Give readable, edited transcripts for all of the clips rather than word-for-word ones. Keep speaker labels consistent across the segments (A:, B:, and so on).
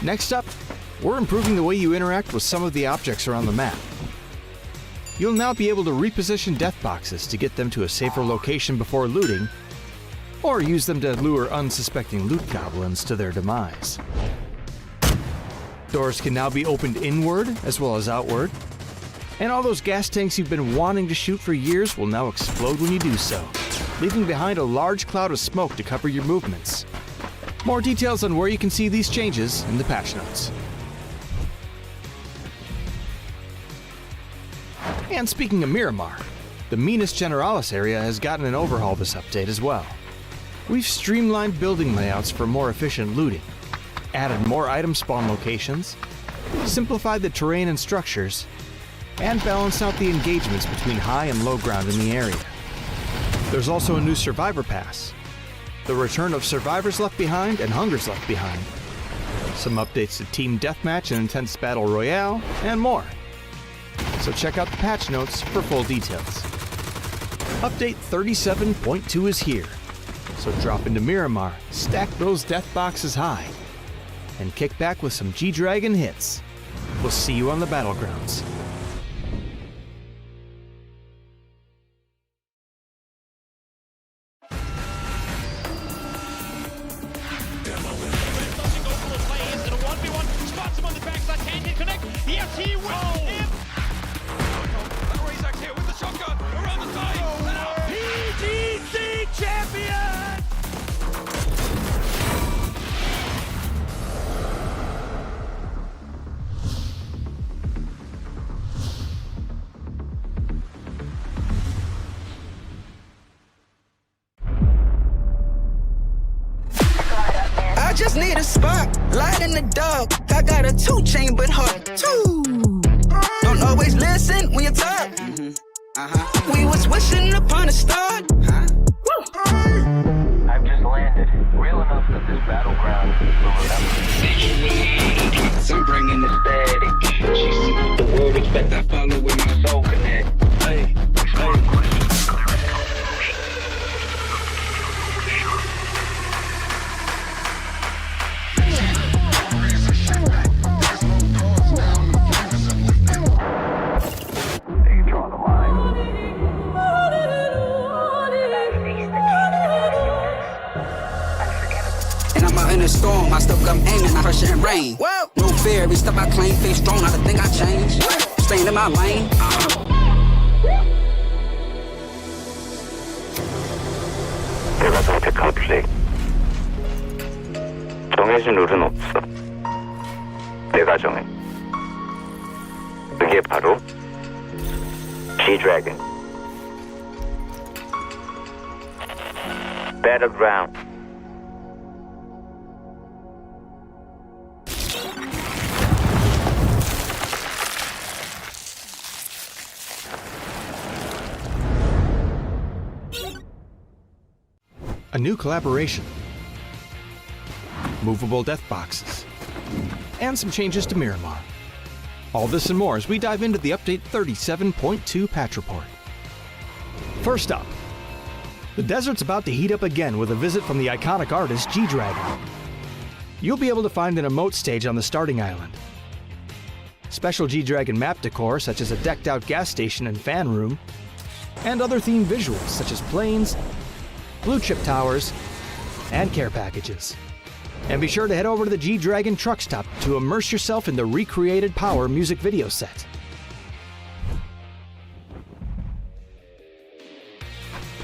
A: Next up, we're improving the way you interact with some of the objects around the map. You'll now be able to reposition death boxes to get them to a safer location before looting, or use them to lure unsuspecting loot goblins to their demise. Doors can now be opened inward as well as outward, and all those gas tanks you've been wanting to shoot for years will now explode when you do so, leaving behind a large cloud of smoke to cover your movements. More details on where you can see these changes in the patch notes. And speaking of Miramar, the Minas Generalis area has gotten an overhaul this update as well. We've streamlined building layouts for more efficient looting, added more item spawn locations, simplified the terrain and structures, and balanced out the engagements between high and low ground in the area. There's also a new Survivor Pass, the return of Survivors Left Behind and Hungers Left Behind, some updates to Team Deathmatch and Intense Battle Royale, and more. So check out the patch notes for full details. Update 37.2 is here, so drop into Miramar, stack those death boxes high, and kick back with some G-Dragon hits. We'll see you on the battlegrounds.
B: I just need a spot, light in the dark. I got a 2-chain but hard too. Don't always listen when you talk. We was wishing upon a start.
C: I've just landed. Real enough that this battleground will remember.
B: I'm bringing the static. She see the world expect I follow with my soul connect. Hey, in a storm, I still come aiming, I pressure and rain. Whoa. No fear, every step I claim, face strong, I think I change. Staying in my lane.
C: 내가 선택한 플레이. 정해진 룰은 없어. 내가 정해. 그게 바로 G-Dragon. Battleground.
A: A new collaboration, movable death boxes, and some changes to Miramar. All this and more as we dive into the update 37.2 patch report. First up, the desert's about to heat up again with a visit from the iconic artist G-Dragon. You'll be able to find an emote stage on the starting island. Special G-Dragon map decor such as a decked out gas station and fan room, and other themed visuals such as planes, blue chip towers, and care packages. And be sure to head over to the G-Dragon truck stop to immerse yourself in the recreated Power music video set.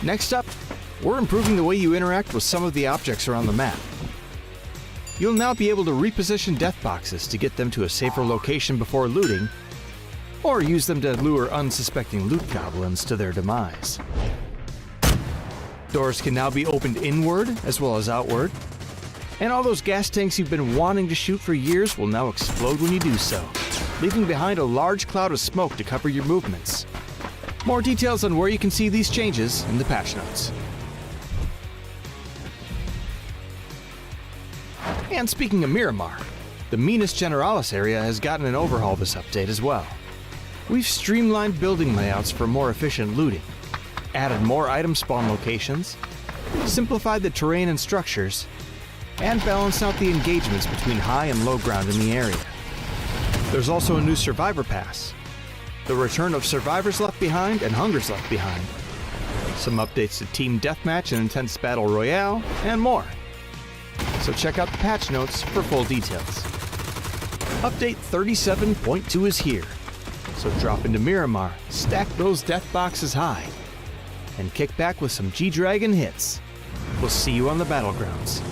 A: Next up, we're improving the way you interact with some of the objects around the map. You'll now be able to reposition death boxes to get them to a safer location before looting, or use them to lure unsuspecting loot goblins to their demise. Doors can now be opened inward as well as outward, and all those gas tanks you've been wanting to shoot for years will now explode when you do so, leaving behind a large cloud of smoke to cover your movements. More details on where you can see these changes in the patch notes. And speaking of Miramar, the Minas Generalis area has gotten an overhaul this update as well. We've streamlined building layouts for more efficient looting, added more item spawn locations, simplified the terrain and structures, and balance out the engagements between high and low ground in the area. There's also a new Survivor Pass, the return of Survivors Left Behind and Hungers Left Behind, some updates to Team Deathmatch and Intense Battle Royale, and more. So check out the patch notes for full details. Update 37.2 is here, so drop into Miramar, stack those death boxes high, and kick back with some G-Dragon hits. We'll see you on the battlegrounds.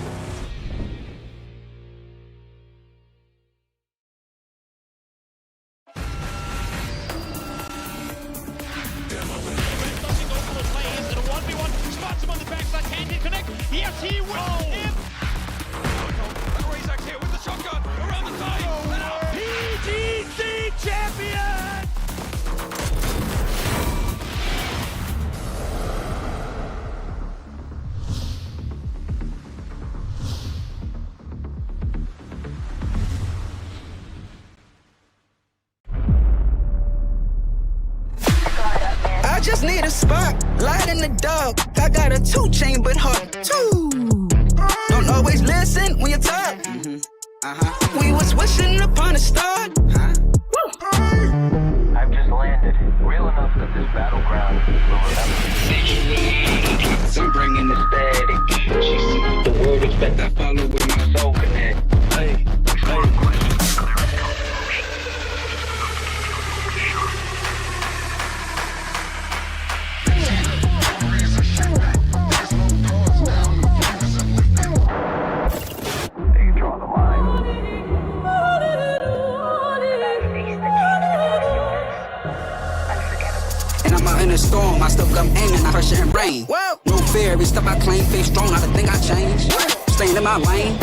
B: I just need a spotlight in the dark. I got a 2-chain but hard too. Don't always listen when you talk. We was wishing upon a star.
C: I've just landed. Real enough that this battleground will remember.
D: I'm bringing the static. She see the world expect I follow with my soul connect. Hey, in a storm, I still come aiming, I pressure and rain.
B: Whoa.
D: No fear, every step I claim, face strong, I think I change. Staying in my lane.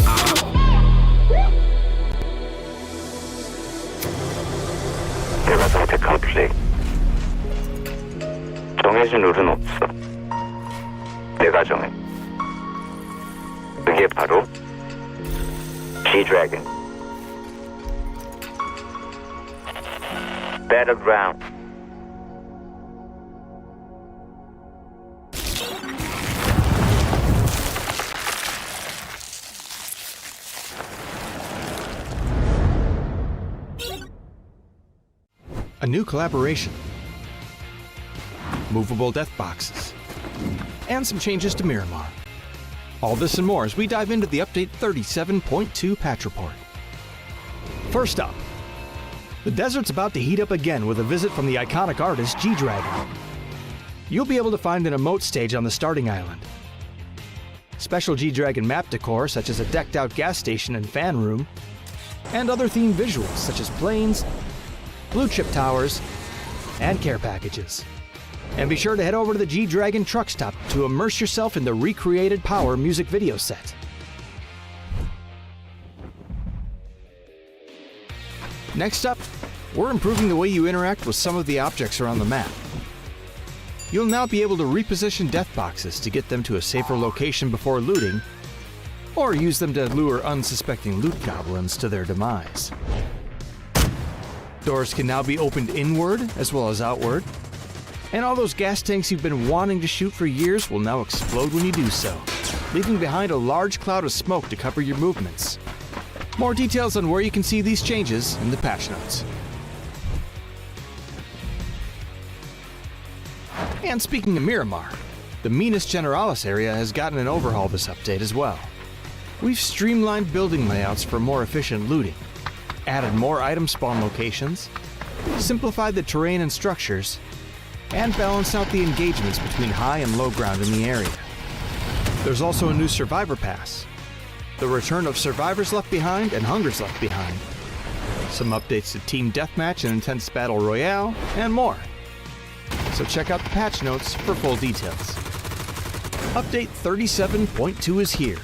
E: THEERATHON 테크니컬이 정해진 룰은 없어. 내가 정해. 그게 바로 G-Dragon Battleground.
A: A new collaboration, movable death boxes, and some changes to Miramar. All this and more as we dive into the update 37.2 patch report. First up, the desert's about to heat up again with a visit from the iconic artist G-Dragon. You'll be able to find an emote stage on the starting island. Special G-Dragon map decor such as a decked out gas station and fan room, and other themed visuals such as planes, blue chip towers, and care packages. And be sure to head over to the G-Dragon truck stop to immerse yourself in the recreated Power music video set. Next up, we're improving the way you interact with some of the objects around the map. You'll now be able to reposition death boxes to get them to a safer location before looting, or use them to lure unsuspecting loot goblins to their demise. Doors can now be opened inward as well as outward, and all those gas tanks you've been wanting to shoot for years will now explode when you do so, leaving behind a large cloud of smoke to cover your movements. More details on where you can see these changes in the patch notes. And speaking of Miramar, the Minas Generalis area has gotten an overhaul this update as well. We've streamlined building layouts for more efficient looting, added more item spawn locations, simplified the terrain and structures, and balanced out the engagements between high and low ground in the area. There's also a new Survivor Pass, the return of Survivors Left Behind and Hungers Left Behind, some updates to Team Deathmatch and Intense Battle Royale, and more. So check out the patch notes for full details. Update 37.2 is here,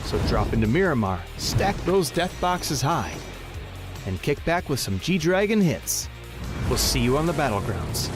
A: so drop into Miramar, stack those death boxes high, and kick back with some G-Dragon hits. We'll see you on the battlegrounds.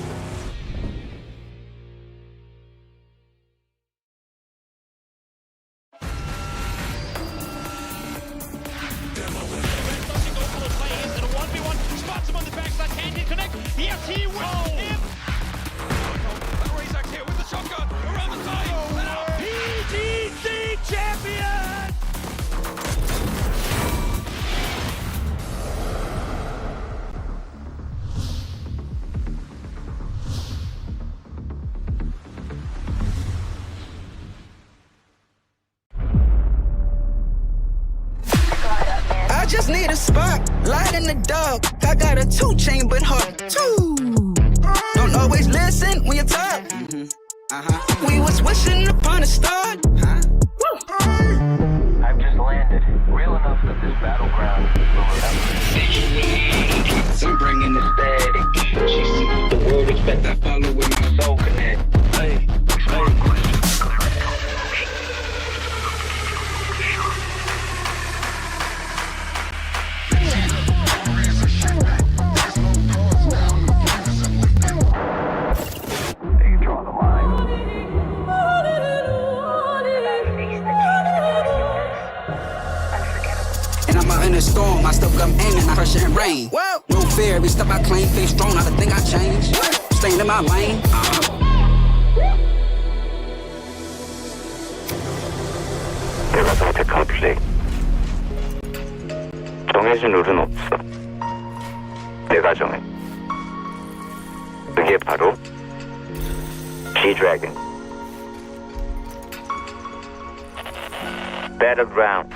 B: just need a spotlight in the dark. I got a 2 chain but hard too. Don't always listen when you talk. We was wishing upon a star.
C: I've just landed. Real enough that this battleground will remember.
D: I'm bringing the static. She see the world respect I follow with my soul connect. Hey,
C: They can draw the line.
B: And I'm out in a storm, I still come aiming, I rush it and rain. Whoa. No fear, every step I claim, face strong, I think I change. Staying in my lane.
E: 내가 선택한 플레이. 정해진 룰은 없어. 내가 정해. 그게 바로 G-Dragon. Battleground.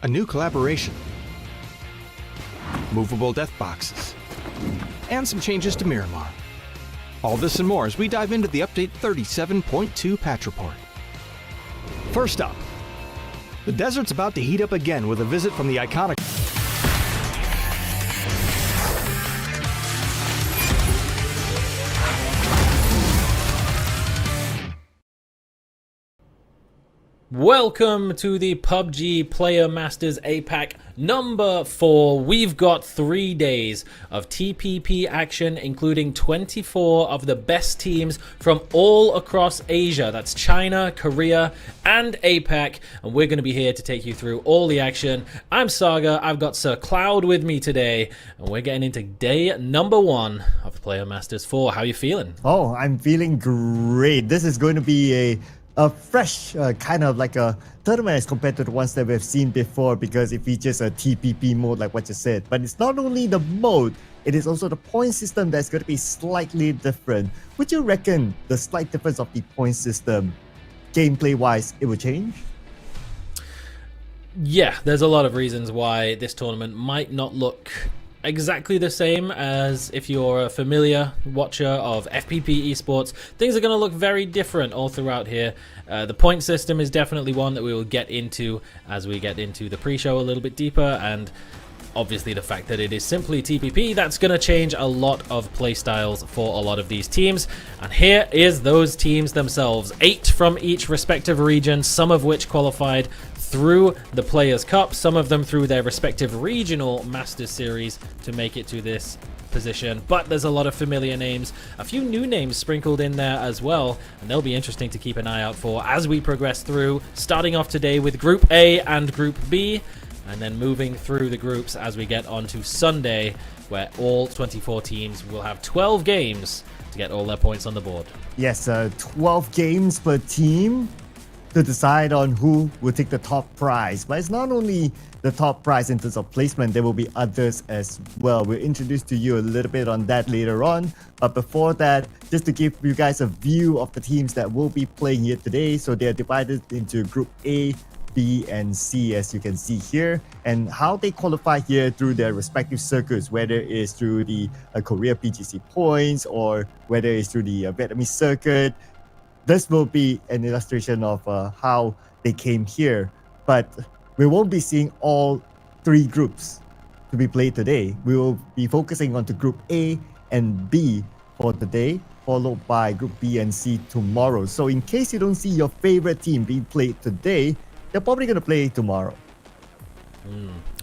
A: A new collaboration, movable death boxes, and some changes to Miramar. All this and more as we dive into the update 37.2 patch report. First up, the desert's about to heat up again with a visit from the iconic
F: Welcome to the PUBG Player Masters APAC number 4. We've got 3 days of TPP action, including 24 of the best teams from all across Asia. That's China, Korea, and APAC. And we're going to be here to take you through all the action. I'm Saga. I've got Sir Cloud with me today. And we're getting into day number 1 of Player Masters 4. How are you feeling?
G: Oh, I'm feeling great. This is going to be a fresh kind of like a tournament as compared to the ones that we've seen before, because it features a TPP mode like what you said. But it's not only the mode, it is also the point system that's going to be slightly different. Would you reckon the slight difference of the point system, gameplay wise, it will change?
F: Yeah, there's a lot of reasons why this tournament might not look exactly the same as if you're a familiar watcher of FPP Esports. Things are going to look very different all throughout here. The point system is definitely one that we will get into as we get into the pre-show a little bit deeper, and obviously the fact that it is simply TPP, that's going to change a lot of playstyles for a lot of these teams. And here is those teams themselves, 8 from each respective region, some of which qualified through the Players' Cup, some of them through their respective regional Masters Series to make it to this position. But there's a lot of familiar names, a few new names sprinkled in there as well, and they'll be interesting to keep an eye out for as we progress through, starting off today with Group A and Group B, and then moving through the groups as we get onto Sunday, where all 24 teams will have 12 games to get all their points on the board.
G: Yes, 12 games per team to decide on who will take the top prize. But it's not only the top prize in terms of placement, there will be others as well. We'll introduce to you a little bit on that later on. But before that, just to give you guys a view of the teams that will be playing here today. So they're divided into Group A, B, and C, as you can see here, and how they qualify here through their respective circuits, whether it's through the Korea PGC points or whether it's through the Vietnamese circuit. This will be an illustration of how they came here, but we won't be seeing all 3 groups to be played today. We will be focusing on to Group A and B for today, followed by Group B and C tomorrow. So in case you don't see your favorite team being played today, they're probably going to play tomorrow.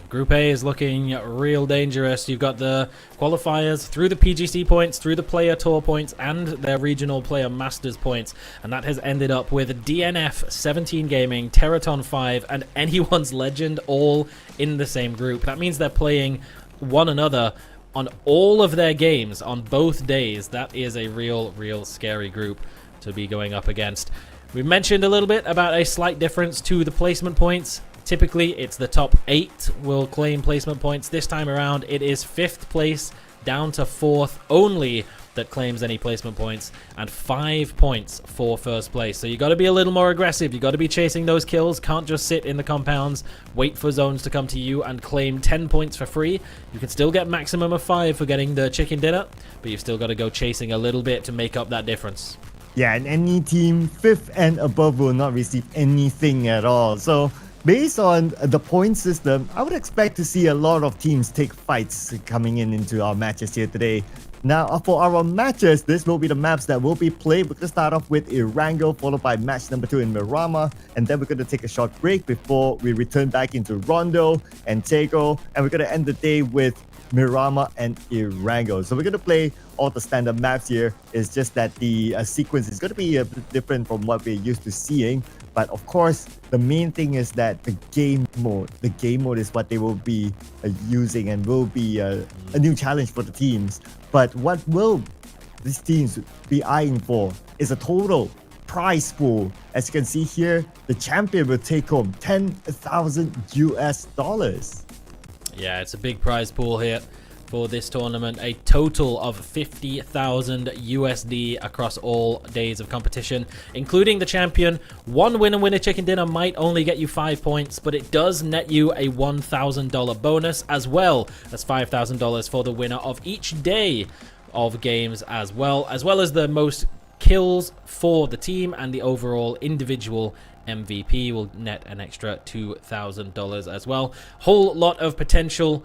F: Group A is looking real dangerous. You've got the qualifiers through the PGC points, through the player tour points, and their regional player masters points. And that has ended up with DNF, 17 Gaming, THEERATHON 5, and Anyone's Legend all in the same group. That means they're playing one another on all of their games on both days. That is a real scary group to be going up against. We mentioned a little bit about a slight difference to the placement points. Typically, it's the top 8 will claim placement points. This time around, it is 5th place down to 4th only that claims any placement points, and 5 points for first place. So you got to be a little more aggressive. You got to be chasing those kills. Can't just sit in the compounds, wait for zones to come to you and claim 10 points for free. You can still get maximum of 5 for getting the chicken dinner, but you've still got to go chasing a little bit to make up that difference.
G: Yeah, and any team 5th and above will not receive anything at all. So based on the point system, I would expect to see a lot of teams take fights coming into our matches here today. Now, for our matches, this will be the maps that will be played. We're going to start off with Irango, followed by match number 2 in Miramar, and then we're going to take a short break before we return back into Rondo and Tego, and we're going to end the day with Miramar and Irango. So we're going to play all the standard maps here. It's just that the sequence is going to be a bit different from what we're used to seeing. But of course, the main thing is that the game mode is what they will be using and will be a new challenge for the teams. But what will these teams be eyeing for is a total prize pool. As you can see here, the champion will take home $10,000 US.
F: Yeah, it's a big prize pool here for this tournament. A total of 50,000 USD across all days of competition, including the champion. One winner chicken dinner might only get you 5 points, but it does net you a $1,000 bonus, as well as $5,000 for the winner of each day of games, as well as the most kills for the team, and the overall individual MVP will net an extra $2,000 as well. Whole lot of potential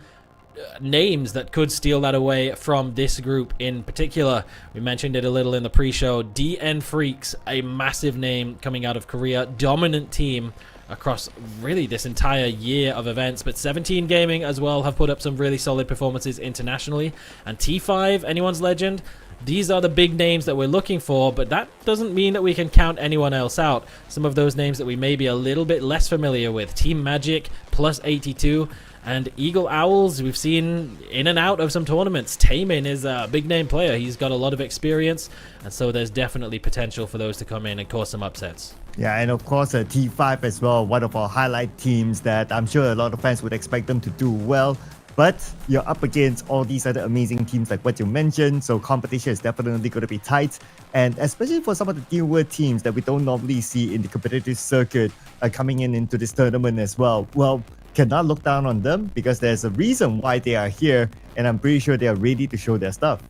F: names that could steal that away from this group in particular. We mentioned it a little in the pre-show. DN Freecs, a massive name coming out of Korea, dominant team across really this entire year of events, but 17 Gaming as well have put up some really solid performances internationally, and T5, anyone's legend. These are the big names that we're looking for, but that doesn't mean that we can count anyone else out. Some of those names that we may be a little bit less familiar with. Team Magic, plus 82, and Eagle Owls, we've seen in and out of some tournaments. Taemin is a big name player. He's got a lot of experience, and so there's definitely potential for those to come in and cause some upsets.
G: Yeah, and of course T5 as well, one of our highlight teams that I'm sure a lot of fans would expect them to do well. But you're up against all these other amazing teams like what you mentioned, so competition is definitely going to be tight. And especially for some of the newer teams that we don't normally see in the competitive circuit coming into this tournament as well. Well, cannot look down on them because there's a reason why they are here, and I'm pretty sure they are ready to show their stuff.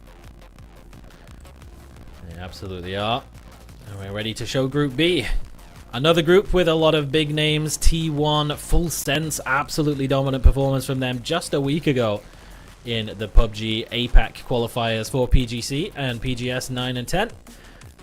F: They absolutely are. And we're ready to show Group B. Another group with a lot of big names. T1, full sense, absolutely dominant performance from them just a week ago in the PUBG APAC qualifiers for PGC and PGS 9 and 10.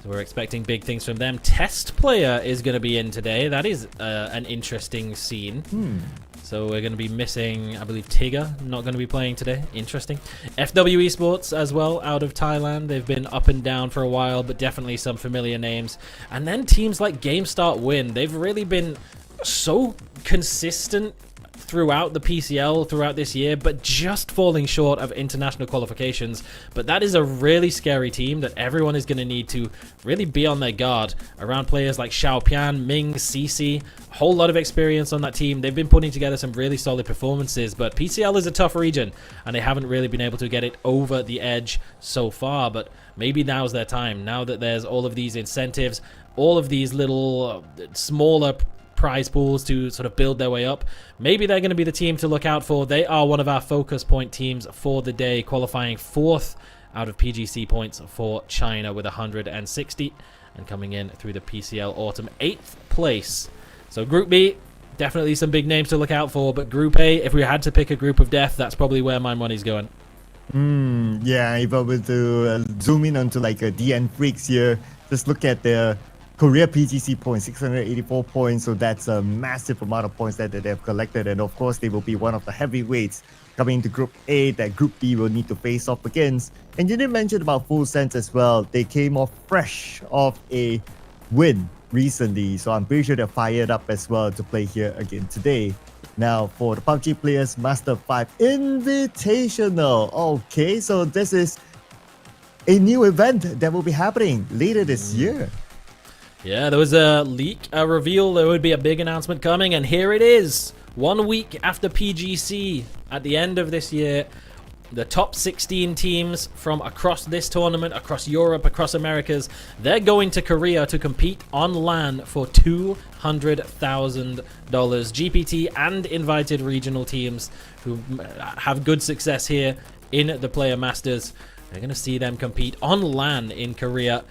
F: So we're expecting big things from them. Test Player is going to be in today. That is an interesting scene. So we're going to be missing, I believe, Tigger, not going to be playing today. Interesting. FW Esports as well, out of Thailand. They've been up and down for a while, but definitely some familiar names. And then teams like GameStart Win. They've really been so consistent throughout the PCL throughout this year, but just falling short of international qualifications. But that is a really scary team that everyone is going to need to really be on their guard around players like Xiaopian, Ming, Cici. A whole lot of experience on that team. They've been putting together some really solid performances, but PCL is a tough region and they haven't really been able to get it over the edge so far. But maybe now's their time, now that there's all of these incentives, all of these little smaller prize pools to sort of build their way up. Maybe they're going to be the team to look out for. They are one of our focus point teams for the day, qualifying 4th out of PGC points for China with 160, and coming in through the PCL Autumn 8th place. So Group B, definitely some big names to look out for, but Group A, if we had to pick a group of death, that's probably where my money's going.
G: Yeah, if I were to zoom in onto like a DN Freecs here, just look at the Korea PGC points, 684 points, so that's a massive amount of points that they have collected, and of course they will be one of the heavyweights coming into Group A that Group B will need to face off against. And you did mention about Full Sense as well. They came off fresh off a win recently, so I'm pretty sure they're fired up as well to play here again today. Now for the PUBG Players Master 5 Invitational. Okay, so this is a new event that will be happening later this year.
F: Yeah, there was a leak, a reveal. There would be a big announcement coming, and here it is. 1 week after PGC, at the end of this year, the top 16 teams from across this tournament, across Europe, across Americas, they're going to Korea to compete on LAN for $200,000. GPT and invited regional teams who have good success here in the Player Masters, they're going to see them compete on LAN in Korea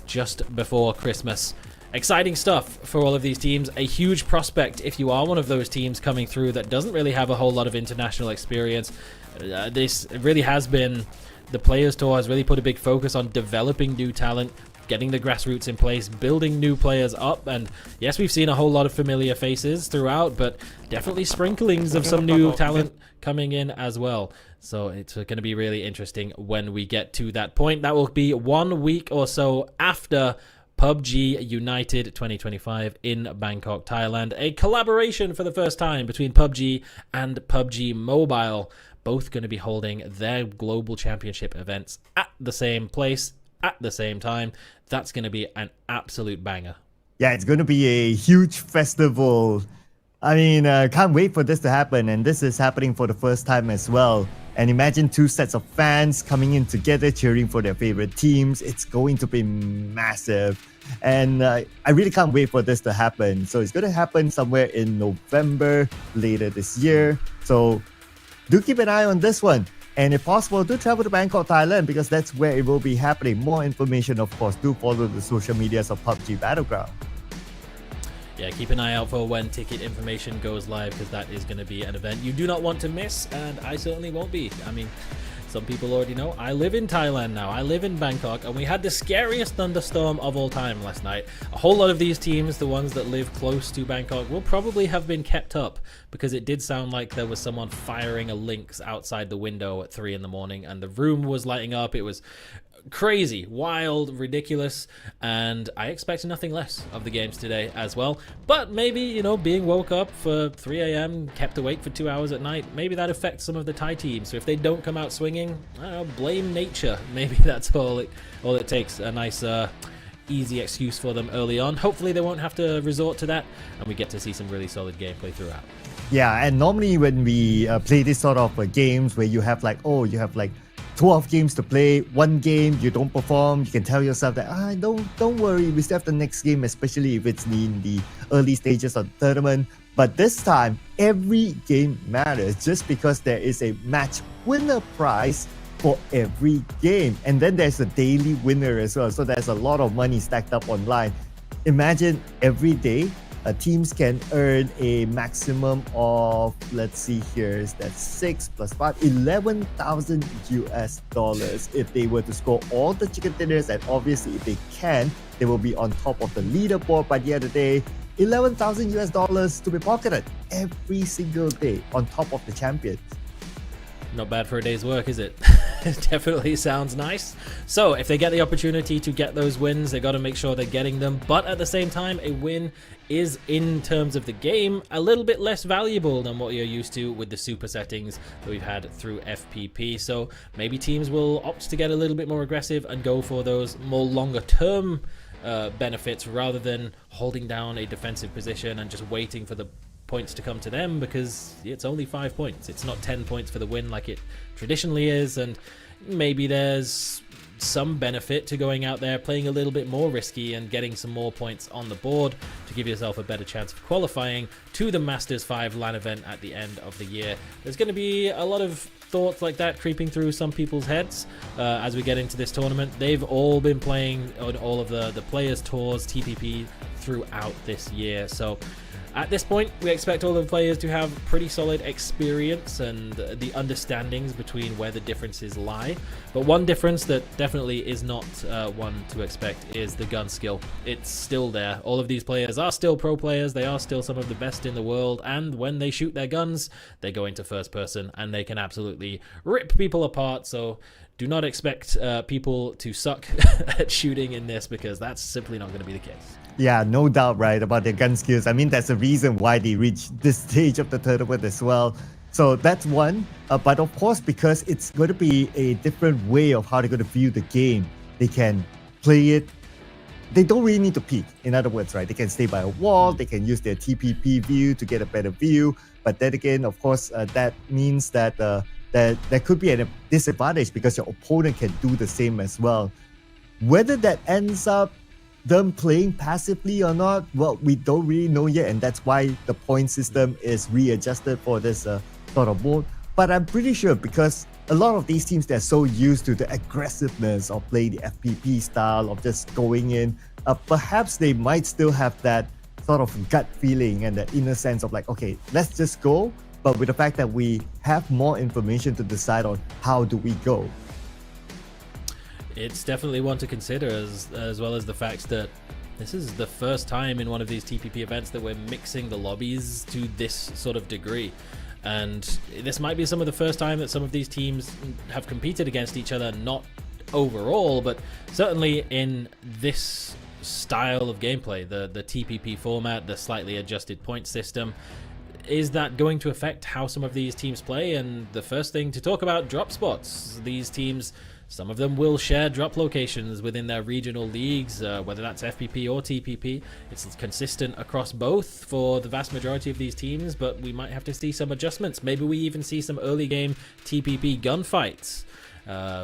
F: just before Christmas. Exciting stuff for all of these teams. A huge prospect if you are one of those teams coming through that doesn't really have a whole lot of international experience. This really has been, the Players Tour has really put a big focus on developing new talent, getting the grassroots in place, building new players up, and yes, we've seen a whole lot of familiar faces throughout, but definitely sprinklings of some new talent coming in as well. So it's going to be really interesting when we get to that point. That will be 1 week or so after PUBG United 2025 in Bangkok, Thailand. A collaboration for the first time between PUBG and PUBG Mobile. Both going to be holding their global championship events at the same place, at the same time. That's going to be an absolute banger.
G: Yeah, it's going to be a huge festival. I mean, can't wait for this to happen. And this is happening for the first time as well. And imagine two sets of fans coming in together, cheering for their favorite teams. It's going to be massive. And I really can't wait for this to happen. So it's going to happen somewhere in November, later this year. So do keep an eye on this one. And if possible, do travel to Bangkok, Thailand, because that's where it will be happening. More information, of course, do follow the social medias of PUBG Battleground.
F: Yeah, keep an eye out for when ticket information goes live, because that is going to be an event you do not want to miss, and I certainly won't be. I mean, some people already know I live in Thailand now. I live in Bangkok, and we had the scariest thunderstorm of all time last night. A whole lot of these teams, the ones that live close to Bangkok, will probably have been kept up, because it did sound like there was someone firing a lynx outside the window at 3 in the morning, and the room was lighting up. It was crazy, wild, ridiculous, and I expect nothing less of the games today as well. But maybe, you know, being woke up for 3 a.m, kept awake for 2 hours at night, maybe that affects some of the Thai teams. So if they don't come out swinging, I don't know, blame nature. Maybe that's all it takes. A nice easy excuse for them early on. Hopefully they won't have to resort to that, and we get to see some really solid gameplay throughout.
G: Yeah, and normally when we play this sort of games where you have like 12 games to play, one game you don't perform, you can tell yourself that don't worry, we still have the next game, especially if it's in the early stages of the tournament. But this time, every game matters, just because there is a match winner prize for every game, and then there's a daily winner as well, so there's a lot of money stacked up online. Imagine every day teams can earn a maximum of, let's see here, that's 6 plus 5, 11,000 US dollars if they were to score all the chicken dinners, and obviously if they can, they will be on top of the leaderboard by the end of the day. 11,000 US dollars to be pocketed every single day on top of the champions.
F: Not bad for a day's work, is it? It definitely sounds nice. So if they get the opportunity to get those wins, they got to make sure they're getting them. But at the same time, a win is, in terms of the game, a little bit less valuable than what you're used to with the super settings that we've had through FPP. So maybe teams will opt to get a little bit more aggressive and go for those more longer term benefits, rather than holding down a defensive position and just waiting for the points to come to them, because it's only 5 points. It's not 10 points for the win like it traditionally is, and maybe there's some benefit to going out there, playing a little bit more risky and getting some more points on the board to give yourself a better chance of qualifying to the Masters 5 LAN event at the end of the year. There's going to be a lot of thoughts like that creeping through some people's heads as we get into this tournament. They've all been playing on all of the Players Tours, TPP, throughout this year, so at this point, we expect all the players to have pretty solid experience and the understandings between where the differences lie. But one difference that definitely is not one to expect is the gun skill. It's still there. All of these players are still pro players. They are still some of the best in the world. And when they shoot their guns, they go into first person and they can absolutely rip people apart. So do not expect people to suck at shooting in this, because that's simply not going to be the case.
G: Yeah, no doubt, right, about their gun skills. I mean, that's the reason why they reached this stage of the tournament as well. So that's one. But of course, because it's going to be a different way of how they're going to view the game, they can play it they don't really need to peek. In other words, right, they can stay by a wall, they can use their TPP view to get a better view. But then again, of course, that means that there could be a disadvantage because your opponent can do the same as well. Whether that ends up them playing passively or not, well, we don't really know yet, and that's why the point system is readjusted for this sort of mode. But I'm pretty sure because a lot of these teams, they're so used to the aggressiveness of playing the FPP style of just going in, perhaps they might still have that sort of gut feeling and the inner sense of like, okay, let's just go. But with the fact that we have more information to decide on how do we go.
F: It's definitely one to consider, as well as the fact that this is the first time in one of these TPP events that we're mixing the lobbies to this sort of degree. And this might be some of the first time that some of these teams have competed against each other, not overall, but certainly in this style of gameplay, the TPP format, the slightly adjusted point system. Is that going to affect how some of these teams play? And the first thing to talk about, drop spots. These teams, some of them will share drop locations within their regional leagues, whether that's FPP or TPP. It's consistent across both for the vast majority of these teams, but we might have to see some adjustments. Maybe we even see some early game TPP gunfights.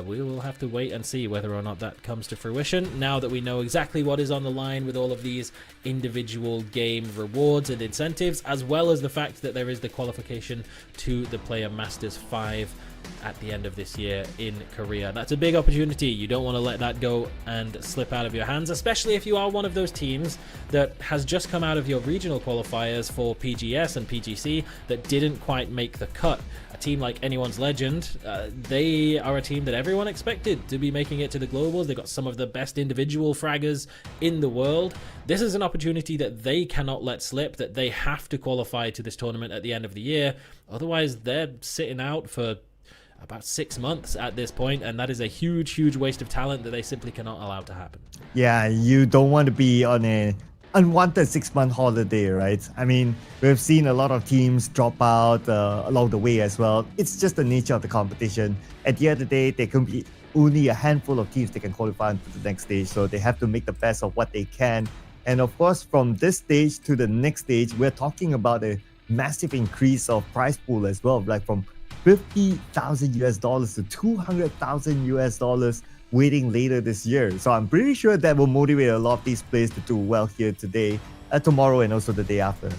F: We will have to wait and see whether or not that comes to fruition now that we know exactly what is on the line with all of these individual game rewards and incentives, as well as the fact that there is the qualification to the Player Masters 5 at the end of this year in Korea. That's a big opportunity. You don't want to let that go and slip out of your hands, especially if you are one of those teams that has just come out of your regional qualifiers for PGS and PGC that didn't quite make the cut. A team like Anyone's Legend, they are a team that everyone expected to be making it to the globals. They've got some of the best individual fraggers in the world. This is an opportunity that they cannot let slip, that they have to qualify to this tournament at the end of the year. Otherwise, they're sitting out for about 6 months at this point, and that is a huge waste of talent that they simply cannot allow to happen.
G: Yeah, you don't want to be on an unwanted 6-month holiday, right? I mean, we've seen a lot of teams drop out along the way as well. It's just the nature of the competition. At the end of the day, there can be only a handful of teams that can qualify into the next stage, so they have to make the best of what they can. And of course, from this stage to the next stage, we're talking about a massive increase of prize pool as well, like from $50,000 to $200,000 waiting later this year. So I'm pretty sure that will motivate a lot of these players to do well here today, tomorrow, and also the day after.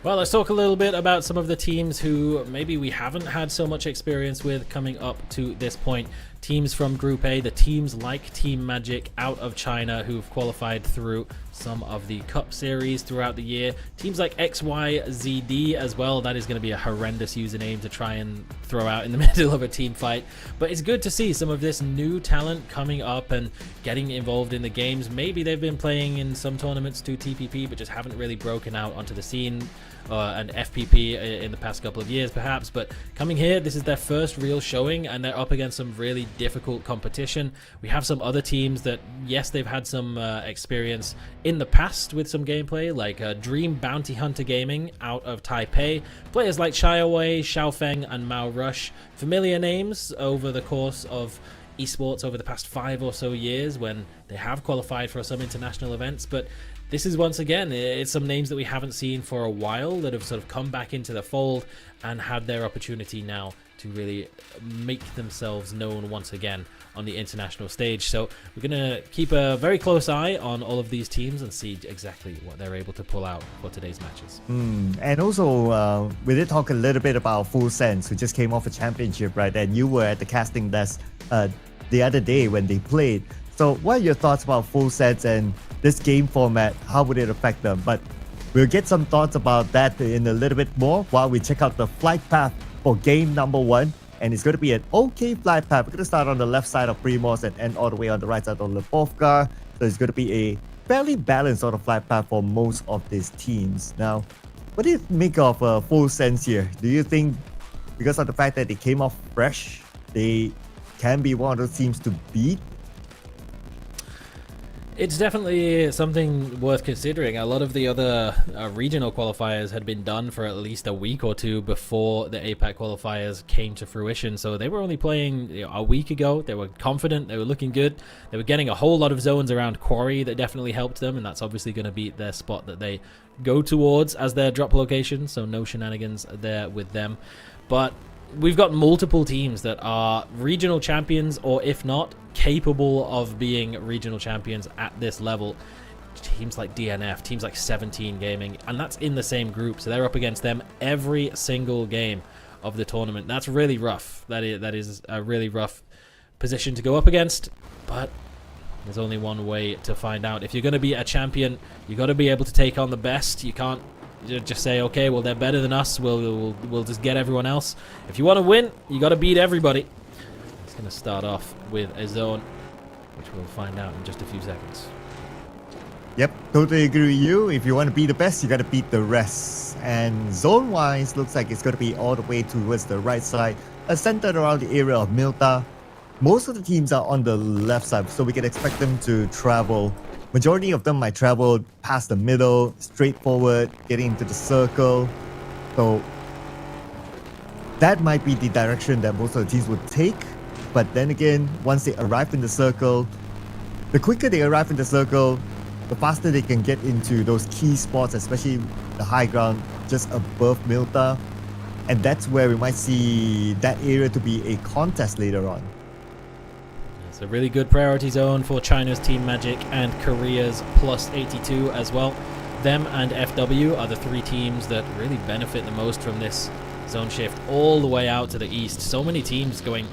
F: Well, let's talk a little bit about some of the teams who maybe we haven't had so much experience with coming up to this point. Teams from Group A, the teams like Team Magic out of China who've qualified through some of the Cup series throughout the year. Teams like XYZD as well. That is going to be a horrendous username to try and throw out in the middle of a team fight. But it's good to see some of this new talent coming up and getting involved in the games. Maybe they've been playing in some tournaments to TPP, but just haven't really broken out onto the scene. And FPP in the past couple of years perhaps, but coming here, this is their first real showing and they're up against some really difficult competition. We have some other teams that, yes, they've had some experience in the past with some gameplay, like Dream Bounty Hunter Gaming out of Taipei, players like Shiawei, Xiaofeng and Mao Rush, familiar names over the course of esports over the past 5 or so years when they have qualified for some international events. But this is, once again, it's some names that we haven't seen for a while that have sort of come back into the fold and had their opportunity now to really make themselves known once again on the international stage. So we're going to keep a very close eye on all of these teams and see exactly what they're able to pull out for today's matches.
G: And also, we did talk a little bit about Full Sense, who just came off a championship, right? And you were at the casting desk the other day when they played. So what are your thoughts about Full Sense and this game format? How would it affect them? But we'll get some thoughts about that in a little bit more while we check out the flight path for game number 1. And it's going to be an okay flight path. We're going to start on the left side of Primos and end all the way on the right side of Lebovka. So it's going to be a fairly balanced sort of flight path for most of these teams. Now, what do you make of Full Sense here? Do you think because of the fact that they came off fresh, they can be one of those teams to beat?
F: It's definitely something worth considering. A lot of the other regional qualifiers had been done for at least a week or two before the APAC qualifiers came to fruition. So they were only playing a week ago. They were confident. They were looking good. They were getting a whole lot of zones around Quarry that definitely helped them. And that's obviously going to be their spot that they go towards as their drop location. So no shenanigans there with them. But we've got multiple teams that are regional champions, or if not, capable of being regional champions at this level. Teams like DNF, teams like 17 Gaming, and that's in the same group. So they're up against them every single game of the tournament. That's really rough. That is a really rough position to go up against, but there's only one way to find out. If you're going to be a champion, you got to be able to take on the best. You can't just say, okay, well, they're better than us, we'll just get everyone else. If you want to win, you got to beat everybody. It's going to start off with a zone, which we'll find out in just a few seconds.
G: Yep, totally agree with you. If you want to be the best, you got to beat the rest. And zone-wise, looks like it's going to be all the way towards the right side, centered around the area of Milta. Most of the teams are on the left side, so we can expect them to travel. Majority of them might travel past the middle, straight forward, getting into the circle. So that might be the direction that most of the teams would take. But then again, once they arrive in the circle, the quicker they arrive in the circle, the faster they can get into those key spots, especially the high ground just above Milta. And that's where we might see that area to be a contest later on.
F: It's a really good priority zone for China's Team Magic and Korea's plus 82 as well. Them and FW are the three teams that really benefit the most from this zone shift all the way out to the east. So many teams going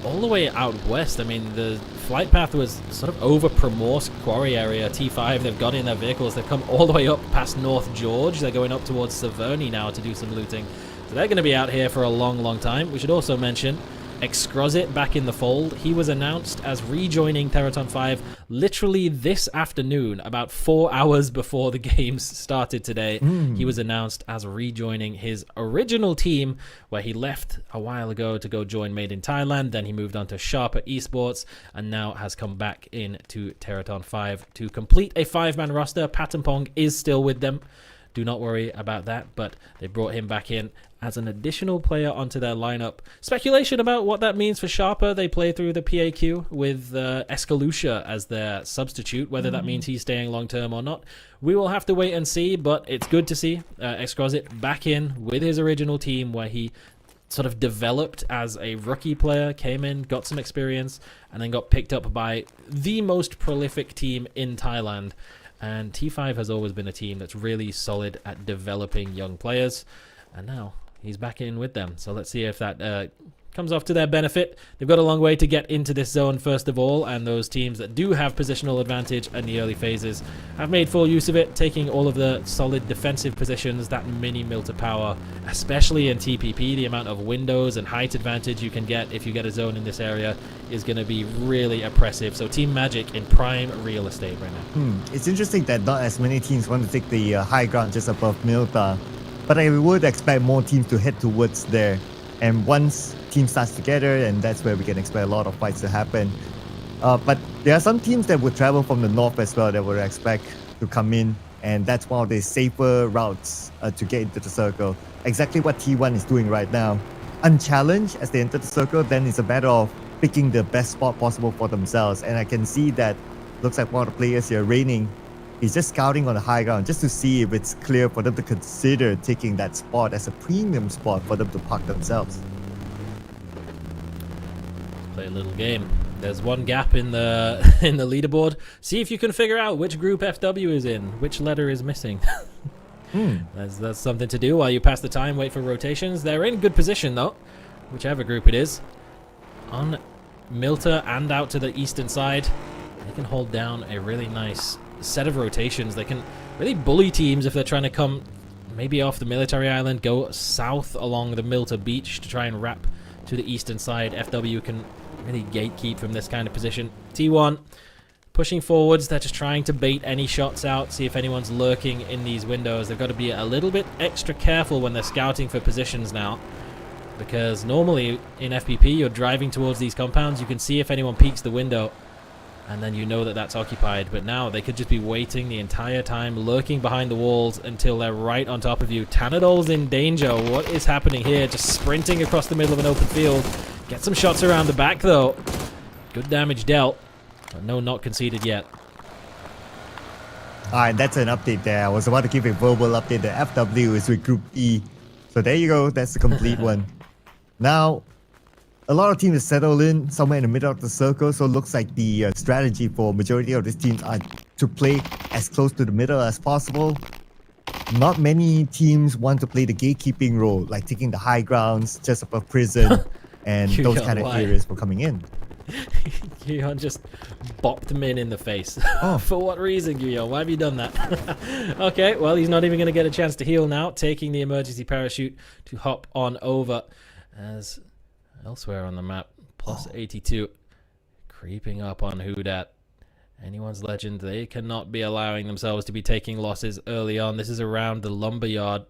F: all the way out west. I mean, the flight path was sort of over Primorsk Quarry area. T5, they've got in their vehicles. They've come all the way up past North George. They're going up towards Severny now to do some looting. So they're going to be out here for a long, long time. We should also mention XYZD back in the fold. He was announced as rejoining THEERATHON 5 literally this afternoon, about 4 hours before the games started today. He was announced as rejoining his original team, where he left a while ago to go join Made in Thailand. Then he moved on to Sharper Esports and now has come back into THEERATHON 5 to complete a 5-man roster. Patampong is still with them. Do not worry about that, but they brought him back in as an additional player onto their lineup. Speculation about what that means for Sharper. They play through the PAQ with Escalucia as their substitute. Whether that means he's staying long-term or not, we will have to wait and see, but it's good to see XYZD back in with his original team, where he sort of developed as a rookie player, came in, got some experience, and then got picked up by the most prolific team in Thailand. And T5 has always been a team that's really solid at developing young players, and now he's back in with them. So let's see if that comes off to their benefit. They've got a long way to get into this zone first of all, and those teams that do have positional advantage in the early phases have made full use of it, taking all of the solid defensive positions, that mini Milta power, especially in TPP. The amount of windows and height advantage you can get if you get a zone in this area is going to be really oppressive. So Team Magic in prime real estate right now.
G: It's interesting that not as many teams want to take the high ground just above Milta, but I would expect more teams to head towards there. And once team starts together, and that's where we can expect a lot of fights to happen. But there are some teams that would travel from the north as well that would expect to come in, and that's one of the safer routes to get into the circle. Exactly what T1 is doing right now. Unchallenged as they enter the circle, then it's a matter of picking the best spot possible for themselves. And I can see that looks like one of the players here, Raining, he's just scouting on the high ground just to see if it's clear for them to consider taking that spot as a premium spot for them to park themselves.
F: Play a little game. There's one gap in the in the leaderboard. See if you can figure out which group FW is in, which letter is missing. That's something to do while you pass the time, wait for rotations. They're in good position though, whichever group it is. On Milta and out to the eastern side, they can hold down a really nice set of rotations. They can really bully teams if they're trying to come maybe off the military island, go south along the Milta beach to try and wrap to the eastern side. FW can really gatekeep from this kind of position. T1 pushing forwards. They're just trying to bait any shots out, see if anyone's lurking in these windows. They've got to be a little bit extra careful when they're scouting for positions now, because normally in FPP you're driving towards these compounds, you can see if anyone peeks the window, and then you know that that's occupied. But now they could just be waiting the entire time, lurking behind the walls until they're right on top of you. Tanadol's in danger. What is happening here? Just sprinting across the middle of an open field. Get some shots around the back, though. Good damage dealt, but no knock conceded yet.
G: Alright, that's an update there. I was about to give a verbal update. The FW is with Group E. So there you go. That's the complete one. Now, a lot of teams settle in somewhere in the middle of the circle. So it looks like the strategy for majority of these teams are to play as close to the middle as possible. Not many teams want to play the gatekeeping role, like taking the high grounds just above prison and those kind of areas for coming in.
F: Guyon just bopped Min in the face.
G: Oh.
F: For what reason, Guyon? Why have you done that? Okay, well, he's not even going to get a chance to heal now, taking the emergency parachute to hop on over. As elsewhere on the map, plus 82, creeping up on Hudat. Anyone's Legend, they cannot be allowing themselves to be taking losses early on. This is around the lumberyard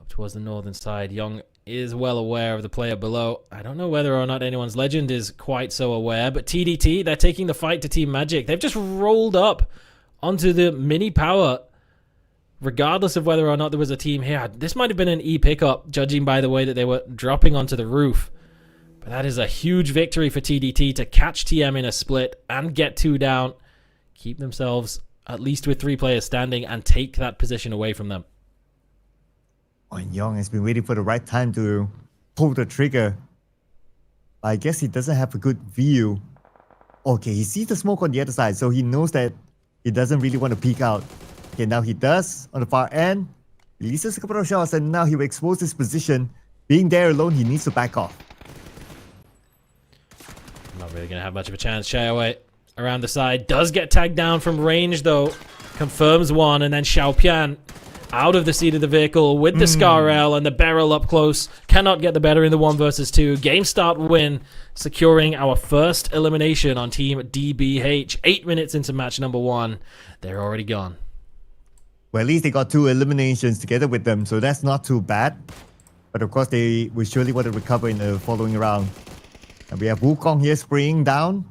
F: up towards the northern side. Young is well aware of the player below. I don't know whether or not Anyone's Legend is quite so aware, but TDT, they're taking the fight to Team Magic. They've just rolled up onto the mini power, regardless of whether or not there was a team here. This might have been an E pickup, judging by the way that they were dropping onto the roof. But that is a huge victory for TDT to catch TM in a split and get 2 down, keep themselves at least with 3 players standing, and take that position away from them.
G: Oh, Young has been waiting for the right time to pull the trigger. I guess he doesn't have a good view. Okay, he sees the smoke on the other side, so he knows that he doesn't really want to peek out. Okay, now he does on the far end. Releases a couple of shots, and now he will expose his position. Being there alone, he needs to back off.
F: Not really going to have much of a chance. Shy away around the side. Does get tagged down from range, though. Confirms one, and then Xiaopian out of the seat of the vehicle with the Scarel and the barrel up close. Cannot get the better in the 1 versus 2. Game start win, securing our first elimination on Team DBH. 8 minutes into match number 1. They're already gone.
G: Well, at least they got 2 eliminations together with them, so that's not too bad. But of course, they will surely want to recover in the following round. And we have Wukong here spraying down.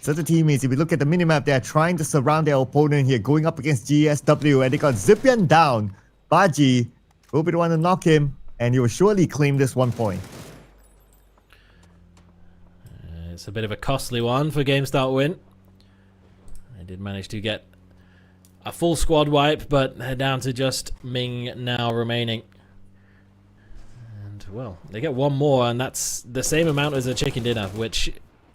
G: So the teammates, if we look at the minimap, they are trying to surround their opponent here, going up against GSW, and they got Zipian down. Baji will be the one to knock him, and he will surely claim this 1 point.
F: It's a bit of a costly one for game start win. They did manage to get a full squad wipe, but they're down to just Ming now remaining. And, well, they get 1 more, and that's the same amount as a chicken dinner, which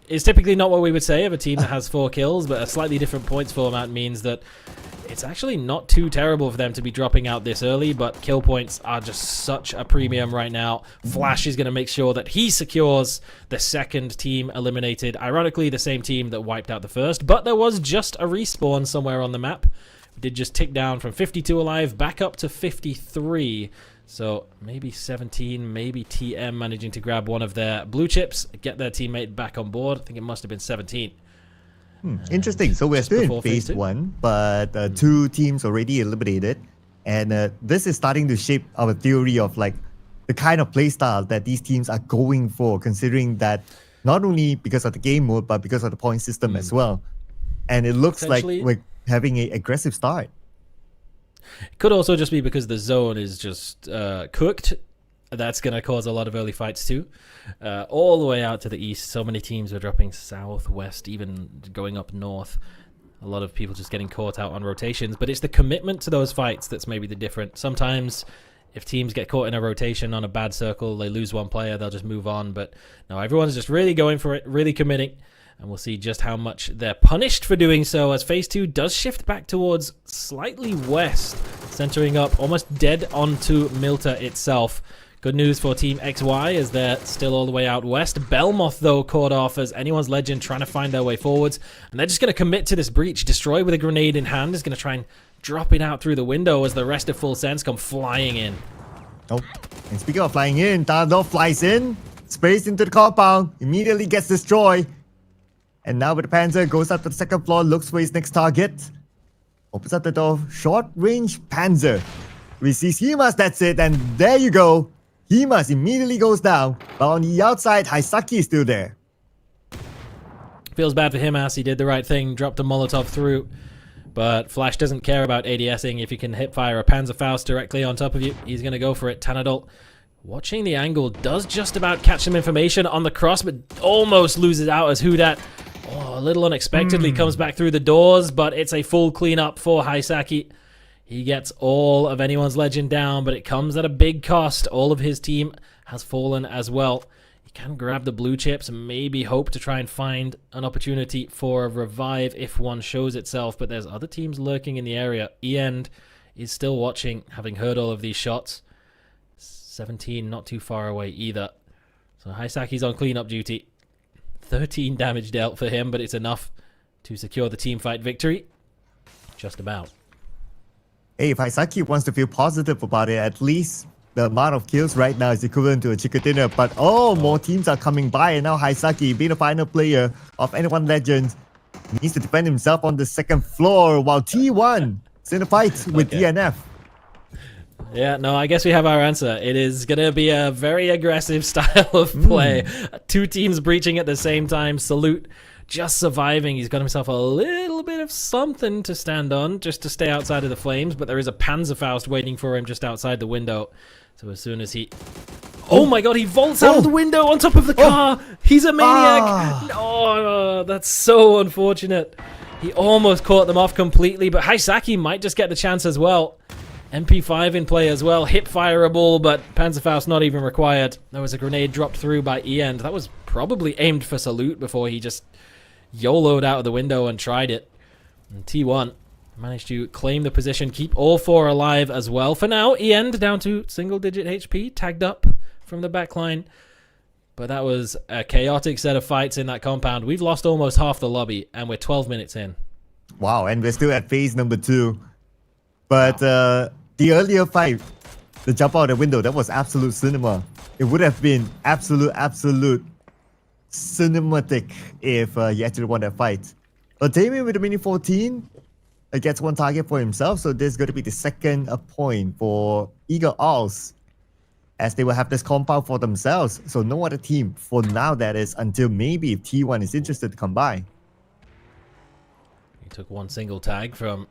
F: is typically not what we would say of a team that has 4 kills, but a slightly different points format means that it's actually not too terrible for them to be dropping out this early, but kill points are just such a premium right now. Flash is going to make sure that he secures the second team eliminated. Ironically, the same team that wiped out the first, but there was just a respawn somewhere on the map. We did just tick down from 52 alive back up to 53. So maybe 17, maybe TM managing to grab one of their blue chips, get their teammate back on board. I think it must have been 17.
G: Interesting. So we're still in phase 1, but 2 teams already eliminated. And this is starting to shape our theory of like the kind of playstyle that these teams are going for, considering that not only because of the game mode, but because of the point system as well. And it looks like we're having an aggressive start.
F: Could also just be because the zone is just cooked. That's going to cause a lot of early fights too. All the way out to the east, so many teams are dropping southwest, even going up north. A lot of people just getting caught out on rotations, but it's the commitment to those fights that's maybe the different. Sometimes if teams get caught in a rotation on a bad circle, they lose 1 player, they'll just move on. But no, everyone's just really going for it, really committing. And we'll see just how much they're punished for doing so, as phase 2 does shift back towards slightly west, centering up almost dead onto Milta itself. Good news for Team XY as they're still all the way out west. Belmoth, though, caught off as Anyone's Legend trying to find their way forwards. And they're just going to commit to this breach. Destroy with a grenade in hand is going to try and drop it out through the window as the rest of Full Sense come flying in.
G: Oh, and speaking of flying in, Tado flies in, sprays into the compound, immediately gets destroyed. And now with the Panzer, goes up to the 2nd floor, looks for his next target. Opens up the door, short-range Panzer. Receives Himas, that's it, and there you go. Himas immediately goes down, but on the outside, Haisaki is still there.
F: Feels bad for him as he did the right thing, dropped a Molotov through. But Flash doesn't care about ADSing. If you can hip fire a Panzerfaust directly on top of you, he's going to go for it. Tanadol, watching the angle, does just about catch some information on the cross, but almost loses out as Hudat, a little unexpectedly, comes back through the doors, but it's a full cleanup for Haisaki. He gets all of anyone's legend down, but it comes at a big cost. All of his team has fallen as well. He can grab the blue chips and maybe hope to try and find an opportunity for a revive if one shows itself, but there's other teams lurking in the area. End is still watching, having heard all of these shots. 17 not too far away either. So Haisaki's on cleanup duty. 13 damage dealt for him, but it's enough to secure the team fight victory. Just about.
G: Hey, if Haisaki wants to feel positive about it, at least the amount of kills right now is equivalent to a chicken dinner. But more teams are coming by, and now Haisaki, being the final player of N1 Legends, needs to defend himself on the second floor while T1 is in a fight with DNF.
F: Yeah, no, I guess we have our answer. It is going to be a very aggressive style of play. Two teams breaching at the same time. Salute just surviving. He's got himself a little bit of something to stand on just to stay outside of the flames, but there is a Panzerfaust waiting for him just outside the window. So as soon as he... Oh my god, he vaults out of the window on top of the car! He's a maniac! Oh, that's so unfortunate. He almost caught them off completely, but Haisaki might just get the chance as well. MP5 in play as well, hip fireable, but Panzerfaust not even required. There was a grenade dropped through by End. That was probably aimed for Salute before he just YOLO'd out of the window and tried it. And T1 managed to claim the position, keep all four alive as well. For now, End down to single-digit HP, tagged up from the backline. But that was a chaotic set of fights in that compound. We've lost almost half the lobby, and we're 12 minutes in.
G: Wow, and we're still at phase number 2. But the earlier fight, the jump out the window, that was absolute cinema. It would have been absolute cinematic if he actually won that fight. But Damien with the mini 14 gets one target for himself, so this is going to be the second point for Eagle Owls, as they will have this compound for themselves. So no other team for now, that is, until maybe if T1 is interested to come by.
F: He took one single tag from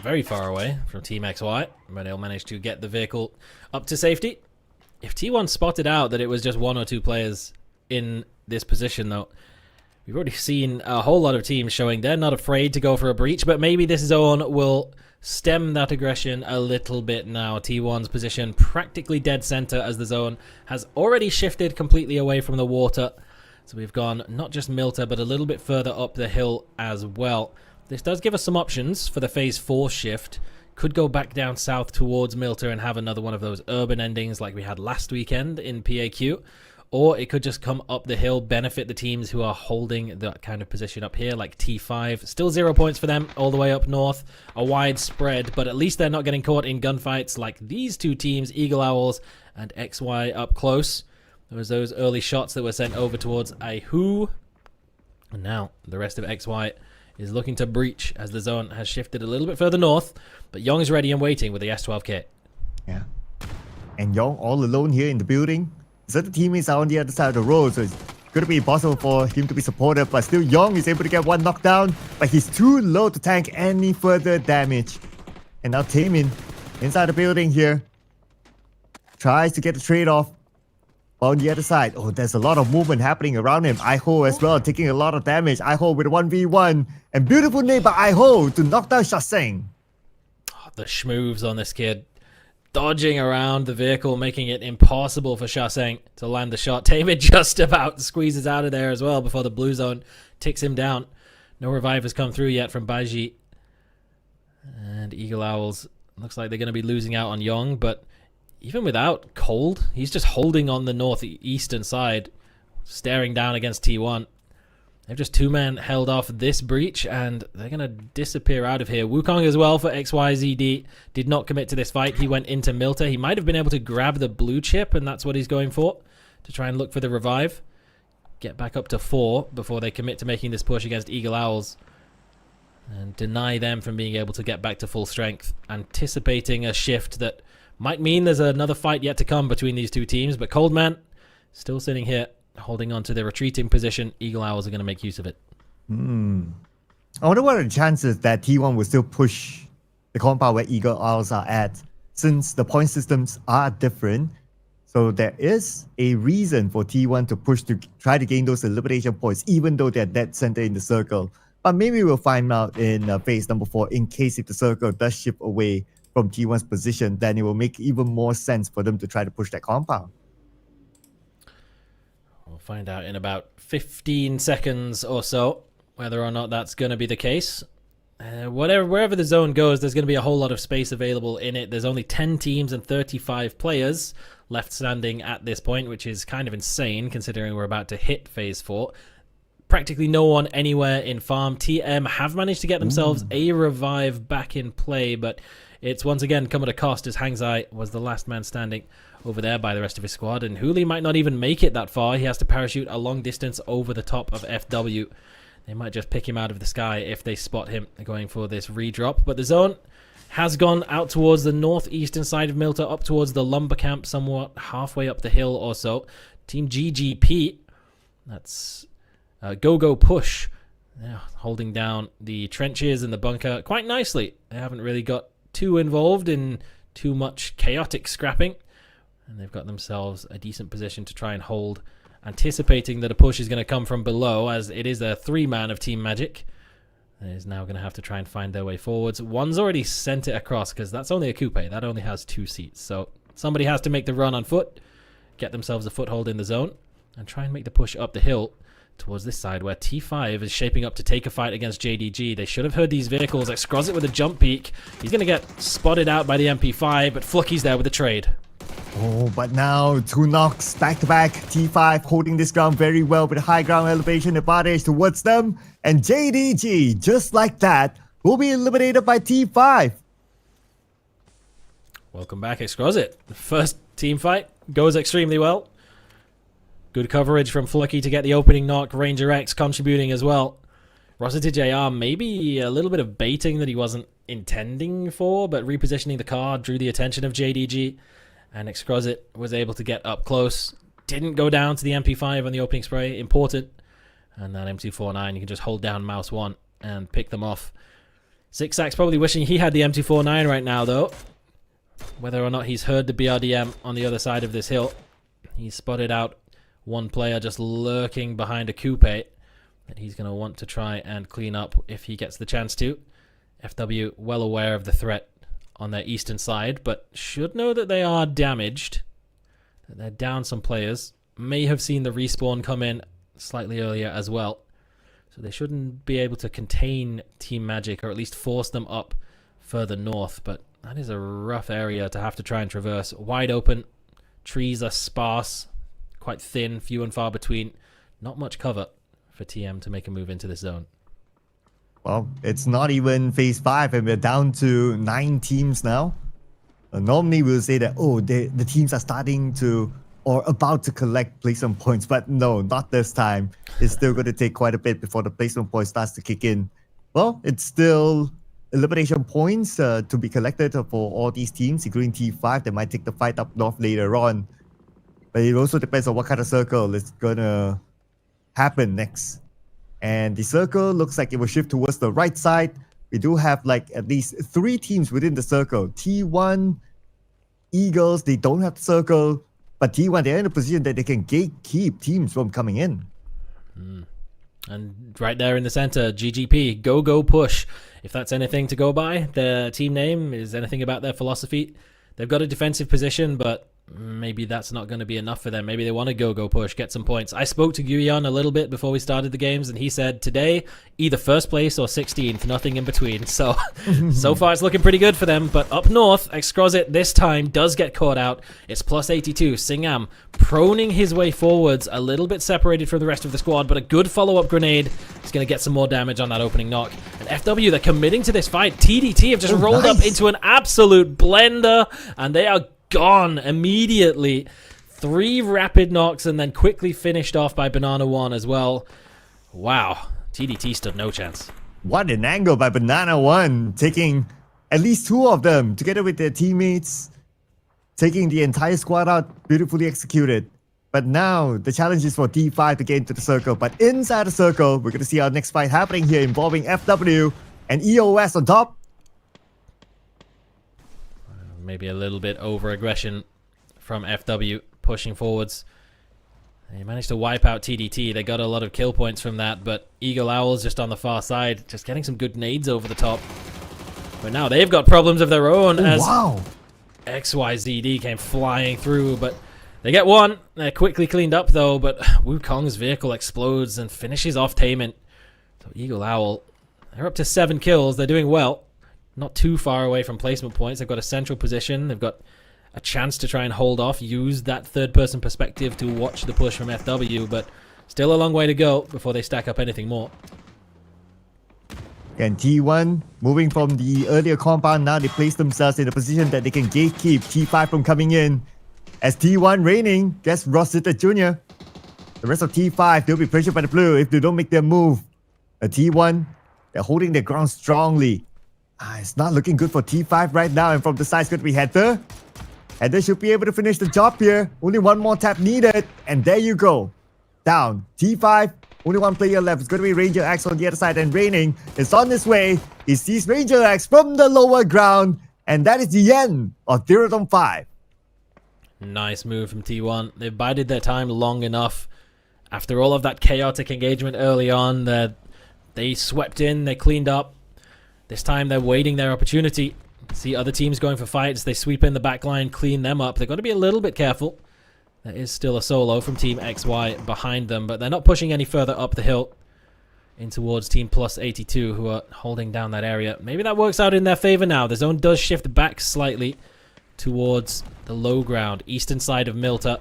F: very far away from Team XY, but they'll manage to get the vehicle up to safety. If T1 spotted out that it was just one or two players in this position, though, we've already seen a whole lot of teams showing they're not afraid to go for a breach, but maybe this zone will stem that aggression a little bit now. T1's position practically dead center as the zone has already shifted completely away from the water. So we've gone not just Milta, but a little bit further up the hill as well. This does give us some options for the phase 4 shift. Could go back down south towards Milta and have another one of those urban endings like we had last weekend in PAQ. Or it could just come up the hill, benefit the teams who are holding that kind of position up here, like T5. Still 0 points for them all the way up north. A wide spread, but at least they're not getting caught in gunfights like these two teams, Eagle Owls and XY up close. There was those early shots that were sent over towards Aihu. And now the rest of XY is looking to breach as the zone has shifted a little bit further north. But Young is ready and waiting with the S12K.
G: Yeah. And Young all alone here in the building. So the teammates are on the other side of the road, so it's going to be impossible for him to be supported. But still, Young is able to get one knockdown, but he's too low to tank any further damage. And now Taemin inside the building here tries to get the trade-off. On the other side, there's a lot of movement happening around him. Iho as well, taking a lot of damage. Iho with a 1v1. And beautiful nade by Iho to knock down Shaseng.
F: The schmoves on this kid. Dodging around the vehicle, making it impossible for Shaseng to land the shot. Taemin just about squeezes out of there as well before the blue zone ticks him down. No revive has come through yet from Baiji. And Eagle Owls, looks like they're going to be losing out on Young, but even without Cold, he's just holding on the northeastern side, staring down against T1. They've just two-man held off this breach, and they're going to disappear out of here. Wukong as well for XYZD did not commit to this fight. He went into Milta. He might have been able to grab the blue chip, and that's what he's going for, to try and look for the revive. Get back up to 4 before they commit to making this push against Eagle Owls, and deny them from being able to get back to full strength. Anticipating a shift that might mean there's another fight yet to come between these two teams, but Coldman still sitting here, holding on to the retreating position. Eagle Owls are going to make use of it.
G: I wonder what are the chances that T1 will still push the compound where Eagle Owls are at, since the point systems are different. So there is a reason for T1 to push to try to gain those elimination points, even though they're dead center in the circle. But maybe we'll find out in phase number 4, in case if the circle does shift away from T1's position, then it will make even more sense for them to try to push that compound.
F: We'll find out in about 15 seconds or so whether or not that's going to be the case. Wherever the zone goes, there's going to be a whole lot of space available in it. There's only 10 teams and 35 players left standing at this point, which is kind of insane considering we're about to hit phase 4. Practically no one anywhere in farm. TM have managed to get themselves a revive back in play, but it's once again come at a cost, as Hangzai was the last man standing over there by the rest of his squad, and Hooli might not even make it that far. He has to parachute a long distance over the top of FW. They might just pick him out of the sky if they spot him going for this redrop. But the zone has gone out towards the northeastern side of Milta, up towards the lumber camp, somewhat halfway up the hill or so. Team GGP, that's GOGOPUSH, holding down the trenches and the bunker quite nicely. They haven't really got too involved in too much chaotic scrapping, and they've got themselves a decent position to try and hold, anticipating that a push is going to come from below, as it is a 3-man of Team Magic. They is now going to have to try and find their way forwards. One's already sent it across, because that's only a coupe. That only has 2 seats. So somebody has to make the run on foot, get themselves a foothold in the zone, and try and make the push up the hill towards this side, where T5 is shaping up to take a fight against JDG. They should have heard these vehicles. XYZD with a jump peak. He's going to get spotted out by the MP5, but Flucky's there with the trade.
G: Oh, but now 2 knocks back-to-back. T5 holding this ground very well with a high ground elevation advantage towards them. And JDG, just like that, will be eliminated by T5.
F: Welcome back, XYZD. The first team fight goes extremely well. Good coverage from Flucky to get the opening knock. Ranger X contributing as well. Rossiter JR, maybe a little bit of baiting that he wasn't intending for, but repositioning the car drew the attention of JDG. And XYZD was able to get up close. Didn't go down to the MP5 on the opening spray. Important. And that M249, you can just hold down mouse 1 and pick them off. Zigzag's probably wishing he had the M249 right now, though. Whether or not he's heard the BRDM on the other side of this hill. He's spotted out one player just lurking behind a coupe that he's going to want to try and clean up if he gets the chance to. FW well aware of the threat on their eastern side, but should know that they are damaged, that they're down some players. May have seen the respawn come in slightly earlier as well, so they shouldn't be able to contain Team Magic, or at least force them up further north. But that is a rough area to have to try and traverse. Wide open, trees are sparse, quite thin, few and far between. Not much cover for TM to make a move into this zone.
G: Well, it's not even phase 5 and we're down to 9 teams now. Normally we'll say that, oh, the teams are starting to or about to collect placement points, but no, not this time. It's still going to take quite a bit before the placement point starts to kick in. Well, it's still elimination points to be collected for all these teams, including T5 that might take the fight up north later on. But it also depends on what kind of circle is going to happen next. And the circle looks like it will shift towards the right side. We do have like at least 3 teams within the circle. T1, Eagles, they don't have the circle. But T1, they're in a position that they can gatekeep teams from coming in.
F: And right there in the center, GGP, GOGOPUSH. If that's anything to go by, their team name is anything about their philosophy. They've got a defensive position, but maybe that's not going to be enough for them. Maybe they want to go push, get some points. I spoke to Guyon a little bit before we started the games, and he said today, either first place or 16th, nothing in between. So, so far it's looking pretty good for them. But up north, XYZD this time does get caught out. It's plus 82. Singam proning his way forwards, a little bit separated from the rest of the squad, but a good follow-up grenade is going to get some more damage on that opening knock. And FW, they're committing to this fight. TDT have just rolled up into an absolute blender, and they are gone immediately. 3 rapid knocks and then quickly finished off by Banana One as well. Wow, TDT stood no chance.
G: What an angle by Banana One, taking at least 2 of them together with their teammates, taking the entire squad out. Beautifully executed. But now the challenge is for T5 to get into the circle. But inside the circle, we're going to see our next fight happening here involving FW and EOS on top.
F: Maybe a little bit over aggression from FW pushing forwards. They managed to wipe out TDT. They got a lot of kill points from that, but Eagle Owls just on the far side, just getting some good nades over the top. But now they've got problems of their own as XYZD came flying through, but they get one. They're quickly cleaned up though, but Wukong's vehicle explodes and finishes off Tainment. So Eagle Owl, they're up to 7 kills. They're doing well. Not too far away from placement points. They've got a central position. They've got a chance to try and hold off, use that third-person perspective to watch the push from FW, but still a long way to go before they stack up anything more.
G: And T1 moving from the earlier compound, now they place themselves in a position that they can gatekeep T5 from coming in. As T1 reigning gets Rosita Jr. The rest of T5, they'll be pressured by the blue if they don't make their move. T1, they're holding their ground strongly. It's not looking good for T5 right now, and from the side it's going to be Heather. Heather should be able to finish the job here. Only one more tap needed, and there you go. Down. T5, only one player left. It's going to be Ranger X on the other side, and Raining is on his way. He sees Ranger X from the lower ground, and that is the end of THEERATHON 5.
F: Nice move from T1. They've bided their time long enough. After all of that chaotic engagement early on, they swept in, they cleaned up. This time they're waiting their opportunity. See other teams going for fights. They sweep in the back line, clean them up. They've got to be a little bit careful. There is still a solo from Team XY behind them, but they're not pushing any further up the hill in towards Team Plus 82, who are holding down that area. Maybe that works out in their favor now. The zone does shift back slightly towards the low ground, eastern side of Milta.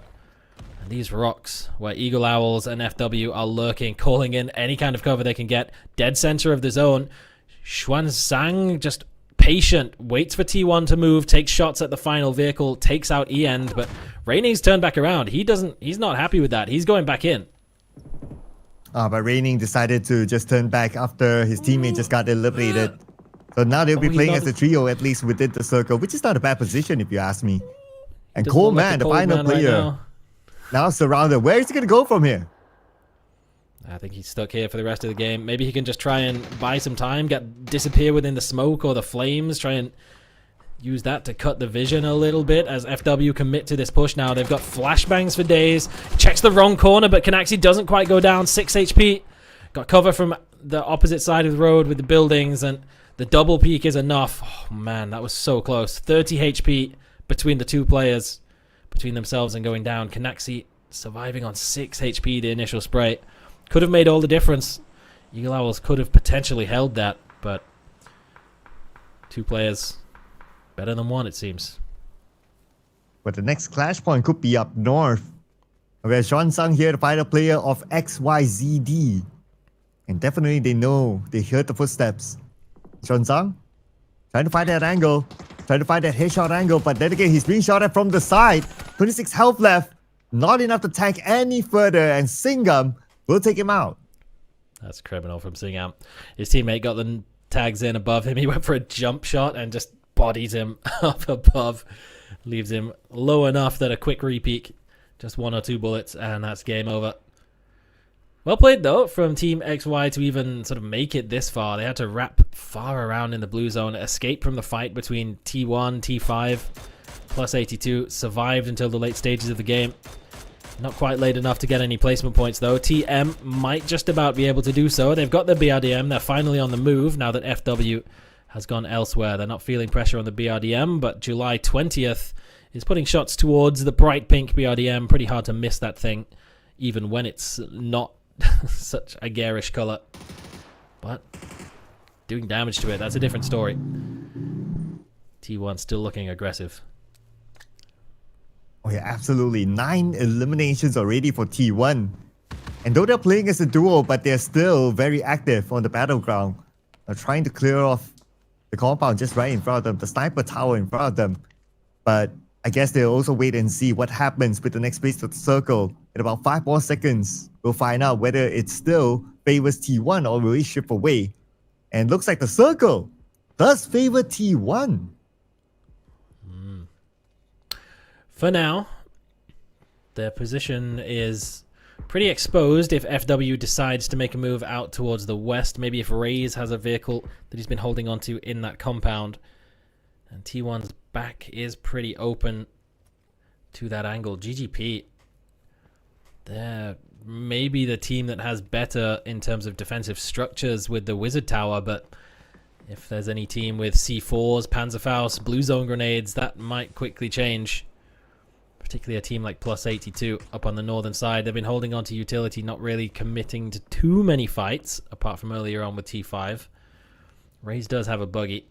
F: And these rocks, where Eagle Owls and FW are lurking, calling in any kind of cover they can get. Dead center of the zone. Xuanzang just patient, waits for T1 to move, takes shots at the final vehicle, takes out E-End, but Raining's turned back around. He's not happy with that. He's going back in.
G: But Raining decided to just turn back after his teammate just got eliminated. So now they'll be playing as a trio, at least within the circle, which is not a bad position if you ask me. And Coleman, the final player, now surrounded. Where is he going to go from here?
F: I think he's stuck here for the rest of the game. Maybe he can just try and buy some time, disappear within the smoke or the flames, try and use that to cut the vision a little bit as FW commit to this push now. They've got flashbangs for days. Checks the wrong corner, but Kanaxi doesn't quite go down. 6 HP. Got cover from the opposite side of the road with the buildings, and the double peek is enough. Oh man, that was so close. 30 HP between the two players, between themselves and going down. Kanaxi surviving on 6 HP the initial spray. Could have made all the difference. Eagle Owls could have potentially held that, but 2 players better than 1, it seems.
G: But the next clash point could be up north. Okay, Xuanzang here, the final player of XYZD. And definitely they know, they heard the footsteps. Xuanzang trying to find that angle, trying to find that headshot angle, but then again he's being shot at from the side. 26 health left, not enough to tank any further, and Singham will take him out.
F: That's criminal from Singham. His teammate got the tags in above him. He went for a jump shot and just bodies him up above. Leaves him low enough that a quick repeat, just 1 or 2 bullets, and that's game over. Well played though from Team XY to even sort of make it this far. They had to wrap far around in the blue zone, escape from the fight between T1, T5, plus 82, survived until the late stages of the game. Not quite late enough to get any placement points though. TM might just about be able to do so. They've got the BRDM. They're finally on the move now that FW has gone elsewhere. They're not feeling pressure on the BRDM, but July 20th is putting shots towards the bright pink BRDM. Pretty hard to miss that thing, even when it's not such a garish color. But doing damage to it, that's a different story. T1 still looking aggressive.
G: Oh yeah, absolutely. 9 eliminations already for T1. And though they're playing as a duo, but they're still very active on the battleground. They're trying to clear off the compound just right in front of them, the sniper tower in front of them. But I guess they'll also wait and see what happens with the next phase of the circle. In about 5 more seconds, we'll find out whether it still favors T1 or will it shift away. And looks like the circle does favor T1.
F: For now, Their position is pretty exposed if FW decides to make a move out towards the west. Maybe if Raze has a vehicle that he's been holding onto in that compound. And T1's back is pretty open to that angle. GGP, they're maybe the team that has better in terms of defensive structures with the Wizard Tower, but if there's any team with C4s, Panzerfaust, Blue Zone grenades, that might quickly change. Particularly a team like Plus 82 up on the northern side. They've been holding on to utility, not really committing to too many fights, apart from earlier on with T5. Raze does have a buggy.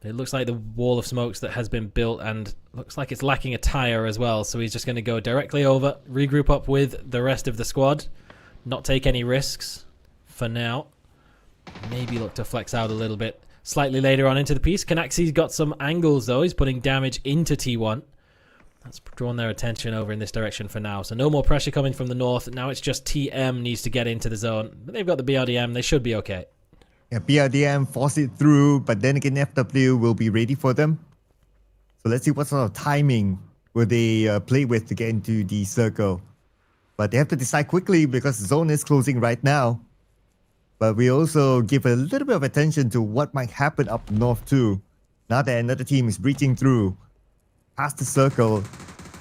F: It looks like the wall of smokes that has been built, and looks like it's lacking a tire as well, so he's just going to go directly over, regroup up with the rest of the squad, not take any risks for now. Maybe look to flex out a little bit slightly later on into the piece. Canaxi's got some angles though. He's putting damage into T1. That's drawn their attention over in this direction for now. So no more pressure coming from the north. Now it's just TM needs to get into the zone. But they've got the BRDM. They should be okay.
G: Yeah, BRDM force it through, but then again FW will be ready for them. So let's see what sort of timing will they play with to get into the circle. But they have to decide quickly because the zone is closing right now. But we also give a little bit of attention to what might happen up north too. Now that another team is breaching through past the circle,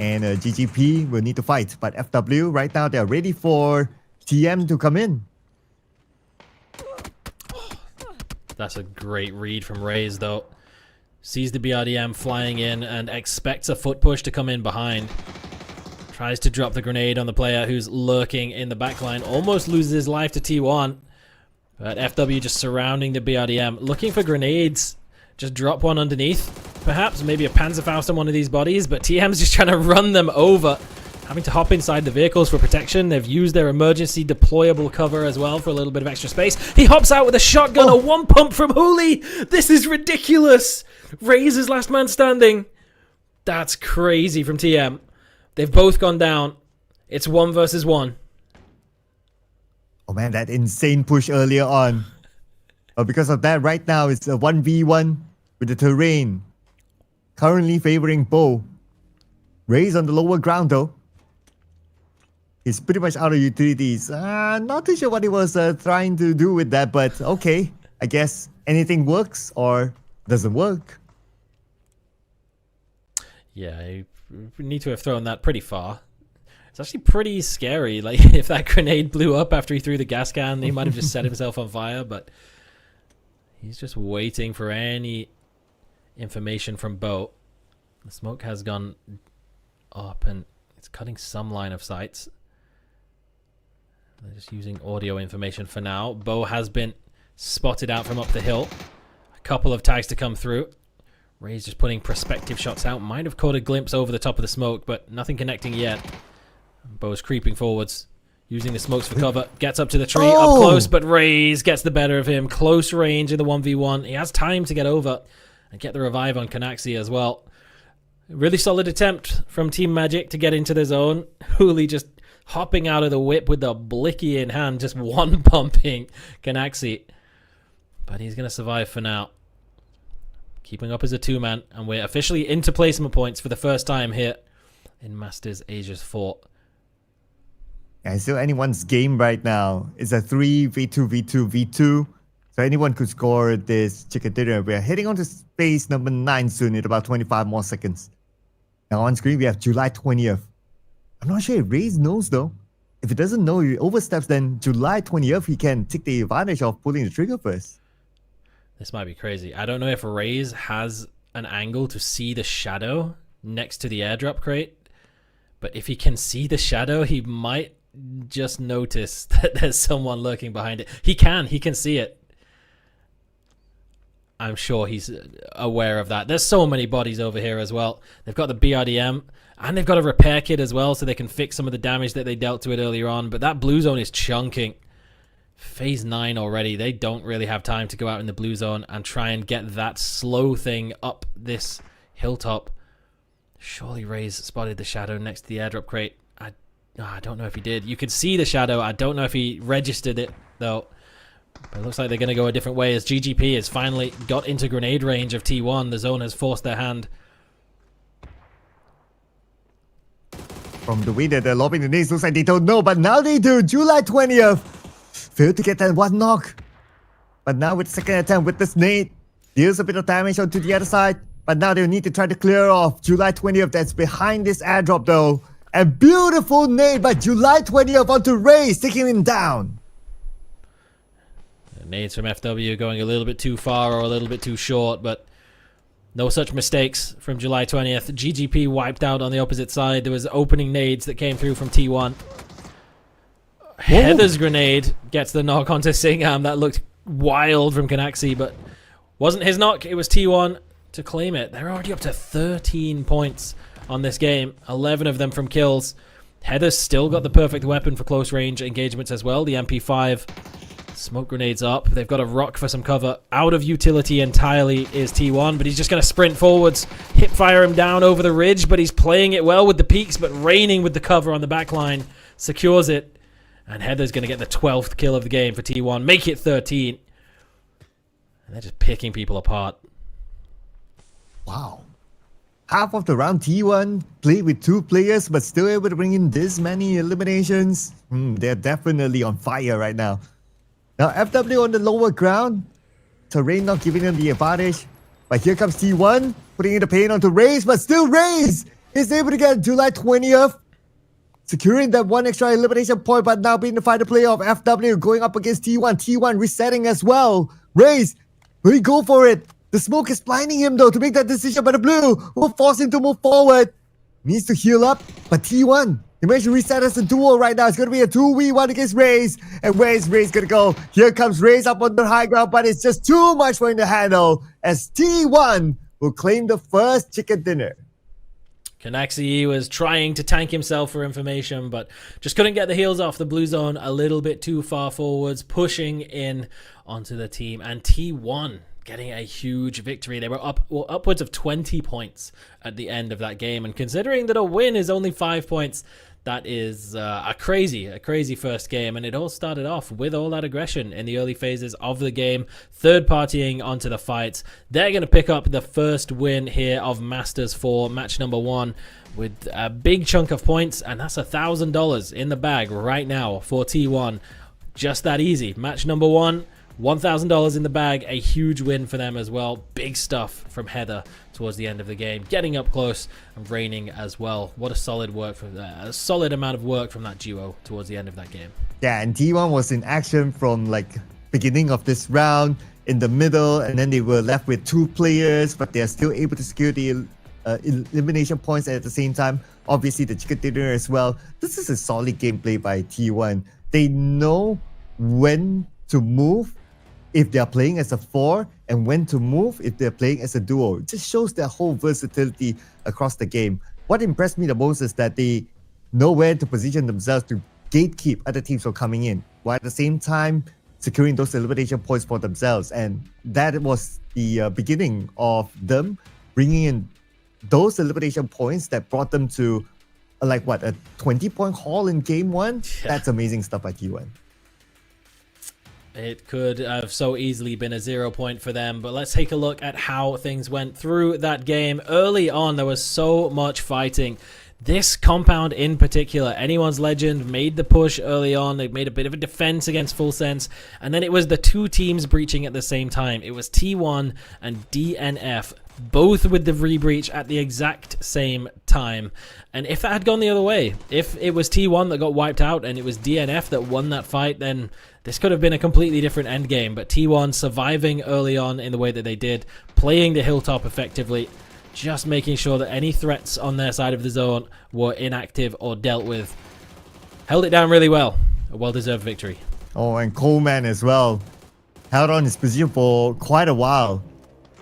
G: and GGP will need to fight. But FW right now, they're ready for TM to come in.
F: That's a great read from Raze though. Sees the BRDM flying in and expects a foot push to come in behind. Tries to drop the grenade on the player who's lurking in the backline. Almost loses his life to T1. But FW just surrounding the BRDM. Looking for grenades. Just drop one underneath. Perhaps maybe a Panzerfaust on one of these bodies. But TM's just trying to run them over. Having to hop inside the vehicles for protection. They've used their emergency deployable cover as well for a little bit of extra space. He hops out with a shotgun. A one pump from Hooli. This is ridiculous. Raze is last man standing. That's crazy from TM. They've both gone down. It's 1 versus 1.
G: Oh man, that insane push earlier on. Because of that, right now it's a 1v1 with the terrain currently favoring Bo. Raze on the lower ground though. He's pretty much out of utilities. Not too sure what he was trying to do with that, but okay. I guess anything works or doesn't work.
F: Yeah, you need to have thrown that pretty far. It's actually pretty scary. Like, if that grenade blew up after he threw the gas can, he might have just set himself on fire, but he's just waiting for any information from Bo. The smoke has gone up, and it's cutting some line of sights. They're just using audio information for now. Bo has been spotted out from up the hill. A couple of tags to come through. Raze just putting prospective shots out. Might have caught a glimpse over the top of the smoke, but nothing connecting yet. Bo's creeping forwards, using the smokes for cover. Gets up to the tree, up close, but Raze gets the better of him. Close range in the 1v1. He has time to get over and get the revive on Canaxi as well. Really solid attempt from Team Magic to get into the zone. Hooli just hopping out of the whip with the blicky in hand, just one pumping Canaxi. But he's going to survive for now. Keeping up as a two-man, and we're officially into placement points for the first time here in Masters Asia's fort.
G: Yeah, it's still anyone's game right now. It's a 3v2v2v2. So anyone could score this chicken dinner. We're heading on to space number 9 soon in about 25 more seconds. Now on screen we have July 20th. I'm not sure if Raze knows though. If he doesn't know, he oversteps, then July 20th he can take the advantage of pulling the trigger first.
F: This might be crazy. I don't know if Raze has an angle to see the shadow next to the airdrop crate. But if he can see the shadow, he might just notice that there's someone lurking behind it. He can see it. I'm sure he's aware of that. There's so many bodies over here as well. They've got the BRDM, and they've got a repair kit as well, so they can fix some of the damage that they dealt to it earlier on. But that blue zone is chunking. Phase 9 already. They don't really have time to go out in the blue zone and try and get that slow thing up this hilltop. Surely Raze spotted the shadow next to the airdrop crate. I don't know if he did. You could see the shadow. I don't know if he registered it, though. But it looks like they're going to go a different way as GGP has finally got into grenade range of T1. The zone has forced their hand.
G: From the way that they're lobbing the nades, looks like they don't know, but now they do. July 20th. Failed to get that one knock. But now with the second attempt with this nade, deals a bit of damage onto the other side. But now they'll need to try to clear off July 20th that's behind this airdrop though. And beautiful nade by July 20th onto Raze, taking him down.
F: Nades from FW going a little bit too far or a little bit too short, but no such mistakes from July 20th. GGP wiped out on the opposite side. There was opening nades that came through from T1. Heather's grenade gets the knock onto Singham. That looked wild from Kanaxi, but wasn't his knock. It was T1 to claim it. They're already up to 13 points on this game, 11 of them from kills. Heather's still got the perfect weapon for close range engagements as well, the MP5. Smoke grenades up. They've got a rock for some cover. Out of utility entirely is T1, but he's just going to sprint forwards, hip fire him down over the ridge, but he's playing it well with the peaks, but raining with the cover on the back line. Secures it. And Heather's going to get the 12th kill of the game for T1. Make it 13. And they're just picking people apart.
G: Wow. Half of the round T1 played with 2 players, but still able to bring in this many eliminations. They're definitely on fire right now. Now FW on the lower ground. Terrain not giving them the advantage. But here comes T1, putting in the pain onto Raze, but still Raze is able to get July 20th. Securing that one extra elimination point, but now being the final player of FW going up against T1. T1 resetting as well. Raze, will he go for it? The smoke is blinding him though to make that decision, but the blue will force him to move forward. Needs to heal up, but T1, he managed to reset as a duo right now. It's going to be a 2v1 against Raze. And where's Raze going to go? Here comes Raze up on the high ground, but it's just too much for him to handle as T1 will claim the first chicken dinner.
F: Kanaxi was trying to tank himself for information, but just couldn't get the heals off the blue zone a little bit too far forwards, pushing in onto the team. And T1 getting a huge victory. They were upwards of 20 points at the end of that game. And considering that a win is only 5 points, that is a crazy first game. And it all started off with all that aggression in the early phases of the game, third partying onto the fights. They're going to pick up the first win here of Masters 4, match number 1, with a big chunk of points. And that's $1,000 in the bag right now for T1. Just that easy. Match number 1. $1,000 in the bag, a huge win for them as well. Big stuff from Heather towards the end of the game, getting up close and raining as well. What a solid work from a solid amount of work from that duo towards the end of that game.
G: Yeah, and T1 was in action from like beginning of this round in the middle, and then they were left with 2 players, but they are still able to secure the elimination points at the same time. Obviously, the chicken dinner as well. This is a solid gameplay by T1. They know when to move if they are playing as a 4, and when to move if they're playing as a duo. It just shows their whole versatility across the game. What impressed me the most is that they know where to position themselves to gatekeep other teams from coming in, while at the same time securing those elimination points for themselves. And that was the beginning of them bringing in those elimination points that brought them to a 20-point haul in game 1. Yeah. That's amazing stuff by T1.
F: It could have so easily been a 0 point for them, but let's take a look at how things went through that game. Early on, there was so much fighting. This compound in particular, Anyone's Legend made the push early on. They made a bit of a defense against Full Sense, and then it was the 2 teams breaching at the same time. It was T1 and DNF, both with the rebreach at the exact same time. And if that had gone the other way, if it was T1 that got wiped out and it was DNF that won that fight, then this could have been a completely different endgame. But T1 surviving early on in the way that they did, playing the hilltop effectively, just making sure that any threats on their side of the zone were inactive or dealt with. Held it down really well. A well-deserved victory.
G: Oh, and Coleman as well. Held on his position for quite a while.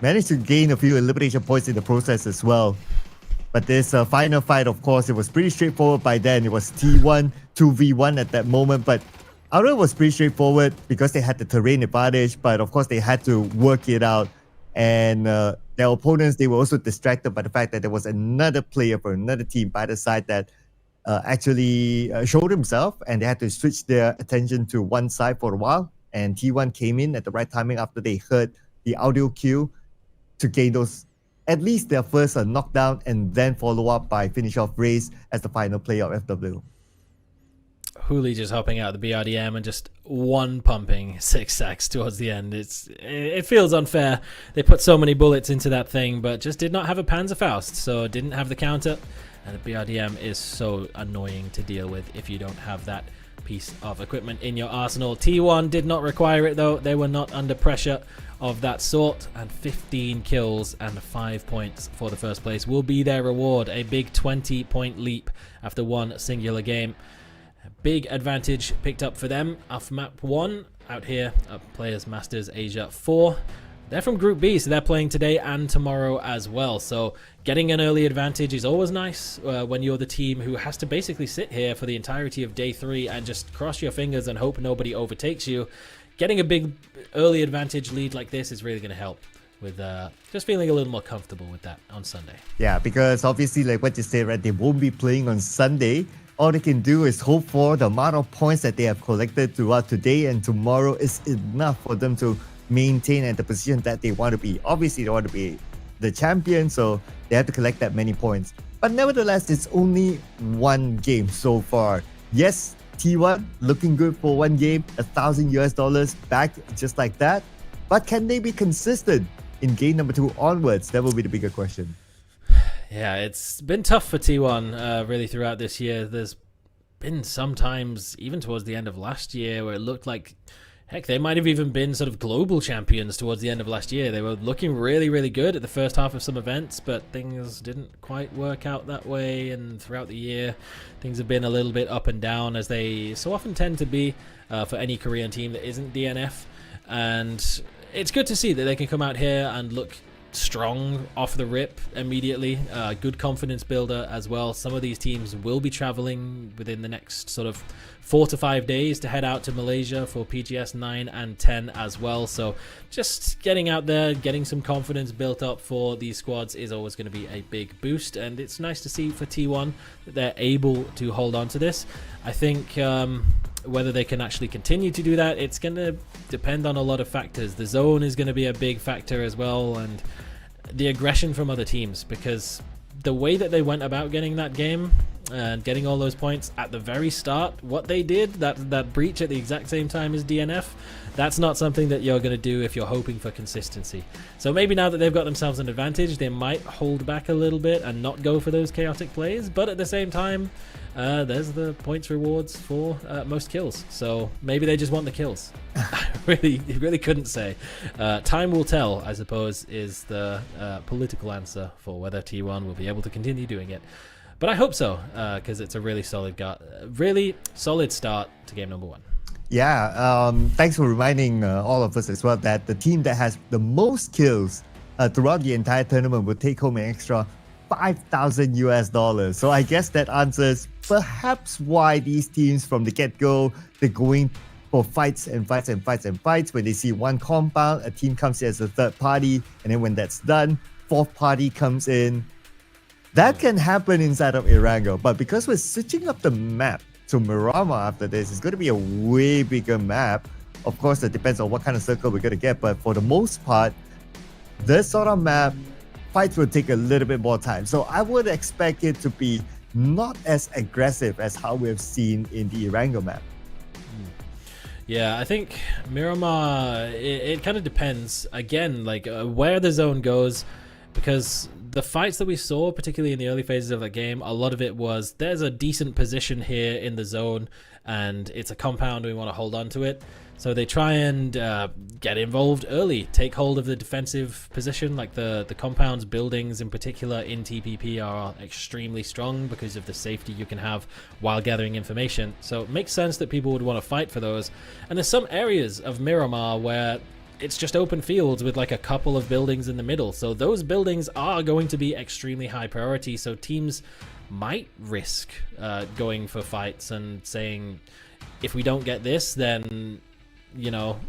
G: Managed to gain a few elimination points in the process as well. But this final fight, of course, it was pretty straightforward by then. It was T1, 2v1 at that moment. But Outer was pretty straightforward because they had the terrain advantage. But of course, they had to work it out. And their opponents, they were also distracted by the fact that there was another player for another team by the side that actually showed himself. And they had to switch their attention to one side for a while. And T1 came in at the right timing after they heard the audio cue to gain those at least their first knockdown and then follow up by finish off Raze as the final play of FW.
F: Hooli just hopping out of the BRDM and just one pumping 6 sacks towards the end. It feels unfair. They put so many bullets into that thing, but just did not have a Panzerfaust, so didn't have the counter. And the BRDM is so annoying to deal with if you don't have that piece of equipment in your arsenal. T1 did not require it though. They were not under pressure of that sort, and 15 kills and 5 points for the first place will be their reward. A big 20-point leap after one singular game. A big advantage picked up for them off map 1 out here at Players Masters Asia 4. They're from Group B, so they're playing today and tomorrow as well. So getting an early advantage is always nice when you're the team who has to basically sit here for the entirety of day 3 and just cross your fingers and hope nobody overtakes you. Getting a big early advantage lead like this is really going to help with just feeling a little more comfortable with that on Sunday.
G: Yeah, because obviously, like what you say, right, they won't be playing on Sunday. All they can do is hope for the amount of points that they have collected throughout today and tomorrow is enough for them to maintain at the position that they want to be. Obviously, they want to be the champion, so they have to collect that many points. But nevertheless, it's only one game so far. Yes, T1 looking good for one game, $1,000 back just like that. But can they be consistent in game number 2 onwards? That will be the bigger question.
F: Yeah, it's been tough for T1 really throughout this year. There's been some times, even towards the end of last year, where it looked like, heck, they might have even been sort of global champions towards the end of last year. They were looking really, really good at the first half of some events, but things didn't quite work out that way. And throughout the year, things have been a little bit up and down, as they so often tend to be for any Korean team that isn't DNF. And it's good to see that they can come out here and look strong off the rip immediately. Good confidence builder as well. Some of these teams will be traveling within the next sort of 4 to 5 days to head out to Malaysia for PGS 9 and 10 as well. So just getting out there, getting some confidence built up for these squads is always going to be a big boost, and it's nice to see for T1 that they're able to hold on to this. I think whether they can actually continue to do that, it's going to depend on a lot of factors. The zone is going to be a big factor as well, and the aggression from other teams, because the way that they went about getting that game and getting all those points at the very start, what they did, that breach at the exact same time as DNF, that's not something that you're going to do if you're hoping for consistency. So maybe now that they've got themselves an advantage, they might hold back a little bit and not go for those chaotic plays, but at the same time, there's the points rewards for most kills. So maybe they just want the kills. I really couldn't say. Time will tell, I suppose, is the political answer for whether T1 will be able to continue doing it. But I hope so, because it's a really solid start to game number 1.
G: Yeah, thanks for reminding all of us as well that the team that has the most kills throughout the entire tournament will take home an extra $5,000. So I guess that answers perhaps why these teams from the get-go, they're going for fights and fights and fights and fights. When they see one compound, a team comes in as a third party, and then when that's done, fourth party comes in. That can happen inside of Erangel, but because we're switching up the map to Miramar after this, it's going to be a way bigger map. Of course, it depends on what kind of circle we're going to get, but for the most part, this sort of map, fights will take a little bit more time. So I would expect it to be not as aggressive as how we've seen in the Erangel map.
F: Yeah, I think Miramar, it kind of depends, again, like where the zone goes, because the fights that we saw, particularly in the early phases of the game, a lot of it was, there's a decent position here in the zone, and it's a compound, we want to hold on to it. So they try and get involved early, take hold of the defensive position, like the compound's buildings in particular in TPP are extremely strong because of the safety you can have while gathering information. So it makes sense that people would want to fight for those. And there's some areas of Miramar where it's just open fields with like a couple of buildings in the middle. So those buildings are going to be extremely high priority. So teams might risk going for fights and saying, if we don't get this, then, you know,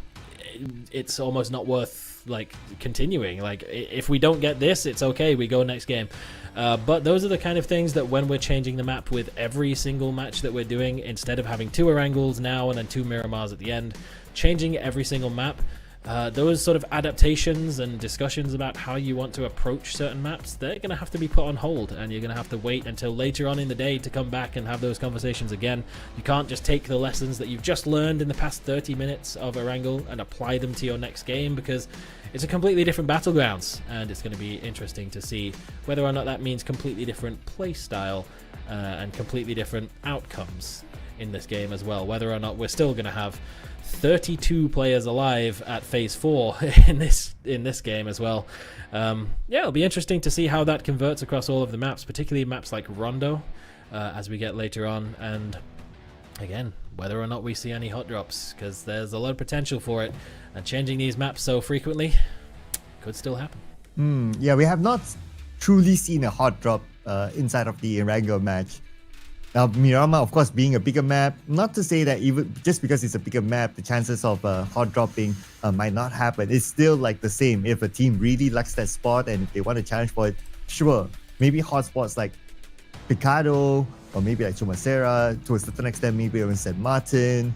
F: it's almost not worth like continuing. Like if we don't get this, it's okay, we go next game. But those are the kind of things that when we're changing the map with every single match that we're doing, instead of having 2 Erangels now and then 2 Miramars at the end, changing every single map, those sort of adaptations and discussions about how you want to approach certain maps, they're going to have to be put on hold, and you're going to have to wait until later on in the day to come back and have those conversations again. You can't just take the lessons that you've just learned in the past 30 minutes of Erangel and apply them to your next game, because it's a completely different battlegrounds, and it's going to be interesting to see whether or not that means completely different play style and completely different outcomes in this game as well. Whether or not we're still going to have 32 players alive at phase 4 in this game as well. Yeah, it'll be interesting to see how that converts across all of the maps, particularly maps like Rondo as we get later on, and again, whether or not we see any hot drops, because there's a lot of potential for it, and changing these maps so frequently could still happen.
G: Yeah, we have not truly seen a hot drop inside of the Erangel match. Now, Miramar, of course, being a bigger map, not to say that even just because it's a bigger map, the chances of hot dropping might not happen. It's still like the same. If a team really likes that spot and if they want to challenge for it, sure. Maybe hot spots like Picado or maybe like Chumacera, to a certain extent, maybe even St. Martin.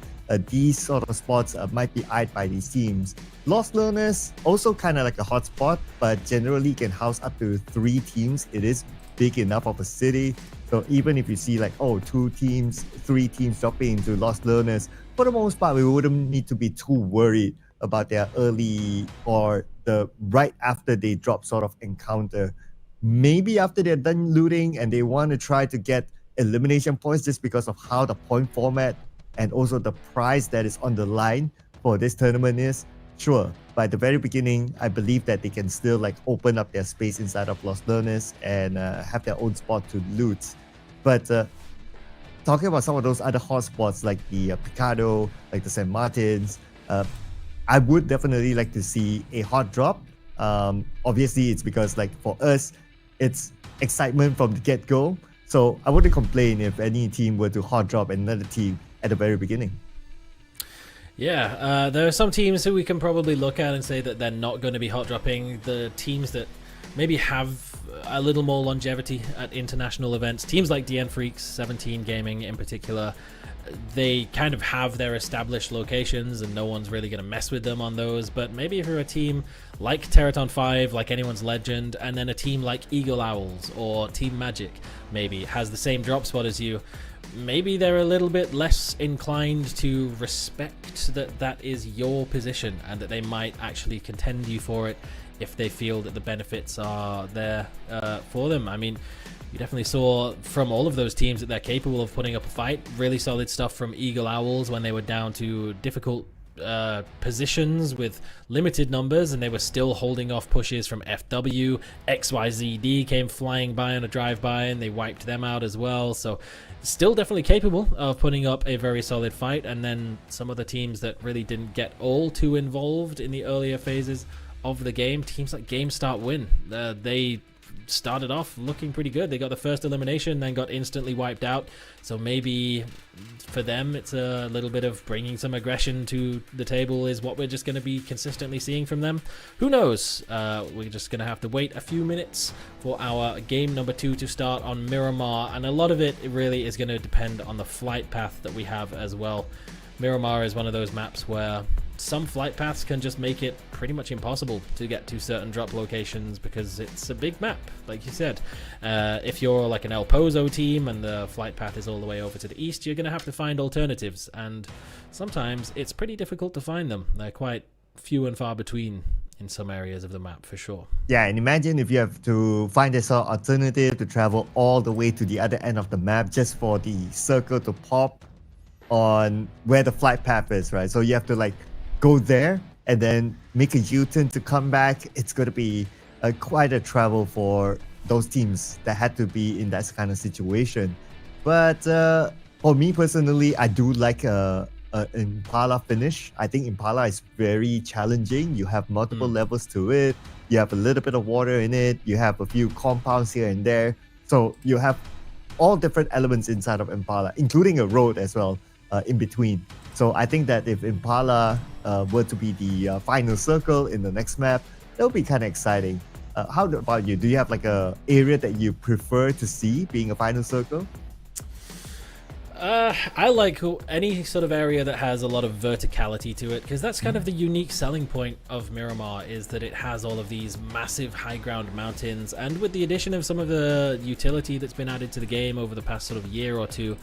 G: These sort of spots might be eyed by these teams. Lost Learners, also kind of like a hot spot, but generally can house up to 3 teams. It is big enough of a city. So even if you see like, 2 teams, 3 teams dropping into Lost Learners, for the most part, we wouldn't need to be too worried about their early or the right after they drop sort of encounter. Maybe after they're done looting and they want to try to get elimination points just because of how the point format and also the prize that is on the line for this tournament is, sure. But at the very beginning, I believe that they can still like open up their space inside of Lost Learners and have their own spot to loot. But talking about some of those other hotspots like the Picado, like the St. Martins, I would definitely like to see a hot drop. Obviously, it's because like for us, it's excitement from the get-go. So I wouldn't complain if any team were to hot drop another team at the very beginning.
F: Yeah, there are some teams who we can probably look at and say that they're not going to be hot dropping. The teams that maybe have a little more longevity at international events, teams like DN Freecs, 17 Gaming in particular, they kind of have their established locations and no one's really going to mess with them on those. But maybe if you're a team like THEERATHON 5, like Anyone's Legend, and then a team like Eagle Owls or Team Magic maybe has the same drop spot as you, maybe they're a little bit less inclined to respect that that is your position and that they might actually contend you for it if they feel that the benefits are there for them. I mean, you definitely saw from all of those teams that they're capable of putting up a fight. Really solid stuff from Eagle Owls when they were down to difficult positions with limited numbers and they were still holding off pushes from FW. XYZD came flying by on a drive-by and they wiped them out as well. So still definitely capable of putting up a very solid fight. And then some of the teams that really didn't get all too involved in the earlier phases of the game, teams like GameStart Win, they started off looking pretty good. They got the first elimination, then got instantly wiped out. So maybe for them, it's a little bit of bringing some aggression to the table is what we're just going to be consistently seeing from them. Who knows? We're just going to have to wait a few minutes for our game number 2 to start on Miramar. And a lot of it really is going to depend on the flight path that we have as well. Miramar is one of those maps where some flight paths can just make it pretty much impossible to get to certain drop locations because it's a big map, like you said. If you're like an El Pozo team and the flight path is all the way over to the east, you're going to have to find alternatives, and sometimes it's pretty difficult to find them. They're quite few and far between in some areas of the map, for sure.
G: Yeah, and imagine if you have to find a sort of alternative to travel all the way to the other end of the map just for the circle to pop on where the flight path is, right? So you have to like go there and then make a U-turn to come back. It's going to be quite a travel for those teams that had to be in that kind of situation. But for me personally, I do like an Impala finish. I think Impala is very challenging. You have multiple levels to it. You have a little bit of water in it. You have a few compounds here and there. So you have all different elements inside of Impala, including a road as well in between. So I think that if Impala were to be the final circle in the next map, that would be kind of exciting. How about you? Do you have like a area that you prefer to see being a final circle?
F: I like any sort of area that has a lot of verticality to it, because that's kind of the unique selling point of Miramar, is that it has all of these massive high ground mountains, and with the addition of some of the utility that's been added to the game over the past sort of year or two,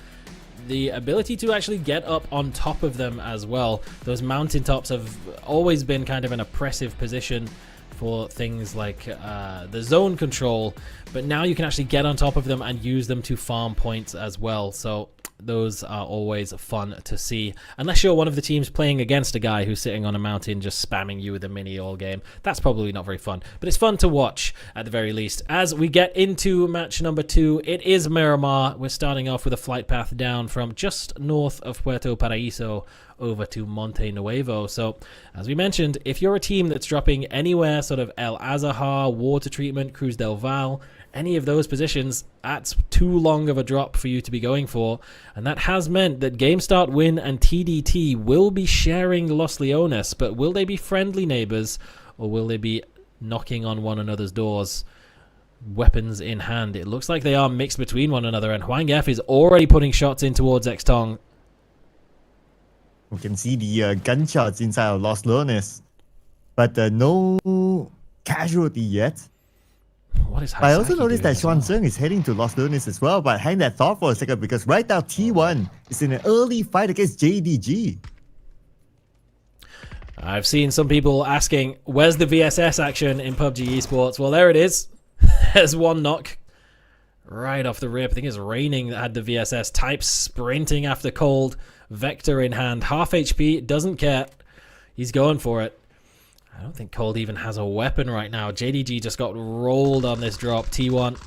F: the ability to actually get up on top of them as well. Those mountaintops have always been kind of an oppressive position for things like the zone control, but now you can actually get on top of them and use them to farm points as well. So those are always fun to see, unless you're one of the teams playing against a guy who's sitting on a mountain just spamming you with a mini all game. That's probably not very fun, but it's fun to watch at the very least. As we get into match number 2, it is Miramar. We're starting off with a flight path down from just north of Puerto Paraíso over to Monte Nuevo. So as we mentioned, if you're a team that's dropping anywhere sort of El Azahar, Water Treatment, Cruz del Val, any of those positions, that's too long of a drop for you to be going for, and that has meant that GameStart Win and TDT will be sharing Los Leones, but will they be friendly neighbors, or will they be knocking on one another's doors, weapons in hand? It looks like they are mixed between one another, and Huang F is already putting shots in towards Xtong.
G: We can see the gunshots inside of Los Leones, but no casualty yet.
F: What is
G: I also
F: Haisaki
G: noticed that
F: doing
G: Xuan Zheng is heading to Los Leones as well, but hang that thought for a second, because right now T1 is in an early fight against JDG.
F: I've seen some people asking, where's the VSS action in PUBG Esports? Well, there it is. There's one knock right off the rip. I think it's Raining that had the VSS. Type sprinting after Cold. Vector in hand. Half HP. Doesn't care. He's going for it. I don't think Cold even has a weapon right now. JDG just got rolled on this drop. T1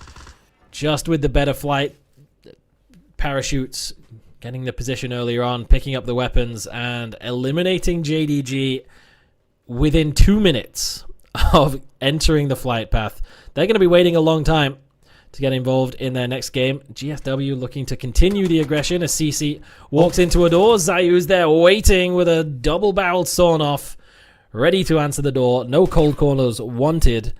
F: just with the better flight. Parachutes. Getting the position earlier on. Picking up the weapons. And eliminating JDG within 2 minutes of entering the flight path. They're going to be waiting a long time to get involved in their next game. GSW looking to continue the aggression as CC walks into a door. Zayu's there waiting with a double-barreled sawn-off, ready to answer the door. No cold corners wanted.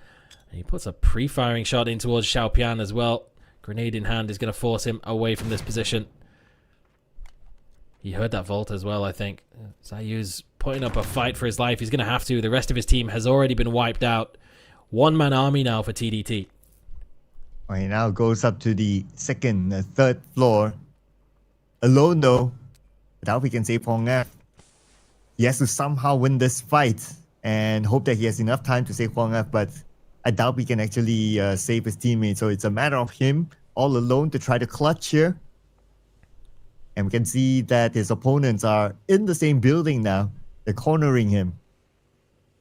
F: And he puts a pre-firing shot in towards Xiaopian as well. Grenade in hand is going to force him away from this position. He heard that vault as well, I think. Zayu's putting up a fight for his life. He's going to have to. The rest of his team has already been wiped out. One-man army now for TDT.
G: Right now goes up to the second, third floor. Alone though, without we can save Hong F. He has to somehow win this fight and hope that he has enough time to save Huang F, but I doubt we can actually save his teammate. So it's a matter of him all alone to try to clutch here. And we can see that his opponents are in the same building now. They're cornering him.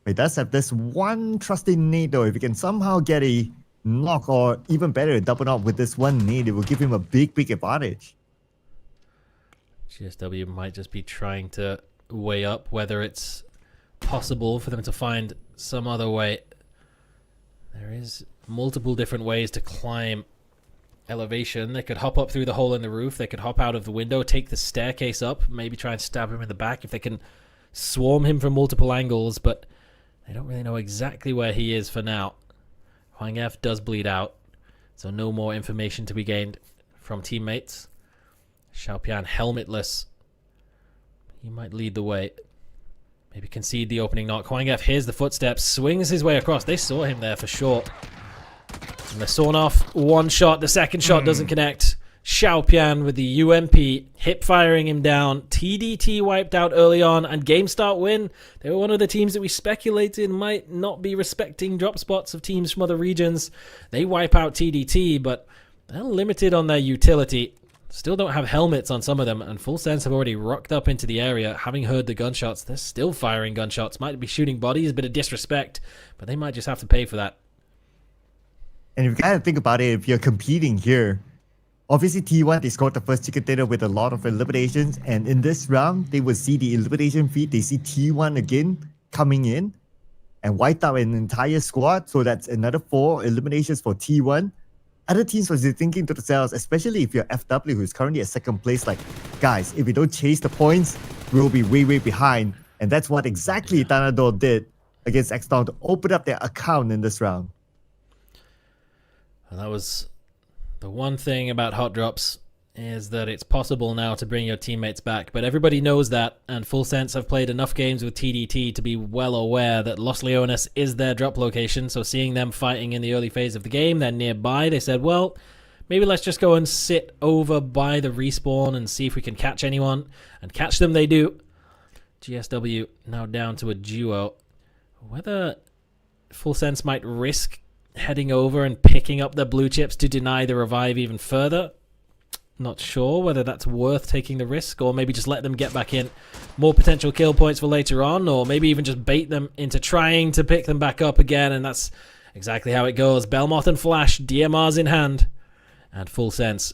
G: He does have this one trusted nade though. If he can somehow get a knock, or even better, a double knock with this one nade, it will give him a big advantage.
F: GSW might just be trying to weigh up whether it's possible for them to find some other way. There is multiple different ways to climb elevation. They could hop up through the hole in the roof. They could hop out of the window, take the staircase up, maybe try and stab him in the back if they can swarm him from multiple angles, but they don't really know exactly where he is for now. Huang F does bleed out, so no more information to be gained from teammates. Xiaopian helmetless. He might lead the way. Maybe concede the opening knock. Huang F hears the footsteps, swings his way across. They saw him there for sure. And they're sawn off. One shot. The second shot doesn't connect. Xiaopian with the UMP, hip firing him down. TDT wiped out early on, and GameStart Win. They were one of the teams that we speculated might not be respecting drop spots of teams from other regions. They wipe out TDT, but they're limited on their utility. Still don't have helmets on some of them, and Full Sense have already rocked up into the area, having heard the gunshots. They're still firing gunshots. Might be shooting bodies, a bit of disrespect, but they might just have to pay for that.
G: And if you kind of think about it, if you're competing here, obviously T1, they scored the first chicken dinner with a lot of eliminations, and in this round, they will see the elimination feed. They see T1 again coming in and wiped out an entire squad, so that's another 4 eliminations for T1. Other teams was thinking to themselves, especially if you're FW, who's currently at second place, like, guys, if we don't chase the points, we'll be way behind. And that's what exactly Tanador did against Xtown to open up their account in this round.
F: And that was the one thing about hot drops. is that it's possible now to bring your teammates back, but everybody knows that, and Full Sense have played enough games with TDT to be well aware that Los Leones is their drop location, so seeing them fighting in the early phase of the game, they're nearby, they said, well, maybe let's just go and sit over by the respawn and see if we can catch anyone, and catch them they do. GSW now down to a duo. Whether Full Sense might risk heading over and picking up the blue chips to deny the revive even further, not sure whether that's worth taking the risk, or maybe just let them get back in. More potential kill points for later on, or maybe even just bait them into trying to pick them back up again, and that's exactly how it goes. Belmoth and Flash, DMRs in hand, and Full Sense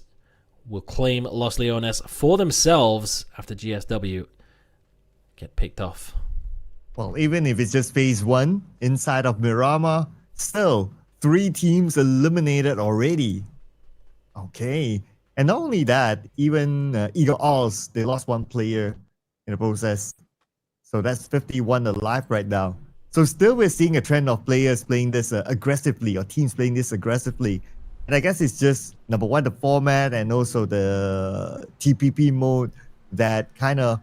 F: will claim Los Leones for themselves after GSW get picked off.
G: Well, even if it's just phase 1 inside of Miramar, still 3 teams eliminated already. Okay. And not only that, even Eagle Owls, they lost 1 player in the process. So that's 51 alive right now. So still we're seeing a trend of players playing this aggressively, or teams playing this aggressively. And I guess it's just, number one, the format, and also the TPP mode that kind of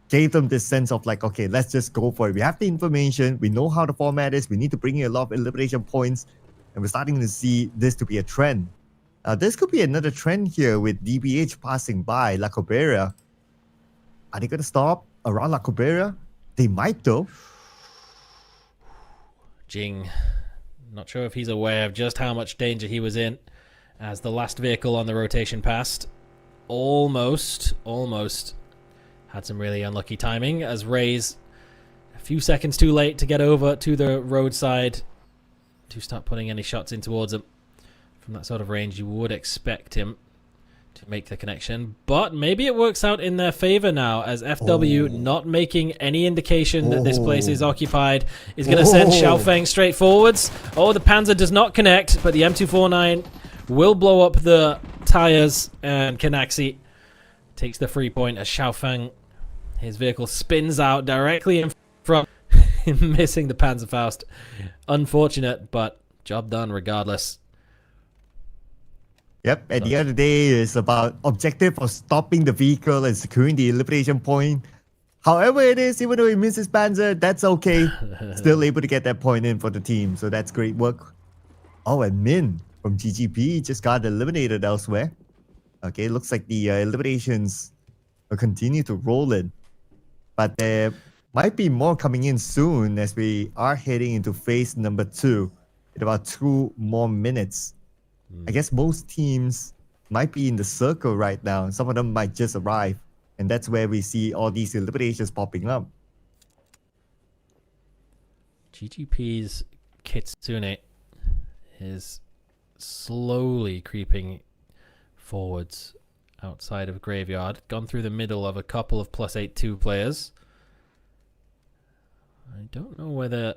G: gave them this sense of like, okay, let's just go for it. We have the information, we know how the format is, we need to bring in a lot of elimination points, and we're starting to see this to be a trend. This could be another trend here with DBH passing by La Cobera. Are they going to stop around La Cobera? They might though.
F: Jing, not sure if he's aware of just how much danger he was in as the last vehicle on the rotation passed. Almost had some really unlucky timing as Ray's a few seconds too late to get over to the roadside to start putting any shots in towards him. From that sort of range, you would expect him to make the connection, but maybe it works out in their favor now, as FW not making any indication that this place is occupied is going to send Xiaofeng straight forwards. Oh, the Panzer does not connect, but the M249 will blow up the tires, and Kanaxi takes the free point as Xiaofeng, his vehicle spins out directly in front, missing the Panzerfaust. Unfortunate, but job done regardless.
G: Yep, at the end of the day, it's about objective of stopping the vehicle and securing the elimination point. However it is, even though he misses Panzer, that's okay. Still able to get that point in for the team, so that's great work. Oh, and Min from GGP just got eliminated elsewhere. Okay, looks like the eliminations will continue to roll in. But there might be more coming in soon, as we are heading into phase number 2 in about 2 more minutes. I guess most teams might be in the circle right now. Some of them might just arrive. And that's where we see all these eliminations popping up.
F: GGP's Kitsune is slowly creeping forwards outside of Graveyard. Gone through the middle of a couple of +8-2 players. I don't know whether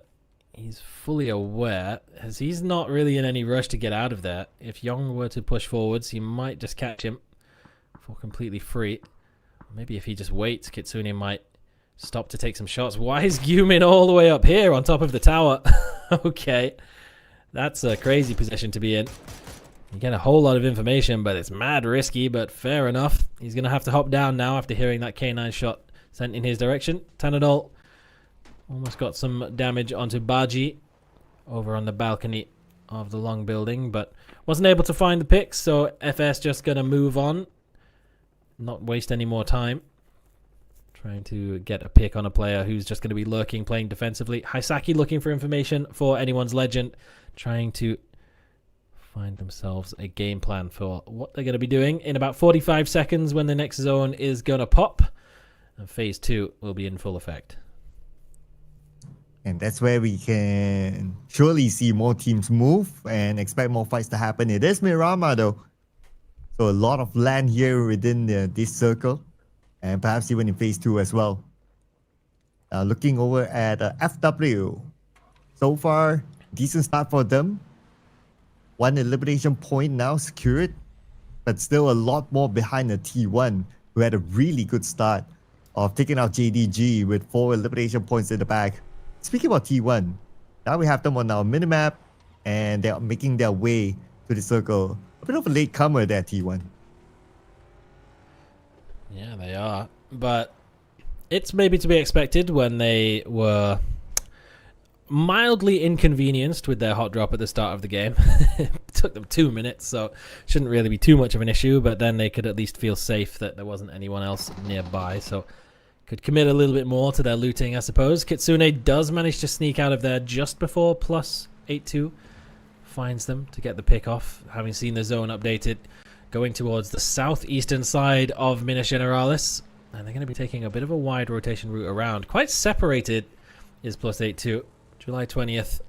F: he's fully aware, as he's not really in any rush to get out of there. If Young were to push forwards, he might just catch him for completely free. Maybe if he just waits, Kitsune might stop to take some shots. Why is Gyumin all the way up here on top of the tower? Okay, that's a crazy position to be in. You get a whole lot of information, but it's mad risky, but fair enough. He's going to have to hop down now after hearing that K9 shot sent in his direction. Tanadol almost got some damage onto Baji over on the balcony of the long building, but wasn't able to find the picks, so FS just going to move on. Not waste any more time. Trying to get a pick on a player who's just going to be lurking, playing defensively. Haisaki looking for information for anyone's legend, trying to find themselves a game plan for what they're going to be doing in about 45 seconds when the next zone is going to pop. And phase 2 will be in full effect.
G: And that's where we can surely see more teams move and expect more fights to happen. It is Miramar though. So a lot of land here within this circle. And perhaps even in phase 2 as well. Looking over at FW. So far, decent start for them. 1 elimination point now secured. But still a lot more behind the T1, who had a really good start of taking out JDG with 4 elimination points in the back. Speaking about T1, now we have them on our minimap, and they're making their way to the circle. A bit of a late comer there, T1.
F: Yeah, they are. But it's maybe to be expected when they were mildly inconvenienced with their hot drop at the start of the game. It took them 2 minutes, so shouldn't really be too much of an issue, but then they could at least feel safe that there wasn't anyone else nearby, so could commit a little bit more to their looting, I suppose. Kitsune does manage to sneak out of there just before plus 8-2 finds them to get the pick off, having seen the zone updated, going towards the southeastern side of Minas Generalis, and they're going to be taking a bit of a wide rotation route around. Quite separated is plus 8-2. July 20th,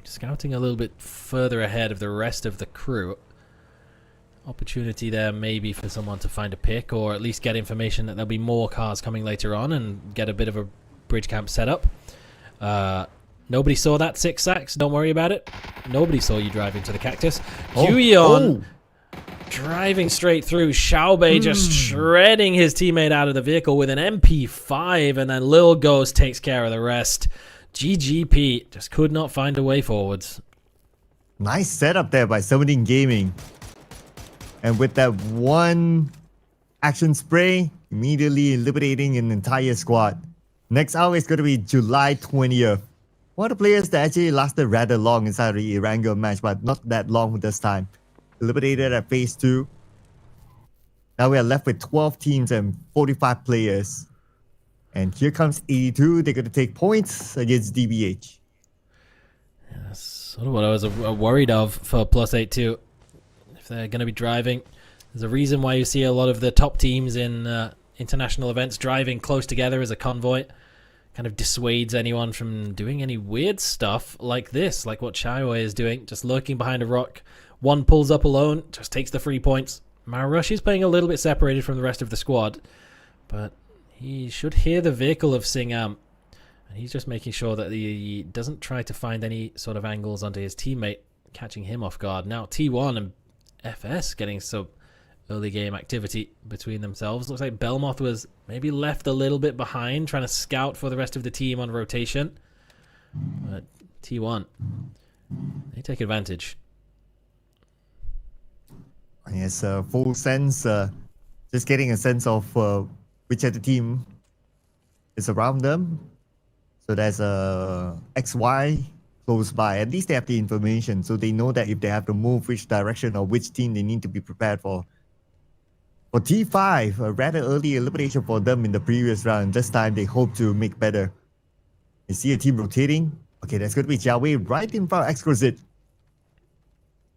F: scouting a little bit further ahead of the rest of the crew. Opportunity there maybe for someone to find a pick, or at least get information that there'll be more cars coming later on and get a bit of a bridge camp set up. Nobody saw that 6 sacks, don't worry about it. Nobody saw you driving to the cactus. Huion driving straight through. Xiaobei just shredding his teammate out of the vehicle with an MP5, and then Lil Ghost takes care of the rest. GGP just could not find a way forwards.
G: Nice setup there by 17 Gaming. And with that one action spray, immediately eliminating an entire squad. Next hour is going to be July 20th. One of the players that actually lasted rather long inside the Erangel match, but not that long this time. Eliminated at phase 2. Now we are left with 12 teams and 45 players. And here comes 82. They're going to take points against DBH.
F: Yeah, that's sort of what I was worried of for plus 8-2. If they're going to be driving, there's a reason why you see a lot of the top teams in international events driving close together as a convoy. Kind of dissuades anyone from doing any weird stuff like this, like what Xiaowei is doing, just lurking behind a rock. One pulls up alone, just takes the 3 points. Marush is playing a little bit separated from the rest of the squad, but he should hear the vehicle of Singam, and he's just making sure that he doesn't try to find any sort of angles onto his teammate, catching him off guard. Now T1 and FS getting some early game activity between themselves. Looks like Belmoth was maybe left a little bit behind, trying to scout for the rest of the team on rotation. But T1, they take advantage.
G: Yes, full sense. Just getting a sense of which other team is around them. So there's a XY close by. At least they have the information, so they know that if they have to move, which direction or which team they need to be prepared for. For T5, a rather early elimination for them in the previous round. This time they hope to make better. You see a team rotating. Okay, that's going to be Jiawei right in front of XYZD.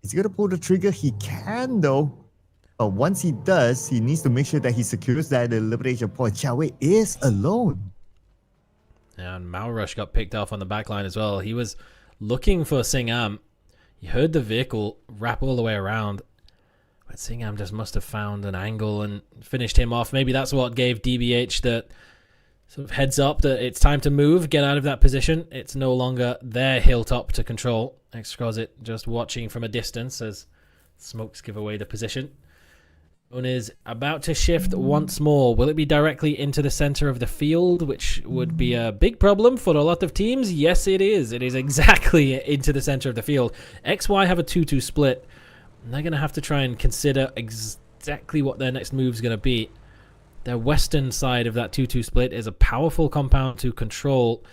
G: Is he going to pull the trigger? He can though. But once he does, he needs to make sure that he secures that elimination point. Jiawei is alone.
F: And Maorush got picked off on the back line as well. He was looking for Singam. He heard the vehicle wrap all the way around. But Singam just must have found an angle and finished him off. Maybe that's what gave DBH the sort of heads up that it's time to move, get out of that position. It's no longer their hilltop to control. XYZD just watching from a distance as smokes give away the position. One is about to shift once more. Will it be directly into the center of the field, which would be a big problem for a lot of teams? Yes, it is. It is exactly into the center of the field. XY have a 2-2 split. And they're going to have to try and consider exactly what their next move is going to be. Their western side of that 2-2 split is a powerful compound to control.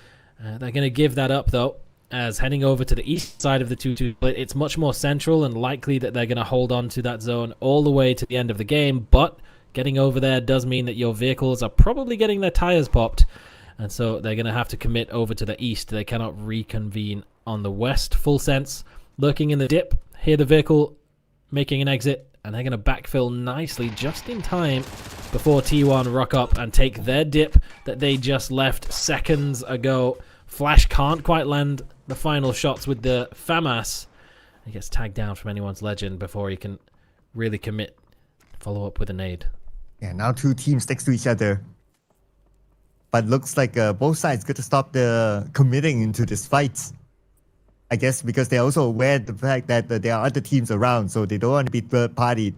F: They're going to give that up, though, as heading over to the east side of the 2-2 split, it's much more central and likely that they're going to hold on to that zone all the way to the end of the game. But getting over there does mean that your vehicles are probably getting their tires popped. And so they're going to have to commit over to the east. They cannot reconvene on the west. Full sense, lurking in the dip, hear the vehicle making an exit, and they're going to backfill nicely just in time before T1 rock up and take their dip that they just left seconds ago. Flash can't quite land the final shots with the FAMAS. He gets tagged down from anyone's legend before he can really commit. Follow up with a nade.
G: Yeah, now two teams next to each other. But looks like both sides got to stop the committing into this fight. I guess because they're also aware of the fact that there are other teams around, so they don't want to be third-partied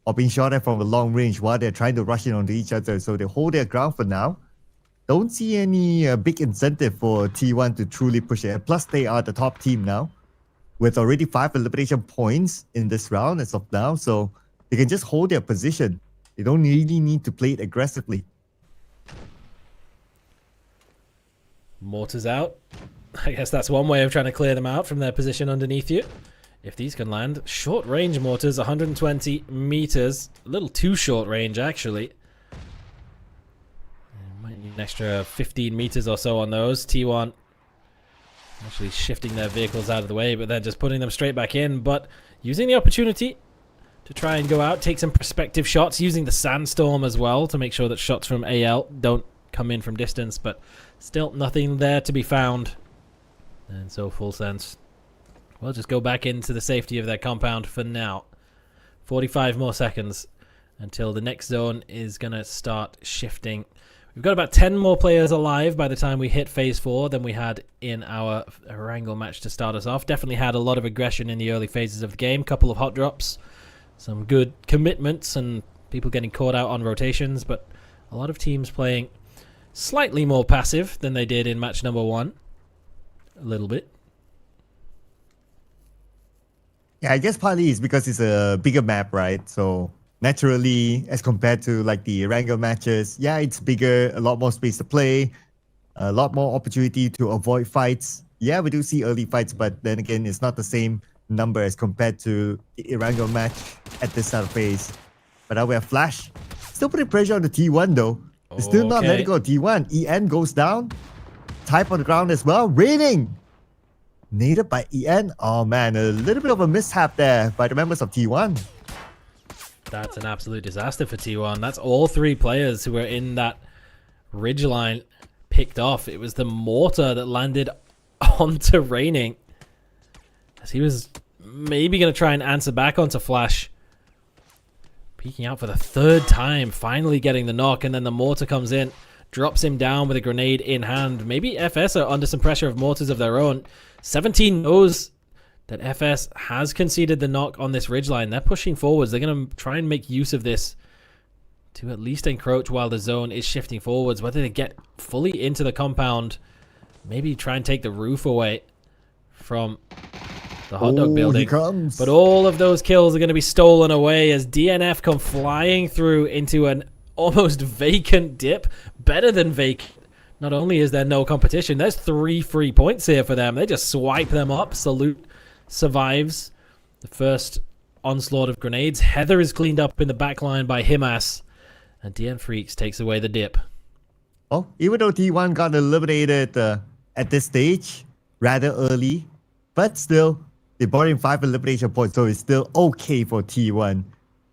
G: or being shot at from a long range while they're trying to rush in onto each other. So they hold their ground for now. Don't see any big incentive for T1 to truly push it. Plus, they are the top team now with already 5 elimination points in this round as of now. So they can just hold their position. They don't really need to play it aggressively.
F: Mortars out. I guess that's one way of trying to clear them out from their position underneath you. If these can land. Short range mortars, 120 meters. A little too short range, actually. Might need an extra 15 meters or so on those. T1 actually shifting their vehicles out of the way, but then just putting them straight back in. But using the opportunity to try and go out, take some perspective shots, using the sandstorm as well to make sure that shots from AL don't come in from distance, but still nothing there to be found. And so Full Sense will just go back into the safety of their compound for now. 45 more seconds until the next zone is going to start shifting. We've got about 10 more players alive by the time we hit phase 4 than we had in our Wrangle match to start us off. Definitely had a lot of aggression in the early phases of the game. Couple of hot drops, some good commitments, and people getting caught out on rotations, but a lot of teams playing slightly more passive than they did in match number 1. A little bit.
G: Yeah, I guess partly it's because it's a bigger map, right? So naturally, as compared to like the Wrangle matches, yeah, it's bigger, a lot more space to play, a lot more opportunity to avoid fights. Yeah, we do see early fights, but then again, it's not the same number as compared to the Wrangle match at this start of phase. But now we have Flash. Still putting pressure on the T1 though. It's still not letting go of T1. EN goes down. Type on the ground as well. Raining. Naded by EN. Oh man, a little bit of a mishap there by the members of T1.
F: That's an absolute disaster for T1. That's all 3 players who were in that ridgeline picked off. It was the mortar that landed onto Raining, as he was maybe going to try and answer back onto Flash. Peeking out for the 3rd time, finally getting the knock, and then the mortar comes in, drops him down with a grenade in hand. Maybe FS are under some pressure of mortars of their own. 17 knows that FS has conceded the knock on this ridgeline. They're pushing forwards. They're going to try and make use of this to at least encroach while the zone is shifting forwards. Whether they get fully into the compound, maybe try and take the roof away from the hot dog building.
G: He comes.
F: But all of those kills are going to be stolen away as DNF come flying through into an almost vacant dip. Better than vacant. Not only is there no competition, there's 3 free points here for them. They just swipe them up. Salute survives the first onslaught of grenades. Heather is cleaned up in the back line by Himas, and DN Freecs takes away the dip.
G: Oh, even though T1 got eliminated at this stage rather early, but still, they brought in 5 elimination points, so it's still okay for T1.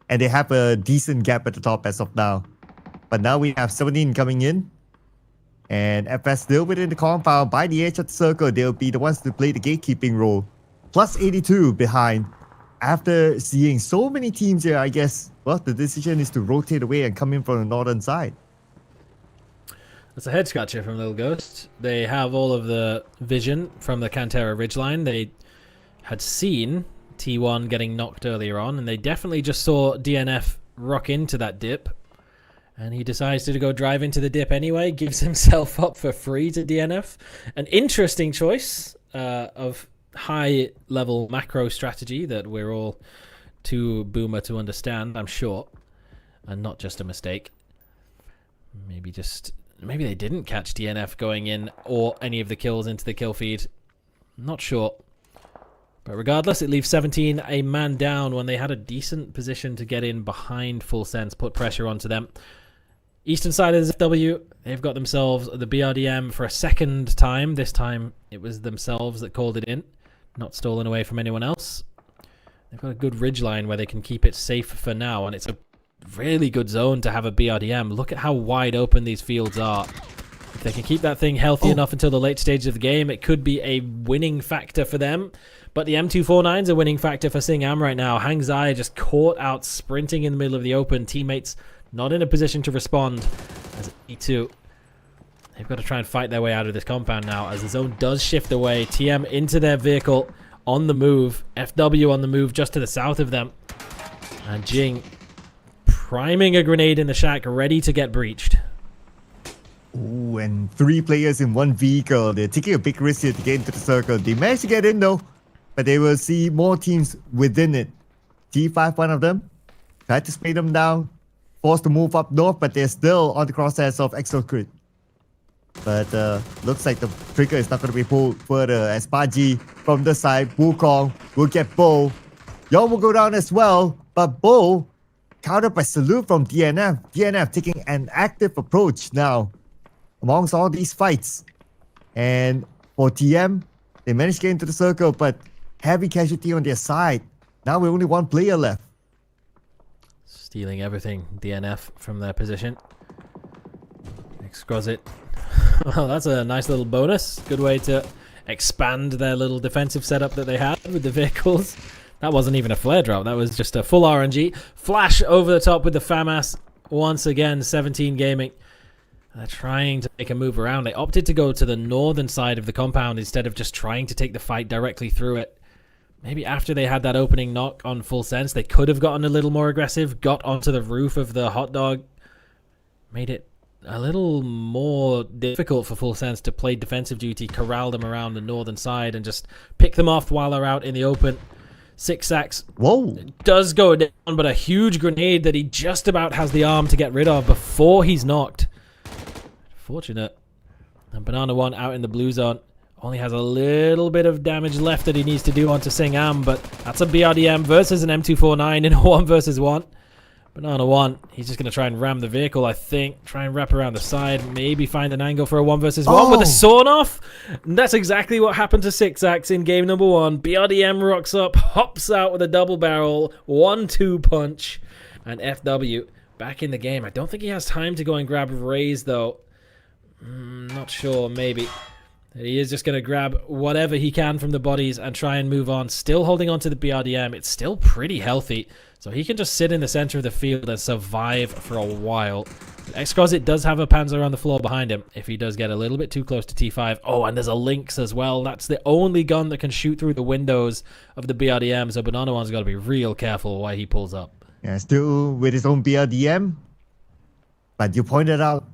G: And they have a decent gap at the top as of now. But now we have 17 coming in. And FS still within the compound by the edge of the circle. They'll be the ones to play the gatekeeping role. Plus 82 behind. After seeing so many teams here, I guess, well, the decision is to rotate away and come in from the northern side.
F: That's a head scratcher from Little Ghost. They have all of the vision from the Cantera ridgeline. They had seen T1 getting knocked earlier on, and they definitely just saw DNF rock into that dip. And he decides to go drive into the dip anyway, gives himself up for free to DNF. An interesting choice of high-level macro strategy that we're all too boomer to understand, I'm sure. And not just a mistake. Maybe they didn't catch DNF going in or any of the kills into the kill feed. Not sure. But regardless, it leaves 17 a man down when they had a decent position to get in behind Full Sense, put pressure onto them. Eastern side of the ZW, they've got themselves the BRDM for a 2nd time. This time, it was themselves that called it in, not stolen away from anyone else. They've got a good ridgeline where they can keep it safe for now, and it's a really good zone to have a BRDM. Look at how wide open these fields are. If they can keep that thing healthy enough until the late stage of the game, it could be a winning factor for them. But the M249 is a winning factor for Singam right now. Hang Zai just caught out sprinting in the middle of the open. Teammates not in a position to respond as E2. They've got to try and fight their way out of this compound now as the zone does shift away. TM into their vehicle on the move. FW on the move just to the south of them. And Jing priming a grenade in the shack, ready to get breached.
G: Ooh, and 3 players in 1 vehicle. They're taking a big risk here to get into the circle. They managed to get in though, but they will see more teams within it. T5, one of them, tried to spray them down. forced to move up north, but they're still on the crosshairs of Exocrit. But looks like the trigger is not going to be pulled further as Paji from the side, Wukong will get Bo. Yon will go down as well, but Bo countered by salute from DNF. DNF taking an active approach now amongst all these fights. And for TM, they managed to get into the circle, but heavy casualty on their side. Now we're only one player left.
F: Stealing everything, DNF, from their position. XYZD. Well, that's a nice little bonus. Good way to expand their little defensive setup that they had with the vehicles. That wasn't even a flare drop. That was just a full RNG. Flash over the top with the FAMAS. Once again, 17 Gaming. They're trying to make a move around. They opted to go to the northern side of the compound instead of just trying to take the fight directly through it. Maybe after they had that opening knock on Full Sense, they could have gotten a little more aggressive, got onto the roof of the hot dog, made it a little more difficult for Full Sense to play defensive duty, corral them around the northern side, and just pick them off while they're out in the open. 6 sacks.
G: Whoa.
F: Does go down, but a huge grenade that he just about has the arm to get rid of before he's knocked. Fortunate. And Banana One out in the blue zone. Only has a little bit of damage left that he needs to do onto Singam, but that's a BRDM versus an M249 in a 1 versus 1. Banana One, he's just going to try and ram the vehicle, I think. Try and wrap around the side. Maybe find an angle for a 1 versus 1 with a sawn off. And that's exactly what happened to 6ax in game number 1. BRDM rocks up, hops out with a double barrel, 1-2 punch, and FW back in the game. I don't think he has time to go and grab Raze, though. Not sure, maybe. He is just going to grab whatever he can from the bodies and try and move on. Still holding on to the BRDM. It's still pretty healthy. So he can just sit in the center of the field and survive for a while. XYZD does have a Panzer on the floor behind him if he does get a little bit too close to T5. Oh, and there's a Lynx as well. That's the only gun that can shoot through the windows of the BRDM. So Banana One's got to be real careful why he pulls up.
G: Yeah, still with his own BRDM. But you pointed out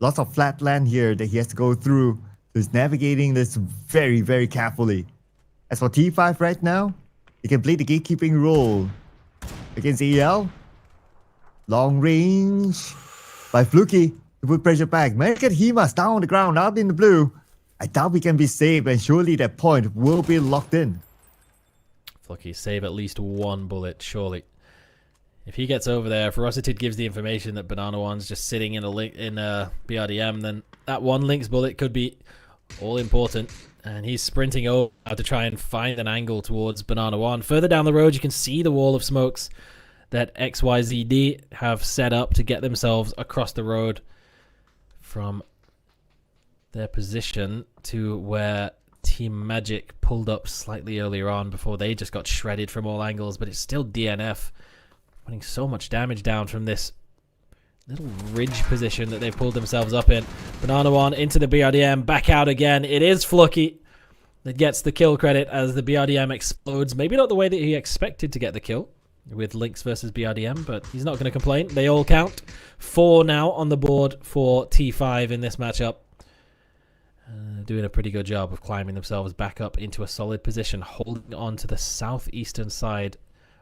G: lots of flat land here that he has to go through. So he's navigating this very, very carefully. As for T5 right now, he can play the gatekeeping role against AL. Long range by Fluky to put pressure back. American Himas down on the ground, out in the blue. I doubt we can be saved, and surely that point will be locked in.
F: Fluky save at least 1 bullet, surely. If he gets over there, if Ferocitid gives the information that Banana One's just sitting in a BRDM, then that 1 Lynx bullet could be all important. And he's sprinting over to try and find an angle towards Banana One. Further down the road, you can see the wall of smokes that XYZD have set up to get themselves across the road from their position to where Team Magic pulled up slightly earlier on before they just got shredded from all angles. But it's still DNF putting so much damage down from this little ridge position that they've pulled themselves up in. Banana One into the BRDM, back out again. It is Fluky that gets the kill credit as the BRDM explodes. Maybe not the way that he expected to get the kill with Lynx versus BRDM, but he's not going to complain. They all count. 4 now on the board for T5 in this matchup. Doing a pretty good job of climbing themselves back up into a solid position, holding on to the southeastern side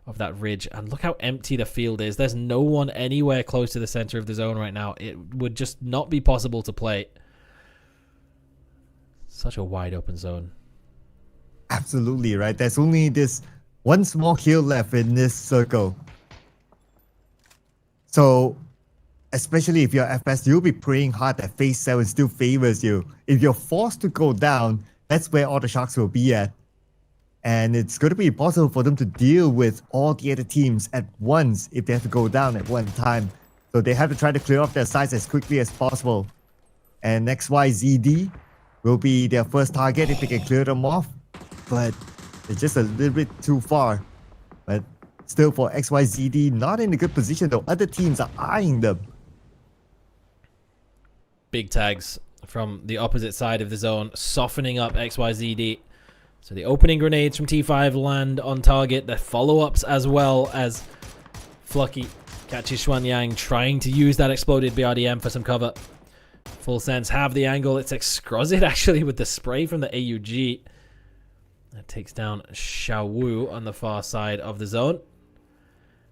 F: of that ridge. And look how empty the field is. There's no one anywhere close to the center of the zone right now. It would just not be possible to play. Such a wide open zone.
G: Absolutely, right? There's only this one small hill left in this circle. So, especially if you're FS, you'll be praying hard that phase 7 still favors you. If you're forced to go down, that's where all the sharks will be at. And it's going to be impossible for them to deal with all the other teams at once if they have to go down at one time. So they have to try to clear off their sides as quickly as possible. And XYZD will be their first target if they can clear them off. But it's just a little bit too far. But still for XYZD, not in a good position though. Other teams are eyeing them.
F: Big tags from the opposite side of the zone, softening up XYZD. So the opening grenades from T5 land on target. The follow-ups as well as Fluky catches Xuanyang trying to use that exploded BRDM for some cover. Full Sense have the angle. It's XYZD actually with the spray from the AUG. That takes down Xiao Wu on the far side of the zone.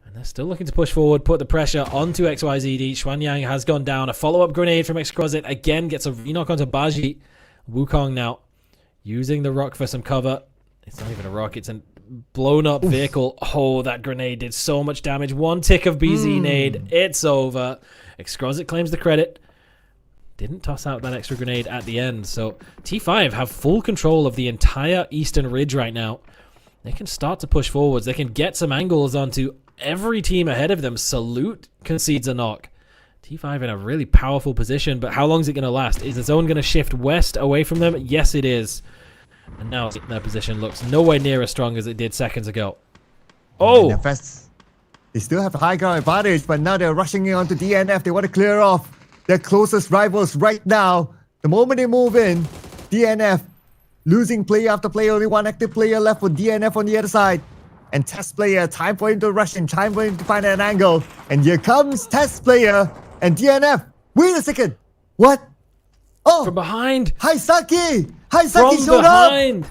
F: And And they're still looking to push forward, put the pressure onto XYZD. Xuanyang has gone down. A follow-up grenade from XYZD again gets a knock onto Baji. Wukong now using the rock for some cover. It's not even a rock, it's a blown up vehicle. Oh, that grenade did so much damage. One tick of BZ nade. It's over. XYZD claims the credit. Didn't toss out that extra grenade at the end. So T5 have full control of the entire eastern ridge right now. They can start to push forwards. They can get some angles onto every team ahead of them. Salute concedes a knock. T5 in a really powerful position, but how long is it going to last? Is the zone going to shift west away from them? Yes, it is. And now their position looks nowhere near as strong as it did seconds ago. Oh!
G: NFS, they still have a high ground advantage, but now they're rushing in onto DNF. They want to clear off their closest rivals right now. The moment they move in, DNF losing player after player. Only one active player left for DNF on the other side. And test player, time for him to rush in, time for him to find an angle. And here comes test player and DNF. Wait a second. What? Oh,
F: From behind.
G: Haisaki
F: From
G: showed
F: behind.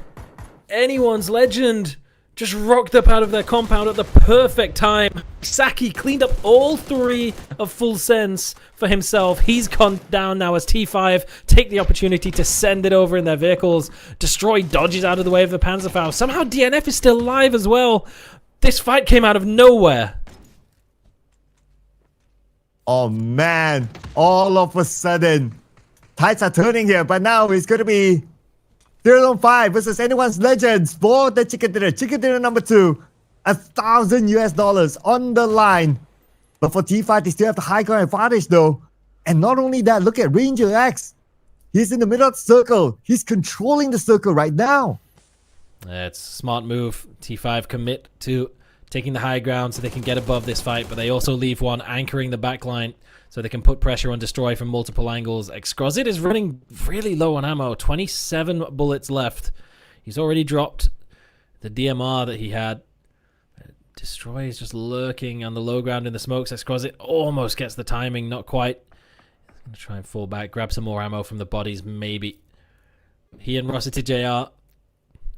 F: Anyone's legend just rocked up out of their compound at the perfect time. Saki cleaned up all three of full sense for himself. He's gone down now as T5 take the opportunity to send it over in their vehicles. Destroy dodges out of the way of the Panzerfaust. Somehow DNF is still alive as well. This fight came out of nowhere.
G: Oh man, all of a sudden, tides are turning here, but now it's going to be THEERATHON 5 versus anyone's legends for the chicken dinner number 2. $1,000 on the line. But for T5, they still have the high ground advantage though. And not only that, look at Ranger X. He's in the middle of the circle. He's controlling the circle right now.
F: It's a smart move. T5 commit to taking the high ground so they can get above this fight, but they also leave one anchoring the back line so they can put pressure on Destroy from multiple angles. XYZD is running really low on ammo. 27 bullets left. He's already dropped the DMR that he had. Destroy is just lurking on the low ground in the smokes. XYZD almost gets the timing, not quite. He's going to try and fall back, grab some more ammo from the bodies, maybe. He and Rosity JR,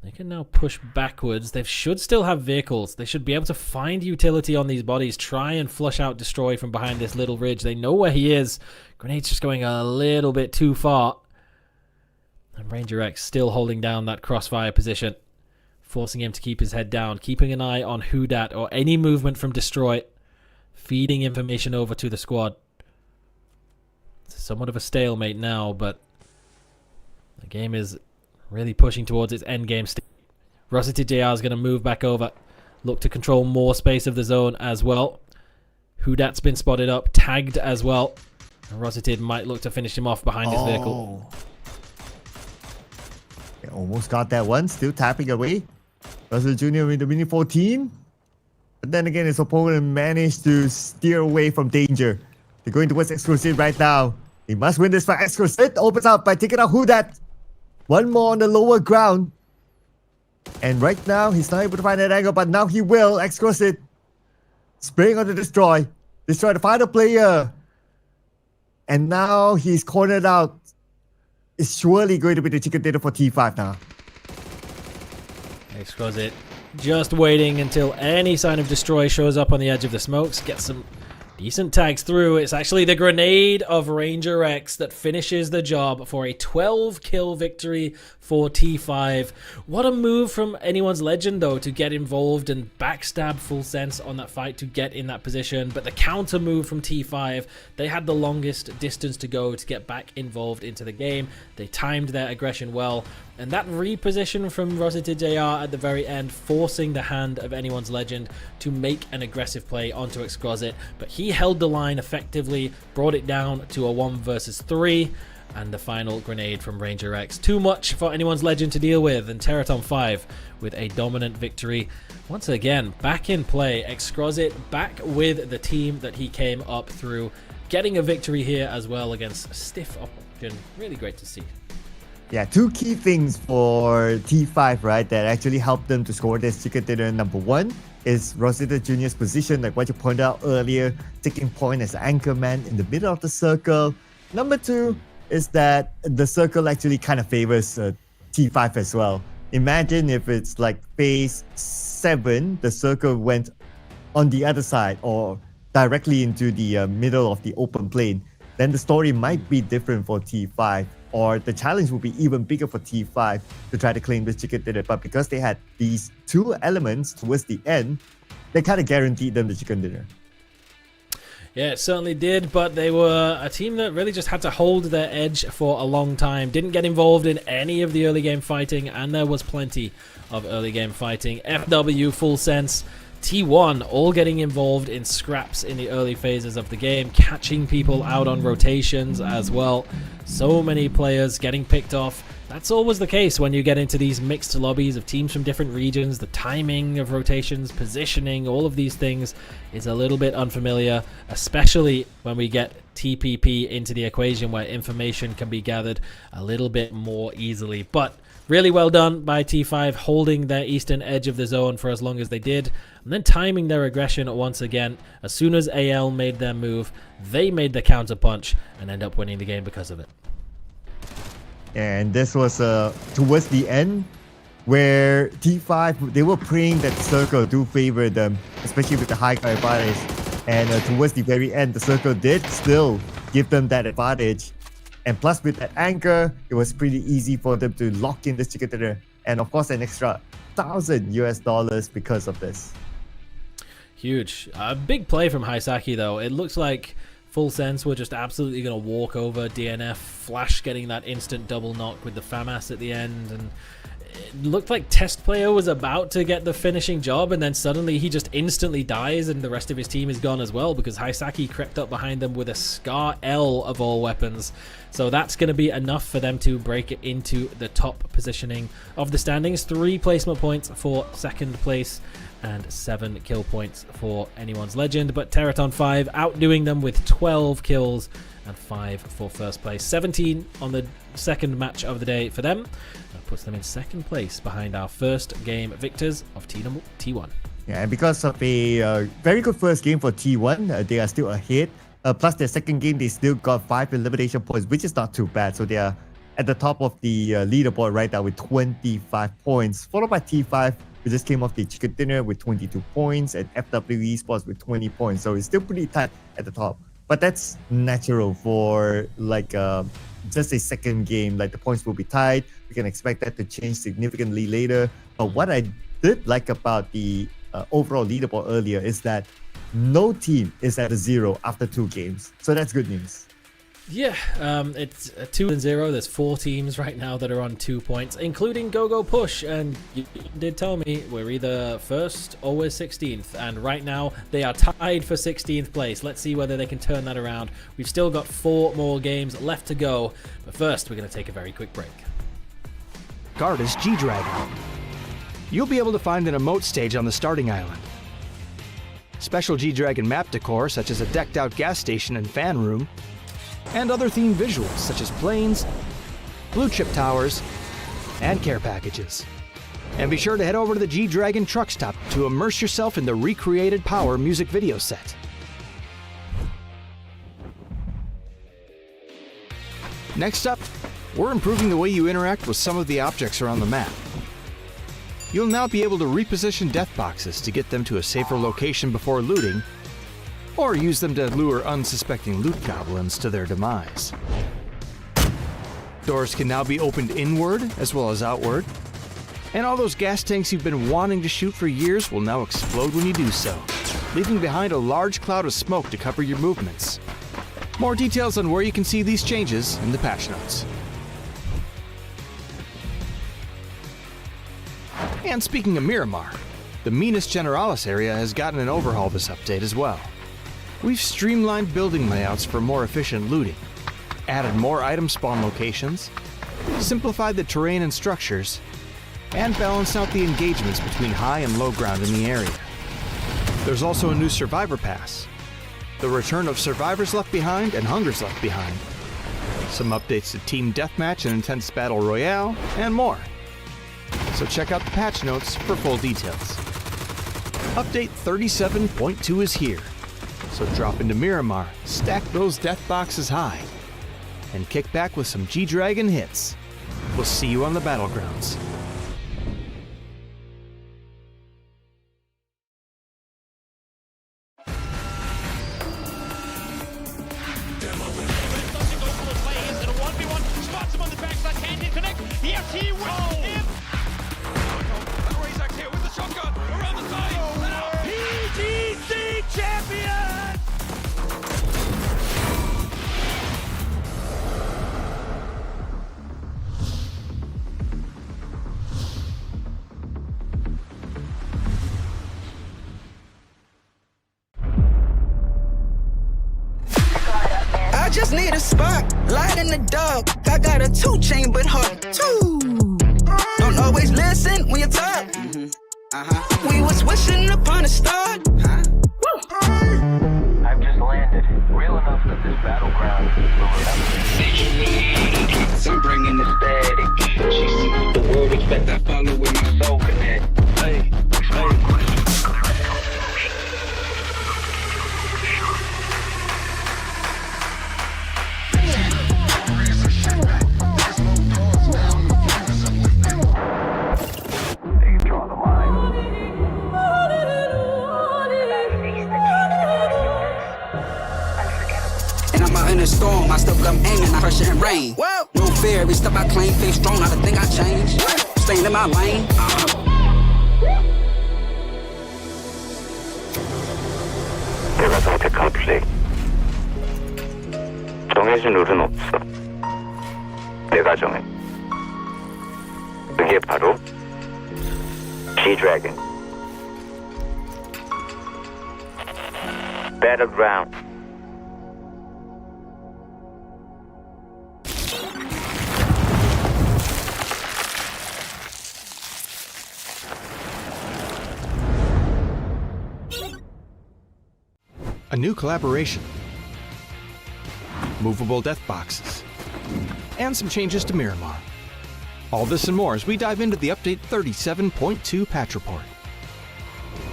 F: they can now push backwards. They should still have vehicles. They should be able to find utility on these bodies. Try and flush out Destroy from behind this little ridge. They know where he is. Grenade's just going a little bit too far. And Ranger X still holding down that crossfire position, forcing him to keep his head down, keeping an eye on Whodat or any movement from Destroy, feeding information over to the squad. It's somewhat of a stalemate now, but the game is really pushing towards its endgame state. Rosity JR is going to move back over, look to control more space of the zone as well. Whodat's been spotted up, tagged as well. And Rosity might look to finish him off behind his vehicle.
G: They almost got that one, still tapping away. Russell Jr. with the mini 14. But then again, his opponent managed to steer away from danger. They're going towards XYZD right now. He must win this fight. XYZD opens up by taking out Whodat. One more on the lower ground. And right now, he's not able to find that angle, but now he will. XYZD spraying on the Destroy. Destroy the final player. And now he's cornered out. It's surely going to be the chicken dinner for T5 now.
F: XYZD just waiting until any sign of Destroy shows up on the edge of the smokes. Get some decent tags through. It's actually the grenade of Ranger X that finishes the job for a 12-kill victory for T5. What a move from anyone's legend, though, to get involved and backstab full sense on that fight to get in that position. But the counter move from T5, they had the longest distance to go to get back involved into the game. They timed their aggression well. And that reposition from Rosity JR at the very end, forcing the hand of anyone's legend to make an aggressive play onto XYZD. But he held the line effectively, brought it down to a 1 versus 3. And the final grenade from Ranger X. Too much for anyone's legend to deal with. And THEERATHON 5 with a dominant victory. Once again, back in play. XYZD back with the team that he came up through. Getting a victory here as well against a stiff opposition. Really great to see.
G: Yeah, two key things for T5, right, that actually helped them to score this chicken dinner. Number one is Rosita Jr.'s position, like what you pointed out earlier, taking point as anchor man in the middle of the circle. Number two is that the circle actually kind of favors T5 as well. Imagine if it's like phase 7, the circle went on the other side or directly into the middle of the open plane, then the story might be different for T5, or the challenge will be even bigger for T5 to try to claim this chicken dinner. But because they had these two elements towards the end, they kind of guaranteed them the chicken dinner.
F: Yeah, it certainly did, but they were a team that really just had to hold their edge for a long time. Didn't get involved in any of the early game fighting, and there was plenty of early game fighting. FW, Full Sense, T1 all getting involved in scraps in the early phases of the game, catching people out on rotations as well. So many players getting picked off. That's always the case when you get into these mixed lobbies of teams from different regions. The timing of rotations, positioning, all of these things is a little bit unfamiliar, especially when we get TPP into the equation where information can be gathered a little bit more easily. But really well done by T5, holding their eastern edge of the zone for as long as they did, and then timing their aggression once again. As soon as AL made their move, they made the counterpunch and end up winning the game because of it.
G: And this was towards the end where T5, they were praying that Circle do favor them, especially with the high card advantage. And towards the very end, the Circle did still give them that advantage. And plus with that anchor, it was pretty easy for them to lock in this chicken dinner. And of course, an extra $1,000 because of this.
F: Huge. A big play from Haisaki though. It looks like Full Sense were just absolutely going to walk over DNF. Flash getting that instant double knock with the FAMAS at the end, and it looked like Test Player was about to get the finishing job, and then suddenly he just instantly dies and the rest of his team is gone as well because Haisaki crept up behind them with a Scar L of all weapons. So that's going to be enough for them to break it into the top positioning of the standings. 3 placement points for second place and 7 kill points for anyone's legend, but THEERATHON 5 outdoing them with 12 kills and 5 for first place. 17 on the second match of the day for them. That puts them in second place behind our first game victors of T1.
G: Yeah, and because of a very good first game for T1, they are still ahead. Plus their second game, they still got 5 elimination points, which is not too bad. So they are at the top of the leaderboard right now with 25 points, followed by T5, who just came off the chicken dinner with 22 points, and FW Esports with 20 points. So it's still pretty tight at the top. But that's natural for like just a second game. Like the points will be tight. We can expect that to change significantly later. But what I did like about the overall leaderboard earlier is that no team is at a 0 after 2 games. So that's good news.
F: Yeah, it's 2-0. There's 4 teams right now that are on 2 points, including GOGOPUSH. And you did tell me we're either first or we're 16th. And right now they are tied for 16th place. Let's see whether they can turn that around. We've still got 4 more games left to go. But first, we're going to take a very quick break.
A: Guard is G-Dragon. You'll be able to find an emote stage on the starting island. Special G-Dragon map decor, such as a decked-out gas station and fan room, and other themed visuals such as planes, blue chip towers, and care packages. And be sure to head over to the G-Dragon truck stop to immerse yourself in the recreated Power music video set. Next up, we're improving the way you interact with some of the objects around the map. You'll now be able to reposition death boxes to get them to a safer location before looting, or use them to lure unsuspecting loot goblins to their demise. Doors can now be opened inward as well as outward, and all those gas tanks you've been wanting to shoot for years will now explode when you do so, leaving behind a large cloud of smoke to cover your movements. More details on where you can see these changes in the patch notes. And speaking of Miramar, the Minas Generalis area has gotten an overhaul this update as well. We've streamlined building layouts for more efficient looting, added more item spawn locations, simplified the terrain and structures, and balanced out the engagements between high and low ground in the area. There's also a new Survivor Pass, the return of Survivors Left Behind and Hungers Left Behind, some updates to Team Deathmatch and Intense Battle Royale, and more. So check out the patch notes for full details. Update 37.2 is here. So drop into Miramar, stack those death boxes high, and kick back with some G-Dragon hits. We'll see you on the battlegrounds.
B: just need a spot, light in the dark. I got a 2 chain but hard too. Don't always listen when you talk. We was wishing upon a star.
C: I've just landed. Real enough that this battleground will remember.
D: I'm bringing the static. She sees the world respect. I follow with my soul connect. Hey,
C: They draw the line.
B: And I'm out in a storm, I still come aiming, I pressure and rain. Whoa. No fear, every step I claim, face strong, not a thing I change. Staying in my lane.
E: 내가 선택한 플레이. 정해진 룰은 없어. 내가 정해. 그게 바로 G-Dragon. Battleground.
A: A new collaboration, movable death boxes, and some changes to Miramar. All this and more as we dive into the update 37.2 patch report.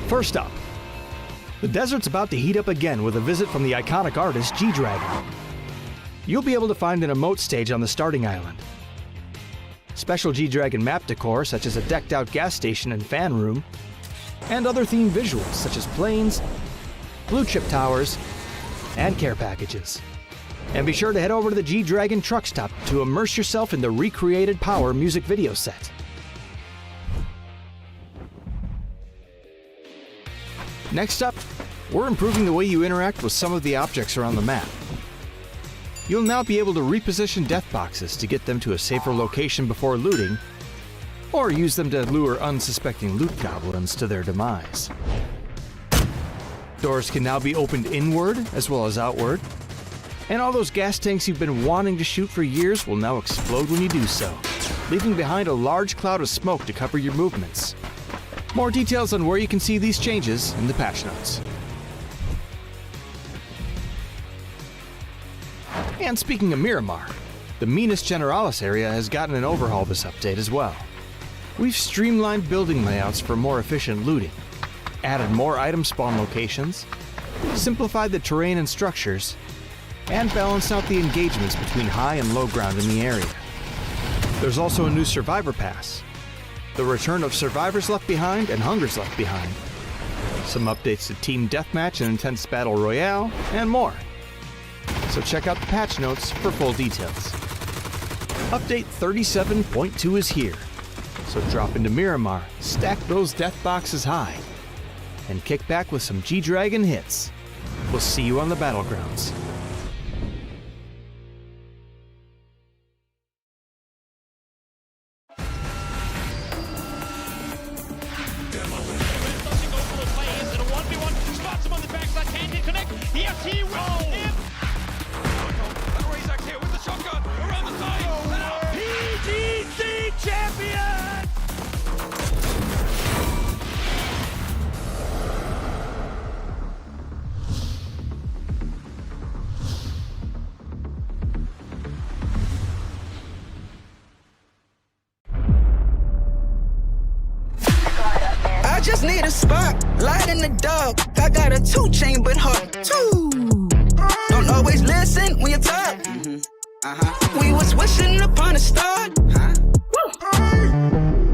A: First up, the desert's about to heat up again with a visit from the iconic artist G-Dragon. You'll be able to find an emote stage on the starting island. Special G-Dragon map decor such as a decked out gas station and fan room, and other themed visuals such as planes, blue chip towers, and care packages. And be sure to head over to the G-Dragon truck stop to immerse yourself in the recreated Power music video set. Next up, we're improving the way you interact with some of the objects around the map. You'll now be able to reposition death boxes to get them to a safer location before looting, or use them to lure unsuspecting loot goblins to their demise. Doors can now be opened inward as well as outward, and all those gas tanks you've been wanting to shoot for years will now explode when you do so, leaving behind a large cloud of smoke to cover your movements. More details on where you can see these changes in the patch notes. And speaking of Miramar, the Minas Generalis area has gotten an overhaul this update as well. We've streamlined building layouts for more efficient looting, added more item spawn locations, simplified the terrain and structures, and balanced out the engagements between high and low ground in the area. There's also a new Survivor Pass, the return of Survivors Left Behind and Hungers Left Behind, some updates to Team Deathmatch and Intense Battle Royale, and more. So check out the patch notes for full details. Update 37.2 is here, so drop into Miramar, stack those death boxes high, and kick back with some G-Dragon hits. We'll see you on the battlegrounds.
B: I just need a spot, light in the dark. I got a 2 chain but hard too. Don't always listen when you talk. We was wishing upon a star.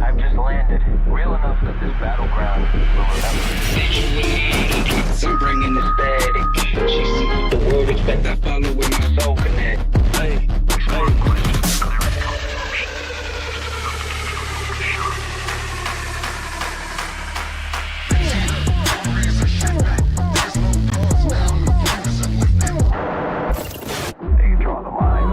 C: I've just landed. Real enough that this battleground will remember.
D: I'm bringing the static. She sees the world respect. I follow with my soul connect. Hey,
C: They draw the line.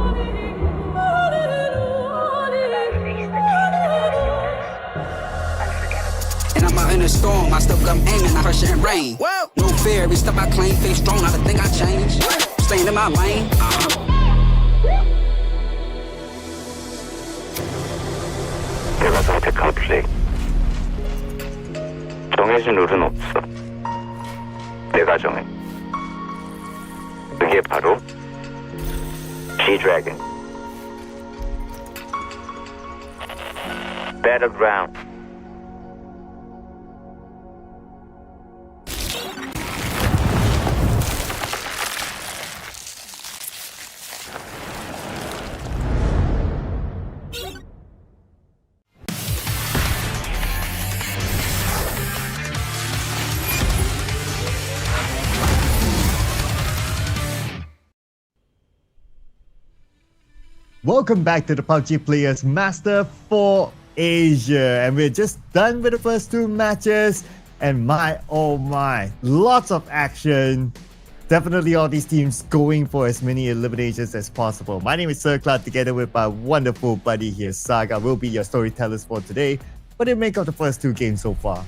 B: And I'm out in a storm, I still come aiming, I pressure and rain. Whoa. No fear, every step I claim, face strong, not a thing I change. Staying in my lane.
E: 컴플레이. 정해진 룰은 없어. 내가 정해. 그게 바로 G-Dragon. Battleground.
G: Welcome back to the PUBG Players Master for Asia, and we're just done with the first two matches, and my oh my, lots of action. Definitely all these teams going for as many eliminations as possible. My name is Sir Cloud, together with my wonderful buddy here, Saga, will be your storytellers for today. What did you make of the first two games so far?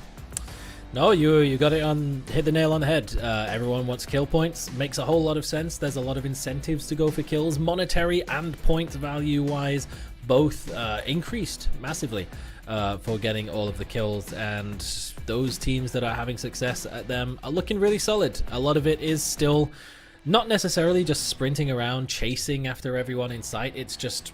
F: No, you got it on, hit the nail on the head. Everyone wants kill points. Makes a whole lot of sense. There's a lot of incentives to go for kills, monetary and point value wise, both increased massively for getting all of the kills. And those teams that are having success at them are looking really solid. A lot of it is still not necessarily just sprinting around, chasing after everyone in sight. It's just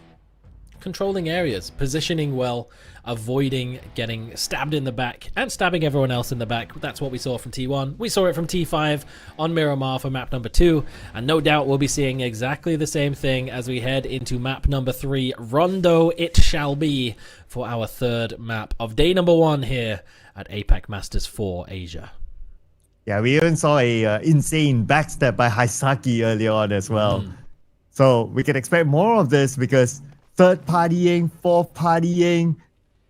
F: controlling areas, positioning well, avoiding getting stabbed in the back and stabbing everyone else in the back. That's what we saw from T1. We saw it from T5 on Miramar for map number 2, and no doubt we'll be seeing exactly the same thing as we head into map number 3, Rondo it shall be, for our third map of day number 1 here at APAC Masters 4 Asia.
G: Yeah, we even saw a insane backstab by Haisaki earlier on as well. So we can expect more of this, because third partying, fourth partying,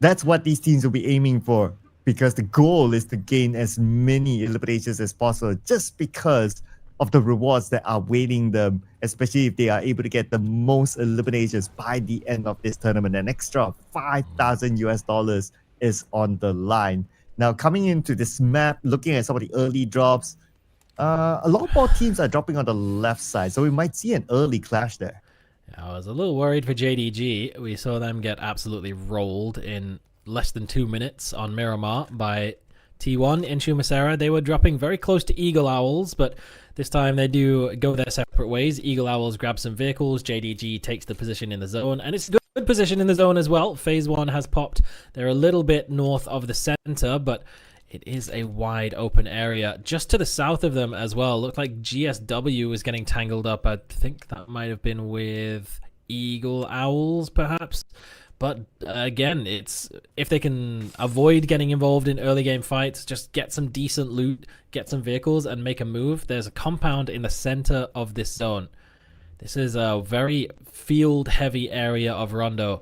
G: that's what these teams will be aiming for, because the goal is to gain as many eliminations as possible, just because of the rewards that are waiting them, especially if they are able to get the most eliminations by the end of this tournament. An extra $5,000 is on the line. Now, coming into this map, looking at some of the early drops, a lot more teams are dropping on the left side, so we might see an early clash there.
F: I was a little worried for JDG. We saw them get absolutely rolled in less than 2 minutes on Miramar by T1 in Shumasera. They were dropping very close to Eagle Owls, but this time they do go their separate ways. Eagle Owls grab some vehicles, JDG takes the position in the zone, and it's a good position in the zone as well. Phase 1 has popped. They're a little bit north of the center, but it is a wide open area just to the south of them as well. Looked like GSW was getting tangled up. I think that might have been with Eagle Owls, perhaps. But again, it's if they can avoid getting involved in early game fights, just get some decent loot, get some vehicles, and make a move. There's a compound in the center of this zone. This is a very field-heavy area of Rondo.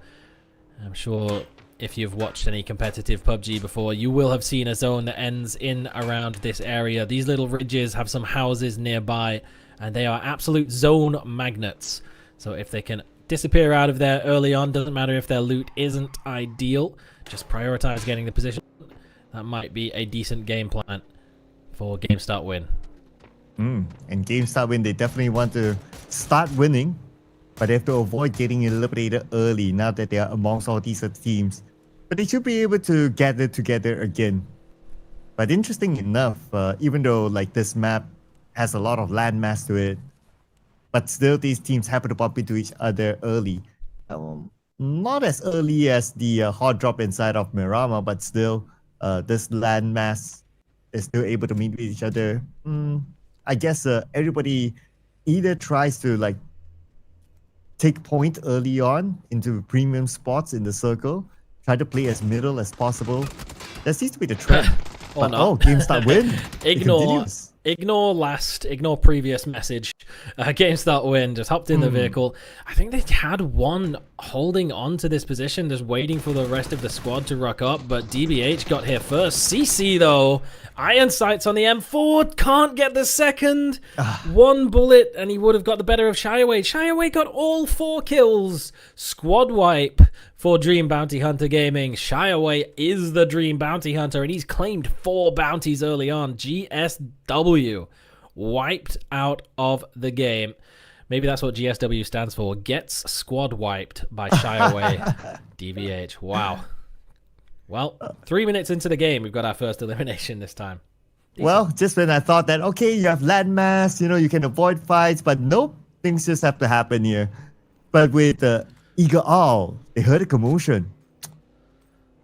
F: I'm sure if you've watched any competitive PUBG before, you will have seen a zone that ends in around this area. These little ridges have some houses nearby, and they are absolute zone magnets. So if they can disappear out of there early on, doesn't matter if their loot isn't ideal, just prioritize getting the position. That might be a decent game plan for game start win.
G: And game start win, they definitely want to start winning, but they have to avoid getting eliminated early now that they are amongst all these other teams. But they should be able to gather together again. But interesting enough, even though like this map has a lot of landmass to it, but still these teams happen to bump into each other early. Not as early as the hot drop inside of Miramar, but still this landmass is still able to meet with each other. I guess everybody either tries to like take point early on into premium spots in the circle, try to play as middle as possible. That seems to be the trend. Game start win.
F: Ignore previous message. Game start win, just hopped in the vehicle. I think they had one holding on to this position, just waiting for the rest of the squad to ruck up, but DBH got here first. CC though, iron sights on the M4, can't get the second. One bullet and he would have got the better of Shyaway. Shyaway got all 4 kills. Squad wipe for Dream Bounty Hunter Gaming. Shyaway is the Dream Bounty Hunter, and he's claimed 4 bounties early on. GSW wiped out of the game. Maybe that's what GSW stands for. Gets squad wiped by Shyaway. DBH. Wow. Well, 3 minutes into the game, we've got our first elimination this time. Decent.
G: Well, just when I thought that, okay, you have landmass, you can avoid fights, but nope, things just have to happen here. But with Eagle Owl, they heard a commotion.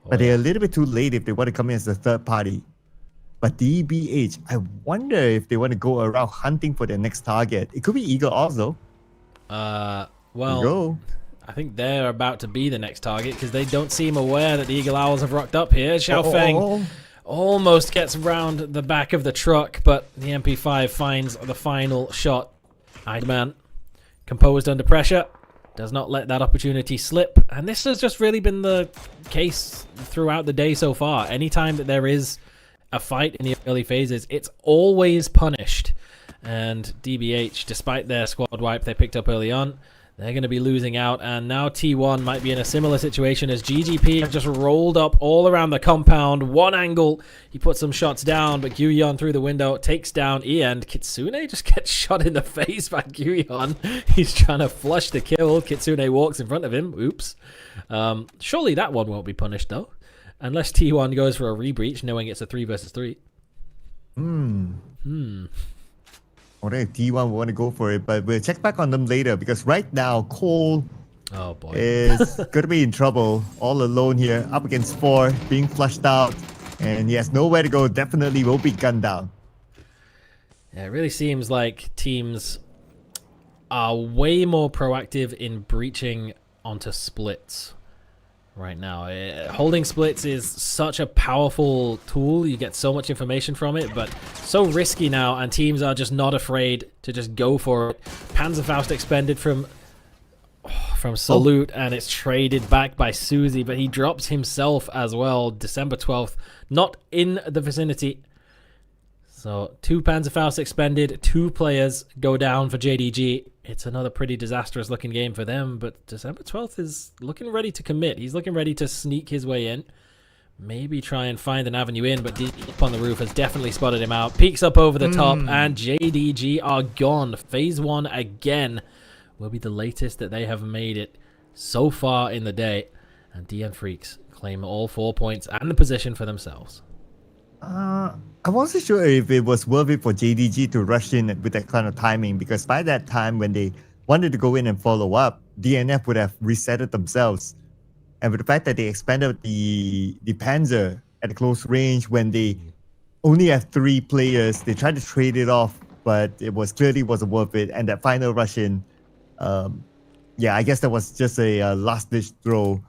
G: But they're a little bit too late if they want to come in as the third party. But DBH, I wonder if they want to go around hunting for their next target. It could be Eagle Owls though.
F: Well, I think they're about to be the next target because they don't seem aware that the Eagle Owls have rocked up here. Xiaofeng almost gets round the back of the truck, but the MP5 finds the final shot. Iceman, composed under pressure, does not let that opportunity slip. And this has just really been the case throughout the day so far. Anytime that there is a fight in the early phases, it's always punished. And DBH, despite their squad wipe they picked up early on, they're going to be losing out. And now T1 might be in a similar situation as GGP have just rolled up all around the compound. One angle, he puts some shots down, but Guyon through the window takes down Ian. Kitsune just gets shot in the face by Guyon. He's trying to flush the kill. Kitsune walks in front of him. Oops. Surely that one won't be punished though. Unless T1 goes for a rebreach, knowing it's a 3 versus 3.
G: I wonder if T1 will want to go for it, but we'll check back on them later because right now Cole is going to be in trouble all alone here, up against 4, being flushed out, and he has nowhere to go. Definitely will be gunned down.
F: Yeah, it really seems like teams are way more proactive in breaching onto splits right now. Holding splits is such a powerful tool. You get so much information from it, but so risky now, and teams are just not afraid to just go for it. Panzerfaust expended from Salute, and it's traded back by Suzy, but he drops himself as well. December 12th, not in the vicinity. So 2 Panzerfaust expended, 2 players go down for JDG. It's another pretty disastrous looking game for them, but December 12th is looking ready to commit. He's looking ready to sneak his way in. Maybe try and find an avenue in, but Deep on the roof has definitely spotted him out. Peeks up over the top, and JDG are gone. Phase 1 again will be the latest that they have made it so far in the day. And DN Freecs claim all 4 points and the position for themselves.
G: I wasn't sure if it was worth it for JDG to rush in with that kind of timing, because by that time when they wanted to go in and follow up, DNF would have resetted themselves. And with the fact that they expanded the Panzer at close range when they only have 3 players, they tried to trade it off, but it was clearly wasn't worth it. And that final rush in, I guess that was just a last-ditch throw.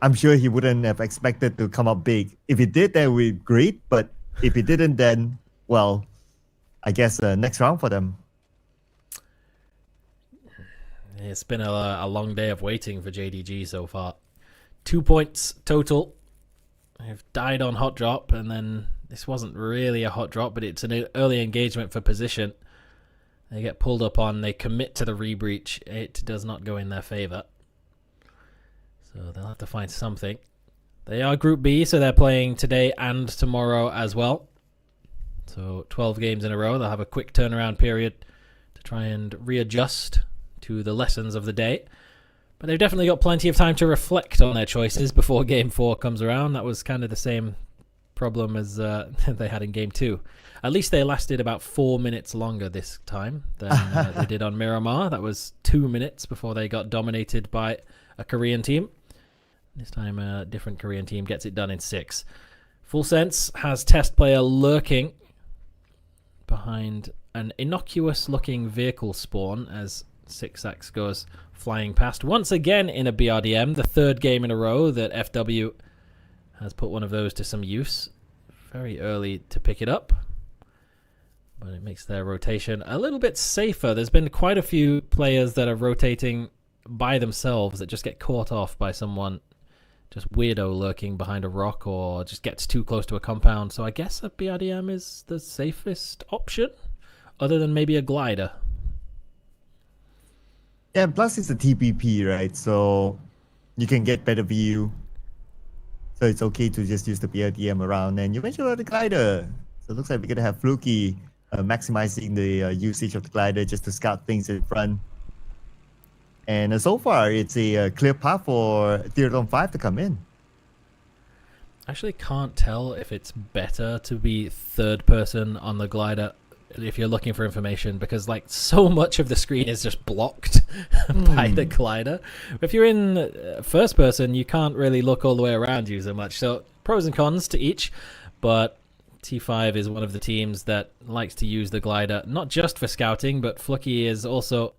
G: I'm sure he wouldn't have expected to come up big. If he did, that would be great, but if he didn't, then, well, I guess next round for them.
F: It's been a long day of waiting for JDG so far. 2 points total. They've died on hot drop, and then this wasn't really a hot drop, but it's an early engagement for position. They get pulled up on, they commit to the rebreach. It does not go in their favor. So they'll have to find something. They are Group B, so they're playing today and tomorrow as well. So 12 games in a row. They'll have a quick turnaround period to try and readjust to the lessons of the day. But they've definitely got plenty of time to reflect on their choices before Game 4 comes around. That was kind of the same problem as they had in Game 2. At least they lasted about 4 minutes longer this time than they did on Miramar. That was 2 minutes before they got dominated by a Korean team. This time a different Korean team gets it done in 6. Full Sense has test player lurking behind an innocuous looking vehicle spawn as 6X goes flying past. Once again in a BRDM, the 3rd game in a row that FW has put one of those to some use. Very early to pick it up, but it makes their rotation a little bit safer. There's been quite a few players that are rotating by themselves that just get caught off by someone just weirdo lurking behind a rock or just gets too close to a compound. So I guess a BRDM is the safest option, other than maybe a glider.
G: Yeah, plus it's a TPP, right? So you can get better view. So it's okay to just use the BRDM around. And you mentioned about the glider. So it looks like we're going to have Fluky maximizing the usage of the glider just to scout things in front. And so far, it's a clear path for THEERATHON 5 to come in.
F: actually can't tell if it's better to be third person on the glider if you're looking for information, because like so much of the screen is just blocked by the glider. If you're in first person, you can't really look all the way around you so much. So pros and cons to each, but T5 is one of the teams that likes to use the glider, not just for scouting, but Flucky is also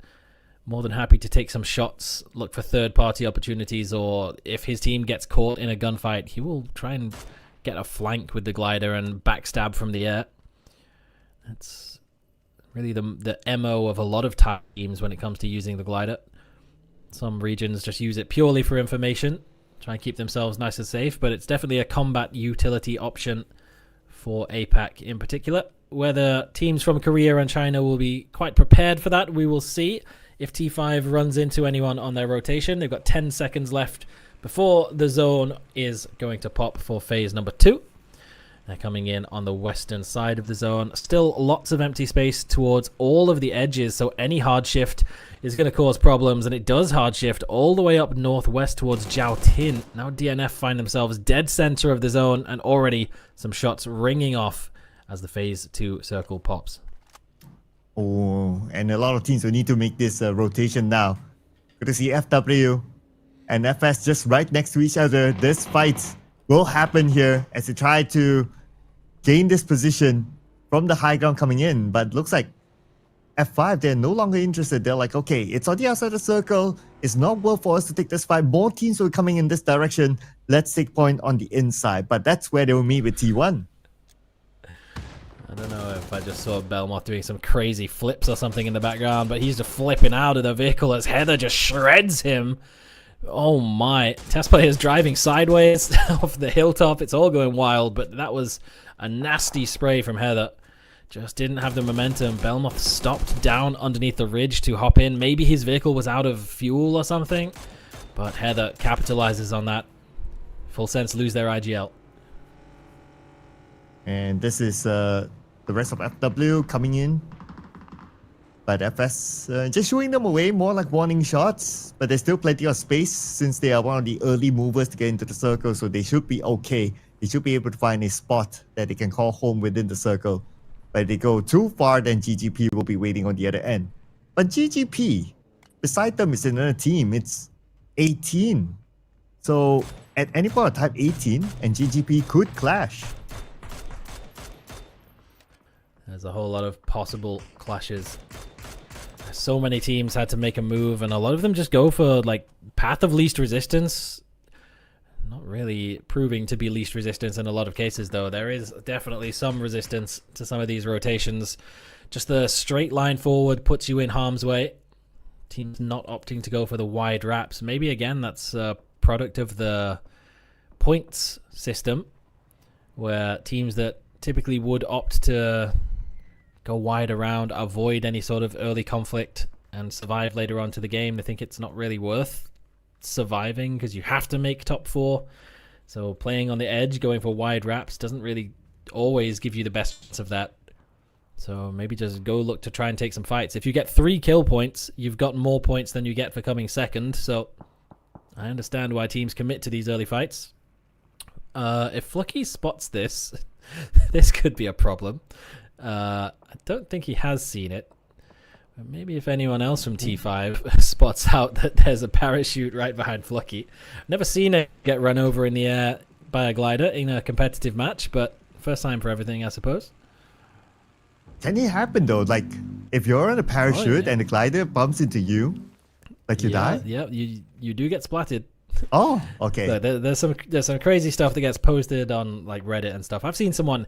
F: more than happy to take some shots, look for third-party opportunities, or if his team gets caught in a gunfight, he will try and get a flank with the glider and backstab from the air. That's really the MO of a lot of teams when it comes to using the glider. Some regions just use it purely for information, try and keep themselves nice and safe, but it's definitely a combat utility option for APAC in particular. Whether teams from Korea and China will be quite prepared for that, we will see. If T5 runs into anyone on their rotation, they've got 10 seconds left before the zone is going to pop for phase number 2. They're coming in on the western side of the zone. Still lots of empty space towards all of the edges, so any hard shift is going to cause problems, and it does hard shift all the way up northwest towards Jiao Tin. Now DNF find themselves dead center of the zone, and already some shots ringing off as the phase 2 circle pops.
G: Oh, and a lot of teams will need to make this rotation now. Good to see FW and FS just right next to each other. This fight will happen here as they try to gain this position from the high ground coming in, but looks like F5, they're no longer interested. They're like, okay, it's on the outside of the circle. It's not worth for us to take this fight. More teams will be coming in this direction. Let's take point on the inside. But that's where they will meet with T1.
F: I don't know if I just saw Belmoth doing some crazy flips or something in the background, but he's just flipping out of the vehicle as Heather just shreds him. Oh my. Test player is driving sideways off the hilltop. It's all going wild, but that was a nasty spray from Heather. Just didn't have the momentum. Belmoth stopped down underneath the ridge to hop in. Maybe his vehicle was out of fuel or something, but Heather capitalizes on that. Full Sense lose their IGL.
G: And this is the rest of FW coming in. But FS just shooing them away, more like warning shots. But there's still plenty of space since they are one of the early movers to get into the circle. So they should be okay. They should be able to find a spot that they can call home within the circle. But if they go too far, then GGP will be waiting on the other end. But GGP, beside them is another team. It's 18. So at any point of time, 18 and GGP could clash.
F: There's a whole lot of possible clashes. So many teams had to make a move, and a lot of them just go for like path of least resistance. Not really proving to be least resistance in a lot of cases, though. There is definitely some resistance to some of these rotations. Just the straight line forward puts you in harm's way. Teams not opting to go for the wide wraps. Maybe again that's a product of the points system, where teams that typically would opt to go wide around, avoid any sort of early conflict, and survive later on to the game, they think it's not really worth surviving because you have to make top 4. So playing on the edge, going for wide wraps doesn't really always give you the best chance of that. So maybe just go look to try and take some fights. If you get 3 kill points, you've got more points than you get for coming second. So I understand why teams commit to these early fights. If Flucky spots this, this could be a problem. I don't think he has seen it. But maybe if anyone else from T5 spots out that there's a parachute right behind Flucky. Never seen it get run over in the air by a glider in a competitive match, but first time for everything, I suppose.
G: Can it happen though? Like if you're on a parachute and the glider bumps into you, like you die?
F: Yeah, you do get splatted.
G: Oh, okay.
F: So there's some crazy stuff that gets posted on like Reddit and stuff. I've seen someone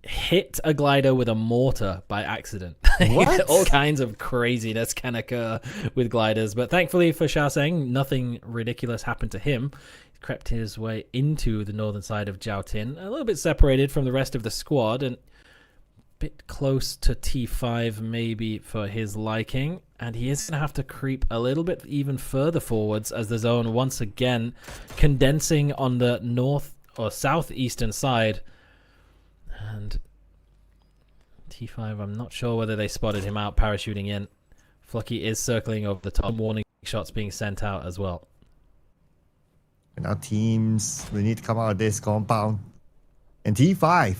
F: hit a glider with a mortar by accident.
G: What?
F: All kinds of craziness can occur with gliders, but thankfully for Xiaoseng, nothing ridiculous happened to him. He crept his way into the northern side of Jiao Tin, a little bit separated from the rest of the squad and a bit close to T5 maybe for his liking, and he is going to have to creep a little bit even further forwards as the zone once again condensing on the north or southeastern side. And T5, I'm not sure whether they spotted him out parachuting in. Flucky is circling over the top. Warning shots being sent out as well.
G: And now teams, we need to come out of this compound. And T5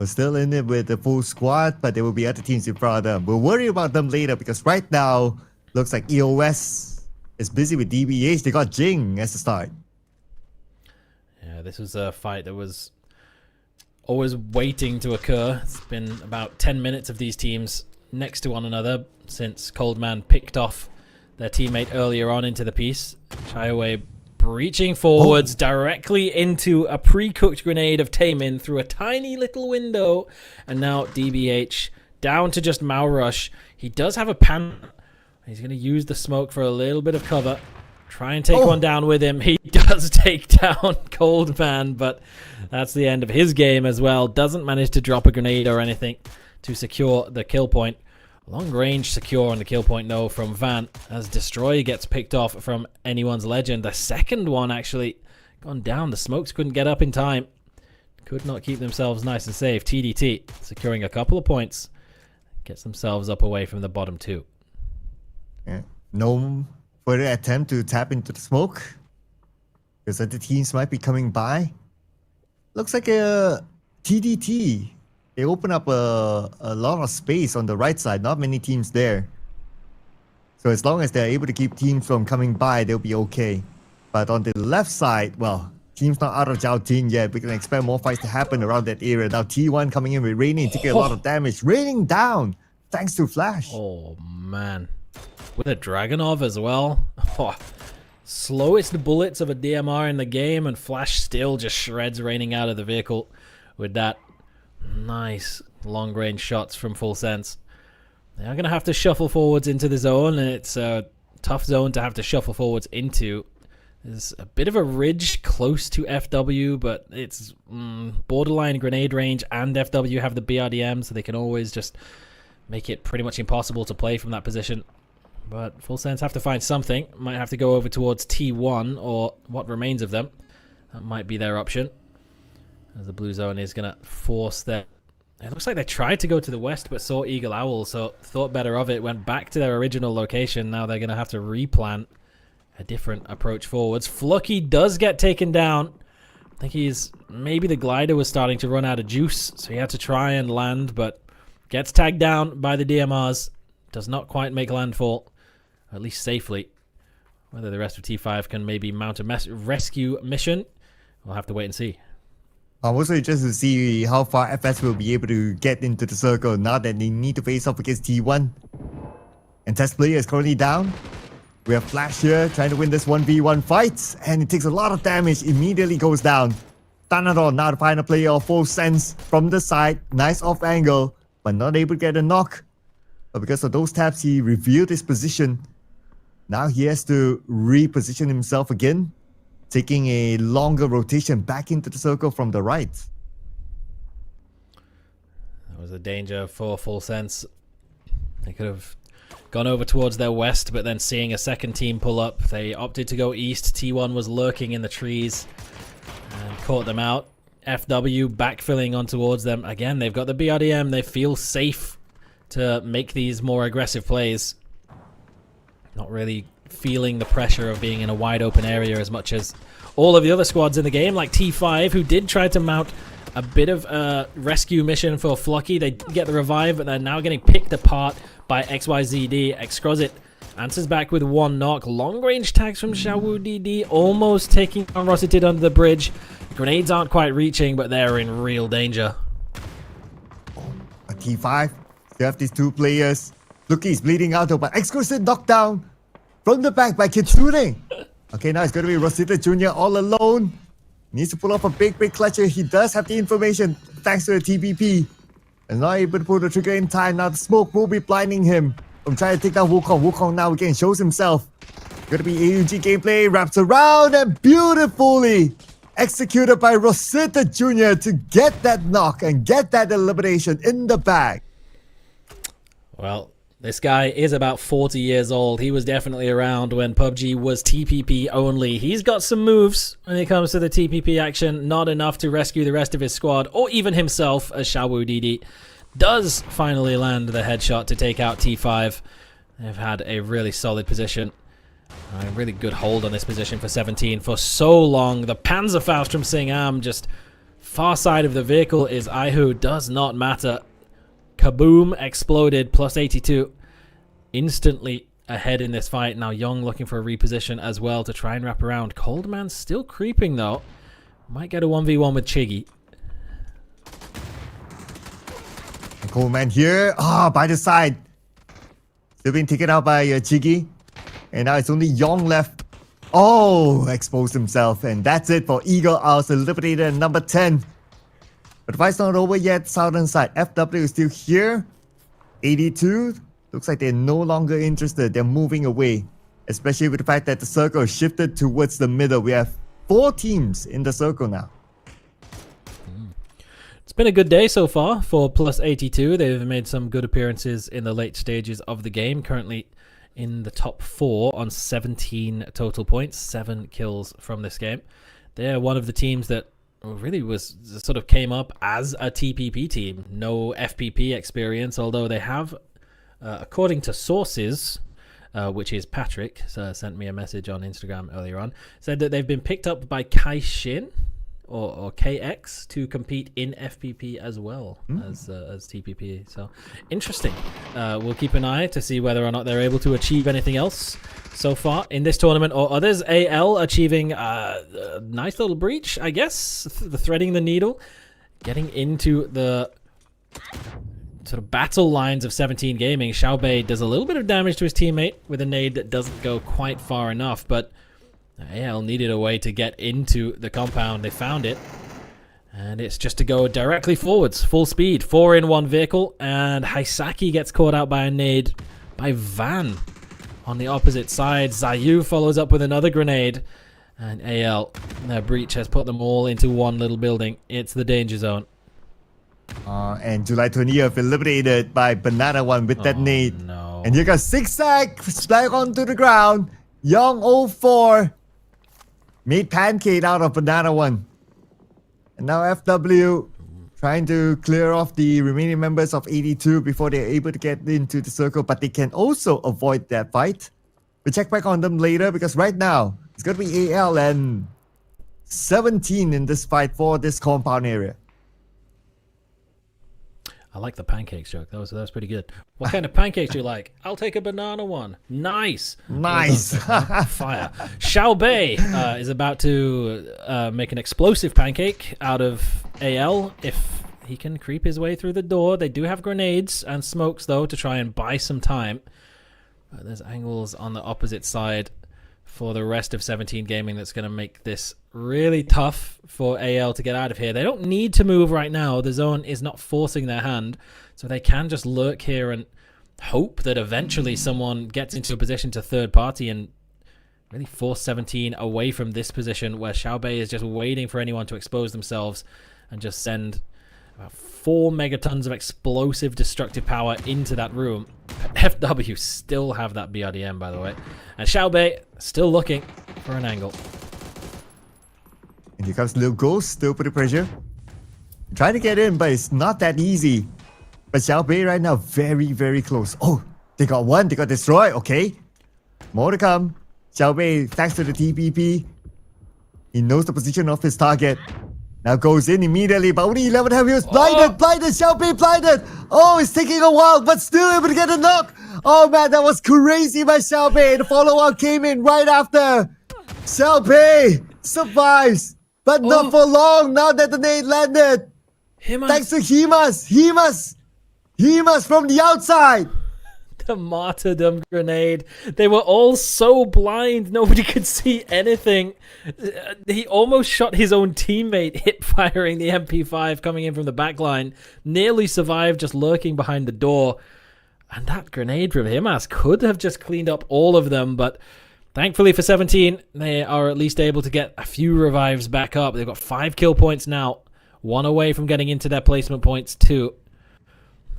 G: are still in it with the full squad, but there will be other teams in front of them. We'll worry about them later because right now, looks like EOS is busy with DBH. They got Jing as the start.
F: Yeah, this was a fight that was always waiting to occur. It's been about 10 minutes of these teams next to one another since Coldman picked off their teammate earlier on into the piece. Chiawei breaching forwards directly into a pre-cooked grenade of Taemin through a tiny little window. And now DBH down to just Mao Rush. He does have a pan. He's going to use the smoke for a little bit of cover. Try and take one down with him. He does take down Coldman, but that's the end of his game as well. Doesn't manage to drop a grenade or anything to secure the kill point. Long range secure on the kill point though from Van as Destroy gets picked off from anyone's legend. The second one actually gone down. The smokes couldn't get up in time. Could not keep themselves nice and safe. TDT securing a couple of points. Gets themselves up away from the bottom two.
G: Yeah. No further attempt to tap into the smoke because other teams might be coming by. Looks like a TDT. They open up a lot of space on the right side. Not many teams there. So as long as they're able to keep teams from coming by, they'll be okay. But on the left side, well, teams not out of Jiaoting yet. We can expect more fights to happen around that area. Now T1 coming in with Raining, taking a lot of damage. Raining down thanks to Flash.
F: Oh, man. With a Dragonov as well. Oh, slowest bullets of a DMR in the game, and Flash still just shreds Raining out of the vehicle with that. Nice long range shots from Full Sense. They are going to have to shuffle forwards into the zone, and it's a tough zone to have to shuffle forwards into. There's a bit of a ridge close to FW, but it's borderline grenade range, and FW have the BRDM, so they can always just make it pretty much impossible to play from that position. But Full Sense have to find something. Might have to go over towards T1 or what remains of them. That might be their option, as the blue zone is going to force their... It looks like they tried to go to the west but saw Eagle Owl, so thought better of it, went back to their original location. Now they're going to have to replan a different approach forwards. Flucky does get taken down. I think he's... Maybe the glider was starting to run out of juice, so he had to try and land, but gets tagged down by the DMRs. Does not quite make landfall, at least safely. Whether the rest of T5 can maybe mount a rescue mission, we'll have to wait and see.
G: I'm also interested to see how far FS will be able to get into the circle now that they need to face off against T1. And Test Player is currently down. We have Flash here trying to win this 1v1 fight, and it takes a lot of damage, immediately goes down. Tanadon now the final player of Full Sense from the side, nice off angle, but not able to get a knock. But because of those taps, he revealed his position. Now he has to reposition himself again, taking a longer rotation back into the circle from the right.
F: That was a danger for Full Sense. They could have gone over towards their west, but then seeing a second team pull up, they opted to go east. T1 was lurking in the trees and caught them out. FW backfilling on towards them. Again, they've got the BRDM. They feel safe to make these more aggressive plays. Not really feeling the pressure of being in a wide open area as much as all of the other squads in the game, like T5, who did try to mount a bit of a rescue mission for Flucky. They did get the revive, but they're now getting picked apart by XYZD. XYZD answers back with one knock. Long range tags from XYZD, almost taking on Rossitid under the bridge. Grenades aren't quite reaching, but they're in real danger.
G: A T5, they have these two players. Lookie's bleeding out, but XYZD knocked down from the back by Kitsune. Okay, now it's going to be Rosita Jr. all alone. Needs to pull off a big clutch here. He does have the information thanks to the TPP. And not able to pull the trigger in time. Now the smoke will be blinding him from trying to take down Wukong. Wukong now again shows himself. Going to be AUG gameplay. Wraps around and beautifully executed by Rosita Jr. to get that knock and get that elimination in the bag.
F: Well, this guy is about 40 years old. He was definitely around when PUBG was TPP only. He's got some moves when it comes to the TPP action. Not enough to rescue the rest of his squad or even himself, as XYZD does finally land the headshot to take out T5. They've had a really solid position. A really good hold on this position for 17 for so long. The Panzerfaust from Singam just far side of the vehicle is Aihu. Does not matter. Kaboom, exploded, plus 82. Instantly ahead in this fight. Now Young looking for a reposition as well to try and wrap around. Coldman still creeping though. Might get a 1v1 with Chiggy.
G: Coleman here. By the side. Still being taken out by Chiggy. And now it's only Young left. Exposed himself. And that's it for Eagle Owls eliminated number 10. But the fight's not over yet. Southern side. FW is still here. 82. Looks like they're no longer interested. They're moving away. Especially with the fact that the circle shifted towards the middle. We have 4 teams in the circle now.
F: It's been a good day so far for plus 82. They've made some good appearances in the late stages of the game. Currently in the top 4 on 17 total points. 7 kills from this game. They're one of the teams that really was sort of came up as a TPP team. No FPP experience, although they have, according to sources, which is Patrick, sent me a message on Instagram earlier on, said that they've been picked up by Kaishin or KX to compete in FPP as well as TPP. So interesting. We'll keep an eye to see whether or not they're able to achieve anything else so far in this tournament or others. AL achieving a nice little breach, I guess. The threading the needle, getting into the sort of battle lines of 17 Gaming. Xiaobei does a little bit of damage to his teammate with a nade that doesn't go quite far enough, but AL needed a way to get into the compound. They found it, and it's just to go directly forwards, full speed, 4 in 1 vehicle, and Haisaki gets caught out by a nade by Van on the opposite side. Zayu follows up with another grenade, and AL, their breach has put them all into one little building. It's the danger zone.
G: And July 20th eliminated by Banana One with that nade.
F: No.
G: And you got Zigzag splat onto the ground. Young 04 made pancake out of Banana One. And now FW trying to clear off the remaining members of 82 before they're able to get into the circle. But they can also avoid that fight. We'll check back on them later because right now it's going to be AL and 17 in this fight for this compound area.
F: I like the pancakes joke. That was pretty good. What kind of pancakes do you like? I'll take a banana one. Nice.
G: Nice.
F: Fire. Xiaobei is about to make an explosive pancake out of AL if he can creep his way through the door. They do have grenades and smokes, though, to try and buy some time. But there's angles on the opposite side for the rest of 17 Gaming that's going to make this really tough for AL to get out of here. They don't need to move right now. The zone is not forcing their hand, so they can just lurk here and hope that eventually someone gets into a position to third party and really force 17 away from this position where Xiaobei is just waiting for anyone to expose themselves and just send about 4 megatons of explosive destructive power into that room. FW still have that BRDM, by the way. And Xiaobei still looking for an angle.
G: And here comes Lil Ghost, still putting pressure. Trying to get in, but it's not that easy. But Xiaobei right now, very, very close. Oh, they got one, they got destroyed, okay. More to come. Xiaobei, thanks to the TPP, he knows the position of his target. Now goes in immediately, but only 11 heavy was blinded, Xiaobei blinded. Oh, it's taking a while, but still able to get a knock. Oh man, that was crazy by Xiaobei. The follow-up came in right after. Xiaobei survives, but not for long now that the nade landed. Thanks to Himas from the outside.
F: The martyrdom grenade. They were all so blind, nobody could see anything. He almost shot his own teammate, hip firing the MP5 coming in from the back line. Nearly survived just lurking behind the door. And that grenade from Himas could have just cleaned up all of them, but thankfully for 17, they are at least able to get a few revives back up. They've got 5 kill points now, 1 away from getting into their placement points too.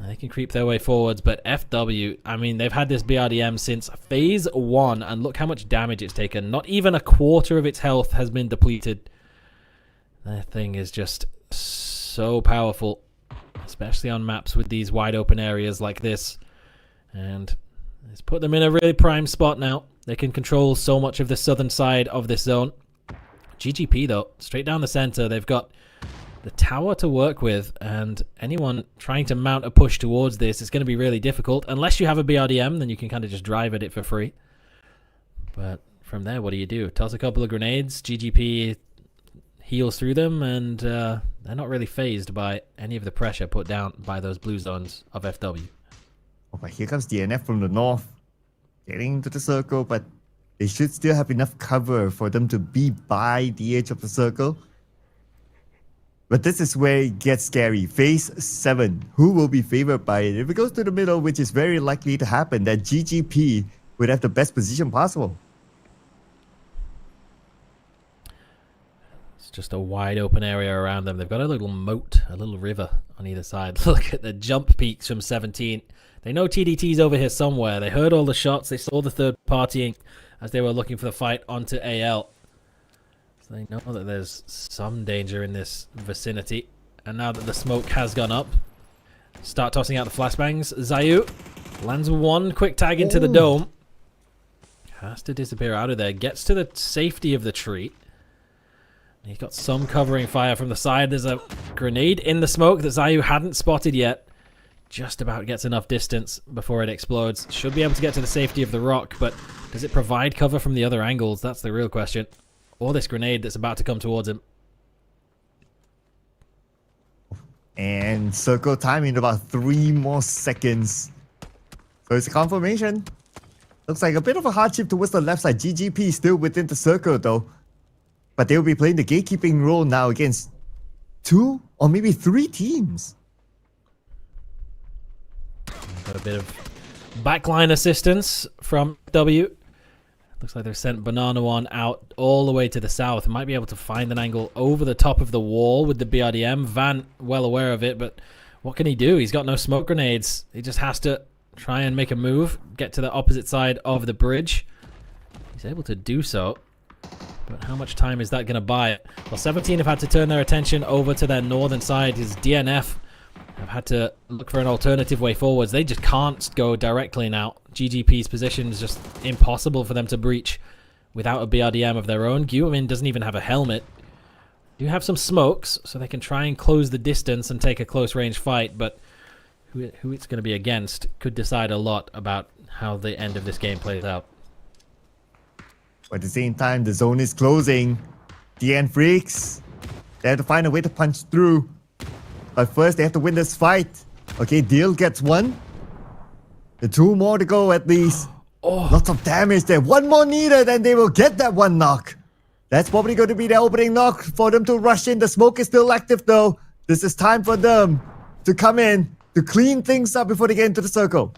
F: They can creep their way forwards, but FW, I mean, they've had this BRDM since phase 1, and look how much damage it's taken. Not even a quarter of its health has been depleted. That thing is just so powerful, especially on maps with these wide open areas like this. And it's put them in a really prime spot now. They can control so much of the southern side of this zone. GGP, though, straight down the center. They've got the tower to work with, and anyone trying to mount a push towards this is going to be really difficult. Unless you have a BRDM, then you can kind of just drive at it for free. But from there, what do? Toss a couple of grenades. GGP heals through them, and they're not really phased by any of the pressure put down by those blue zones of FW.
G: Oh, but here comes DNF from the north, getting into the circle, but they should still have enough cover for them to be by the edge of the circle. But this is where it gets scary. Phase 7. Who will be favored by it? If it goes to the middle, which is very likely to happen, that GGP would have the best position possible.
F: It's just a wide open area around them. They've got a little moat, a little river on either side. Look at the jump peaks from 17. They know TDT's over here somewhere. They heard all the shots. They saw the third partying as they were looking for the fight onto AL. So they know that there's some danger in this vicinity. And now that the smoke has gone up, start tossing out the flashbangs. Zayu lands one quick tag into the dome. Has to disappear out of there. Gets to the safety of the tree. He's got some covering fire from the side. There's a grenade in the smoke that Zayu hadn't spotted yet. Just about gets enough distance before it explodes. Should be able to get to the safety of the rock, but does it provide cover from the other angles? That's the real question. Or this grenade that's about to come towards him.
G: And circle time in about 3 more seconds. So it's a confirmation. Looks like a bit of a hardship towards the left side. GGP still within the circle though. But they'll be playing the gatekeeping role now against 2 or maybe 3 teams.
F: Got a bit of backline assistance from W. Looks like they've sent Banana One out all the way to the south. Might be able to find an angle over the top of the wall with the BRDM. Van, well aware of it, but what can he do? He's got no smoke grenades. He just has to try and make a move, get to the opposite side of the bridge. He's able to do so, but how much time is that going to buy it? Well, 17 have had to turn their attention over to their northern side. His DNF have had to look for an alternative way forwards. They just can't go directly now. GGP's position is just impossible for them to breach without a BRDM of their own. Guamin doesn't even have a helmet. Do have some smokes, so they can try and close the distance and take a close range fight, but who it's going to be against could decide a lot about how the end of this game plays out.
G: But at the same time, the zone is closing. DN Freecs, they have to find a way to punch through. But first, they have to win this fight. Okay, Deal gets 1. The 2 more to go at least.
F: Oh.
G: Lots of damage there. 1 more needed and they will get that 1 knock. That's probably going to be the opening knock for them to rush in. The smoke is still active though. This is time for them to come in, to clean things up before they get into the circle.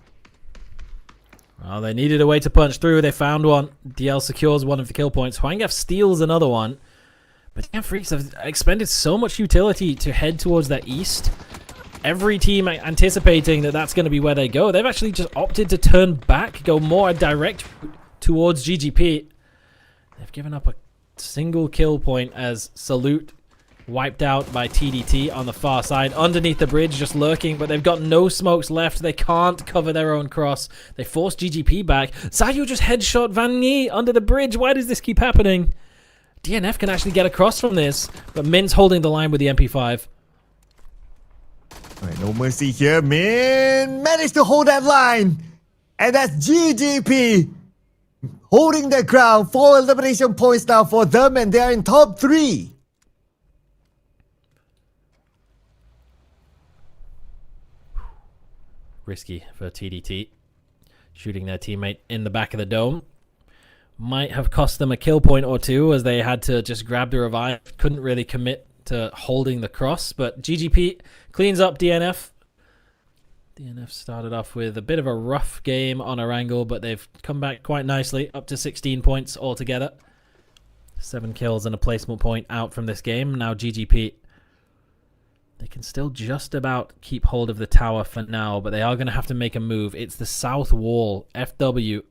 F: Well, they needed a way to punch through. They found one. DL secures one of the kill points. Hwangaf steals another one. But damn, Freecs have expended so much utility to head towards that east. Every team anticipating that that's going to be where they go. They've actually just opted to turn back, go more direct towards GGP. They've given up a single kill point as Salute wiped out by TDT on the far side. Underneath the bridge, just lurking, but they've got no smokes left. They can't cover their own cross. They force GGP back. Zayu just headshot Van Nghi under the bridge. Why does this keep happening? DNF can actually get across from this, but Min's holding the line with the MP5.
G: Alright, no mercy here. Min managed to hold that line. And that's GGP holding their ground. 4 elimination points now for them, and they're in top 3.
F: Risky for TDT. Shooting their teammate in the back of the dome. Might have cost them a kill point or 2 as they had to just grab the revive. Couldn't really commit to holding the cross, but GGP cleans up DNF. DNF started off with a bit of a rough game on Erangel, but they've come back quite nicely, up to 16 points altogether. 7 kills and a placement point out from this game. Now GGP, they can still just about keep hold of the tower for now, but they are going to have to make a move. It's the south wall. FW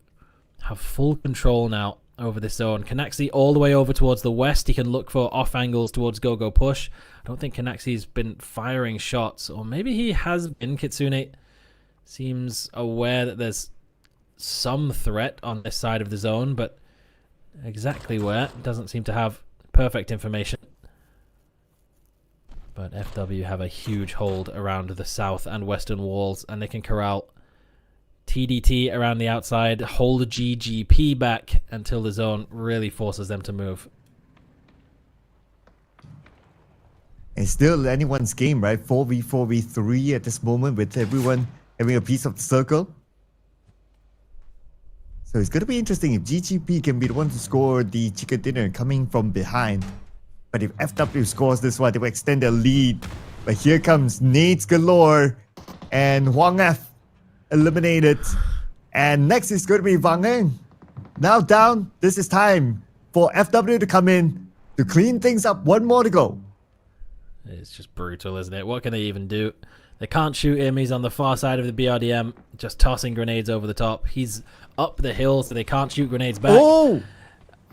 F: have full control now over this zone. Kanaxi all the way over towards the west. He can look for off angles towards GOGOPUSH. I don't think Kanaxi's been firing shots, or maybe he has been. Kitsune seems aware that there's some threat on this side of the zone, but exactly where doesn't seem to have perfect information. But FW have a huge hold around the south and western walls, and they can corral TDT around the outside, hold GGP back until the zone really forces them to move.
G: It's still anyone's game, right? 4v4v3 at this moment with everyone having a piece of the circle. So it's going to be interesting if GGP can be the one to score the chicken dinner coming from behind. But if FW scores this one, they will extend their lead. But here comes nades galore. And Huang F eliminated. And next is going to be Wang Eng. Now down. This is time for FW to come in to clean things up. One more to go.
F: It's just brutal, isn't it? What can they even do? They can't shoot him. He's on the far side of the BRDM, just tossing grenades over the top. He's up the hill, so they can't shoot grenades back.
G: Oh!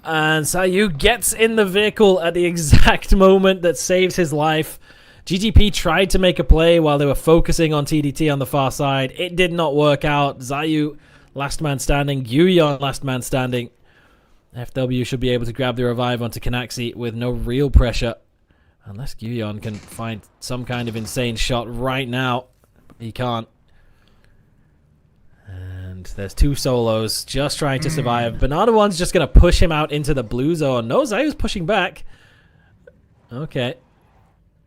F: And Sayu gets in the vehicle at the exact moment that saves his life. GGP tried to make a play while they were focusing on TDT on the far side. It did not work out. Zayu, last man standing. Yuyon, last man standing. FW should be able to grab the revive onto Kanaxi with no real pressure. Unless Yuyon can find some kind of insane shot right now. He can't. And there's two solos just trying to survive. Banana One's just going to push him out into the blue zone. No, Zayu's pushing back. Okay.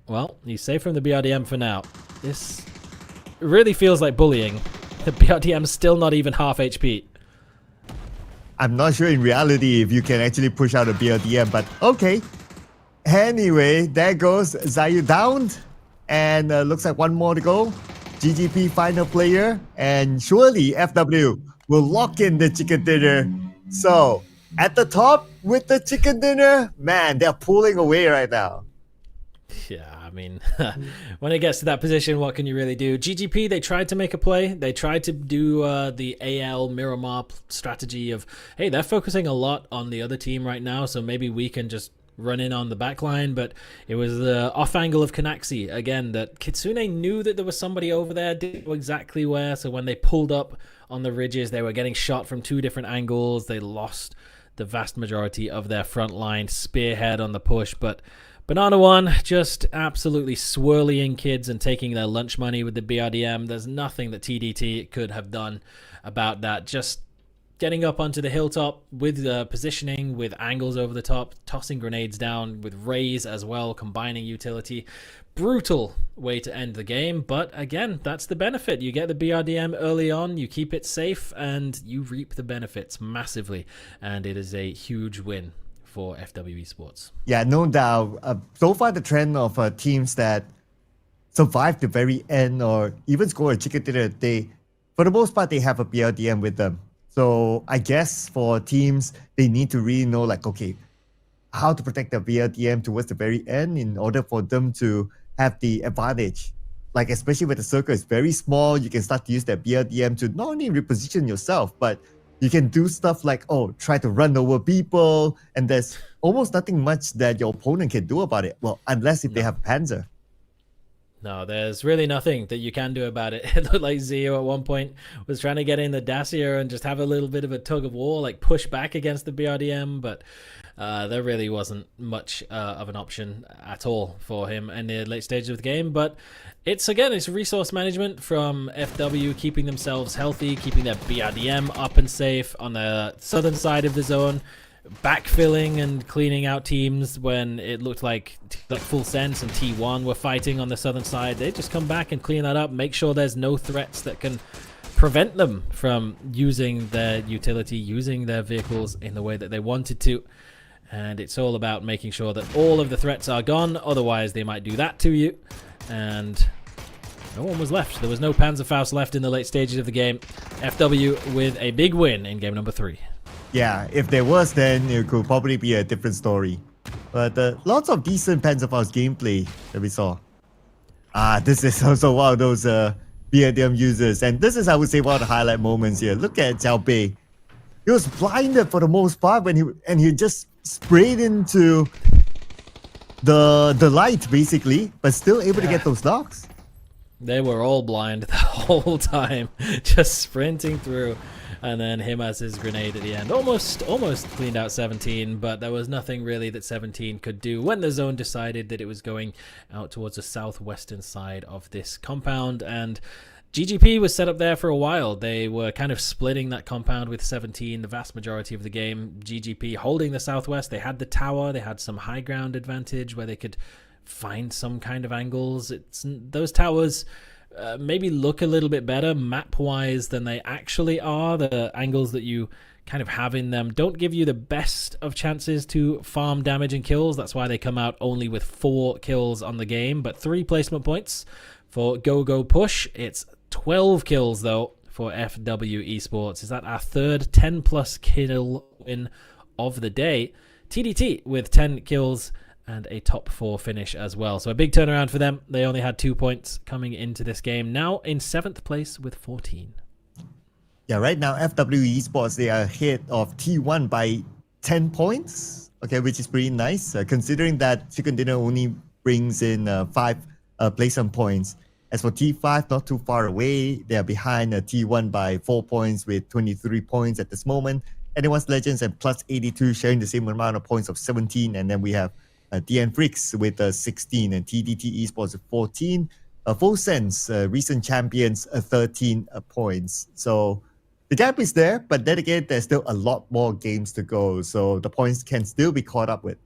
F: Well, he's safe from the BRDM for now. This really feels like bullying. The BRDM's still not even half HP.
G: I'm not sure in reality if you can actually push out a BRDM, but okay. Anyway, there goes Zayu down. And looks like one more to go. GGP final player, and surely FW will lock in the chicken dinner. So, at the top with the chicken dinner, man, they're pulling away right now.
F: Yeah, I mean, when it gets to that position, what can you really do? GGP, they tried to make a play. They tried to do the AL Miramar strategy of, hey, they're focusing a lot on the other team right now, so maybe we can just run in on the back line, but it was the off angle of Kanaxi again that Kitsune knew that there was somebody over there, didn't know exactly where, so when they pulled up on the ridges, they were getting shot from two different angles. They lost the vast majority of their front line spearhead on the push, but Banana One just absolutely swirling kids and taking their lunch money with the BRDM. There's nothing that TDT could have done about that. Just getting up onto the hilltop with positioning, with angles over the top, tossing grenades down with rays as well, combining utility. Brutal way to end the game, but again, that's the benefit. You get the BRDM early on, you keep it safe, and you reap the benefits massively, and it is a huge win for FW Esports.
G: Yeah, no doubt. So far, the trend of teams that survive the very end or even score a chicken dinner, for the most part, they have a BRDM with them. So I guess for teams, they need to really know, like, okay, how to protect their BRDM towards the very end in order for them to have the advantage. Like, especially when the circle is very small, you can start to use that BRDM to not only reposition yourself, but you can do stuff like, try to run over people, and there's almost nothing much that your opponent can do about it. Well, unless if they have Panzer.
F: No, there's really nothing that you can do about it. It looked like Zio at one point was trying to get in the Dacier and just have a little bit of a tug of war, like push back against the BRDM, but there really wasn't much of an option at all for him in the late stages of the game. But it's resource management from FW, keeping themselves healthy, keeping their BRDM up and safe on the southern side of the zone, backfilling and cleaning out teams when it looked like Full Sense and T1 were fighting on the southern side. They just come back and clean that up, make sure there's no threats that can prevent them from using their utility, using their vehicles in the way that they wanted to. And it's all about making sure that all of the threats are gone, otherwise they might do that to you. And no one was left. There was no Panzerfaust left in the late stages of the game. FW with a big win in game number 3.
G: Yeah, if there was, then it could probably be a different story. But lots of decent Panzerfaust gameplay that we saw. This is also one of those BRDM users. And this is, I would say, one of the highlight moments here. Look at Xiao Bei. He was blinded for the most part when he just sprayed into the light, basically, but still able to get those knocks.
F: They were all blind the whole time, just sprinting through. and then him as his grenade at the end. Almost cleaned out 17, but there was nothing really that 17 could do when the zone decided that it was going out towards the southwestern side of this compound. And GGP was set up there for a while. They were kind of splitting that compound with 17 the vast majority of the game. GGP holding the southwest. They had the tower. They had some high ground advantage where they could find some kind of angles. Those towers maybe look a little bit better map-wise than they actually are. The angles that you kind of have in them don't give you the best of chances to farm damage and kills. That's why they come out only with 4 kills on the game, but 3 placement points for GOGOPUSH. It's 12 kills, though, for FW Esports. Is that our third 10-plus kill win of the day? TDT with 10 kills and a top 4 finish as well. So a big turnaround for them. They only had 2 points coming into this game. Now in 7th place with 14.
G: Yeah, right now, FW Esports, they are ahead of T1 by 10 points, okay, which is pretty nice, considering that Chicken Dinner only brings in 5 placement points. As for T5, not too far away. They are behind T1 by 4 points with 23 points at this moment. Anyone's Legends and plus 82 sharing the same amount of points of 17. And then we have DN Freecs with 16 and TDT Esports with 14. Full Sense, recent champions, 13 points. So the gap is there, but then again, there's still a lot more games to go. So the points can still be caught up with.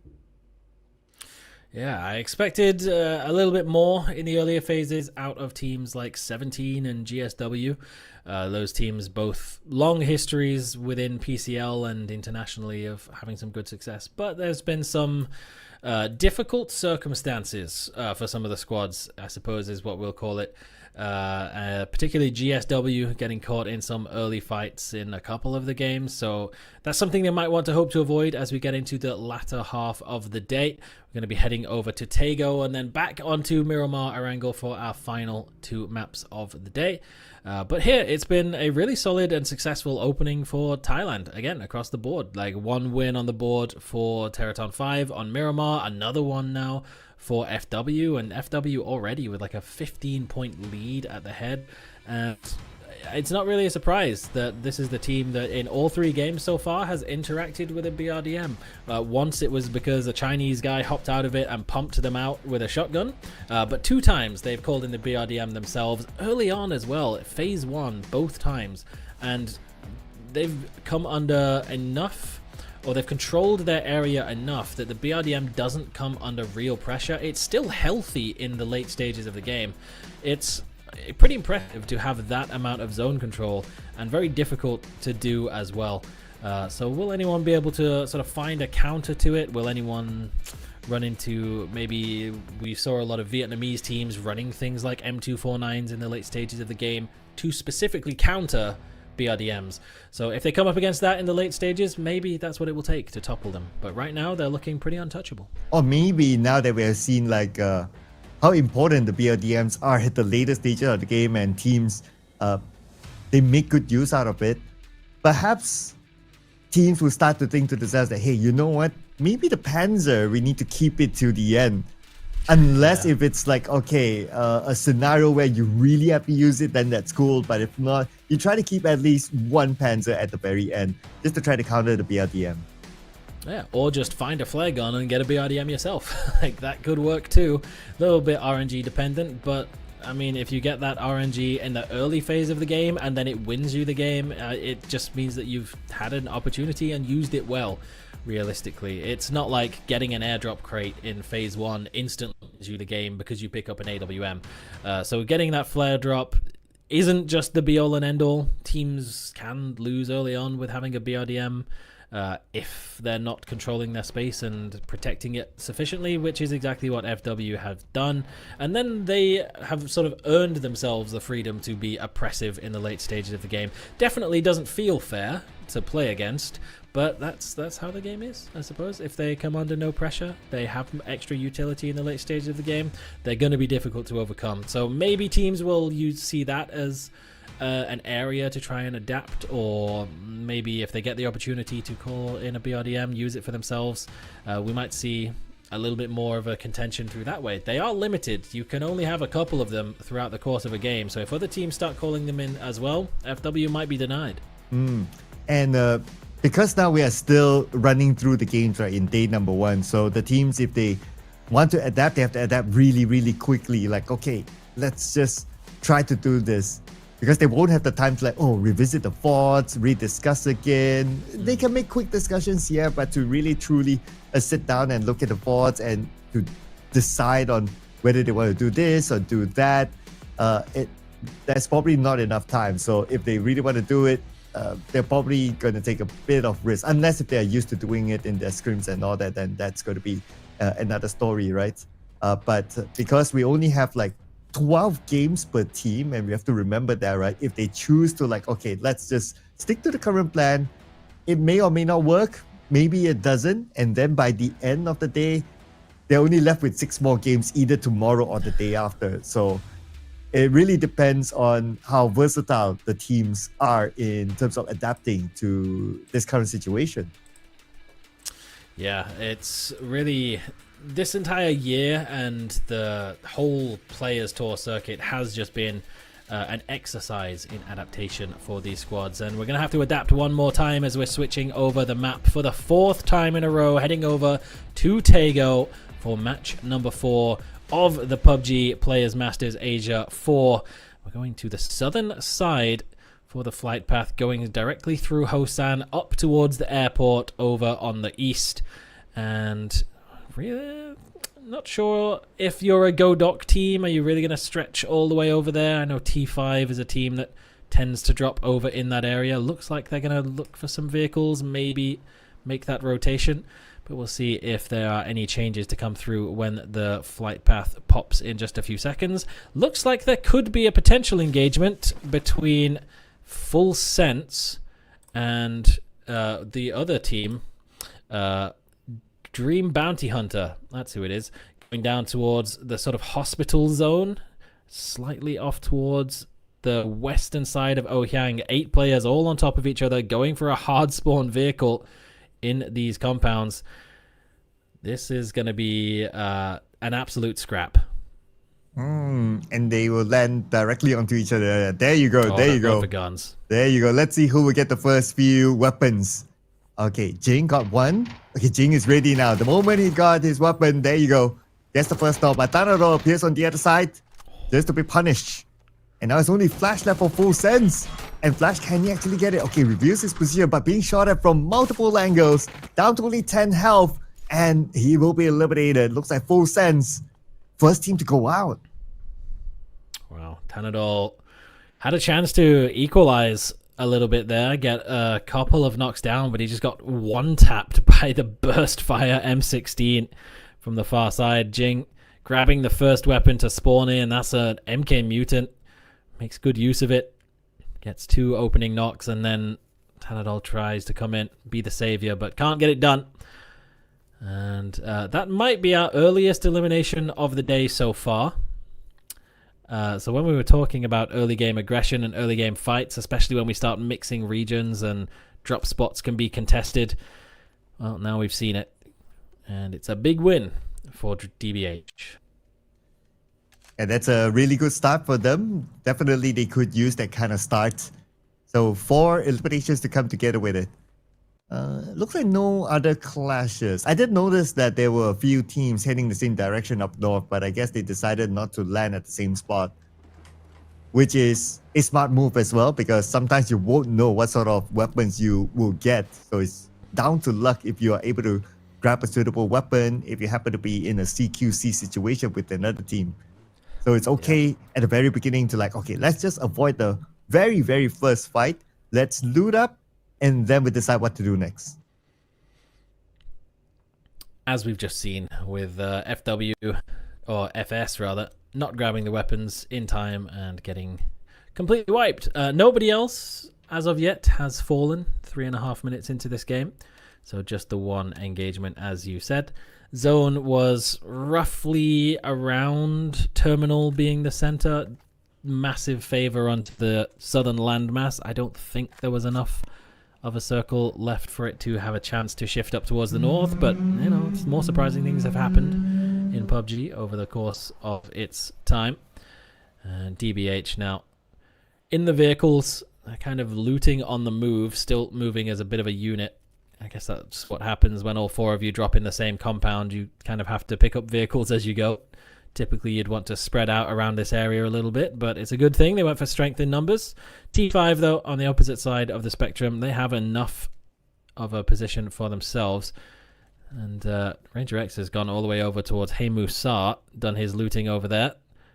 F: Yeah, I expected a little bit more in the earlier phases out of teams like 17 and GSW. Those teams both long histories within PCL and internationally of having some good success. But there's been some difficult circumstances for some of the squads, I suppose is what we'll call it. Particularly GSW getting caught in some early fights in a couple of the games, so that's something they might want to hope to avoid as we get into the latter half of the day. We're going to be heading over to Tego and then back onto Miramar Erangel for our final 2 maps of the day. But here, it's been a really solid and successful opening for Thailand, again, across the board. Like 1 win on the board for THEERATHON 5 on Miramar, another one now for FW, and FW already with like a 15-point lead at the head. And it's not really a surprise that this is the team that in all 3 games so far has interacted with a BRDM. Once it was because a Chinese guy hopped out of it and pumped them out with a shotgun, but 2 times they've called in the BRDM themselves early on as well, phase 1 both times, and they've come under enough, or they've controlled their area enough that the BRDM doesn't come under real pressure. It's still healthy in the late stages of the game. It's pretty impressive to have that amount of zone control, and very difficult to do as well. So will anyone be able to sort of find a counter to it? Will anyone run into, maybe we saw a lot of Vietnamese teams running things like M249s in the late stages of the game to specifically counter BRDMs. So if they come up against that in the late stages, maybe that's what it will take to topple them. But right now, they're looking pretty untouchable.
G: Or maybe now that we have seen like how important the BRDMs are at the later stages of the game, and teams, they make good use out of it, perhaps teams will start to think to themselves that, hey, you know what? Maybe the Panzer, we need to keep it to the end. Unless if it's like, okay, a scenario where you really have to use it, then that's cool. But if not, you try to keep at least 1 Panzer at the very end, just to try to counter the BRDM.
F: Yeah, or just find a flare gun and get a BRDM yourself. Like, that could work too. A little bit RNG dependent, but I mean, if you get that RNG in the early phase of the game and then it wins you the game, it just means that you've had an opportunity and used it well. Realistically, it's not like getting an airdrop crate in phase 1 instantly wins you the game because you pick up an AWM. So getting that flare drop isn't just the be all and end all. Teams can lose early on with having a BRDM if they're not controlling their space and protecting it sufficiently, which is exactly what FW have done. And then they have sort of earned themselves the freedom to be oppressive in the late stages of the game. Definitely doesn't feel fair to play against, but that's how the game is, I suppose. If they come under no pressure, they have extra utility in the late stages of the game, they're going to be difficult to overcome. So maybe teams will see that as an area to try and adapt, or maybe if they get the opportunity to call in a BRDM, use it for themselves. We might see a little bit more of a contention through that way. They are limited. You can only have a couple of them throughout the course of a game, so if other teams start calling them in as well, FW might be denied.
G: And because now we are still running through the games right in day number 1, so the teams, if they want to adapt, they have to adapt really quickly. Like, okay, let's just try to do this, because they won't have the time to revisit the forts, rediscuss again. They can make quick discussions here, but to really truly sit down and look at the forts and to decide on whether they want to do this or do that, there's probably not enough time. So if they really want to do it, they're probably going to take a bit of risk, unless if they're used to doing it in their scrims and all that, then that's going to be another story, right? But because we only have 12 games per team, and we have to remember that, right? If they choose to okay, let's just stick to the current plan, it may or may not work, maybe it doesn't, and then by the end of the day, they're only left with 6 more games either tomorrow or the day after. So it really depends on how versatile the teams are in terms of adapting to this current situation.
F: Yeah, it's really this entire year, and the whole Players Tour circuit has just been an exercise in adaptation for these squads, and we're going to have to adapt one more time as we're switching over the map for the 4th time in a row, heading over to Tago for match number 4 of the PUBG Players Masters Asia 4. We're going to the southern side for the flight path, going directly through Hosan up towards the airport over on the east. And really not sure if you're a GoDoc team, are you really going to stretch all the way over there? I know T5 is a team that tends to drop over in that area. Looks like they're going to look for some vehicles, maybe make that rotation. But we'll see if there are any changes to come through when the flight path pops in just a few seconds. Looks like there could be a potential engagement between Full Sense and the other team, Dream Bounty Hunter. That's who it is. Going down towards the sort of hospital zone, slightly off towards the western side of Ohyang. 8 players all on top of each other, going for a hard spawn vehicle in these compounds. This is going to be an absolute scrap.
G: And they will land directly onto each other. There you go.
F: Oh,
G: there you go.
F: For guns.
G: There you go. Let's see who will get the first few weapons. Okay, Jing got one. Okay, Jing is ready now. The moment he got his weapon, there you go. That's the first stop. But Tanaro appears on the other side just to be punished. And now it's only Flash left for Full Sense. And Flash, can he actually get it? Okay, reveals his position, but being shot at from multiple angles. Down to only 10 health. And he will be eliminated. Looks like Full Sense. First team to go out.
F: Wow, Tanadol had a chance to equalize a little bit there, get a couple of knocks down, but he just got one-tapped by the burst fire M16 from the far side. Jing grabbing the first weapon to spawn in. That's an MK Mutant. Makes good use of it. Gets 2 opening knocks, and then Tanadol tries to come in, be the savior, but can't get it done. And that might be our earliest elimination of the day so far. So when we were talking about early game aggression and early game fights, especially when we start mixing regions and drop spots can be contested, well, now we've seen it. And it's a big win for DBH.
G: And that's a really good start for them. Definitely they could use that kind of start. So 4 eliminations to come together with it. Looks like no other clashes. I did notice that there were a few teams heading the same direction up north, but I guess they decided not to land at the same spot, which is a smart move as well, because sometimes you won't know what sort of weapons you will get. So it's down to luck if you are able to grab a suitable weapon, if you happen to be in a CQC situation with another team. So it's okay at the very beginning to okay, let's just avoid the very, very first fight. Let's loot up, and then we decide what to do next.
F: As we've just seen with FW, or FS rather, not grabbing the weapons in time and getting completely wiped. Nobody else, as of yet, has fallen 3.5 minutes into this game. So just the one engagement, as you said. Zone was roughly around Terminal being the center. Massive favor onto the southern landmass. I don't think there was enough of a circle left for it to have a chance to shift up towards the north, but you know, more surprising things have happened in PUBG over the course of its time. And DBH now in the vehicles, They're kind of looting on the move, still moving as a bit of a unit. I guess that's what happens when all 4 of you drop in the same compound. You kind of have to pick up vehicles as you go. Typically, you'd want to spread out around this area a little bit, but it's a good thing. They went for strength in numbers. T5, though, on the opposite side of the spectrum, they have enough of a position for themselves. And Ranger X has gone all the way over towards NanMou Sa, done his looting over there.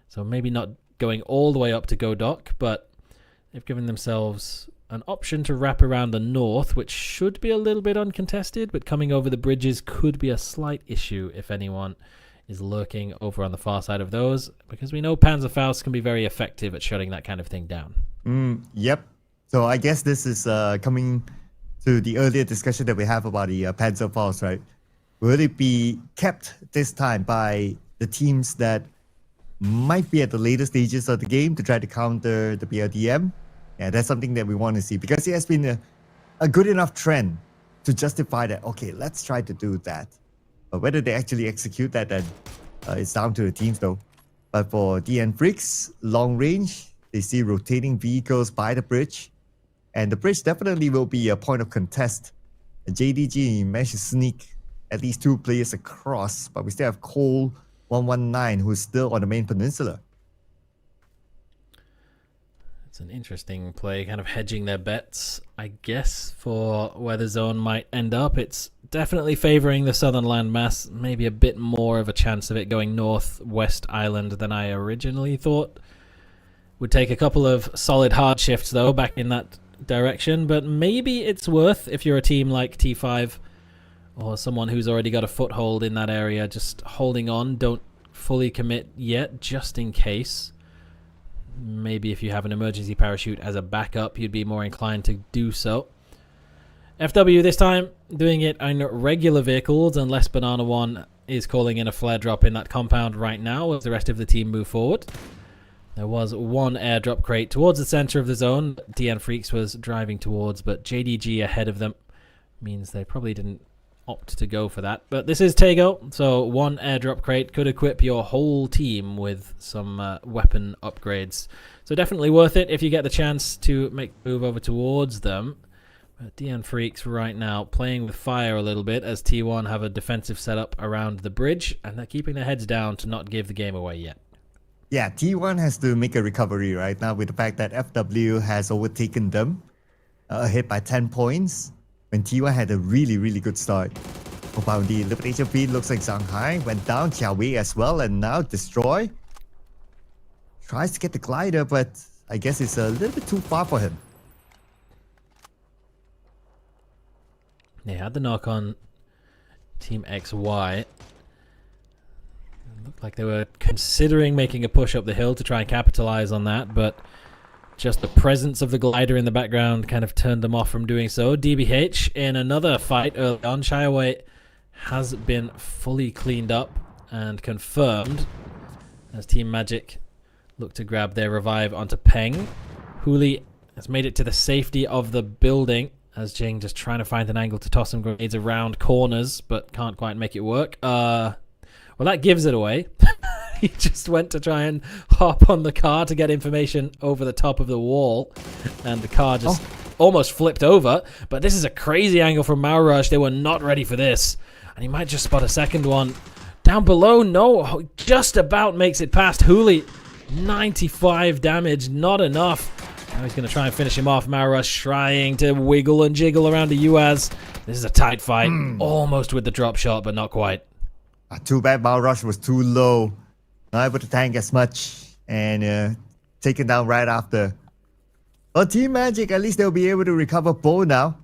F: So maybe not going all the way up to GODOC, but they've given themselves an option to wrap around the north, which should be a little bit uncontested, but coming over the bridges could be a slight issue if anyone is lurking over on the far side of those, because we know Panzerfaust can be very effective at shutting that kind of thing down.
G: Yep. So I guess this is coming to the earlier discussion that we have about the Panzerfaust, right? Will it be kept this time by the teams that might be at the later stages of the game to try to counter the BLDM? Yeah, that's something that we want to see, because it has been a good enough trend to justify that, okay, let's try to do that. But whether they actually execute that, then it's down to the teams though. But for DN Freecs, long range, they see rotating vehicles by the bridge. And the bridge definitely will be a point of contest. JDG managed to sneak at least 2 players across, but we still have Cole 119 who's still on the main peninsula.
F: It's an interesting play, kind of hedging their bets, I guess, for where the zone might end up. It's definitely favoring the southern landmass, maybe a bit more of a chance of it going northwest island than I originally thought. Would take a couple of solid hard shifts, though, back in that direction, but maybe it's worth, if you're a team like T5 or someone who's already got a foothold in that area, just holding on. Don't fully commit yet, just in case. Maybe if you have an emergency parachute as a backup, you'd be more inclined to do so. FW this time doing it on regular vehicles, unless Banana One is calling in a flare drop in that compound right now as the rest of the team move forward. There was one airdrop crate towards the center of the zone DN Freecs was driving towards, but JDG ahead of them means they probably didn't opt to go for that. But this is Tego, so one airdrop crate could equip your whole team with some weapon upgrades. So definitely worth it if you get the chance to make the move over towards them. But DN Freecs right now playing with fire a little bit as T1 have a defensive setup around the bridge, and they're keeping their heads down to not give the game away yet.
G: Yeah, T1 has to make a recovery right now with the fact that FW has overtaken them ahead by 10 points when T1 had a really, really good start. About the elimination feed looks like Shanghai went down, Xiaowei as well, and now Destroy tries to get the glider, but I guess it's a little bit too far for him.
F: They had the knock on Team XY. It looked like they were considering making a push up the hill to try and capitalize on that, but just the presence of the glider in the background kind of turned them off from doing so. DBH in another fight early on. Shiaway has been fully cleaned up and confirmed as Team Magic look to grab their revive onto Peng. Huli has made it to the safety of the building as Jing just trying to find an angle to toss some grenades around corners, but can't quite make it work. Well, that gives it away. He just went to try and hop on the car to get information over the top of the wall, and the car just almost flipped over. But this is a crazy angle from Maurush. They were not ready for this, and he might just spot a second one down below. No, just about makes it past Huli. 95 damage, not enough. Now he's going to try and finish him off. Maurush trying to wiggle and jiggle around the UAZ. This is a tight fight, almost with the drop shot, but not quite.
G: Too bad Maurush was too low. Not able to tank as much and taken down right after. Well, Team Magic, at least they'll be able to recover Bo now.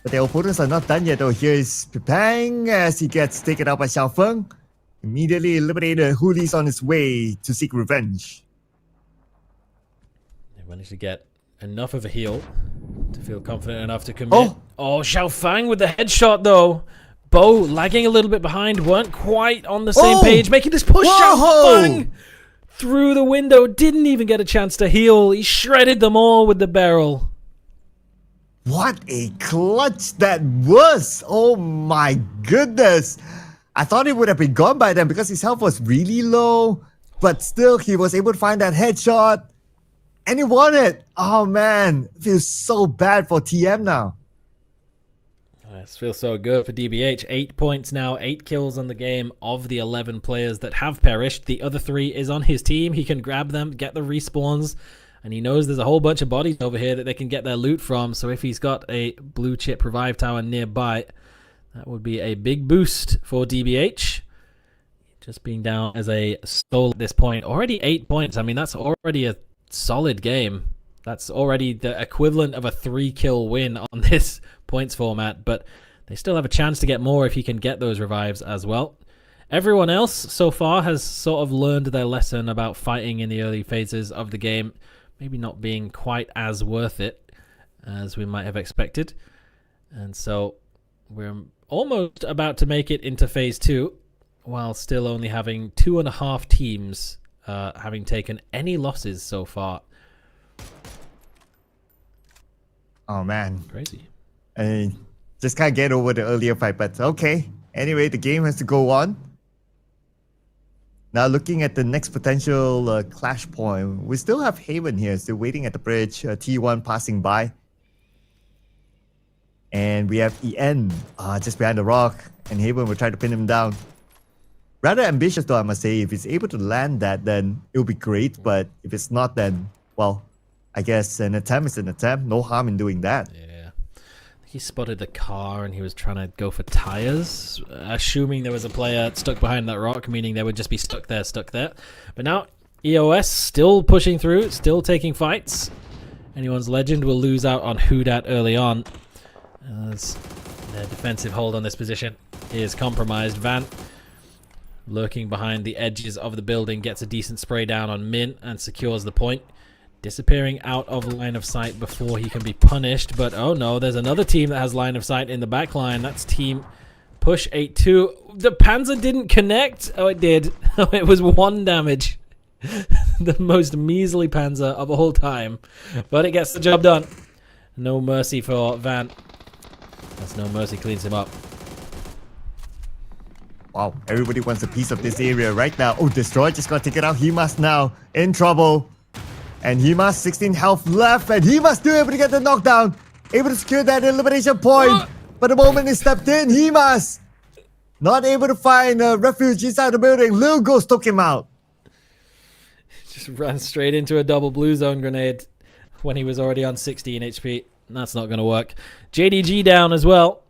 G: But their opponents are not done yet though. Here is Pipang as he gets taken out by Xiao Feng. Immediately eliminated. Huli's on his way to seek revenge.
F: They managed to get enough of a heal to feel confident enough to commit. Oh, Xiao Fang with the headshot though. Bo lagging a little bit behind, weren't quite on the same page, making this push. Xiao Fang through the window, didn't even get a chance to heal. He shredded them all with the barrel.
G: What a clutch that was! Oh my goodness! I thought he would have been gone by then because his health was really low, but still he was able to find that headshot And he won it. Oh man, feels so bad for TM now.
F: This feels so good for DBH. 8 points now, 8 kills on the game of the 11 players that have perished. The other 3 is on his team. He can grab them, get the respawns, and he knows there's a whole bunch of bodies over here that they can get their loot from. So if he's got a blue chip revive tower nearby, that would be a big boost for DBH. Just being down as a soul at this point. Already 8 points. I mean, that's already a solid game. That's already the equivalent of a 3-kill win on this points format, but they still have a chance to get more if he can get those revives as well. Everyone else so far has sort of learned their lesson about fighting in the early phases of the game, maybe not being quite as worth it as we might have expected. And so we're almost about to make it into phase 2, while still only having 2.5 teams having taken any losses so far.
G: Oh man,
F: Crazy.
G: I just can't get over the earlier fight, but okay. Anyway, the game has to go on. Now looking at the next potential clash point, we still have Haven here, still waiting at the bridge, T1 passing by. And we have EN just behind the rock, and Haven will try to pin him down. Rather ambitious though, I must say. If he's able to land that, then it'll be great, but if it's not, then, well, I guess an attempt is an attempt. No harm in doing that.
F: Yeah. He spotted the car and he was trying to go for tires, assuming there was a player stuck behind that rock, meaning they would just be stuck there. But now, EOS still pushing through, still taking fights. Anyone's Legend will lose out on Hudat early on, as their defensive hold on this position is compromised. Van, lurking behind the edges of the building, gets a decent spray down on Min and secures the point. Disappearing out of line of sight before he can be punished. But oh no, there's another team that has line of sight in the back line. That's team Push 8-2. The Panzer didn't connect. Oh, it did. It was 1 damage. The most measly Panzer of all time. But it gets the job done. No mercy for Van. That's No Mercy cleans him up.
G: Wow, everybody wants a piece of this area right now. Oh, Destroy just got taken out. Himas now in trouble. And Himas, 16 health left, and Himas still able to get the knockdown. Able to secure that elimination point. But the moment he stepped in, Himas not able to find a refuge inside the building. Lil Ghost took him out.
F: Just ran straight into a double blue zone grenade when he was already on 16 HP. That's not going to work. JDG down as well.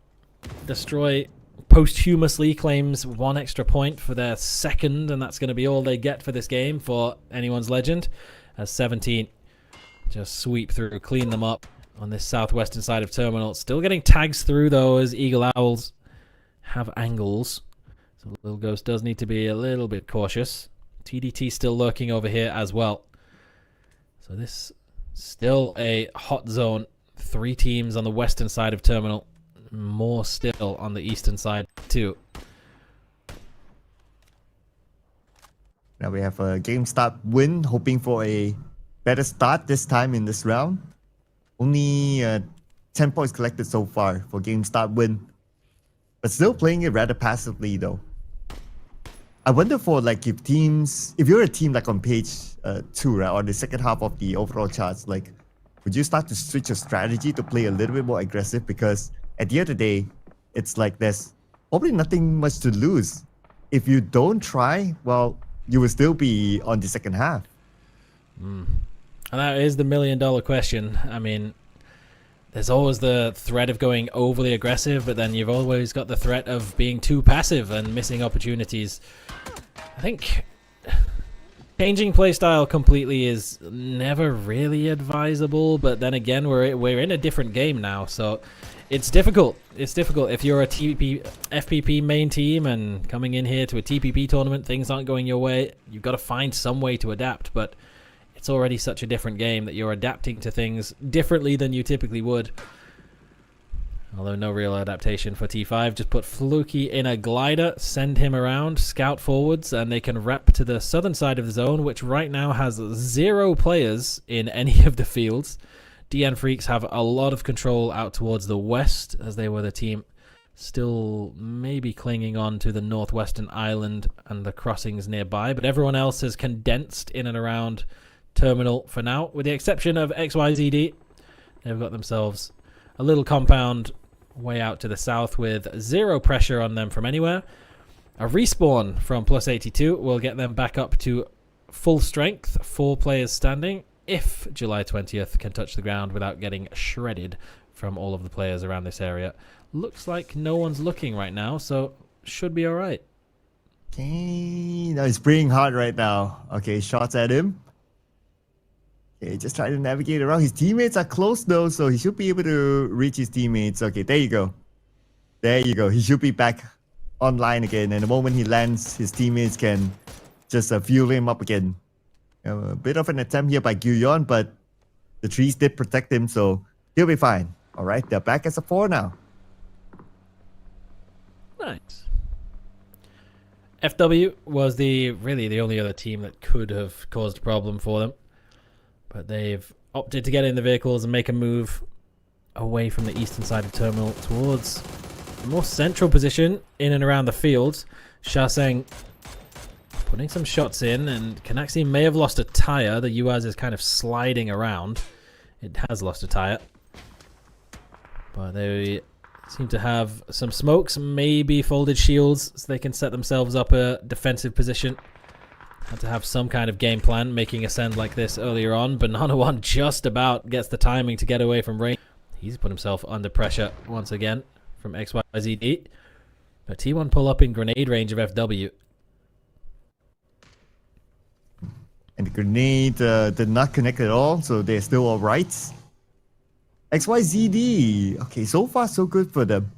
F: Destroy posthumously claims 1 extra point for their second, and that's going to be all they get for this game for Anyone's Legend. As 17 just sweep through, clean them up on this southwestern side of terminal. Still getting tags through though, as Eagle Owls have angles, so Lil Ghost does need to be a little bit cautious. TDT still lurking over here as well, so this still a hot zone. 3 teams on the western side of terminal, more still on the eastern side too.
G: Now we have a game start win, hoping for a better start this time in this round. Only 10 points collected so far for game start win. But still playing it rather passively though. I wonder for like if you're a team like on page 2, right, or the second half of the overall charts, like would you start to switch your strategy to play a little bit more aggressive? Because at the end of the day, it's like there's probably nothing much to lose. If you don't try, well, you will still be on the second half.
F: And that is the $1 million question. I mean, there's always the threat of going overly aggressive, but then you've always got the threat of being too passive and missing opportunities. I think changing playstyle completely is never really advisable, but then again, we're in a different game now, so it's difficult. It's difficult if you're a FPP main team and coming in here to a TPP tournament, things aren't going your way. You've got to find some way to adapt, but it's already such a different game that you're adapting to things differently than you typically would. Although no real adaptation for T5. Just put Fluky in a glider, send him around, scout forwards, and they can rep to the southern side of the zone, which right now has 0 players in any of the fields. DN Freecs have a lot of control out towards the west, as they were the team still maybe clinging on to the northwestern island and the crossings nearby, but everyone else has condensed in and around terminal for now, with the exception of XYZD. They've got themselves a little compound way out to the south with zero pressure on them from anywhere. A respawn from plus 82 will get them back up to full strength, 4 players standing, if July 20th can touch the ground without getting shredded from all of the players around this area. Looks like no one's looking right now, so should be alright.
G: Okay, now it's praying hard right now. Okay, shots at him. Okay, just trying to navigate around. His teammates are close though, so he should be able to reach his teammates. Okay, there you go. There you go. He should be back online again. And the moment he lands, his teammates can just fuel him up again. A bit of an attempt here by Guyon, but the trees did protect him, so he'll be fine. All right, they're back as a 4 now.
F: Nice. FW was really the only other team that could have caused a problem for them. But they've opted to get in the vehicles and make a move away from the eastern side of terminal towards a more central position in and around the field. Shaseng putting some shots in, and Canaxi may have lost a tire. The UAZ is kind of sliding around. It has lost a tire. But they seem to have some smokes, maybe folded shields, so they can set themselves up a defensive position. Had to have some kind of game plan, making a send like this earlier on. Banana One just about gets the timing to get away from range. He's put himself under pressure once again from XYZD. But T1 pull up in grenade range of FW.
G: And the grenade did not connect at all, so they're still alright. XYZD. Okay, so far so good for them.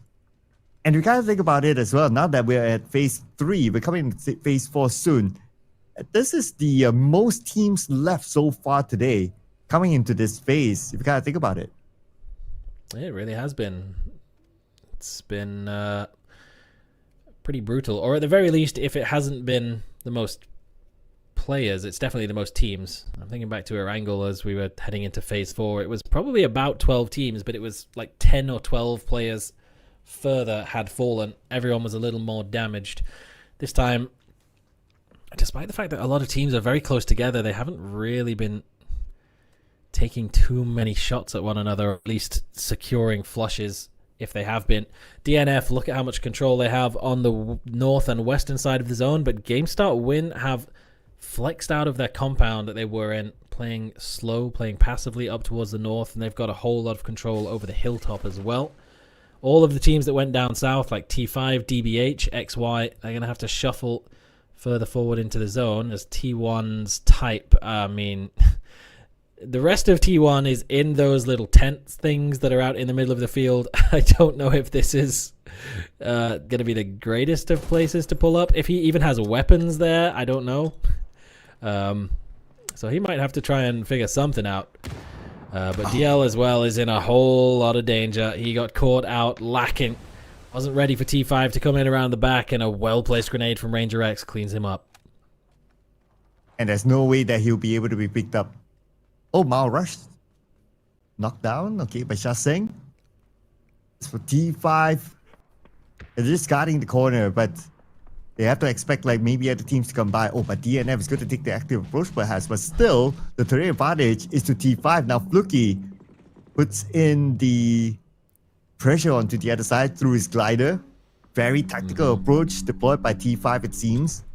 G: And we gotta think about it as well. Now that we're at phase 3, we're coming to phase 4 soon. This is the most teams left so far today coming into this phase. If you gotta think about it.
F: It really has been. It's been pretty brutal. Or at the very least, if it hasn't been the most players, it's definitely the most teams. I'm thinking back to Erangel as we were heading into phase 4. It was probably about 12 teams, but it was like 10 or 12 players further had fallen. Everyone was a little more damaged. This time, despite the fact that a lot of teams are very close together, they haven't really been taking too many shots at one another, or at least securing flushes if they have been. DNF, look at how much control they have on the north and western side of the zone, but GameStart Win have flexed out of their compound that they were in, playing slow, playing passively up towards the north, and they've got a whole lot of control over the hilltop as well. All of the teams that went down south, like T5, DBH, XY, they're going to have to shuffle further forward into the zone as T1's type. I mean, the rest of T1 is in those little tent things that are out in the middle of the field. I don't know if this is going to be the greatest of places to pull up. If he even has weapons there, I don't know. So he might have to try and figure something out. But DL as well is in a whole lot of danger. He got caught out lacking. Wasn't ready for T5 to come in around the back, and a well-placed grenade from Ranger X cleans him up.
G: And there's no way that he'll be able to be picked up. Oh, Mao rushed. Knocked down, okay, by Shaseng. It's for T5. They're just guarding the corner, but they have to expect like maybe other teams to come by. Oh, but DNF is going to take the active approach perhaps, but still, the terrain advantage is to T5. Now Fluky puts in the pressure onto the other side through his glider. Very tactical approach deployed by T5, it seems.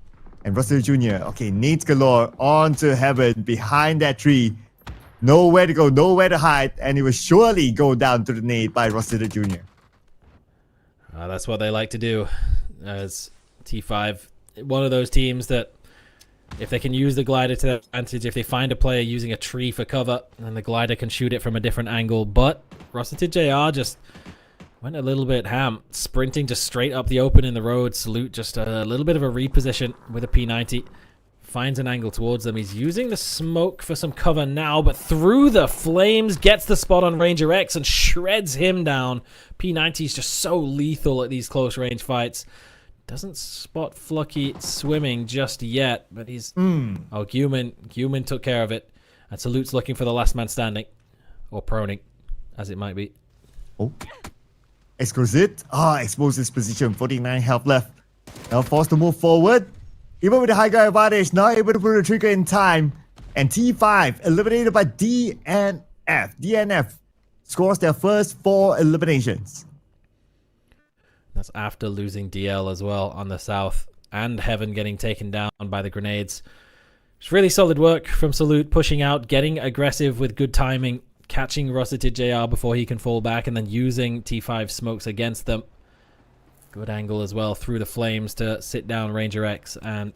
G: And Russell Jr., okay, nades galore onto heaven behind that tree. Nowhere to go, nowhere to hide, and he will surely go down to the nade by Russell Jr.
F: That's what they like to do. As T5, one of those teams that if they can use the glider to their advantage, if they find a player using a tree for cover, then the glider can shoot it from a different angle. But Rossiter JR just went a little bit ham, sprinting just straight up the open in the road. Salute just a little bit of a reposition with a P90. Finds an angle towards them. He's using the smoke for some cover now, but through the flames, gets the spot on Ranger X and shreds him down. P90 is just so lethal at these close range fights. Doesn't spot Flucky swimming just yet, but he's... Oh, Guman took care of it. And Salute's looking for the last man standing. Or proning, as it might be.
G: Oh. Exquisite. Exposes position. 49 health left. Now forced to move forward. Even with the high ground advantage, not able to pull the trigger in time. And T5 eliminated by DNF. DNF scores their first 4 eliminations.
F: That's after losing DL as well on the south, and Heaven getting taken down by the grenades. It's really solid work from Salute, pushing out, getting aggressive with good timing, catching Rossiter JR before he can fall back, and then using T5 smokes against them. Good angle as well through the flames to sit down Ranger X, and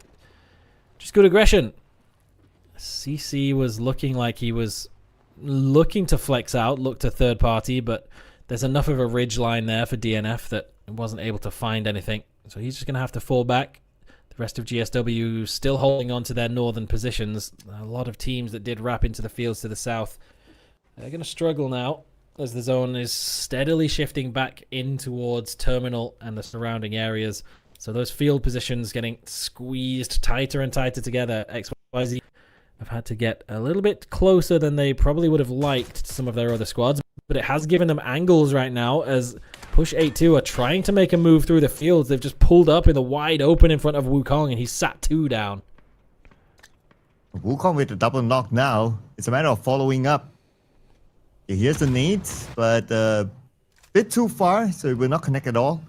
F: just good aggression. CC was looking like he was looking to flex out, look to third party, but there's enough of a ridge line there for DNF that it wasn't able to find anything. So he's just going to have to fall back. The rest of GSW still holding on to their northern positions. A lot of teams that did wrap into the fields to the south. They're going to struggle now as the zone is steadily shifting back in towards Terminal and the surrounding areas. So those field positions getting squeezed tighter and tighter together. XYZ have had to get a little bit closer than they probably would have liked to some of their other squads, but it has given them angles right now as Push 8-2 are trying to make a move through the fields. They've just pulled up in the wide open in front of Wukong, and he's sat 2 down.
G: Wukong with the double knock now. It's a matter of following up. Okay, here's the nades, but a bit too far, so it will not connect at all.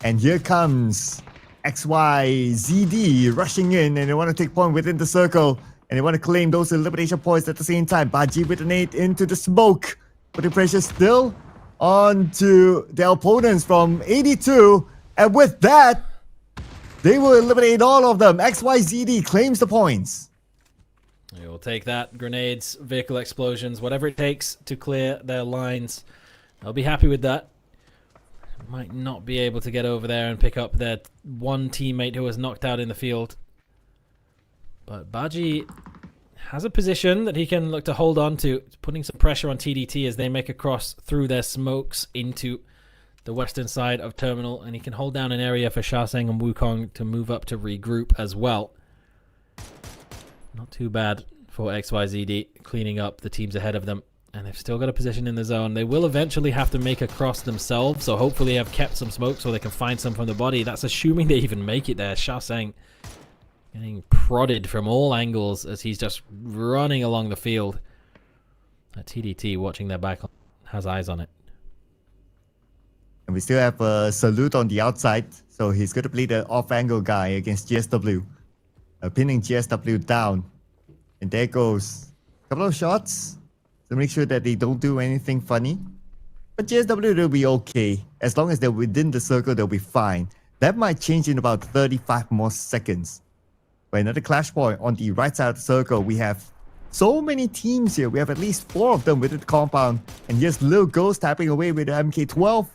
G: And here comes XYZD rushing in, and they want to take point within the circle, and they want to claim those elimination points at the same time. Baji with a nade into the smoke, putting pressure still onto their opponents from 82, and with that, they will eliminate all of them. XYZD claims the points.
F: They will take that. Grenades, vehicle explosions, whatever it takes to clear their lines. They'll be happy with that. Might not be able to get over there and pick up their one teammate who was knocked out in the field. But Baji has a position that he can look to hold on to, putting some pressure on TDT as they make a cross through their smokes into the western side of Terminal, and he can hold down an area for Shaseng and Wukong to move up to regroup as well. Not too bad for XYZD, cleaning up the teams ahead of them. And they've still got a position in the zone. They will eventually have to make a cross themselves, so hopefully they have kept some smoke so they can find some from the body. That's assuming they even make it there. Shaseng getting prodded from all angles as he's just running along the field. TDT watching their back has eyes on it.
G: And we still have a Salute on the outside, so he's going to play the off-angle guy against GSW. Pinning GSW down. And there goes a couple of shots to make sure that they don't do anything funny. But GSW will be okay. As long as they're within the circle, they'll be fine. That might change in about 35 more seconds. But another clash point on the right side of the circle, we have so many teams here. We have at least 4 of them within the compound. And here's Lil Ghost tapping away with the MK12.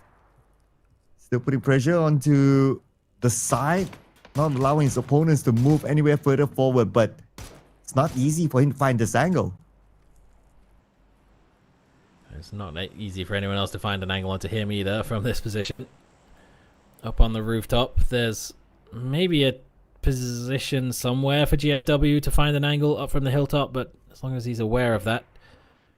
G: Still putting pressure onto the side, not allowing his opponents to move anywhere further forward, but it's not easy for him to find this angle.
F: It's not easy for anyone else to find an angle onto him either from this position. Up on the rooftop, there's maybe a position somewhere for GSW to find an angle up from the hilltop, but as long as he's aware of that,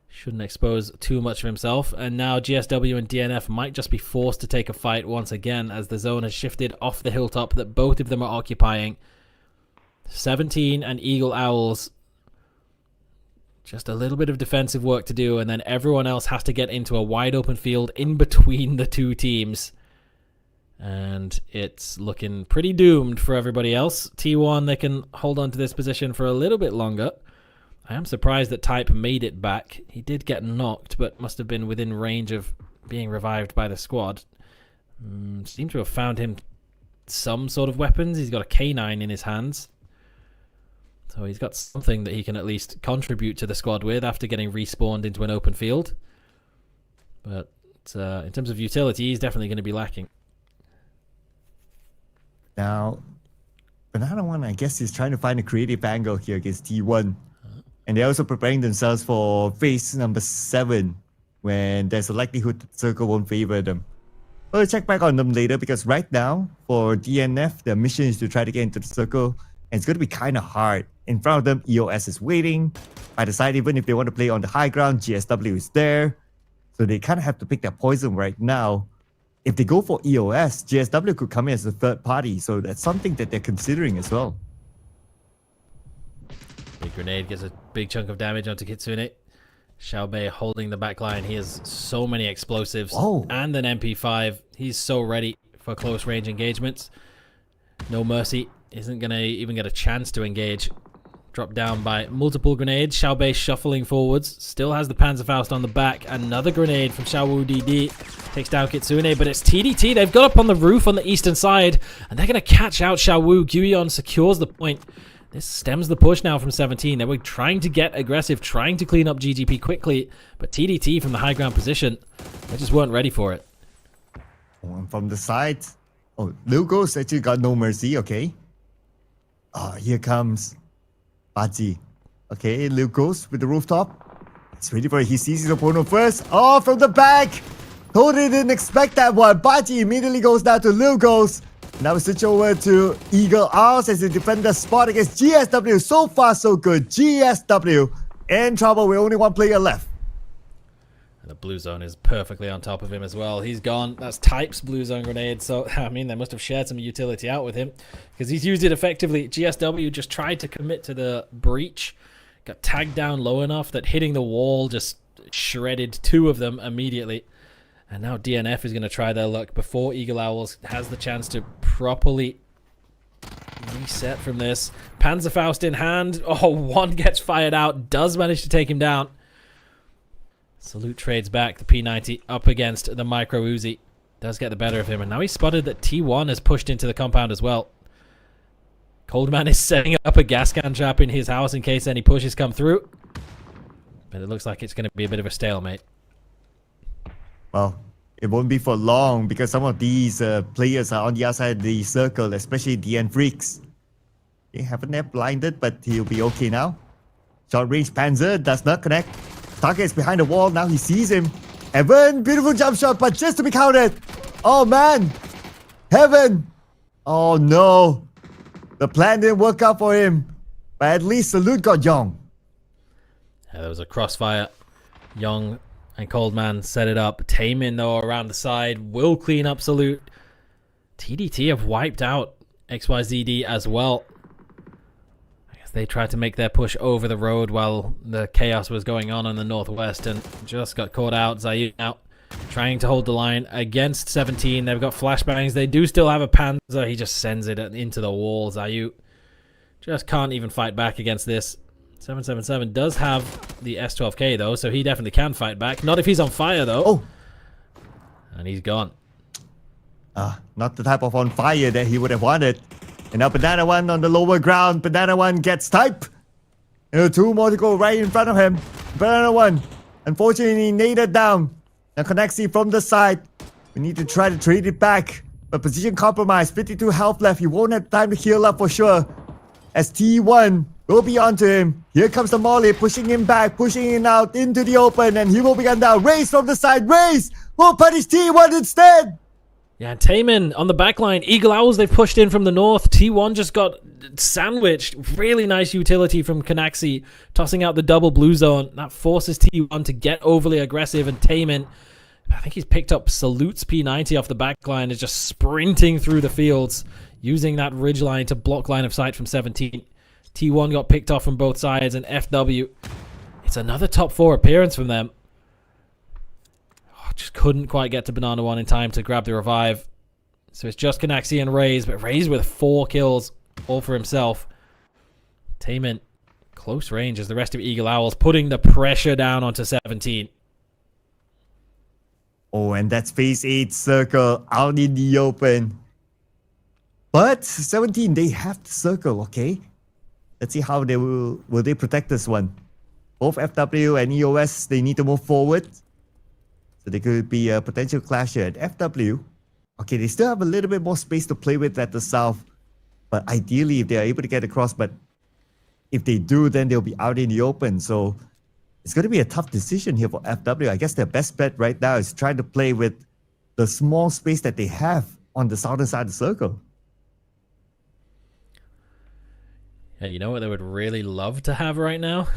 F: shouldn't expose too much of himself. And now GSW and DNF might just be forced to take a fight once again as the zone has shifted off the hilltop that both of them are occupying. 17 and Eagle Owls, just a little bit of defensive work to do, and then everyone else has to get into a wide open field in between the two teams. And it's looking pretty doomed for everybody else. T1, they can hold on to this position for a little bit longer. I am surprised that Type made it back. He did get knocked, but must have been within range of being revived by the squad. Seem to have found him some sort of weapons. He's got a K9 in his hands. So he's got something that he can at least contribute to the squad with after getting respawned into an open field. But in terms of utility, he's definitely going to be lacking.
G: Now, another one, I guess, is trying to find a creative angle here against T1. And they're also preparing themselves for phase number 7, when there's a likelihood that the circle won't favor them. We'll check back on them later, because right now, for DNF, their mission is to try to get into the circle, and it's going to be kind of hard. In front of them, EOS is waiting. By the side, even if they want to play on the high ground, GSW is there. So they kind of have to pick their poison right now. If they go for EOS, GSW could come in as a third party, so that's something that they're considering as well.
F: Grenade gets a big chunk of damage onto Kitsune. Xiaobei holding the back line. He has so many explosives and an MP5. He's so ready for close range engagements. No mercy. Isn't going to even get a chance to engage. Dropped down by multiple grenades. Xiaobei shuffling forwards. Still has the Panzerfaust on the back. Another grenade from Xiaowu DD. Takes down Kitsune, but it's TDT. They've got up on the roof on the eastern side, and they're going to catch out Xiaowu. Guion secures the point. This stems the push now from 17. They were trying to get aggressive, trying to clean up GGP quickly, but TDT from the high ground position, they just weren't ready for it.
G: And from the side, Lugos actually got no mercy, okay. Here comes Baji. Okay, Lugos with the rooftop. He's ready for it. He sees his opponent first. Oh, from the back! Totally didn't expect that one. Baji immediately goes down to Lugos. Now we switch over to Eagle Owls as they defend the spot against GSW. So far, so good. GSW in trouble with only one player left.
F: And the blue zone is perfectly on top of him as well. He's gone. That's Type's blue zone grenade. So, I mean, they must have shared some utility out with him because he's used it effectively. GSW just tried to commit to the breach. Got tagged down low enough that hitting the wall just shredded two of them immediately. And now DNF is going to try their luck before Eagle Owls has the chance to properly reset from this. Panzerfaust in hand. Oh, one gets fired out. Does manage to take him down. Salute trades back. The P90 up against the Micro Uzi. Does get the better of him. And now he's spotted that T1 has pushed into the compound as well. Coldman is setting up a gas can trap in his house in case any pushes come through. But it looks like it's going to be a bit of a stalemate.
G: Well, it won't be for long because some of these players are on the outside of the circle, especially DN Freecs. They haven't yet blinded, but he'll be okay now. Short range Panzer does not connect. Target is behind the wall. Now he sees him. Heaven, beautiful jump shot, but just to be counted. Oh man, Heaven. Oh no, the plan didn't work out for him. But at least Salute got Young.
F: Yeah, there was a crossfire. Young and Coldman set it up. Taemin, though, around the side will clean up Salute. TDT have wiped out XYZD as well. I guess they tried to make their push over the road while the chaos was going on in the northwest and just got caught out. Zayu out trying to hold the line against 17. They've got flashbangs. They do still have a Panzer. He just sends it into the wall. Zayu just can't even fight back against this. 777 does have the S12K though, so he definitely can fight back. Not if he's on fire though.
G: Oh,
F: and he's gone.
G: Not the type of on fire that he would have wanted. And now Banana One on the lower ground. Banana One gets Type. And two more to go right in front of him. Banana One, unfortunately, naded down. Now Connexi from the side. We need to try to trade it back. But position compromised. 52 health left. He won't have time to heal up for sure. As T1 will be onto him. Here comes the Molly, pushing him back, pushing him out into the open, and he will be gunned down. Raze from the side. Raze will punish T1 instead.
F: Yeah, Taemin on the back line. Eagle Owls, they've pushed in from the north. T1 just got sandwiched. Really nice utility from Canaxi, tossing out the double blue zone. That forces T1 to get overly aggressive, and Taemin, I think he's picked up Salute's P90 off the back line, is just sprinting through the fields, using that ridge line to block line of sight from 17. T1 got picked off from both sides, and FW, it's another top 4 appearance from them. Just couldn't quite get to Banana One in time to grab the revive. So it's just Canaxi and Raze, but Raze with 4 kills, all for himself. Taemin, close range as the rest of Eagle Owls, putting the pressure down onto 17.
G: Oh, and that's phase 8 circle out in the open. But 17, they have the circle, okay? Let's see how they will they protect this one. Both FW and EOS, they need to move forward. So there could be a potential clash here at FW. Okay, they still have a little bit more space to play with at the south. But ideally, if they are able to get across, but if they do, then they'll be out in the open. So it's going to be a tough decision here for FW. I guess their best bet right now is trying to play with the small space that they have on the southern side of the circle.
F: Yeah, you know what they would really love to have right now?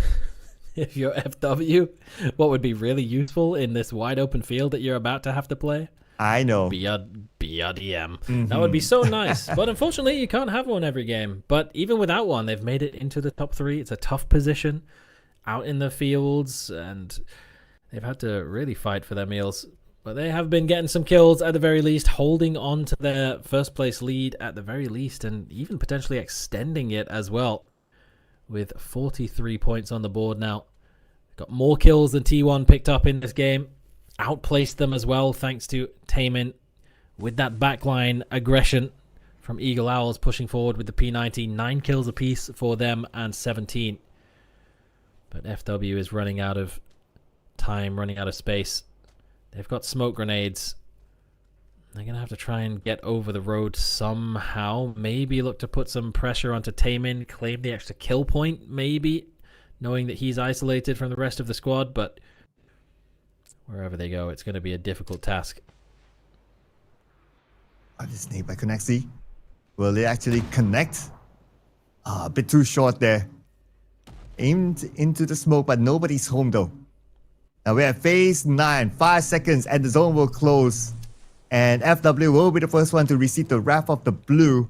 F: If you're FW, what would be really useful in this wide open field that you're about to have to play?
G: I know.
F: BRDM. That would be so nice. But unfortunately, you can't have one every game. But even without one, they've made it into the top 3. It's a tough position out in the fields, and they've had to really fight for their meals. But they have been getting some kills at the very least, holding on to their first place lead at the very least, and even potentially extending it as well, with 43 points on the board now. Got more kills than T1 picked up in this game. Outplaced them as well, thanks to Taemin with that backline aggression from Eagle Owls pushing forward with the P90. 9 kills apiece for them and 17. But FW is running out of time, running out of space. They've got smoke grenades. They're going to have to try and get over the road somehow. Maybe look to put some pressure onto Taemin, claim the extra kill point, maybe, knowing that he's isolated from the rest of the squad, but wherever they go, it's going to be a difficult task.
G: This nade by Connexy. Will they actually connect? A bit too short there. Aimed into the smoke, but nobody's home though. Now we're at phase 9, 5 seconds, and the zone will close. And FW will be the first one to receive the wrath of the blue.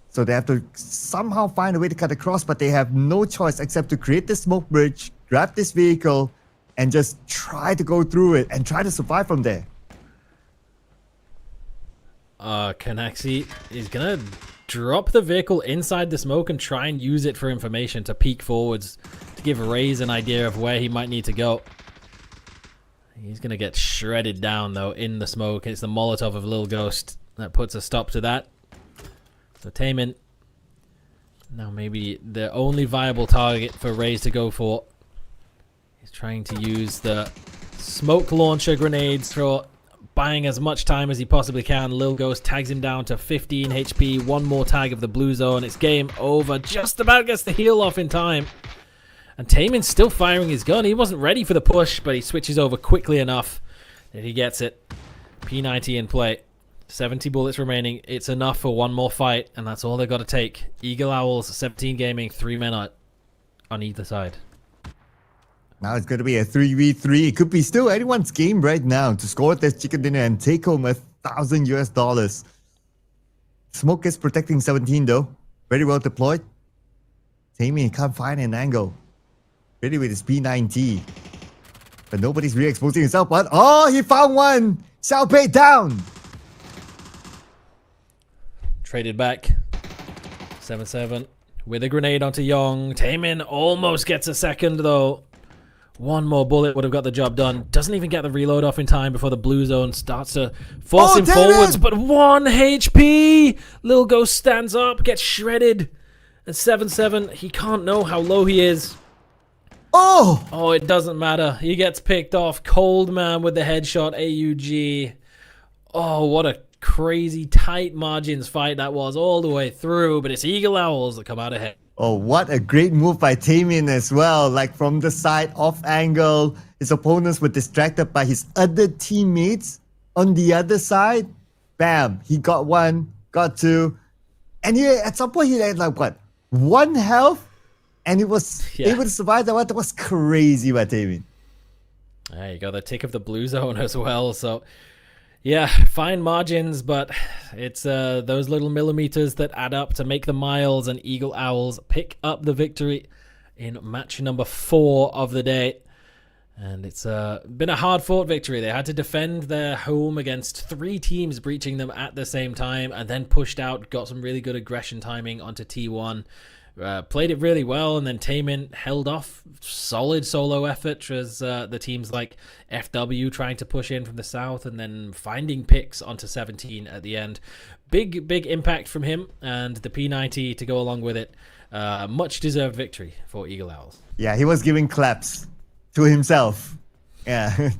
G: So they have to somehow find a way to cut across, but they have no choice except to create the smoke bridge, grab this vehicle, and just try to go through it and try to survive from there.
F: Connexy is gonna drop the vehicle inside the smoke and try and use it for information to peek forwards, to give Raze an idea of where he might need to go. He's gonna get shredded down though in the smoke. It's the Molotov of Lil Ghost that puts a stop to that. So Taemin, now maybe the only viable target for Raze to go for. He's trying to use the smoke launcher grenades for buying as much time as he possibly can. Lil Ghost tags him down to 15 HP. One more tag of the blue zone. It's game over. Just about gets the heal off in time. And Taemin's still firing his gun. He wasn't ready for the push, but he switches over quickly enough that he gets it. P90 in play. 70 bullets remaining. It's enough for one more fight, and that's all they've got to take. Eagle Owls, 17 Gaming, 3 men on either side.
G: Now it's going to be a 3v3. It could be still anyone's game right now to score this chicken dinner and take home $1,000 US. Smoke is protecting 17 though. Very well deployed. Taemin can't find an angle. Ready with his P90. But nobody's re-exposing himself. But oh, he found one! Xiaopei down!
F: Traded back. 7-7 with a grenade onto Yong. Taemin almost gets a second though. One more bullet would have got the job done. Doesn't even get the reload off in time before the blue zone starts to force him forwards. But 1 HP! Lil Ghost stands up, gets shredded. At 7-7, he can't know how low he is. Oh, it doesn't matter. He gets picked off. Cold Man with the headshot AUG. Oh, what a crazy tight margins fight that was all the way through. But it's Eagle Owls that come out ahead.
G: Oh, what a great move by Taemin as well. Like from the side, off angle. His opponents were distracted by his other teammates on the other side. Bam, he got 1, got 2. And he, at some point he had like what? 1 health? And he was able to survive that one. That was crazy by Taemin.
F: There you go, the tick of the blue zone as well. So, yeah, fine margins, but it's those little millimeters that add up to make the miles, and Eagle Owls pick up the victory in match number 4 of the day. And it's been a hard-fought victory. They had to defend their home against 3 teams breaching them at the same time, and then pushed out, got some really good aggression timing onto T1. Played it really well, and then Taemin held off. Solid solo effort as the teams like FW trying to push in from the south and then finding picks onto 17 at the end. Big impact from him, and the P90 to go along with it. Much deserved victory for Eagle Owls.
G: Yeah, he was giving claps to himself. Yeah,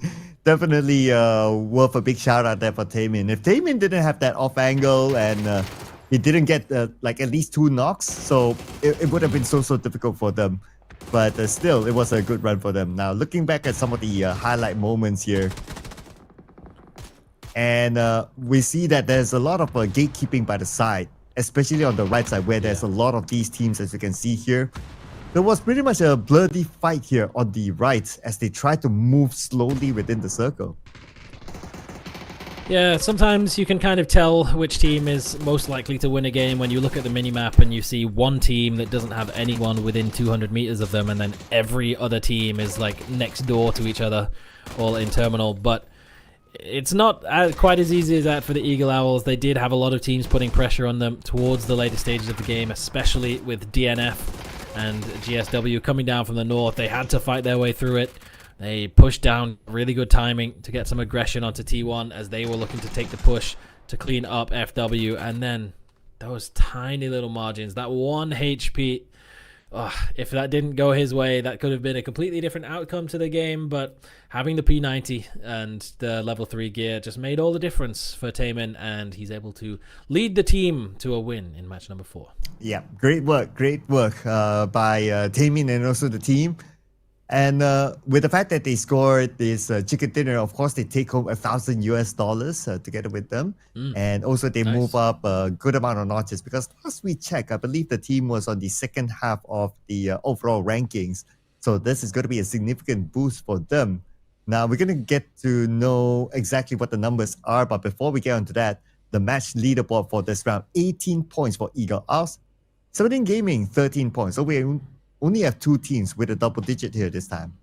G: definitely worth a big shout out there for Taemin. If Taemin didn't have that off angle and he didn't get like at least 2 knocks, so it would have been so difficult for them. But still, it was a good run for them. Now, looking back at some of the highlight moments here, and we see that there's a lot of gatekeeping by the side, especially on the right side where there's a lot of these teams, as you can see here. There was pretty much a bloody fight here on the right as they tried to move slowly within the circle.
F: Yeah, sometimes you can kind of tell which team is most likely to win a game when you look at the minimap and you see one team that doesn't have anyone within 200 meters of them, and then every other team is like next door to each other, all in terminal. But it's not quite as easy as that for the Eagle Owls. They did have a lot of teams putting pressure on them towards the later stages of the game, especially with DNF and GSW coming down from the north. They had to fight their way through it. They pushed down, really good timing to get some aggression onto T1 as they were looking to take the push to clean up FW. And then those tiny little margins, that 1 HP, if that didn't go his way, that could have been a completely different outcome to the game. But having the P90 and the level 3 gear just made all the difference for Taemin, and he's able to lead the team to a win in match number 4.
G: Yeah, great work by Taemin and also the team. And with the fact that they scored this chicken dinner, of course, they take home $1,000 together with them. And also they move up a good amount of notches, because last we checked, I believe the team was on the second half of the overall rankings. So this is going to be a significant boost for them. Now we're going to get to know exactly what the numbers are. But before we get onto that, the match leaderboard for this round, 18 points for Eagle Owls, 17 Gaming, 13 points. So we only have 2 teams with a double digit here this time.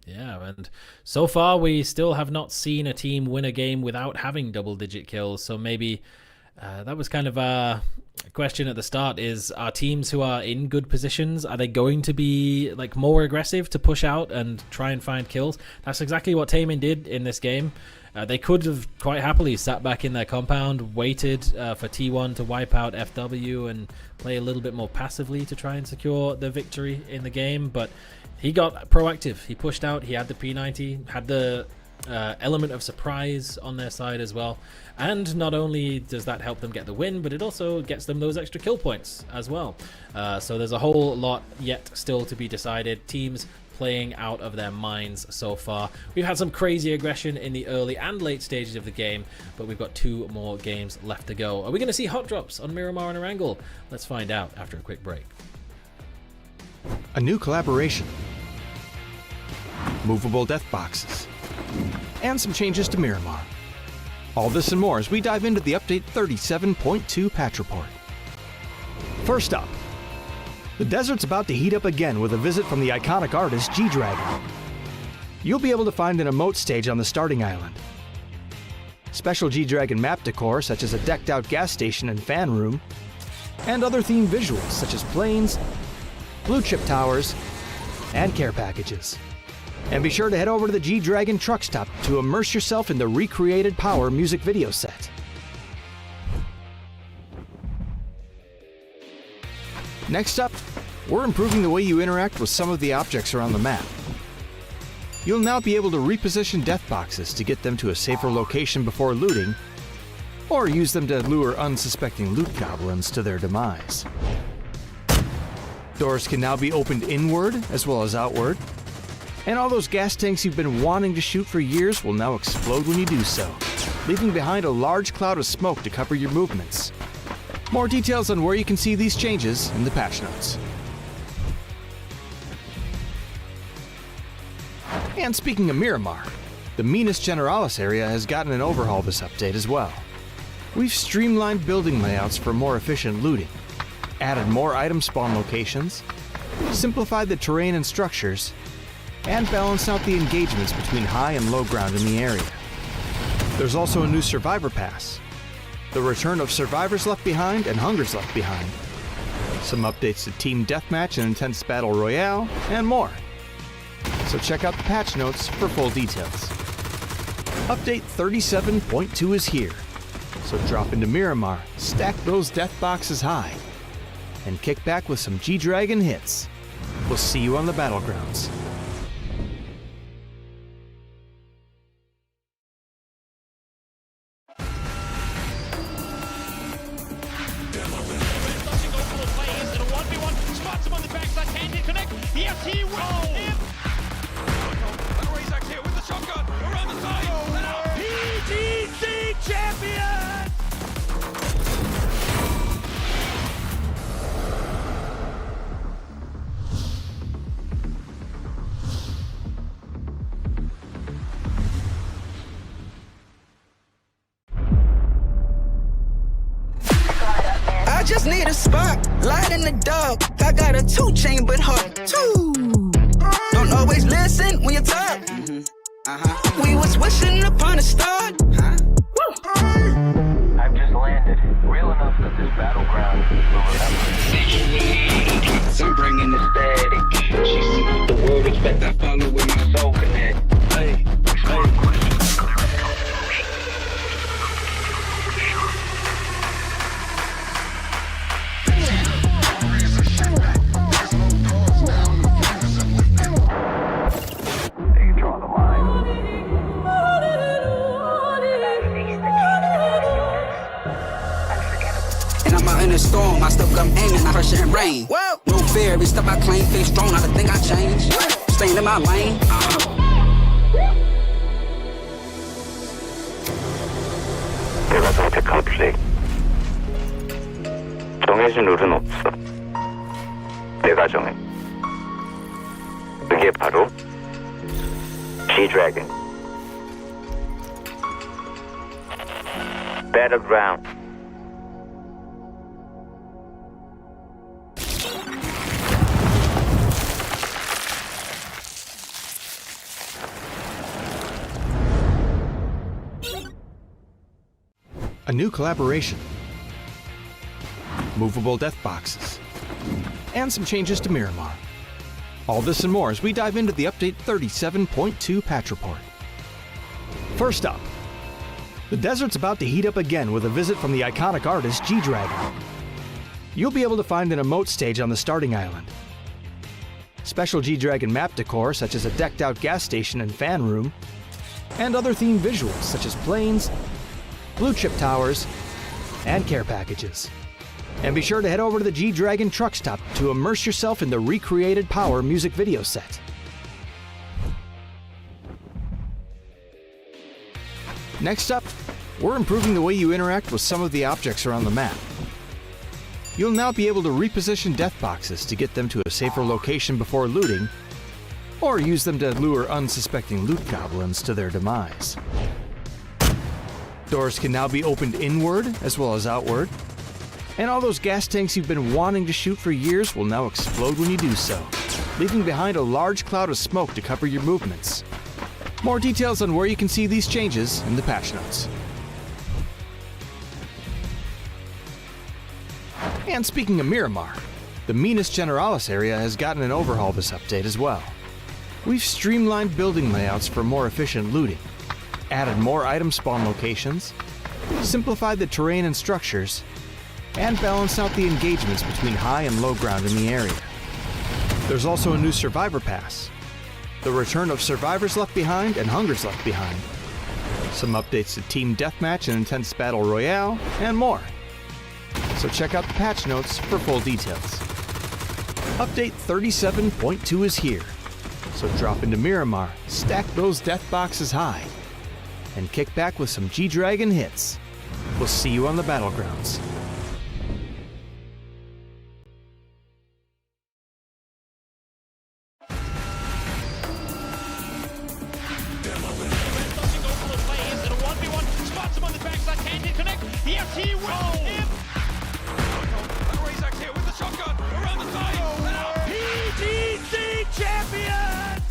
F: Yeah, and so far we still have not seen a team win a game without having double-digit kills. So maybe that was kind of a question at the start: is our teams who are in good positions, are they going to be like more aggressive to push out and try and find kills? That's exactly what Taemin did in this game. They could have quite happily sat back in their compound, waited for T1 to wipe out FW and play a little bit more passively to try and secure the victory in the game. But he got proactive. He pushed out. He had the P90, had the element of surprise on their side as well. And not only does that help them get the win, but it also gets them those extra kill points as well. So there's a whole lot yet still to be decided. Teams playing out of their minds so far. We've had some crazy aggression in the early and late stages of the game, but we've got 2 more games left to go. Are we going to see hot drops on Miramar and Erangel? Let's find out after a quick break.
A: A new collaboration, movable death boxes, and some changes to Miramar. All this and more as we dive into the update 37.2 patch report. First up, the desert's about to heat up again with a visit from the iconic artist G-Dragon. You'll be able to find an emote stage on the starting island. Special G-Dragon map decor such as a decked out gas station and fan room, and other themed visuals such as planes, blue chip towers, and care packages. And be sure to head over to the G-Dragon truck stop to immerse yourself in the recreated Power music video set. Next up, we're improving the way you interact with some of the objects around the map. You'll now be able to reposition death boxes to get them to a safer location before looting, or use them to lure unsuspecting loot goblins to their demise. Doors can now be opened inward as well as outward, and all those gas tanks you've been wanting to shoot for years will now explode when you do so, leaving behind a large cloud of smoke to cover your movements. More details on where you can see these changes in the patch notes. And speaking of Miramar, the Minas Generalis area has gotten an overhaul this update as well. We've streamlined building layouts for more efficient looting, added more item spawn locations, simplified the terrain and structures, and balanced out the engagements between high and low ground in the area. There's also a new Survivor Pass, the return of Survivors Left Behind and Hungers Left Behind, some updates to Team Deathmatch and Intense Battle Royale, and more. So check out the patch notes for full details. Update 37.2 is here, so drop into Miramar, stack those death boxes high, and kick back with some G-Dragon hits. We'll see you on the battlegrounds.
B: just need a spot, light in the dark. I got a 2-chambered heart, too. Don't always listen when you talk. We was wishing upon a star.
C: I've just landed. Real enough that this battleground will remember.
D: I'm bringing the static. She see the world expect I follow with my soul connect. Hey,
C: They draw the line.
B: And I'm out in a storm, I still come aiming, I crush it in rain. Whoa. No fear, every step I claim, face strong, I think I change. Staying in my lane.
E: 내가 선택한 플레이. 정해진 룰은 없어. 내가 정해. 그게 바로 G-Dragon. Battleground.
A: A new collaboration, movable death boxes, and some changes to Miramar. All this and more as we dive into the update 37.2 patch report. First up, the desert's about to heat up again with a visit from the iconic artist G-Dragon. You'll be able to find an emote stage on the starting island. Special G-Dragon map decor such as a decked out gas station and fan room, and other themed visuals such as planes, blue chip towers, and care packages. And be sure to head over to the G-Dragon truck stop to immerse yourself in the recreated Power music video set. Next up, we're improving the way you interact with some of the objects around the map. You'll now be able to reposition death boxes to get them to a safer location before looting, or use them to lure unsuspecting loot goblins to their demise. Doors can now be opened inward as well as outward, and all those gas tanks you've been wanting to shoot for years will now explode when you do so, leaving behind a large cloud of smoke to cover your movements. More details on where you can see these changes in the patch notes. And speaking of Miramar, the Minas Generalis area has gotten an overhaul this update as well. We've streamlined building layouts for more efficient looting, added more item spawn locations, simplified the terrain and structures, and balanced out the engagements between high and low ground in the area. There's also a new Survivor Pass, the return of Survivors Left Behind and Hungers Left Behind, some updates to Team Deathmatch and Intense Battle Royale, and more. So check out the patch notes for full details. Update 37.2 is here, so drop into Miramar, stack those death boxes high, and kick back with some G-Dragon hits. We'll see you on the battlegrounds.
H: Yes, he will! Razak here with the shotgun around the side! PGC champion!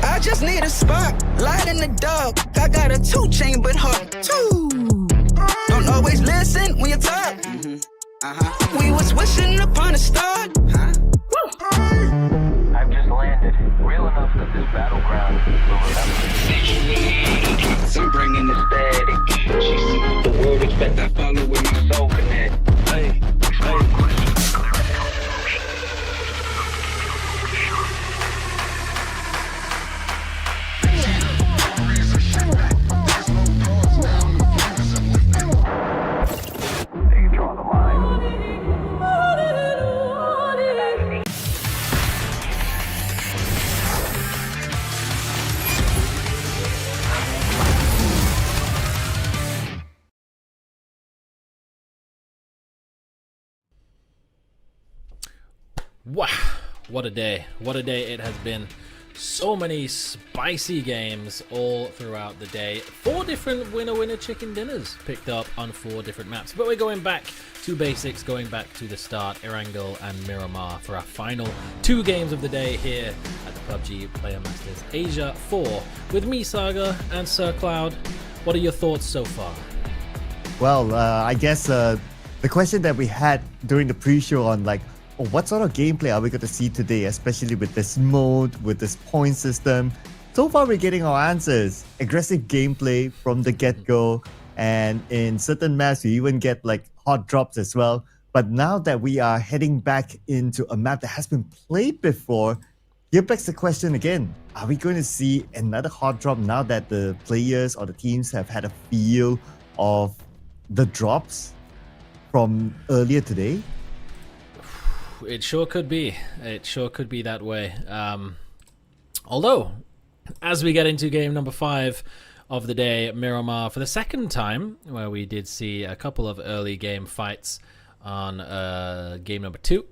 B: I just need a spot, light in the dark. I got a 2-chambered heart, too. Don't always listen when you talk. We was wishing upon a star.
C: I've just landed. Real enough that this battleground will remember.
D: I'm bringing the static. She see the world expect I follow with my soul connect. Hey.
F: Wow, what a day. What a day it has been. So many spicy games all throughout the day. 4 different winner chicken dinners picked up on 4 different maps. But we're going back to basics, going back to the start, Erangel and Miramar for our final 2 games of the day here at the PUBG Player Masters Asia 4. With me, Saga, and Sir Cloud, what are your thoughts so far?
G: Well, I guess the question that we had during the pre-show on like, oh, what sort of gameplay are we going to see today, especially with this mode, with this point system? So far, we're getting our answers. Aggressive gameplay from the get-go, and in certain maps, you even get like hot drops as well. But now that we are heading back into a map that has been played before, here begs the question again, are we going to see another hot drop now that the players or the teams have had a feel of the drops from earlier today?
F: It sure could be. It sure could be that way. Although, as we get into game number 5 of the day, Miramar, for the second time, where we did see a couple of early game fights on game number 2,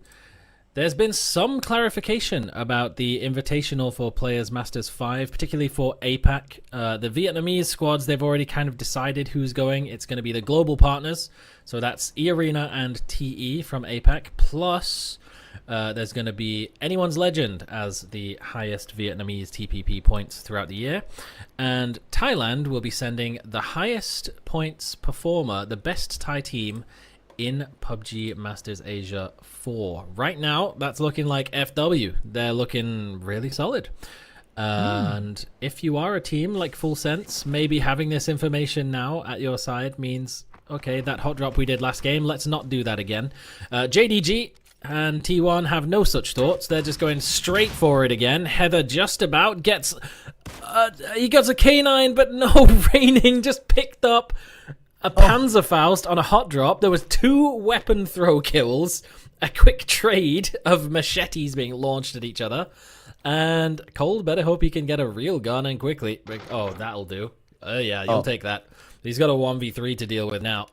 F: there's been some clarification about the invitational for Players Masters 5, particularly for APAC. The Vietnamese squads, they've already kind of decided who's going. It's going to be the global partners. So that's eArena and TE from APAC. Plus, there's going to be Anyone's Legend as the highest Vietnamese TPP points throughout the year. And Thailand will be sending the highest points performer, the best Thai team, in PUBG Masters Asia 4. Right now, that's looking like FW. They're looking really solid. And if you are a team like Full Sense, maybe having this information now at your side means, okay, that hot drop we did last game, let's not do that again. JDG and T1 have no such thoughts. They're just going straight for it again. Heather just about gets... he gets a K9, but no, Raining just picked up a Panzerfaust on a hot drop. There was 2 weapon throw kills, a quick trade of machetes being launched at each other, and Cold better hope he can get a real gun and quickly. Oh, that'll do. Yeah, you'll take that. He's got a 1v3 to deal with now.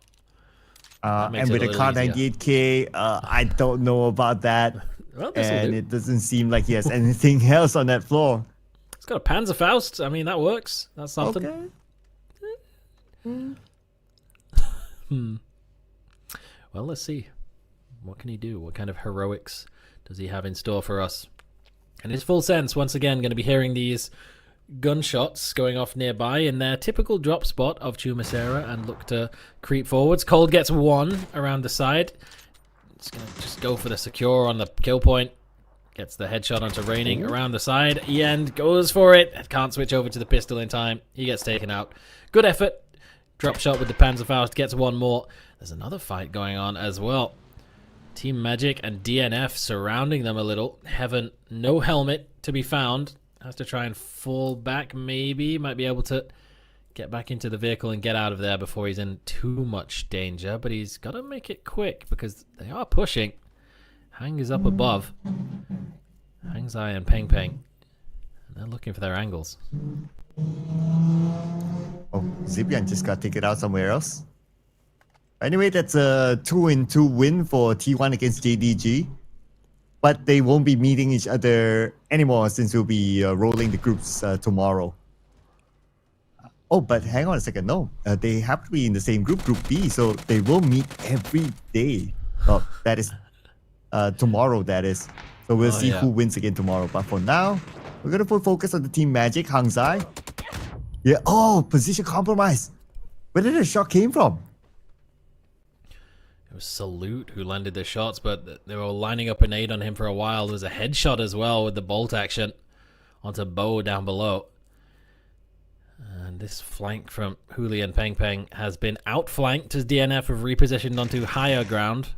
G: And with a Car 98K, I don't know about that.
F: Well,
G: and it doesn't seem like he has anything else on that floor.
F: He's got a Panzerfaust. I mean, that works. That's something.
G: Okay.
F: Well, let's see. What can he do? What kind of heroics does he have in store for us? And it's Full Sense, once again, going to be hearing these gunshots going off nearby in their typical drop spot of Chumacera and look to creep forwards. Cold gets 1 around the side. It's going to just go for the secure on the kill point. Gets the headshot onto Raining around the side. End goes for it. Can't switch over to the pistol in time. He gets taken out. Good effort. Drop shot with the Panzerfaust, gets 1 more. There's another fight going on as well. Team Magic and DNF surrounding them a little. Heaven, no helmet to be found. Has to try and fall back, maybe. Might be able to get back into the vehicle and get out of there before he's in too much danger. But he's got to make it quick because they are pushing. Hang is up above. Hang's Eye and Peng Peng. And they're looking for their angles.
G: Oh, Zibian just got taken out somewhere else. Anyway, that's a 2-2 win for T1 against JDG. But they won't be meeting each other anymore since we'll be rolling the groups tomorrow. Oh, but hang on a second. No, they have to be in the same group, Group B, so they will meet every day. Oh, that is tomorrow, that is. So we'll see who wins again tomorrow. But for now, we're going to put focus on the Team Magic, Hang Zai. Yeah, oh, position compromise. Where did the shot came from?
F: It was Salute who landed the shots, but they were lining up a nade on him for a while. There was a headshot as well with the bolt action onto Bo down below. And this flank from Huli and Peng Peng has been outflanked as DNF have repositioned onto higher ground.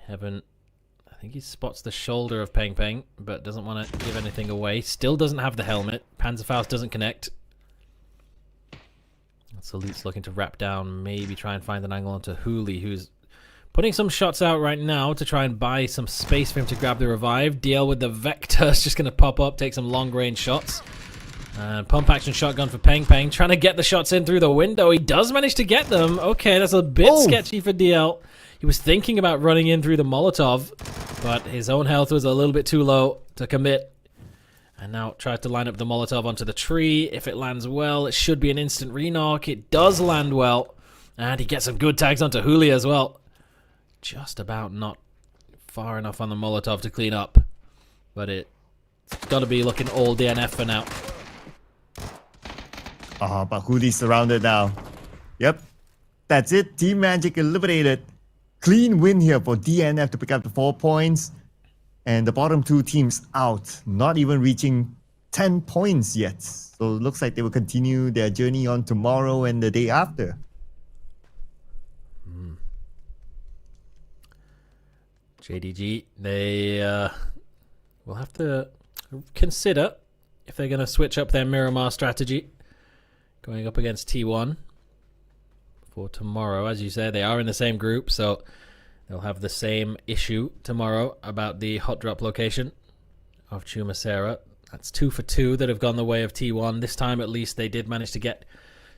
F: Heaven, I think he spots the shoulder of Peng Peng, but doesn't want to give anything away. Still doesn't have the helmet. Panzerfaust doesn't connect. Salute's looking to wrap down, maybe try and find an angle onto Huli, who's putting some shots out right now to try and buy some space for him to grab the revive. DL with the Vector is just going to pop up, take some long-range shots. Pump action shotgun for Peng Peng, trying to get the shots in through the window. He does manage to get them. Okay, that's a bit sketchy for DL. He was thinking about running in through the Molotov. but his own health was a little bit too low to commit. And now tries to line up the Molotov onto the tree. If it lands well, it should be an instant re-knock. It does land well. And he gets some good tags onto Julia as well. Just about not far enough on the Molotov to clean up. But it's got to be looking all DNF for now.
G: But Julia's surrounded now. Yep. That's it. Team Magic eliminated. Clean win here for DNF to pick up the 4 points. And the bottom two teams out, not even reaching 10 points yet. So it looks like they will continue their journey on tomorrow and the day after.
F: JDG, they will have to consider if they're going to switch up their Miramar strategy. Going up against T1 for tomorrow. As you said, they are in the same group, so they'll have the same issue tomorrow about the hot drop location of Chumacera. That's 2 for 2 that have gone the way of T1. This time, at least, they did manage to get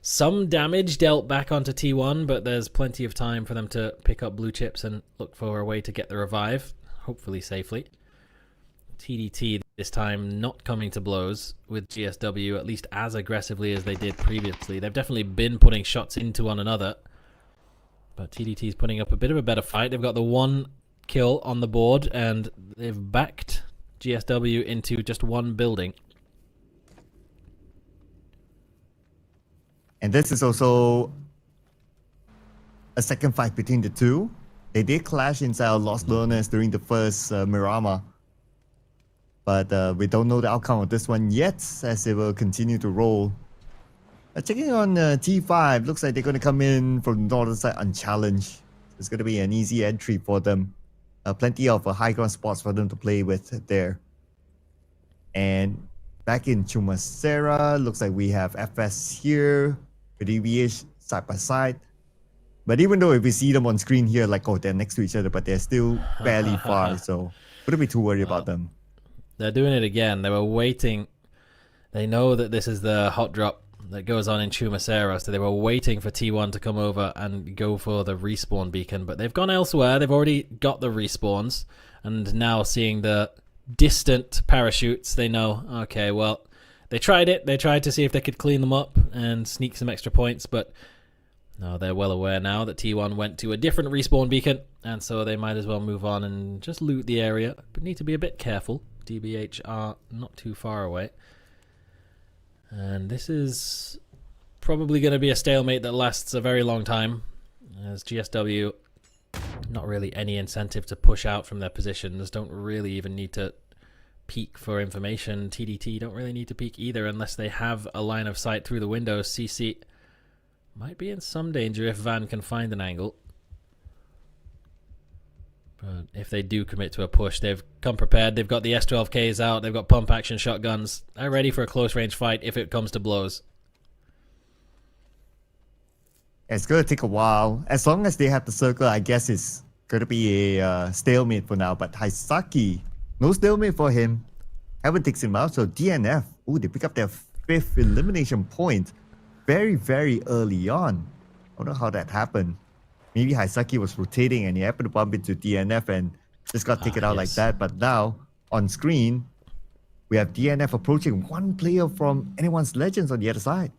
F: some damage dealt back onto T1, but there's plenty of time for them to pick up blue chips and look for a way to get the revive, hopefully safely. TDT this time not coming to blows with GSW, at least as aggressively as they did previously. They've definitely been putting shots into one another. But TDT is putting up a bit of a better fight. They've got the 1 kill on the board, and they've backed GSW into just 1 building.
G: And this is also a second fight between the two. They did clash inside Los Leones during the first Miramar. But we don't know the outcome of this one yet, as they will continue to roll. Checking on T5, looks like they're going to come in from the northern side unchallenged. It's going to be an easy entry for them. Plenty of high ground spots for them to play with there. And back in Chumacera, looks like we have FS here with EVH side by side. But even though if we see them on screen here, like, oh, they're next to each other, but they're still fairly far, so wouldn't be too worried about them.
F: They're doing it again. They were waiting. They know that this is the hot drop that goes on in Chumacera, so they were waiting for T1 to come over and go for the respawn beacon, but they've gone elsewhere. They've already got the respawns, and now seeing the distant parachutes, they know, okay, well, they tried it. They tried to see if they could clean them up and sneak some extra points, but no, they're well aware now that T1 went to a different respawn beacon, and so they might as well move on and just loot the area, but need to be a bit careful. DBH are not too far away. And this is probably going to be a stalemate that lasts a very long time, as GSW, not really any incentive to push out from their positions, don't really even need to peek for information. TDT don't really need to peek either unless they have a line of sight through the windows. CC might be in some danger if Van can find an angle. But if they do commit to a push, they've come prepared. They've got the S12Ks out. They've got pump action shotguns. They're ready for a close range fight if it comes to blows.
G: It's going to take a while. As long as they have the circle, I guess it's going to be a stalemate for now. But Haisaki, no stalemate for him. Haven't takes him out. So DNF, ooh, they pick up their 5th elimination point very, very early on. I don't know how that happened. Maybe Haisaki was rotating and he happened to bump into DNF and just got taken out like that. But now, on screen, we have DNF approaching 1 player from anyone's Legends on the other side.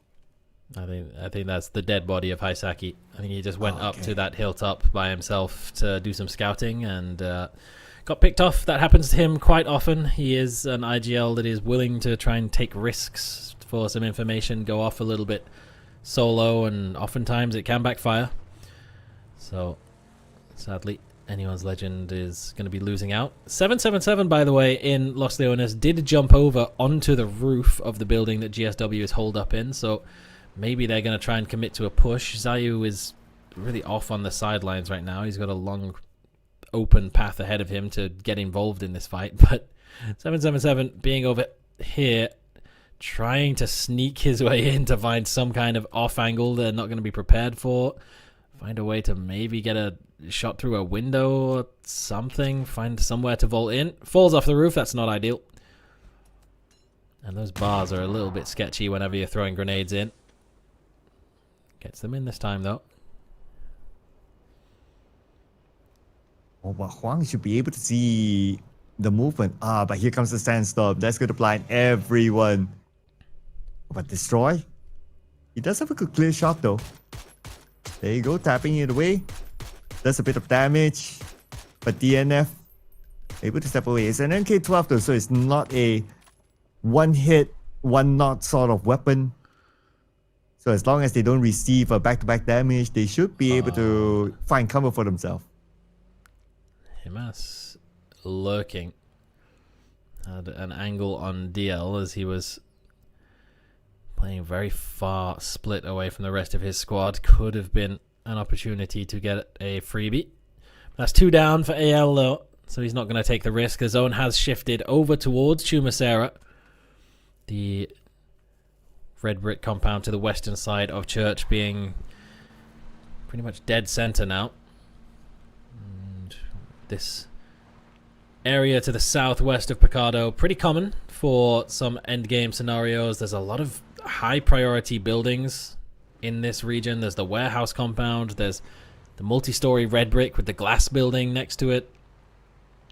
F: I think that's the dead body of Haisaki. I think he just went up to that hilltop by himself to do some scouting and got picked off. That happens to him quite often. He is an IGL that is willing to try and take risks for some information, go off a little bit solo, and oftentimes it can backfire. So, sadly, anyone's Legend is going to be losing out. 777, by the way, in Los Leones did jump over onto the roof of the building that GSW is holed up in, so maybe they're going to try and commit to a push. Zayu is really off on the sidelines right now. He's got a long, open path ahead of him to get involved in this fight, but 777 being over here, trying to sneak his way in to find some kind of off angle they're not going to be prepared for. Find a way to maybe get a shot through a window or something. Find somewhere to vault in. Falls off the roof. That's not ideal. And those bars are a little bit sketchy whenever you're throwing grenades in. Gets them in this time, though.
G: Oh, but Huang should be able to see the movement. But here comes the sandstorm. That's going to blind everyone. But destroy? He does have a good clear shot though. There you go, tapping it away. Does a bit of damage. But DNF able to step away. It's an NK12 though, so it's not a one hit, one not sort of weapon. So as long as they don't receive a back-to-back damage, they should be able to find cover for themselves.
F: Himas lurking. Had an angle on DL as he was playing very far split away from the rest of his squad. Could have been an opportunity to get a freebie. That's 2 down for AL though, so he's not going to take the risk. The zone has shifted over towards Chumasera, the red brick compound to the western side of Church being pretty much dead center now. And this area to the southwest of Picado, pretty common for some endgame scenarios. There's a lot of high priority buildings in this region. There's the warehouse compound, there's the multi-story red brick with the glass building next to it.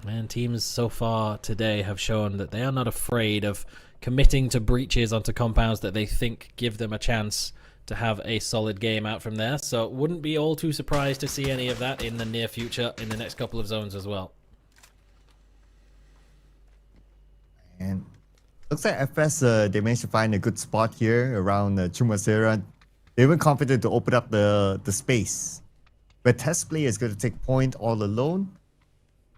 F: And teams so far today have shown that they are not afraid of committing to breaches onto compounds that they think give them a chance to have a solid game out from there. So wouldn't be all too surprised to see any of that in the near future in the next couple of zones as well.
G: And looks like FS, they managed to find a good spot here around Chumasera. They were confident to open up the space. But Test Play is going to take point all alone.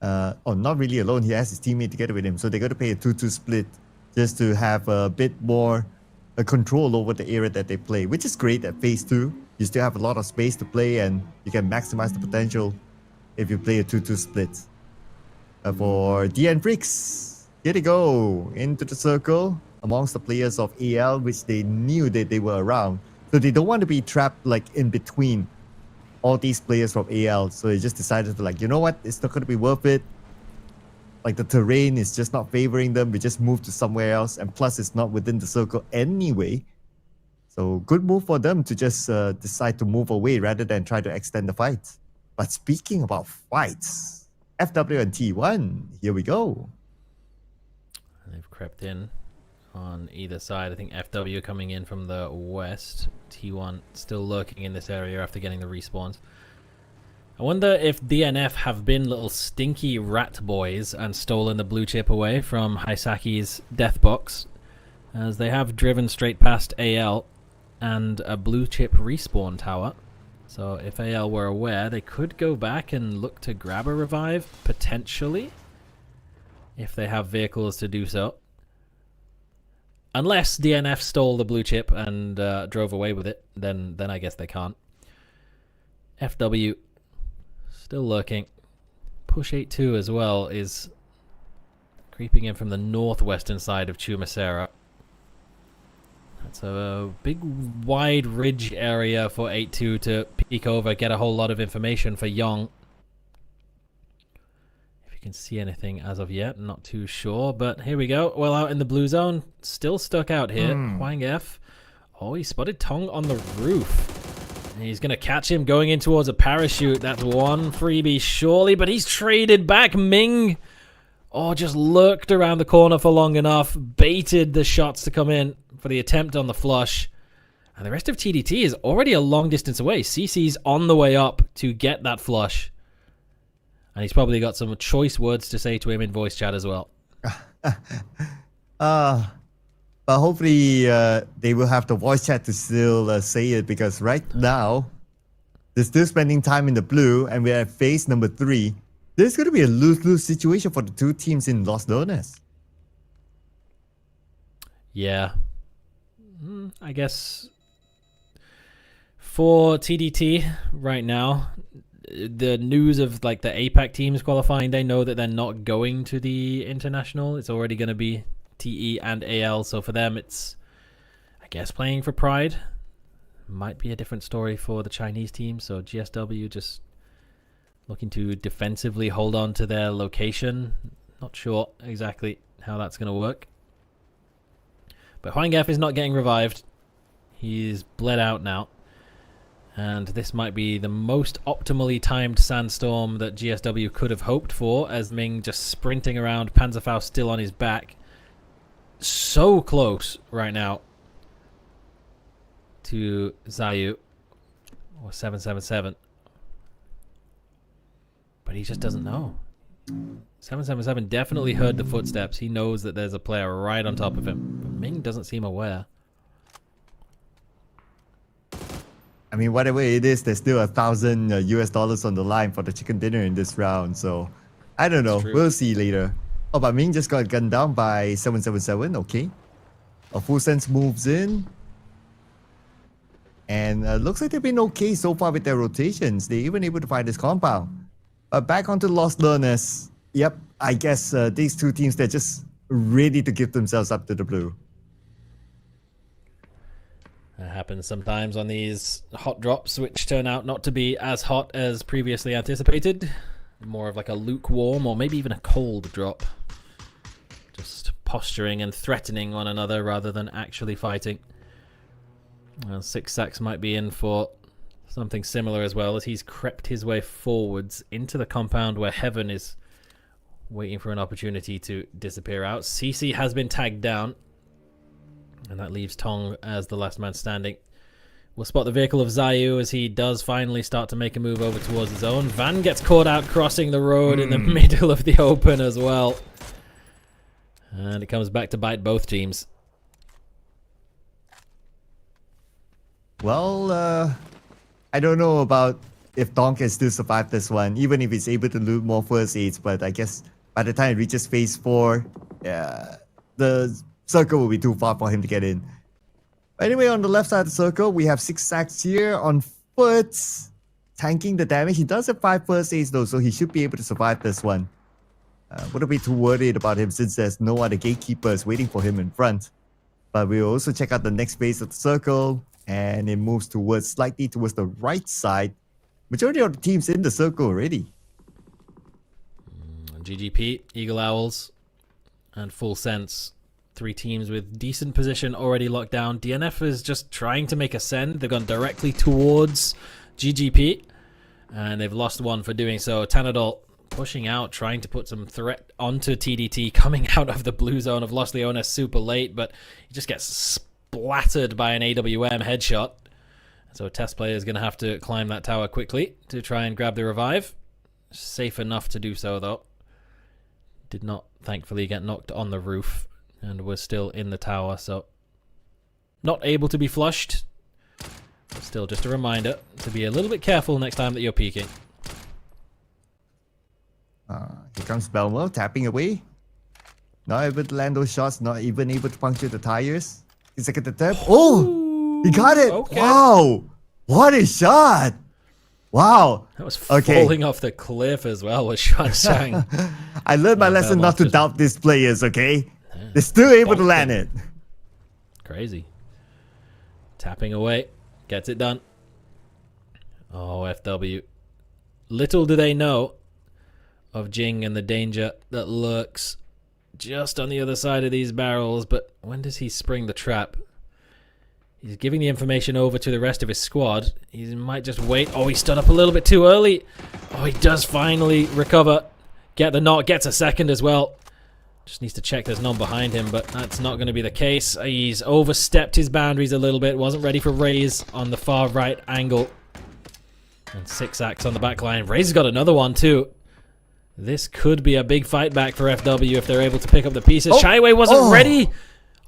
G: Not really alone. He has his teammate together with him. So they're going to play a 2-2 split just to have a bit more control over the area that they play, which is great at phase 2. You still have a lot of space to play and you can maximize the potential if you play a 2-2 split. For DN Freecs, here they go into the circle amongst the players of AL, which they knew that they were around. So they don't want to be trapped like in between all these players from AL. So they just decided to like, you know what, it's not going to be worth it. Like the terrain is just not favoring them. We just move to somewhere else. And plus it's not within the circle anyway. So good move for them to just decide to move away rather than try to extend the fight. But speaking about fights, FW and T1, here we go.
F: They've crept in on either side. I think FW coming in from the west. T1 still lurking in this area after getting the respawns. I wonder if DNF have been little stinky rat boys and stolen the blue chip away from Haisaki's death box, as they have driven straight past AL and a blue chip respawn tower. So if AL were aware, they could go back and look to grab a revive, potentially, if they have vehicles to do so. Unless DNF stole the blue chip and drove away with it, then I guess they can't. FW still lurking. Push 8-2 as well is creeping in from the northwestern side of Chumasera. That's a big wide ridge area for 8-2 to peek over, get a whole lot of information for Yong. Can see anything as of yet, not too sure, but here we go. Well out in the blue zone, still stuck out here. Huang F. Oh, he spotted Tong on the roof. And he's gonna catch him going in towards a parachute. That's one freebie surely, but he's traded back. Ming, oh, just lurked around the corner for long enough, baited the shots to come in for the attempt on the flush. And the rest of TDT is already a long distance away. CC's on the way up to get that flush. And he's probably got some choice words to say to him in voice chat as well.
G: But hopefully they will have the voice chat to still say it, because right now they're still spending time in the blue and we're at phase number 3. There's going to be a lose-lose situation for the two teams in Los Dones.
F: Yeah. I guess for TDT right now, the news of like the APAC teams qualifying, they know that they're not going to the international. It's already going to be TE and AL, so for them it's, I guess, playing for pride. Might be a different story for the Chinese team. So GSW just looking to defensively hold on to their location. Not sure exactly how that's going to work. But Huang F is not getting revived. He's bled out now. And this might be the most optimally timed sandstorm that GSW could have hoped for, as Ming just sprinting around, Panzerfaust still on his back. So close right now to Zayu, or 777. But he just doesn't know. 777 definitely heard the footsteps. He knows that there's a player right on top of him. But Ming doesn't seem aware.
G: I mean, whatever it is, there's still $1,000 US on the line for the chicken dinner in this round. So, I don't know. We'll see later. Oh, but Ming just got gunned down by 777. Okay. A full sense moves in. And looks like they've been okay so far with their rotations. They're even able to find this compound. But back onto Lost Learners. Yep, I guess these two teams, they're just ready to give themselves up to the blue.
F: That happens sometimes on these hot drops, which turn out not to be as hot as previously anticipated. More of like a lukewarm or maybe even a cold drop. Just posturing and threatening one another rather than actually fighting. Well, Six Sacks might be in for something similar as well, as he's crept his way forwards into the compound where Heaven is waiting for an opportunity to disappear out. CC has been tagged down. And that leaves Tong as the last man standing. We'll spot the vehicle of Zayu as he does finally start to make a move over towards his own. Van gets caught out crossing the road in the middle of the open as well. And it comes back to bite both teams.
G: Well, I don't know about if Tong can still survive this one, even if he's able to loot more first aids. But I guess by the time it reaches phase 4, the circle will be too far for him to get in. Anyway, on the left side of the circle, we have Six Sacks here on foot, tanking the damage. He does have 5 first aids though, so he should be able to survive this one. Wouldn't be too worried about him since there's no other gatekeepers waiting for him in front. But we'll also check out the next phase of the circle, and it moves slightly towards the right side. Majority of the teams in the circle already.
F: GGP, Eagle Owls, and Full Sense. 3 teams with decent position already locked down. DNF is just trying to make a send. They've gone directly towards GGP. And they've lost one for doing so. Tanadol pushing out, trying to put some threat onto TDT. Coming out of the blue zone. Have lost Leona super late, but he just gets splattered by an AWM headshot. So a test player is going to have to climb that tower quickly to try and grab the revive. Safe enough to do so, though. Did not, thankfully, get knocked on the roof. And we're still in the tower, so not able to be flushed. But still, just a reminder to be a little bit careful next time that you're peeking.
G: Here comes Belmo, tapping away. Not able to land those shots, not even able to puncture the tires. He's second attempt. Oh! He got it! Okay. Wow! What a shot! Wow!
F: That was falling off the cliff as well with Shuan.
G: I learned my lesson not to doubt these players, okay? They're still able to land it.
F: Crazy. Tapping away. Gets it done. Oh, FW. Little do they know of Jing and the danger that lurks just on the other side of these barrels. But when does he spring the trap? He's giving the information over to the rest of his squad. He might just wait. Oh, he stood up a little bit too early. Oh, he does finally recover. Get the knock. Gets a second as well. Just needs to check there's none behind him, but that's not going to be the case. He's overstepped his boundaries a little bit. Wasn't ready for Raze on the far right angle. And Six Sacks on the back line. Raze has got another one too. This could be a big fight back for FW if they're able to pick up the pieces. Shyway wasn't ready.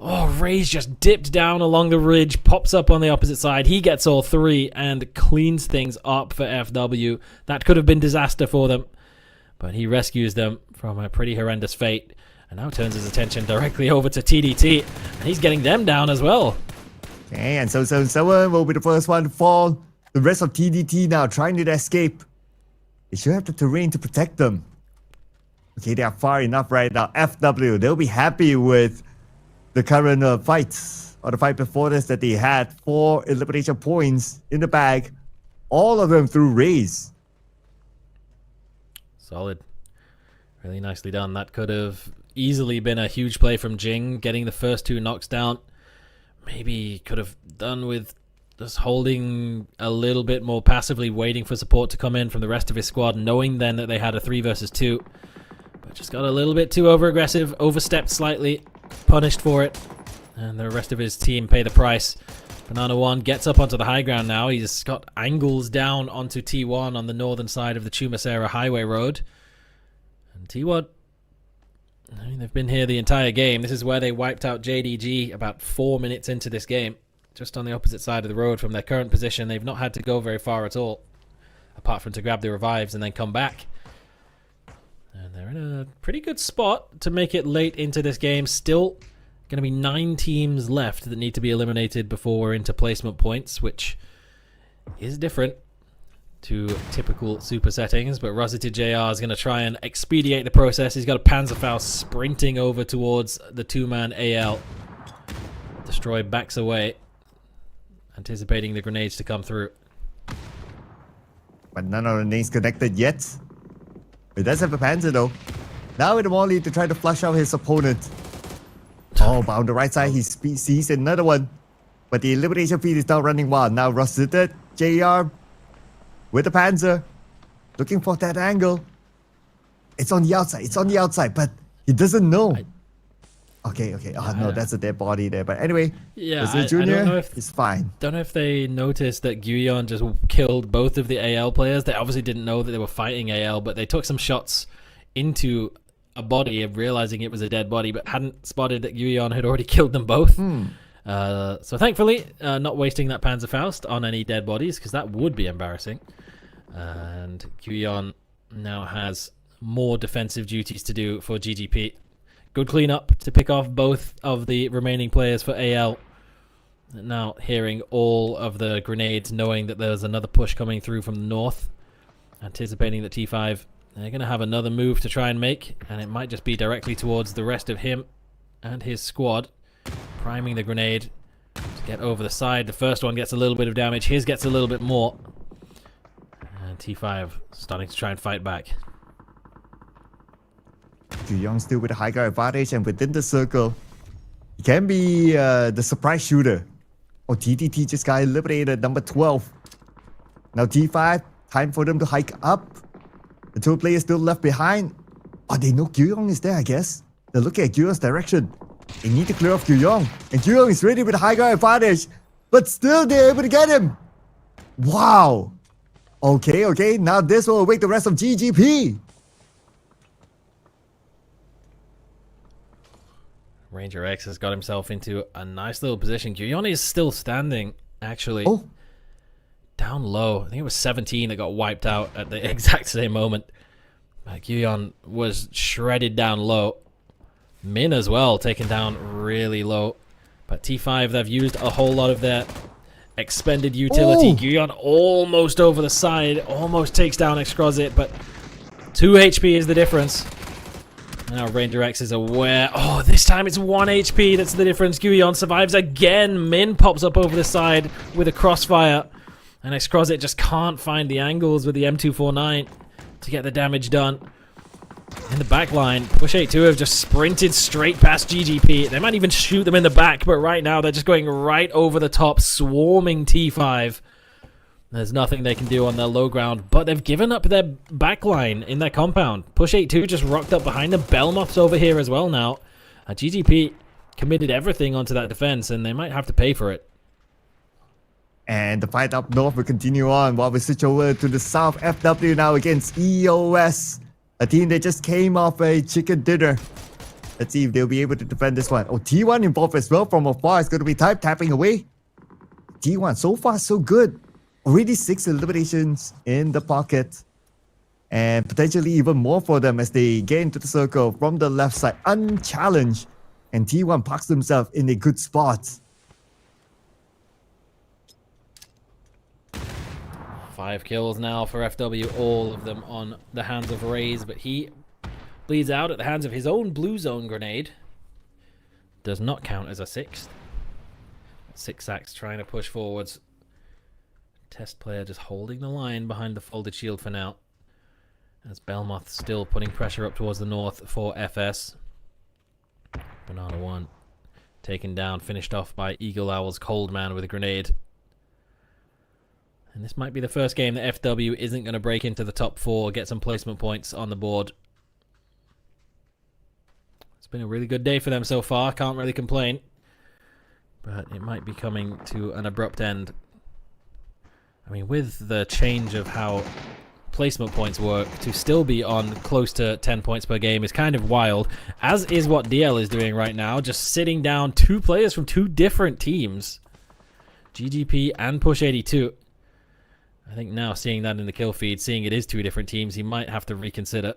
F: Oh, Raze just dipped down along the ridge, pops up on the opposite side. He gets all 3 and cleans things up for FW. That could have been disaster for them, but he rescues them from a pretty horrendous fate. And now turns his attention directly over to TDT. And he's getting them down as well.
G: Okay, and so 7 will be the first one to fall. The rest of TDT now trying to escape. They should have the terrain to protect them. Okay, they are far enough right now. FW, they'll be happy with the current fight. Or the fight before this that they had 4 elimination points in the bag. All of them through Raze.
F: Solid. Really nicely done. That could have easily been a huge play from Jing, getting the first 2 knocks down. Maybe could have done with just holding a little bit more passively, waiting for support to come in from the rest of his squad, knowing then that they had a 3 versus 2. But just got a little bit too over-aggressive, overstepped slightly, punished for it. And the rest of his team pay the price. Banana1 gets up onto the high ground now. He's got angles down onto T1 on the northern side of the Chumasera Highway Road. And T1, I mean, they've been here the entire game. This is where they wiped out JDG about 4 minutes into this game. Just on the opposite side of the road from their current position. They've not had to go very far at all, apart from to grab the revives and then come back. And they're in a pretty good spot to make it late into this game. Still going to be 9 teams left that need to be eliminated before we're into placement points, which is different to typical super settings. But Rosity JR is going to try and expedite the process. He's got a Panzerfaust sprinting over towards the 2-man AL. Destroy backs away, anticipating the grenades to come through.
G: But none of the grenades connected yet. He does have a Panzer though. Now with Molly to try to flush out his opponent. Oh, but on the right side he sees another one. But the elimination feed is now running wild. Now Rosita JR with the Panzer, looking for that angle. It's on the outside, but he doesn't know. Okay. Oh no, that's a dead body there. But anyway, Junior is fine.
F: Don't know if they noticed that Guyon just killed both of the AL players. They obviously didn't know that they were fighting AL, but they took some shots into a body, realizing it was a dead body, but hadn't spotted that Guyon had already killed them both. So thankfully, not wasting that Panzerfaust on any dead bodies, because that would be embarrassing. And Guyon now has more defensive duties to do for GGP. Good cleanup to pick off both of the remaining players for AL. Now hearing all of the grenades, knowing that there's another push coming through from the north, anticipating that T5, they're going to have another move to try and make, and it might just be directly towards the rest of him and his squad, priming the grenade to get over the side. The first one gets a little bit of damage, his gets a little bit more, and T5 starting to try and fight back.
G: Guyon still with a high ground advantage, and within the circle, he can be the surprise shooter. Oh, TTT just got eliminated, number 12. Now T5, time for them to hike up. The 2 players still left behind. Oh, they know Guyon is there, I guess. They're looking at Guyon's direction. They need to clear off Guyon. And Guyon is ready with a high ground advantage. But still, they're able to get him. Wow. Okay. Now this will awake the rest of GGP.
F: Ranger X has got himself into a nice little position. Guyon is still standing, actually.
G: Oh.
F: Down low. I think it was 17 that got wiped out at the exact same moment. Guyon was shredded down low. Min as well, taken down really low. But T5, they've used a whole lot of their expended utility. Guyon almost over the side, almost takes down XYZD, but 2 HP is the difference. Now Ranger X is aware. Oh, this time it's 1 HP. That's the difference. Guyon survives again. Min pops up over the side with a crossfire. And XYZD just can't find the angles with the M249 to get the damage done. In the back line, Push 82 have just sprinted straight past GGP. They might even shoot them in the back, but right now they're just going right over the top, swarming T5. There's nothing they can do on their low ground, but they've given up their backline in their compound. Push 82 just rocked up behind them. Belmoth's over here as well now. GGP committed everything onto that defense, and they might have to pay for it.
G: And the fight up north will continue on while we switch over to the south. FW now against EOS, a team that just came off a chicken dinner. Let's see if they'll be able to defend this one. Oh, T1 involved as well from afar. It's going to be Type tapping away. T1, so far so good. Already 6 eliminations in the pocket. And potentially even more for them as they get into the circle from the left side, unchallenged. And T1 parks themselves in a good spot.
F: 5 kills now for FW, all of them on the hands of Raze, but he bleeds out at the hands of his own blue zone grenade. Does not count as a 6th. 6 sacks trying to push forwards. Test player just holding the line behind the folded shield for now. As Belmoth still putting pressure up towards the north for FS. Banana 1 taken down, finished off by Eagle Owl's Cold Man with a grenade. And this might be the first game that FW isn't going to break into the top 4, get some placement points on the board. It's been a really good day for them so far, can't really complain. But it might be coming to an abrupt end. I mean, with the change of how placement points work, to still be on close to 10 points per game is kind of wild, as is what DL is doing right now, just sitting down 2 players from 2 different teams, GGP and Push82. I think now, seeing that in the kill feed, seeing it is 2 different teams, he might have to reconsider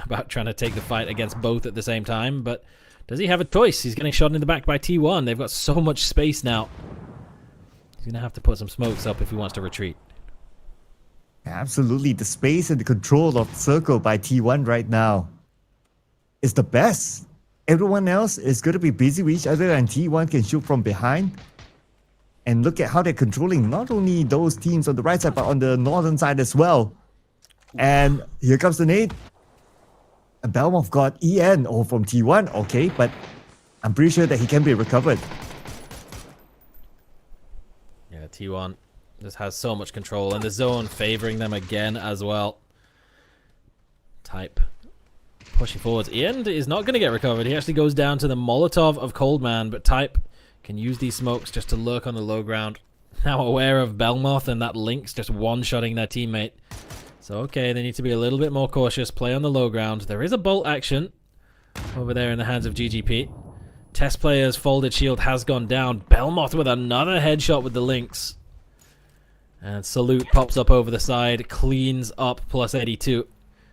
F: about trying to take the fight against both at the same time. But does he have a choice? He's getting shot in the back by T1. They've got so much space now. He's going to have to put some smokes up if he wants to retreat.
G: Absolutely. The space and the control of the circle by T1 right now is the best. Everyone else is going to be busy with each other, and T1 can shoot from behind. And look at how they're controlling not only those teams on the right side, but on the northern side as well. And here comes the nade. And Belmoth got EN from T1. Okay, but I'm pretty sure that he can be recovered.
F: Yeah, T1 just has so much control, and the zone favoring them again as well. Type pushing forwards. Ian is not going to get recovered. He actually goes down to the Molotov of Coldman, but Type can use these smokes just to lurk on the low ground. Now aware of Belmoth and that Lynx just one-shotting their teammate. So okay, they need to be a little bit more cautious, play on the low ground. There is a bolt action over there in the hands of GGP. Test player's folded shield has gone down. Belmoth with another headshot with the Lynx. And Salute pops up over the side, cleans up plus 82.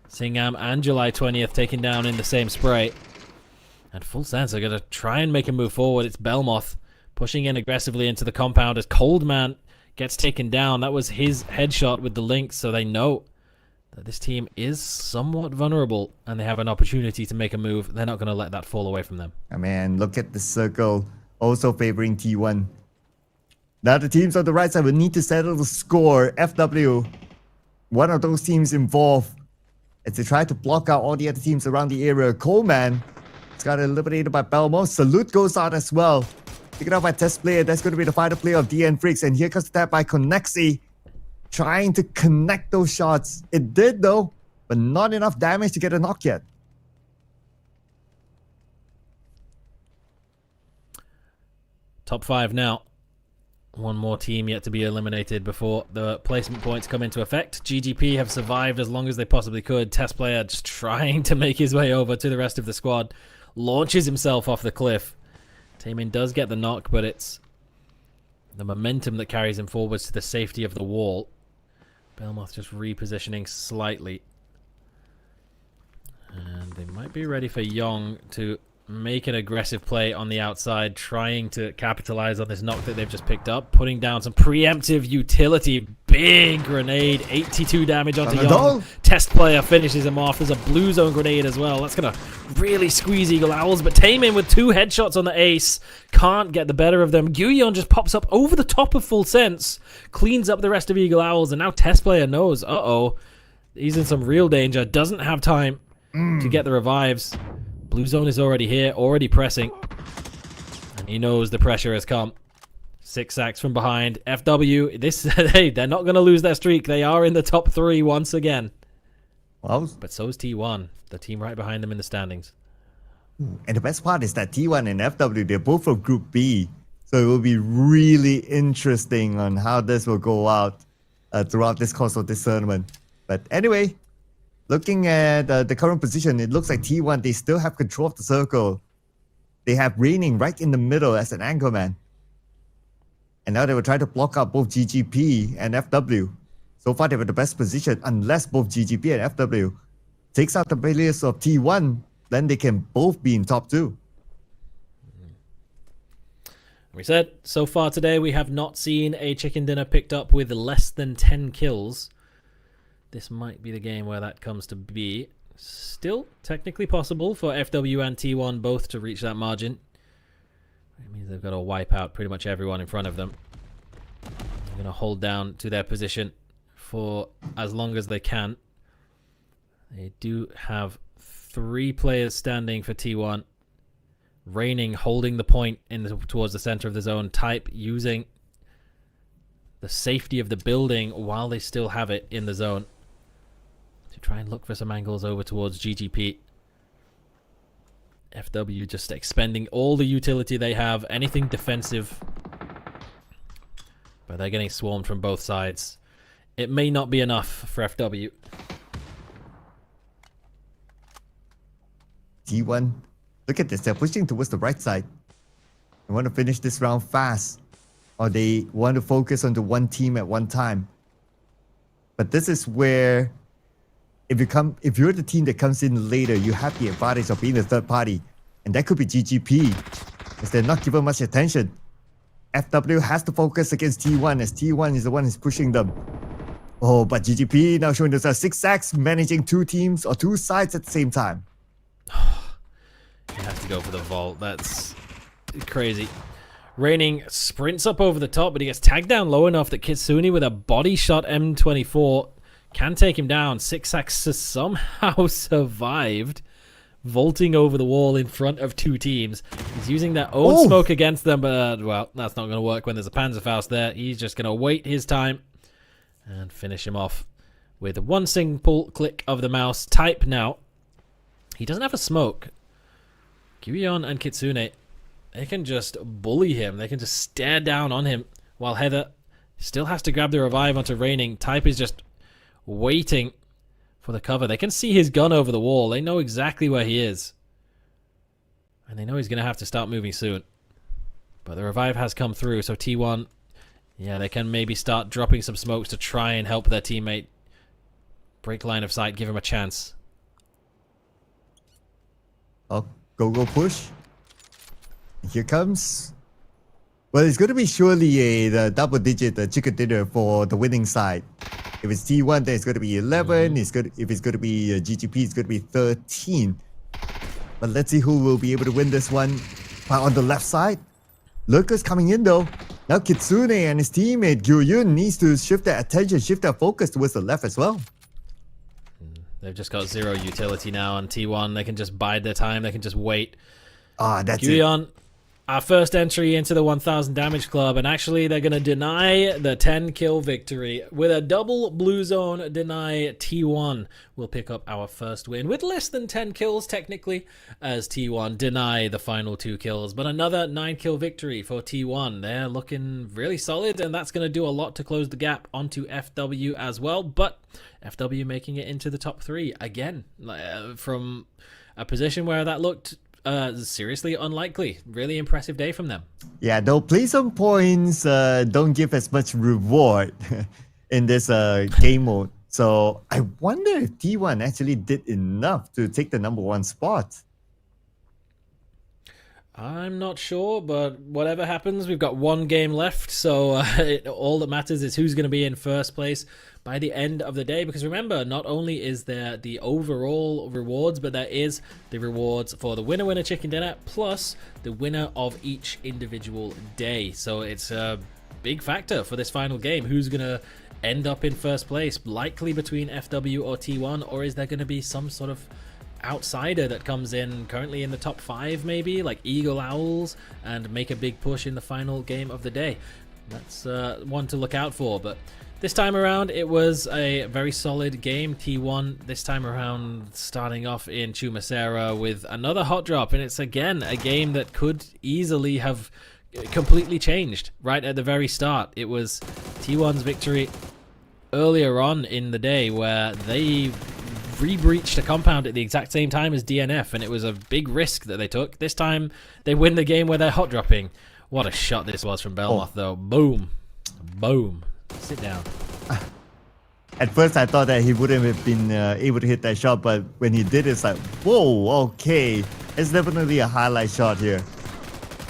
F: Singham and July 20th taken down in the same spray. And Full Sense are going to try and make a move forward. It's Belmoth pushing in aggressively into the compound as Coldman gets taken down. That was his headshot with the Lynx, so they know that this team is somewhat vulnerable and they have an opportunity to make a move. They're not going to let that fall away from them.
G: Oh man, look at the circle also favoring T1. Now the teams on the right side will need to settle the score. FW, one of those teams involved, as they try to block out all the other teams around the area. Coleman has got eliminated by Belmo. Salute goes out as well. Taken out by Test Player. That's going to be the final player of DN Freecs. And here comes the tap by Connexi, trying to connect those shots. It did though, but not enough damage to get a knock yet.
F: Top 5 now. One more team yet to be eliminated before the placement points come into effect. GGP have survived as long as they possibly could. Test Player just trying to make his way over to the rest of the squad. Launches himself off the cliff. Taemin does get the knock, but it's the momentum that carries him forwards to the safety of the wall. Belmoth just repositioning slightly. And they might be ready for Yong to make an aggressive play on the outside, trying to capitalize on this knock that they've just picked up, putting down some preemptive utility. Big grenade, 82 damage onto Yong. Test Player finishes him off. There's a blue zone grenade as well. That's going to really squeeze Eagle Owls, but Taemin with 2 headshots on the ace can't get the better of them. Guyon just pops up over the top of Full Sense, cleans up the rest of Eagle Owls, and now Test Player knows, he's in some real danger, doesn't have time to get the revives. Blue zone is already here, already pressing. And he knows the pressure has come. 6 sacks from behind. FW, hey, they're not going to lose their streak. They are in the top 3 once again.
G: Wow.
F: But so is T1, the team right behind them in the standings.
G: And the best part is that T1 and FW, they're both from Group B. So it will be really interesting on how this will go out throughout this course of this tournament. But anyway, looking at the current position, it looks like T1, they still have control of the circle. They have Raining right in the middle as an anchorman. And now they will try to block out both GGP and FW. So far, they were the best position, unless both GGP and FW takes out the players of T1, then they can both be in top 2.
F: We said, so far today, we have not seen a chicken dinner picked up with less than 10 kills. This might be the game where that comes to be. Still technically possible for FW and T1 both to reach that margin. It means they've got to wipe out pretty much everyone in front of them. They're going to hold down to their position for as long as they can. They do have 3 players standing for T1. Raining holding the point towards the center of the zone. Type using the safety of the building while they still have it in the zone to try and look for some angles over towards GGP. FW just expending all the utility they have, anything defensive. But they're getting swarmed from both sides. It may not be enough for FW.
G: T1, look at this. They're pushing towards the right side. They want to finish this round fast. Or they want to focus on the one team at one time. But this is where if you're the team that comes in later, you have the advantage of being the third party. And that could be GGP, because they're not given much attention. FW has to focus against T1, as T1 is the one who's pushing them. Oh, but GGP now showing themselves 6 sacks, managing 2 teams or 2 sides at the same time.
F: You have to go for the vault. That's crazy. Raining sprints up over the top, but he gets tagged down low enough that Kitsune with a body shot M24 can take him down. 6 sacks somehow survived, vaulting over the wall in front of 2 teams. He's using their own smoke against them, but well, that's not going to work when there's a Panzerfaust there. He's just going to wait his time and finish him off with one simple click of the mouse. Type now. He doesn't have a smoke. Gragon and Kitsune, they can just bully him. They can just stare down on him while Heather still has to grab the revive onto Raining. Type is just waiting for the cover. They can see his gun over the wall. They know exactly where he is. And they know he's going to have to start moving soon. But the revive has come through, so T1, yeah, they can maybe start dropping some smokes to try and help their teammate break line of sight, give him a chance.
G: Oh, GOGOPUSH. Here comes. Well, it's going to be surely the double-digit chicken dinner for the winning side. If it's T1, then it's going to be 11. If it's going to be GGP, it's going to be 13. But let's see who will be able to win this one. But on the left side, Lurker's coming in though. Now Kitsune and his teammate Gyuyun needs to shift their attention, shift their focus towards the left as well.
F: They've just got 0 utility now on T1. They can just bide their time. They can just wait.
G: Ah, that's
F: Gyuyun,
G: it.
F: our first entry into the 1000 damage club, and actually they're going to deny the 10 kill victory. With a double blue zone deny, T1 will pick up our first win with less than 10 kills technically, as T1 deny the final 2 kills. But another 9 kill victory for T1. They're looking really solid, and that's going to do a lot to close the gap onto FW as well. But FW making it into the top 3 again, from a position where that looked seriously unlikely. Really impressive day from them.
G: Yeah, they'll play some points, don't give as much reward in this game mode. So I wonder if T1 actually did enough to take the #1 spot.
F: I'm not sure, but whatever happens, we've got 1 game left, so all that matters is who's going to be in first place by the end of the day. Because remember, not only is there the overall rewards, but there is the rewards for the winner chicken dinner plus the winner of each individual day. So it's a big factor for this final game. Who's going to end up in first place? Likely between FW or T1, or is there going to be some sort of outsider that comes in currently in the top 5, maybe like Eagle Owls, and make a big push in the final game of the day? That's one to look out for. But this time around, it was a very solid game. T1 this time around starting off in Chumacera with another hot drop, and it's again a game that could easily have completely changed right at the very start. It was T1's victory earlier on in the day where they re-breached a compound at the exact same time as DNF, and it was a big risk that they took. This time they win the game where they're hot dropping. What a shot this was from Belmoth though. Boom. Boom. Sit down.
G: At first I thought that he wouldn't have been able to hit that shot, but when he did, it's like, whoa, okay. It's definitely a highlight shot here.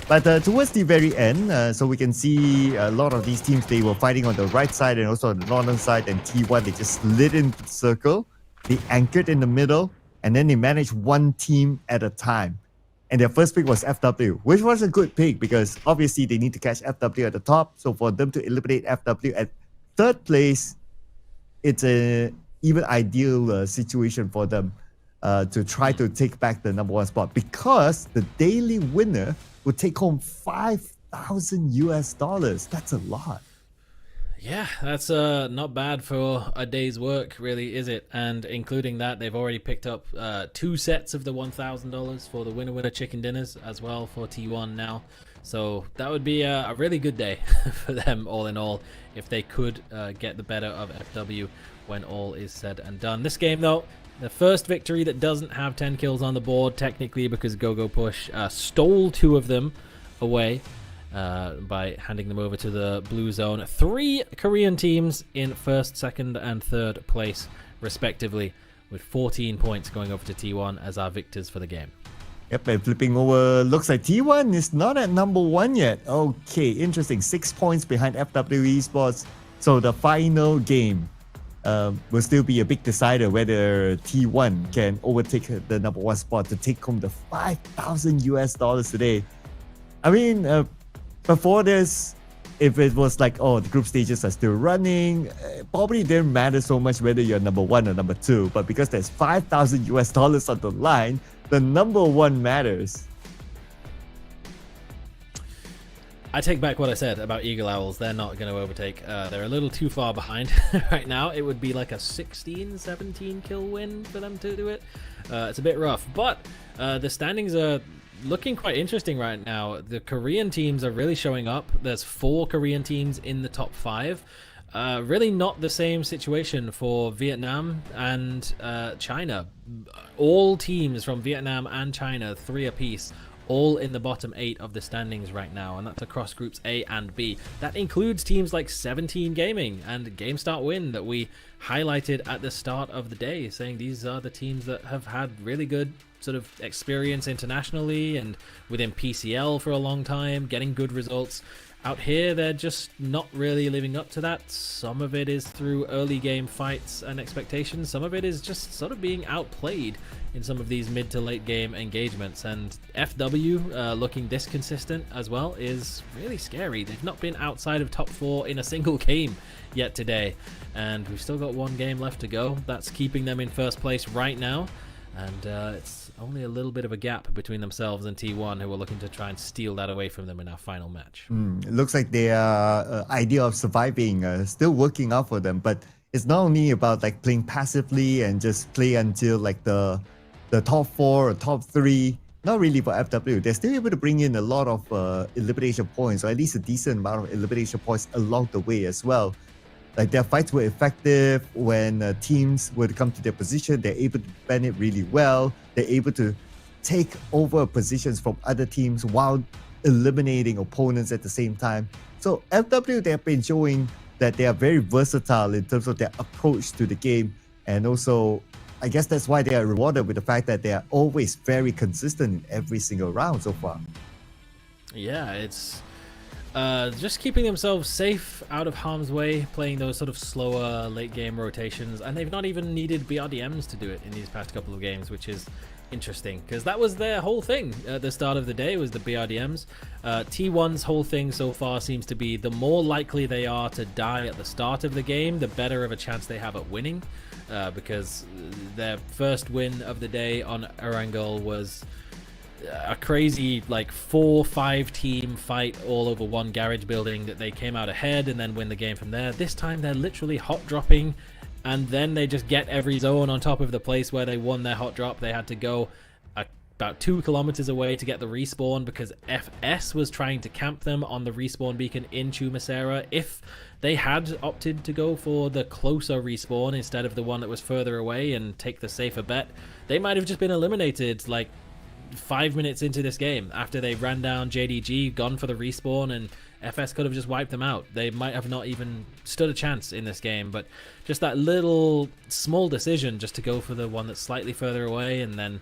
G: But towards the very end, so we can see a lot of these teams, they were fighting on the right side and also on the northern side, and T1, they just slid into the circle. They anchored in the middle, and then they managed 1 team at a time. And their first pick was FW, which was a good pick because obviously they need to catch FW at the top. So for them to eliminate FW at 3rd place, it's a even ideal situation for them to try to take back the #1 spot, because the daily winner would take home $5,000 US. That's a lot.
F: Yeah, that's not bad for a day's work, really, is it? And including that, they've already picked up 2 sets of the $1,000 for the winner chicken dinners as well for T1 now. So that would be a really good day for them, all in all, if they could get the better of FW when all is said and done. This game, though, the first victory that doesn't have 10 kills on the board, technically, because GOGOPUSH stole 2 of them away by handing them over to the blue zone. 3 Korean teams in first, second, and third place, respectively, with 14 points going over to T1 as our victors for the game.
G: Yep, and flipping over, looks like T1 is not at number 1 yet. Okay, interesting. 6 points behind FW Esports. So the final game will still be a big decider whether T1 can overtake the number 1 spot to take home the $5,000 today. I mean, before this, if it was like, oh, the group stages are still running, probably didn't matter so much whether you're number 1 or number 2. But because there's $5,000 on the line, the number 1 matters.
F: I take back what I said about Eagle Owls. They're not going to overtake. They're a little too far behind right now. It would be like a 16, 17 kill win for them to do it. It's a bit rough, but the standings are looking quite interesting right now. The Korean teams are really showing up. There's 4 Korean teams in the top 5. Really not the same situation for Vietnam and China. All teams from Vietnam and China, 3 apiece, all in the bottom 8 of the standings right now, and that's across groups A and B. That includes teams like 17 Gaming and GameStart Win that we highlighted at the start of the day, saying these are the teams that have had really good sort of experience internationally and within PCL for a long time, getting good results. Out here, they're just not really living up to that. Some of it is through early game fights and expectations. Some of it is just sort of being outplayed in some of these mid to late game engagements. And FW looking this consistent as well is really scary. They've not been outside of top 4 in a single game yet today. And we've still got 1 game left to go. That's keeping them in first place right now. And it's only a little bit of a gap between themselves and T1, who are looking to try and steal that away from them in our final match.
G: It looks like their idea of surviving still working out for them, but it's not only about like playing passively and just play until like the top 4 or top 3. Not really for FW. They're still able to bring in a lot of elimination points, or at least a decent amount of elimination points along the way as well. Like their fights were effective when teams would come to their position. They're able to defend it really well. They're able to take over positions from other teams while eliminating opponents at the same time. So FW, they've been showing that they are very versatile in terms of their approach to the game. And also, I guess that's why they are rewarded with the fact that they are always very consistent in every single round so far.
F: Yeah, it's just keeping themselves safe out of harm's way, playing those sort of slower late game rotations, and they've not even needed BRDMs to do it in these past couple of games, which is interesting because that was their whole thing at the start of the day, was the BRDMs. T1's whole thing so far seems to be the more likely they are to die at the start of the game, the better of a chance they have at winning, because their first win of the day on Erangel was a crazy like 4-5 team fight all over one garage building that they came out ahead and then win the game from there. This time they're literally hot dropping, and then they just get every zone on top of the place where they won their hot drop. They had to go about 2 kilometers away to get the respawn because FS was trying to camp them on the respawn beacon in Chumasera. If they had opted to go for the closer respawn instead of the one that was further away and take the safer bet, they might have just been eliminated like 5 minutes into this game after they ran down JDG, gone for the respawn, and FS could have just wiped them out. They might have not even stood a chance in this game, but just that little small decision just to go for the one that's slightly further away, and then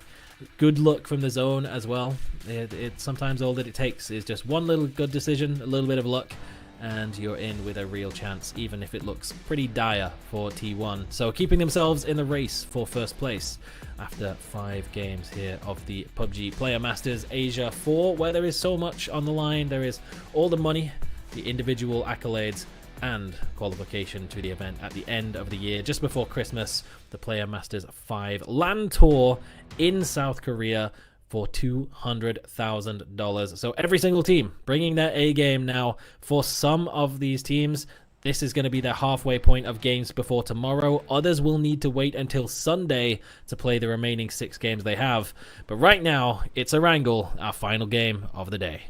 F: good luck from the zone as well. It's sometimes all that it takes is just one little good decision, a little bit of luck, and you're in with a real chance, even if it looks pretty dire for T1. So keeping themselves in the race for first place after 5 games here of the PUBG Player Masters Asia 4, where there is so much on the line. There is all the money, the individual accolades, and qualification to the event at the end of the year, just before Christmas, the Player Masters 5 LAN Tour in South Korea for $200,000. So every single team bringing their A game now. For some of these teams, this is going to be their halfway point of games before tomorrow. Others will need to wait until Sunday to play the remaining 6 games they have. But right now, it's Erangel, our final game of the day.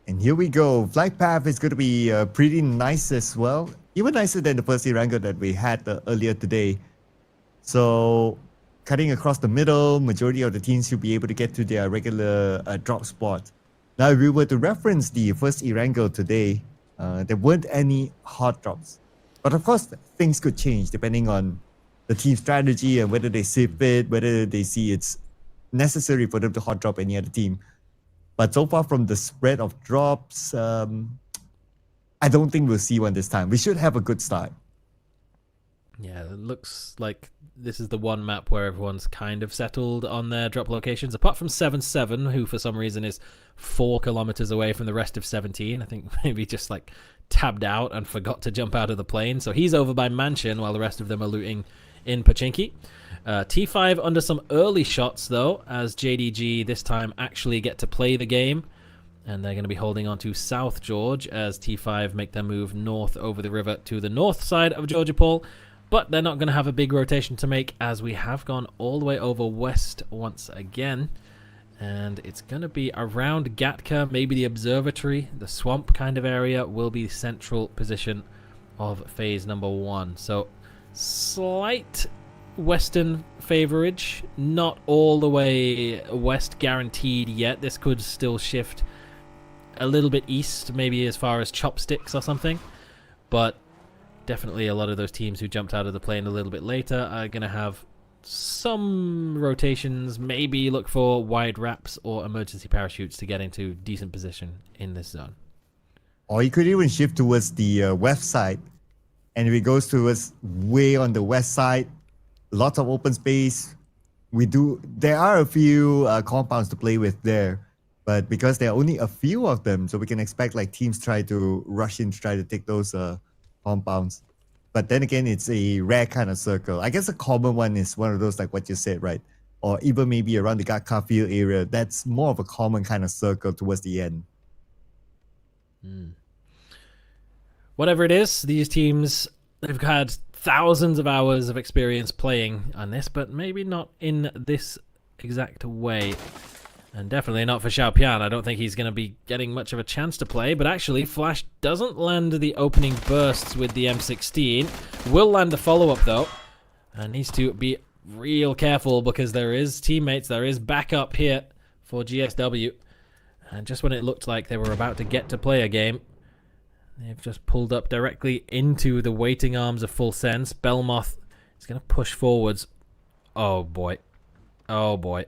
G: And here we go. Flight path is going to be pretty nice as well. Even nicer than the first Erangel that we had earlier today. So, cutting across the middle, majority of the teams should be able to get to their regular drop spot. Now, if we were to reference the first Erangel today, there weren't any hard drops. But of course, things could change depending on the team strategy and whether they see fit, whether they see it's necessary for them to hard drop any other team. But so far from the spread of drops, I don't think we'll see one this time. We should have a good start.
F: Yeah, it looks like this is the one map where everyone's kind of settled on their drop locations, apart from 7-7, who for some reason is 4 kilometers away from the rest of 17. I think maybe just like tabbed out and forgot to jump out of the plane. So he's over by Mansion while the rest of them are looting in Pochinki. T5 under some early shots though, as JDG this time actually get to play the game. And they're going to be holding on to South George as T5 make their move north over the river to the north side of Georgopol. But they're not going to have a big rotation to make, as we have gone all the way over west once again. And it's going to be around Gatka, maybe the observatory, the swamp kind of area will be the central position of phase number 1. So slight western favorage, not all the way west guaranteed yet. This could still shift a little bit east, maybe as far as Chopsticks or something. But definitely a lot of those teams who jumped out of the plane a little bit later are going to have some rotations, maybe look for wide wraps or emergency parachutes to get into decent position in this zone.
G: Or you could even shift towards the west side. And if it goes towards way on the west side, lots of open space. There are a few compounds to play with there. But because there are only a few of them, so we can expect like teams try to rush in to try to take those compounds. But then again, it's a rare kind of circle. I guess a common one is one of those like what you said, right? Or even maybe around the Gatka field area. That's more of a common kind of circle towards the end.
F: Whatever it is, these teams, they've had thousands of hours of experience playing on this, but maybe not in this exact way. And definitely not for Xiaopian. I don't think he's going to be getting much of a chance to play. But actually, Flash doesn't land the opening bursts with the M16. Will land the follow-up, though. And needs to be real careful because there is teammates, there is backup here for GSW. And just when it looked like they were about to get to play a game, they've just pulled up directly into the waiting arms of Full Sense. Belmoth is going to push forwards. Oh, boy. Oh, boy.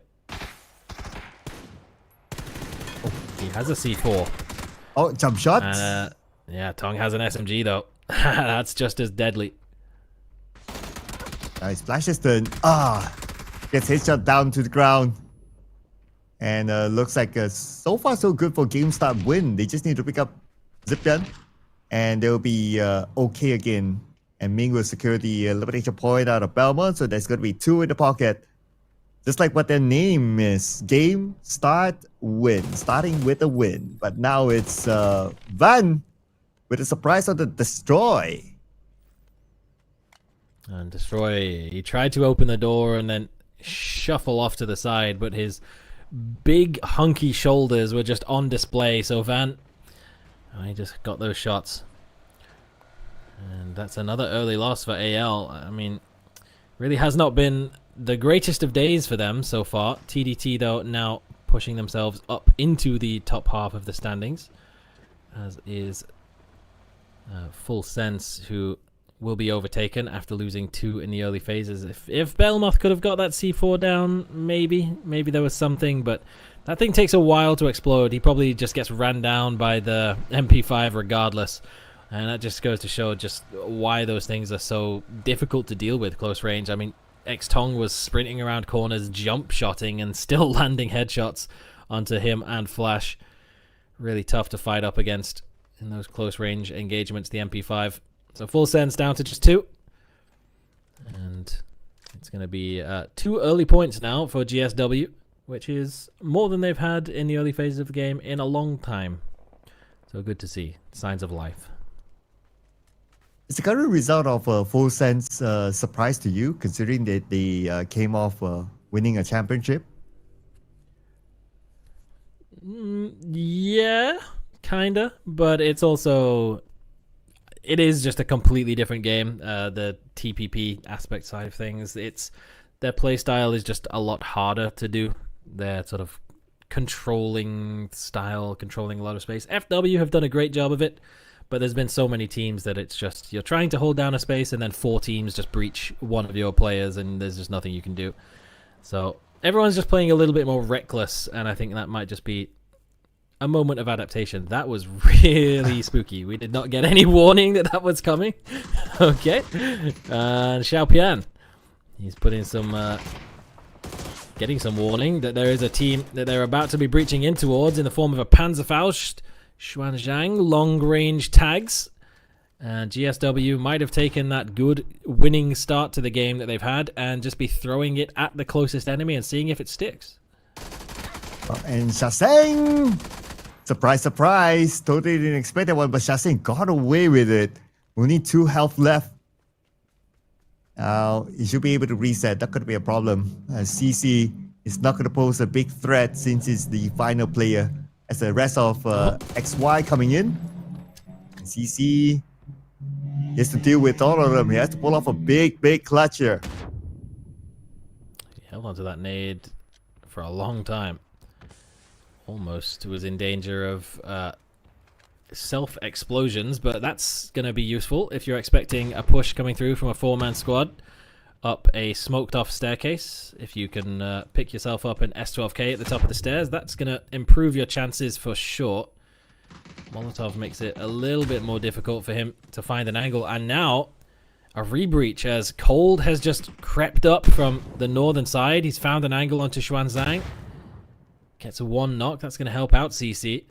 F: He has a C4.
G: Oh, jump shot.
F: Yeah, Tong has an SMG though. That's just as deadly.
G: Nice. Flash's turn. Gets headshot down to the ground. And looks like so far so good for game start win. They just need to pick up zip gun. And they'll be okay again. And Ming will secure the elimination point out of Belmont. So there's going to be 2 in the pocket. Just like what their name is. Game, start, win. Starting with a win. But now it's Van with a surprise on the Destroy.
F: And Destroy, he tried to open the door and then shuffle off to the side, but his big hunky shoulders were just on display. So Van, he just got those shots. And that's another early loss for AL. I mean, really has not been the greatest of days for them so far. TDT, though, now pushing themselves up into the top half of the standings, as is Full Sense, who will be overtaken after losing 2 in the early phases. If Belmoth could have got that C4 down, maybe there was something, but that thing takes a while to explode. He probably just gets ran down by the MP5 regardless. And that just goes to show just why those things are so difficult to deal with close range. I mean, X-Tong was sprinting around corners, jump shotting, and still landing headshots onto him and Flash. Really tough to fight up against in those close range engagements, the MP5. So Full Sense down to just 2. And it's going to be 2 early points now for GSW, which is more than they've had in the early phases of the game in a long time. So good to see. Signs of life.
G: Is the current result of a full sense surprise to you, considering that they came off winning a championship?
F: Yeah, kinda, but it's also it is just a completely different game. The TPP aspect side of things, their play style is just a lot harder to do. Their sort of controlling style, controlling a lot of space. FW have done a great job of it, but there's been so many teams that it's just you're trying to hold down a space and then 4 teams just breach one of your players and there's just nothing you can do. So everyone's just playing a little bit more reckless, and I think that might just be a moment of adaptation. That was really spooky. We did not get any warning that was coming. Okay. And Xiaopian, he's putting some getting some warning that there is a team that they're about to be breaching in towards in the form of a Panzerfaust, Xuanzhang, long-range tags. And GSW might have taken that good winning start to the game that they've had and just be throwing it at the closest enemy and seeing if it sticks.
G: And Shaseng! Surprise, surprise! Totally didn't expect that one, but Shaseng got away with it. Only 2 health left. Now, he should be able to reset. That could be a problem. CC is not going to pose a big threat since he's the final player. As the rest of XY coming in. CC has to deal with all of them. He has to pull off a big clutch here.
F: He held onto that nade for a long time. Almost was in danger of self-explosions, but that's going to be useful if you're expecting a push coming through from a 4-man squad up a smoked-off staircase. If you can pick yourself up an S12K at the top of the stairs, that's going to improve your chances for sure. Molotov makes it a little bit more difficult for him to find an angle, and now a rebreach as Cold has just crept up from the northern side. He's found an angle onto Xuanzhang. Gets a 1 knock. That's going to help out CC.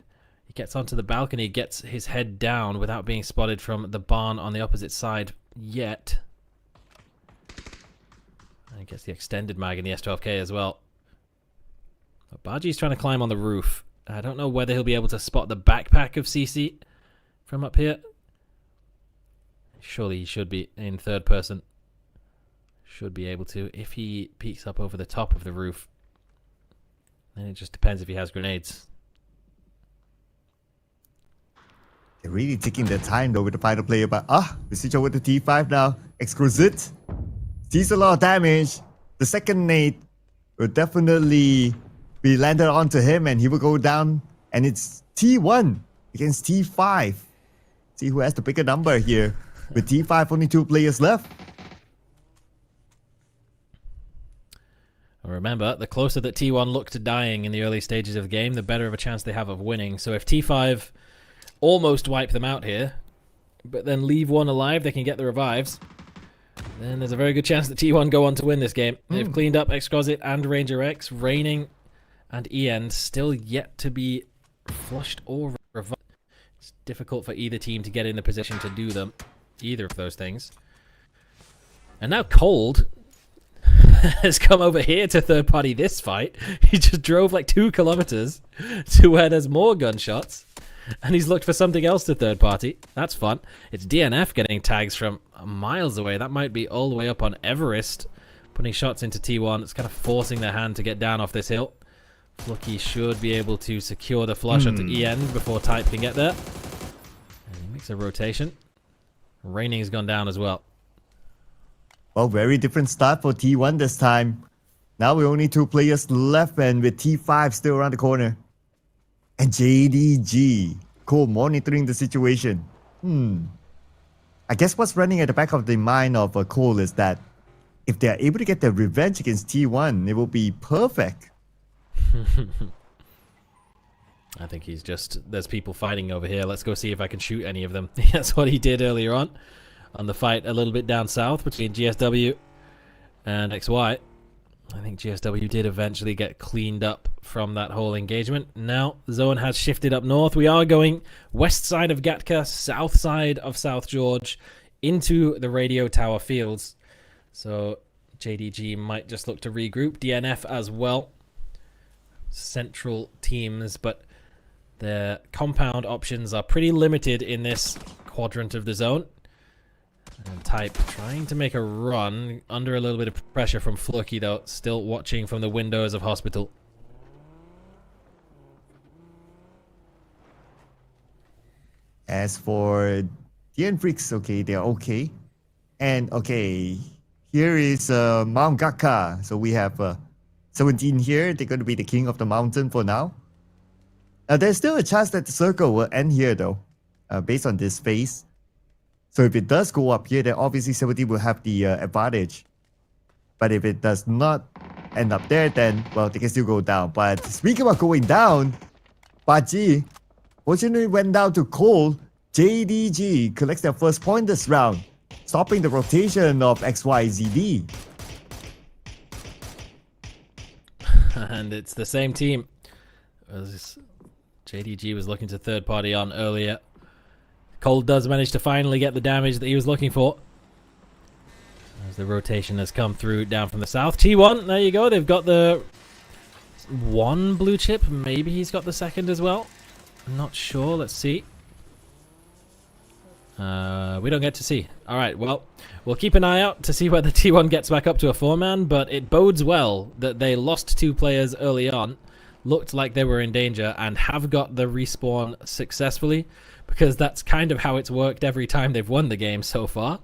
F: He gets onto the balcony, gets his head down without being spotted from the barn on the opposite side yet. And he gets the extended mag in the S12K as well. But Baji's trying to climb on the roof. I don't know whether he'll be able to spot the backpack of CC from up here. Surely he should be in third person. Should be able to if he peeks up over the top of the roof. Then it just depends if he has grenades.
G: They're really taking their time though with the final player, but we switch over to T5 now. XYZD sees a lot of damage. The second nade will definitely be landed onto him and he will go down, and it's T1 against T5. See who has the bigger number here. With T5 only 2 players left.
F: Remember, the closer that T1 look to dying in the early stages of the game, the better of a chance they have of winning. So if T5 almost wipe them out here, but then leave one alive, they can get the revives, then there's a very good chance that T1 go on to win this game. They've cleaned up XYZD and Ranger X, Raining and EN still yet to be flushed or revived. It's difficult for either team to get in the position to do them, either of those things. And now Cold has come over here to third party this fight. He just drove like 2 kilometers to where there's more gunshots, and he's looked for something else to third party. That's fun. It's DNF getting tags from miles away. That might be all the way up on Everest, putting shots into T1. It's kind of forcing their hand to get down off this hill. Flucky should be able to secure the flush onto EN before Type can get there. And he makes a rotation. Raining's gone down as well.
G: Well, very different start for T1 this time. Now we're only 2 players left, and with T5 still around the corner. And JDG, Cole monitoring the situation. I guess what's running at the back of the mind of Cole is that if they're able to get their revenge against T1, it will be perfect.
F: I think he's just, there's people fighting over here. Let's go see if I can shoot any of them. That's what he did earlier on the fight a little bit down south between GSW and XY. I think GSW did eventually get cleaned up from that whole engagement. Now, zone has shifted up north. We are going west side of Gatka, south side of South George, into the radio tower fields. So JDG might just look to regroup. DNF as well. Central teams, but their compound options are pretty limited in this quadrant of the zone. And Type trying to make a run under a little bit of pressure from Flucky, though, still watching from the windows of Hospital.
G: As for the Freecs, okay, they're okay. And okay, here is Mount Gakka. So we have 17 here. They're going to be the king of the mountain for now. There's still a chance that the circle will end here though, based on this phase. So if it does go up here, then obviously 17 will have the advantage. But if it does not end up there, then, well, they can still go down. But speaking about going down, Baji fortunately went down to Cole. JDG collects their first point this round, stopping the rotation of XYZD.
F: And it's the same team as JDG was looking to third party on earlier. Cole does manage to finally get the damage that he was looking for, as the rotation has come through down from the south. T1, there you go. They've got the one blue chip. Maybe he's got the second as well. I'm not sure. Let's see. We don't get to see. All right, well, we'll keep an eye out to see whether T1 gets back up to a 4-man, but it bodes well that they lost 2 players early on, looked like they were in danger, and have got the respawn successfully, because that's kind of how it's worked every time they've won the game so far.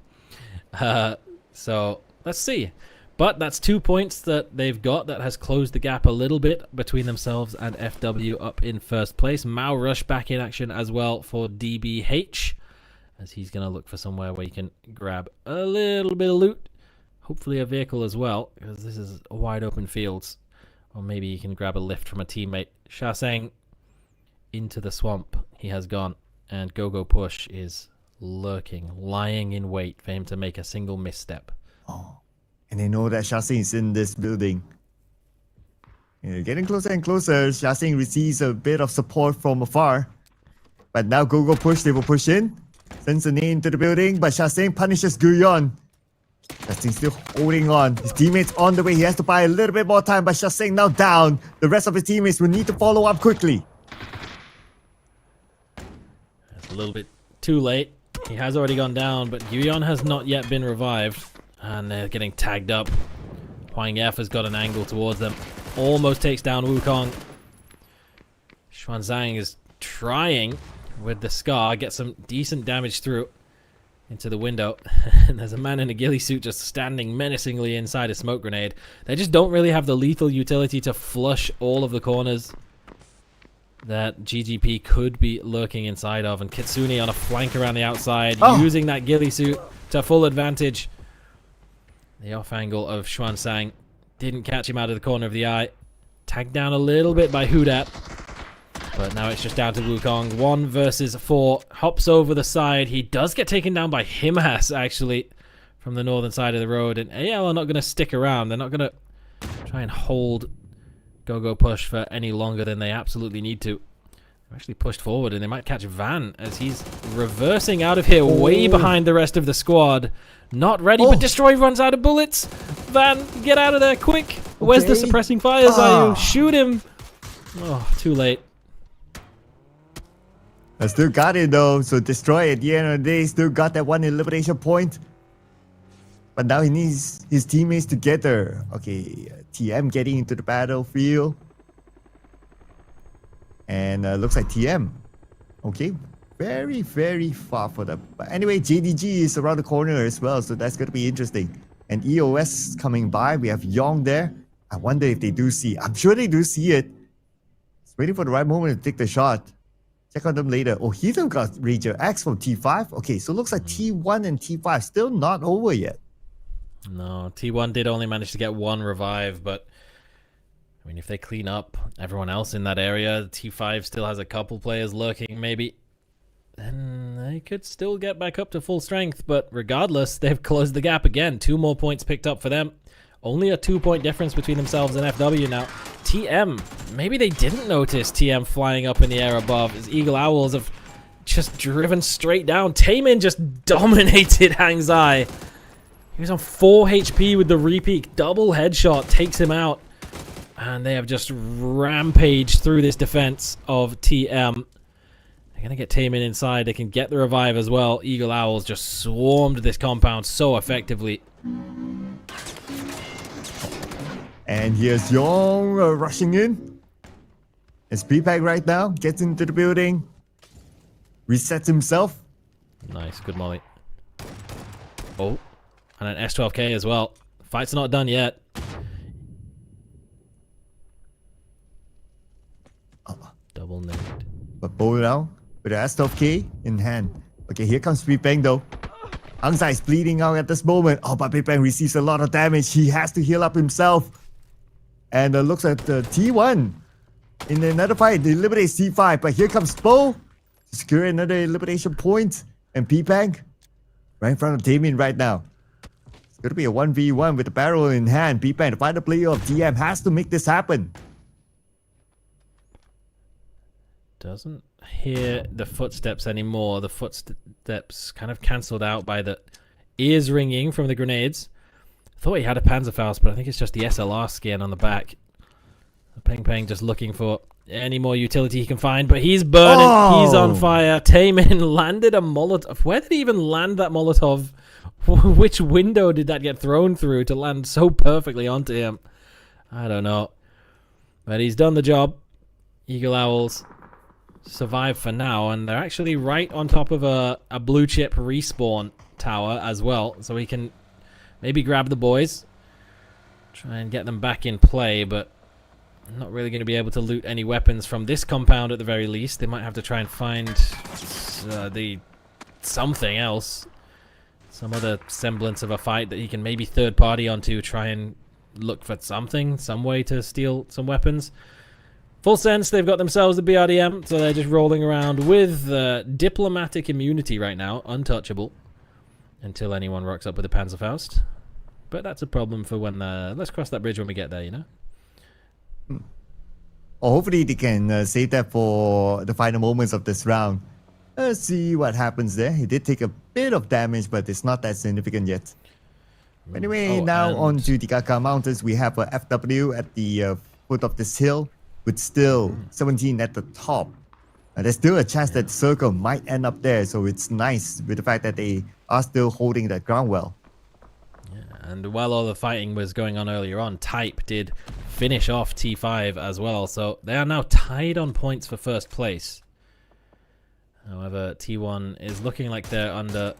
F: So let's see. But that's 2 points that they've got that has closed the gap a little bit between themselves and FW up in first place. Mao Rush back in action as well for DBH, as he's going to look for somewhere where he can grab a little bit of loot. Hopefully a vehicle as well, because this is wide open fields. Or maybe he can grab a lift from a teammate. Shaseng into the swamp. He has gone. And GOGOPUSH is lurking, lying in wait for him to make a single misstep.
G: Oh, and they know that Shaseng is in this building. Getting closer and closer. Shaseng receives a bit of support from afar. But now GOGOPUSH, they will push in. Sends a knee into the building, but Shaseng punishes Guyon. Shaseng still holding on. His teammates on the way. He has to buy a little bit more time, but Shaseng now down. The rest of his teammates will need to follow up quickly.
F: It's a little bit too late. He has already gone down, but Guyon has not yet been revived. And they're getting tagged up. Huang F has got an angle towards them. Almost takes down Wukong. Xuanzang is trying with the Scar, get some decent damage through into the window. And there's a man in a ghillie suit just standing menacingly inside a smoke grenade. They just don't really have the lethal utility to flush all of the corners that GGP could be lurking inside of. And Kitsune on a flank around the outside, using that ghillie suit to full advantage. The off angle of Xuanzang didn't catch him out of the corner of the eye. Tagged down a little bit by Hudat. But now it's just down to Wukong. 1 versus 4. Hops over the side. He does get taken down by Himas, actually, from the northern side of the road. And AL are not going to stick around. They're not going to try and hold GOGOPUSH for any longer than they absolutely need to. They're actually pushed forward, and they might catch Van as he's reversing out of here way behind the rest of the squad. Not ready, but Destroy runs out of bullets. Van, get out of there quick. Where's the suppressing fires? Are you? Shoot him. Oh, too late.
G: I still got it though, so Destroy at the end of the day still got that 1 elimination point. But now he needs his teammates together. Okay, TM getting into the battlefield. And looks like TM. Okay, very, very far for them. But anyway, JDG is around the corner as well, so that's going to be interesting. And EOS coming by. We have Yong there. I wonder if they do see. I'm sure they do see it. It's waiting for the right moment to take the shot. Check on them later. Oh, he even got Ranger X from T5. Okay, so it looks like T1 and T5 still not over yet.
F: No, T1 did only manage to get 1 revive, but I mean, if they clean up everyone else in that area, T5 still has a couple players lurking, maybe. Then they could still get back up to full strength, but regardless, they've closed the gap again. 2 more points picked up for them. Only a 2-point difference between themselves and FW now. TM, maybe they didn't notice TM flying up in the air above, as Eagle Owls have just driven straight down. Taemin just dominated Hang Zai. He was on 4 HP with the repeat. Double headshot takes him out. And they have just rampaged through this defense of TM. They're going to get Taemin inside. They can get the revive as well. Eagle Owls just swarmed this compound so effectively.
G: And here's Young rushing in. It's P-Pack right now. Gets into the building. Resets himself.
F: Nice, good molly. Oh, and an S12K as well. Fight's not done yet. Double nade.
G: But Bo now with the S12K in hand. Okay, here comes P-Pack though. Angsa is bleeding out at this moment. Oh, but P-Pack receives a lot of damage. He has to heal up himself. And looks at T1 in another fight. They eliminate C5, but here comes Bo to secure another elimination point. And P-Pack right in front of Taemin right now. It's going to be a 1v1 with the barrel in hand. P-Pack, the final player of TM, has to make this happen.
F: Doesn't hear the footsteps anymore. The footsteps kind of cancelled out by the ears ringing from the grenades. Thought he had a Panzerfaust, but I think it's just the SLR skin on the back. Peng Peng just looking for any more utility he can find, but he's burning.
G: Oh!
F: He's on fire. Taemin landed a Molotov. Where did he even land that Molotov? Which window did that get thrown through to land so perfectly onto him? I don't know. But he's done the job. Eagle Owls survive for now, and they're actually right on top of a blue chip respawn tower as well, so we can maybe grab the boys, try and get them back in play, but I'm not really going to be able to loot any weapons from this compound at the very least. They might have to try and find something else, some other semblance of a fight that he can maybe third party onto, try and look for something, some way to steal some weapons. Full sense, they've got themselves the BRDM, so they're just rolling around with diplomatic immunity right now, untouchable, until anyone rocks up with a Panzerfaust. But that's a problem for when let's cross that bridge when we get there, you know?
G: Hopefully they can save that for the final moments of this round. Let's see what happens there. He did take a bit of damage, but it's not that significant yet. Anyway, now on to the Kaka Mountains. We have a FW at the foot of this hill, with still 17 at the top. There's still a chance that Circle might end up there, so it's nice with the fact that they are still holding that ground well.
F: Yeah, and while all the fighting was going on earlier on, Type did finish off T5 as well, so they are now tied on points for first place. However, T1 is looking like they're under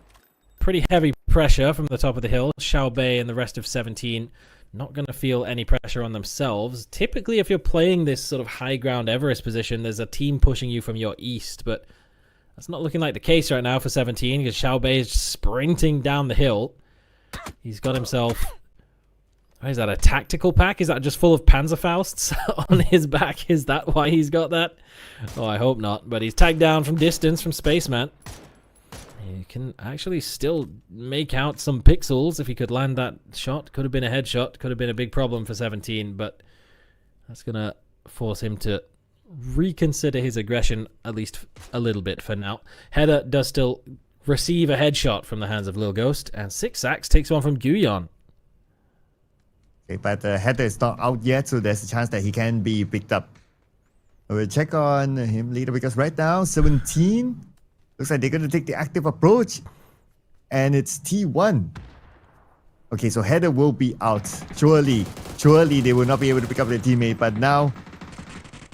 F: pretty heavy pressure from the top of the hill. Xiaobei and the rest of 17 not going to feel any pressure on themselves. Typically, if you're playing this sort of high ground Everest position, there's a team pushing you from your east, but that's not looking like the case right now for 17, because Xiaobei is sprinting down the hill. He's got himself... Is that a tactical pack? Is that just full of Panzerfausts on his back? Is that why he's got that? Oh, I hope not. But he's tagged down from distance from Spaceman. He can actually still make out some pixels if he could land that shot. Could have been a headshot. Could have been a big problem for 17. But that's going to force him to reconsider his aggression, at least a little bit for now. Heather does still receive a headshot from the hands of Lil Ghost. And 6 Sacks takes one from Guyon.
G: Okay, but Heather is not out yet, so there's a chance that he can be picked up. We'll check on him later, because right now, 17 looks like they're going to take the active approach. And it's T1. Okay, so Heather will be out. Surely they will not be able to pick up their teammate. But now,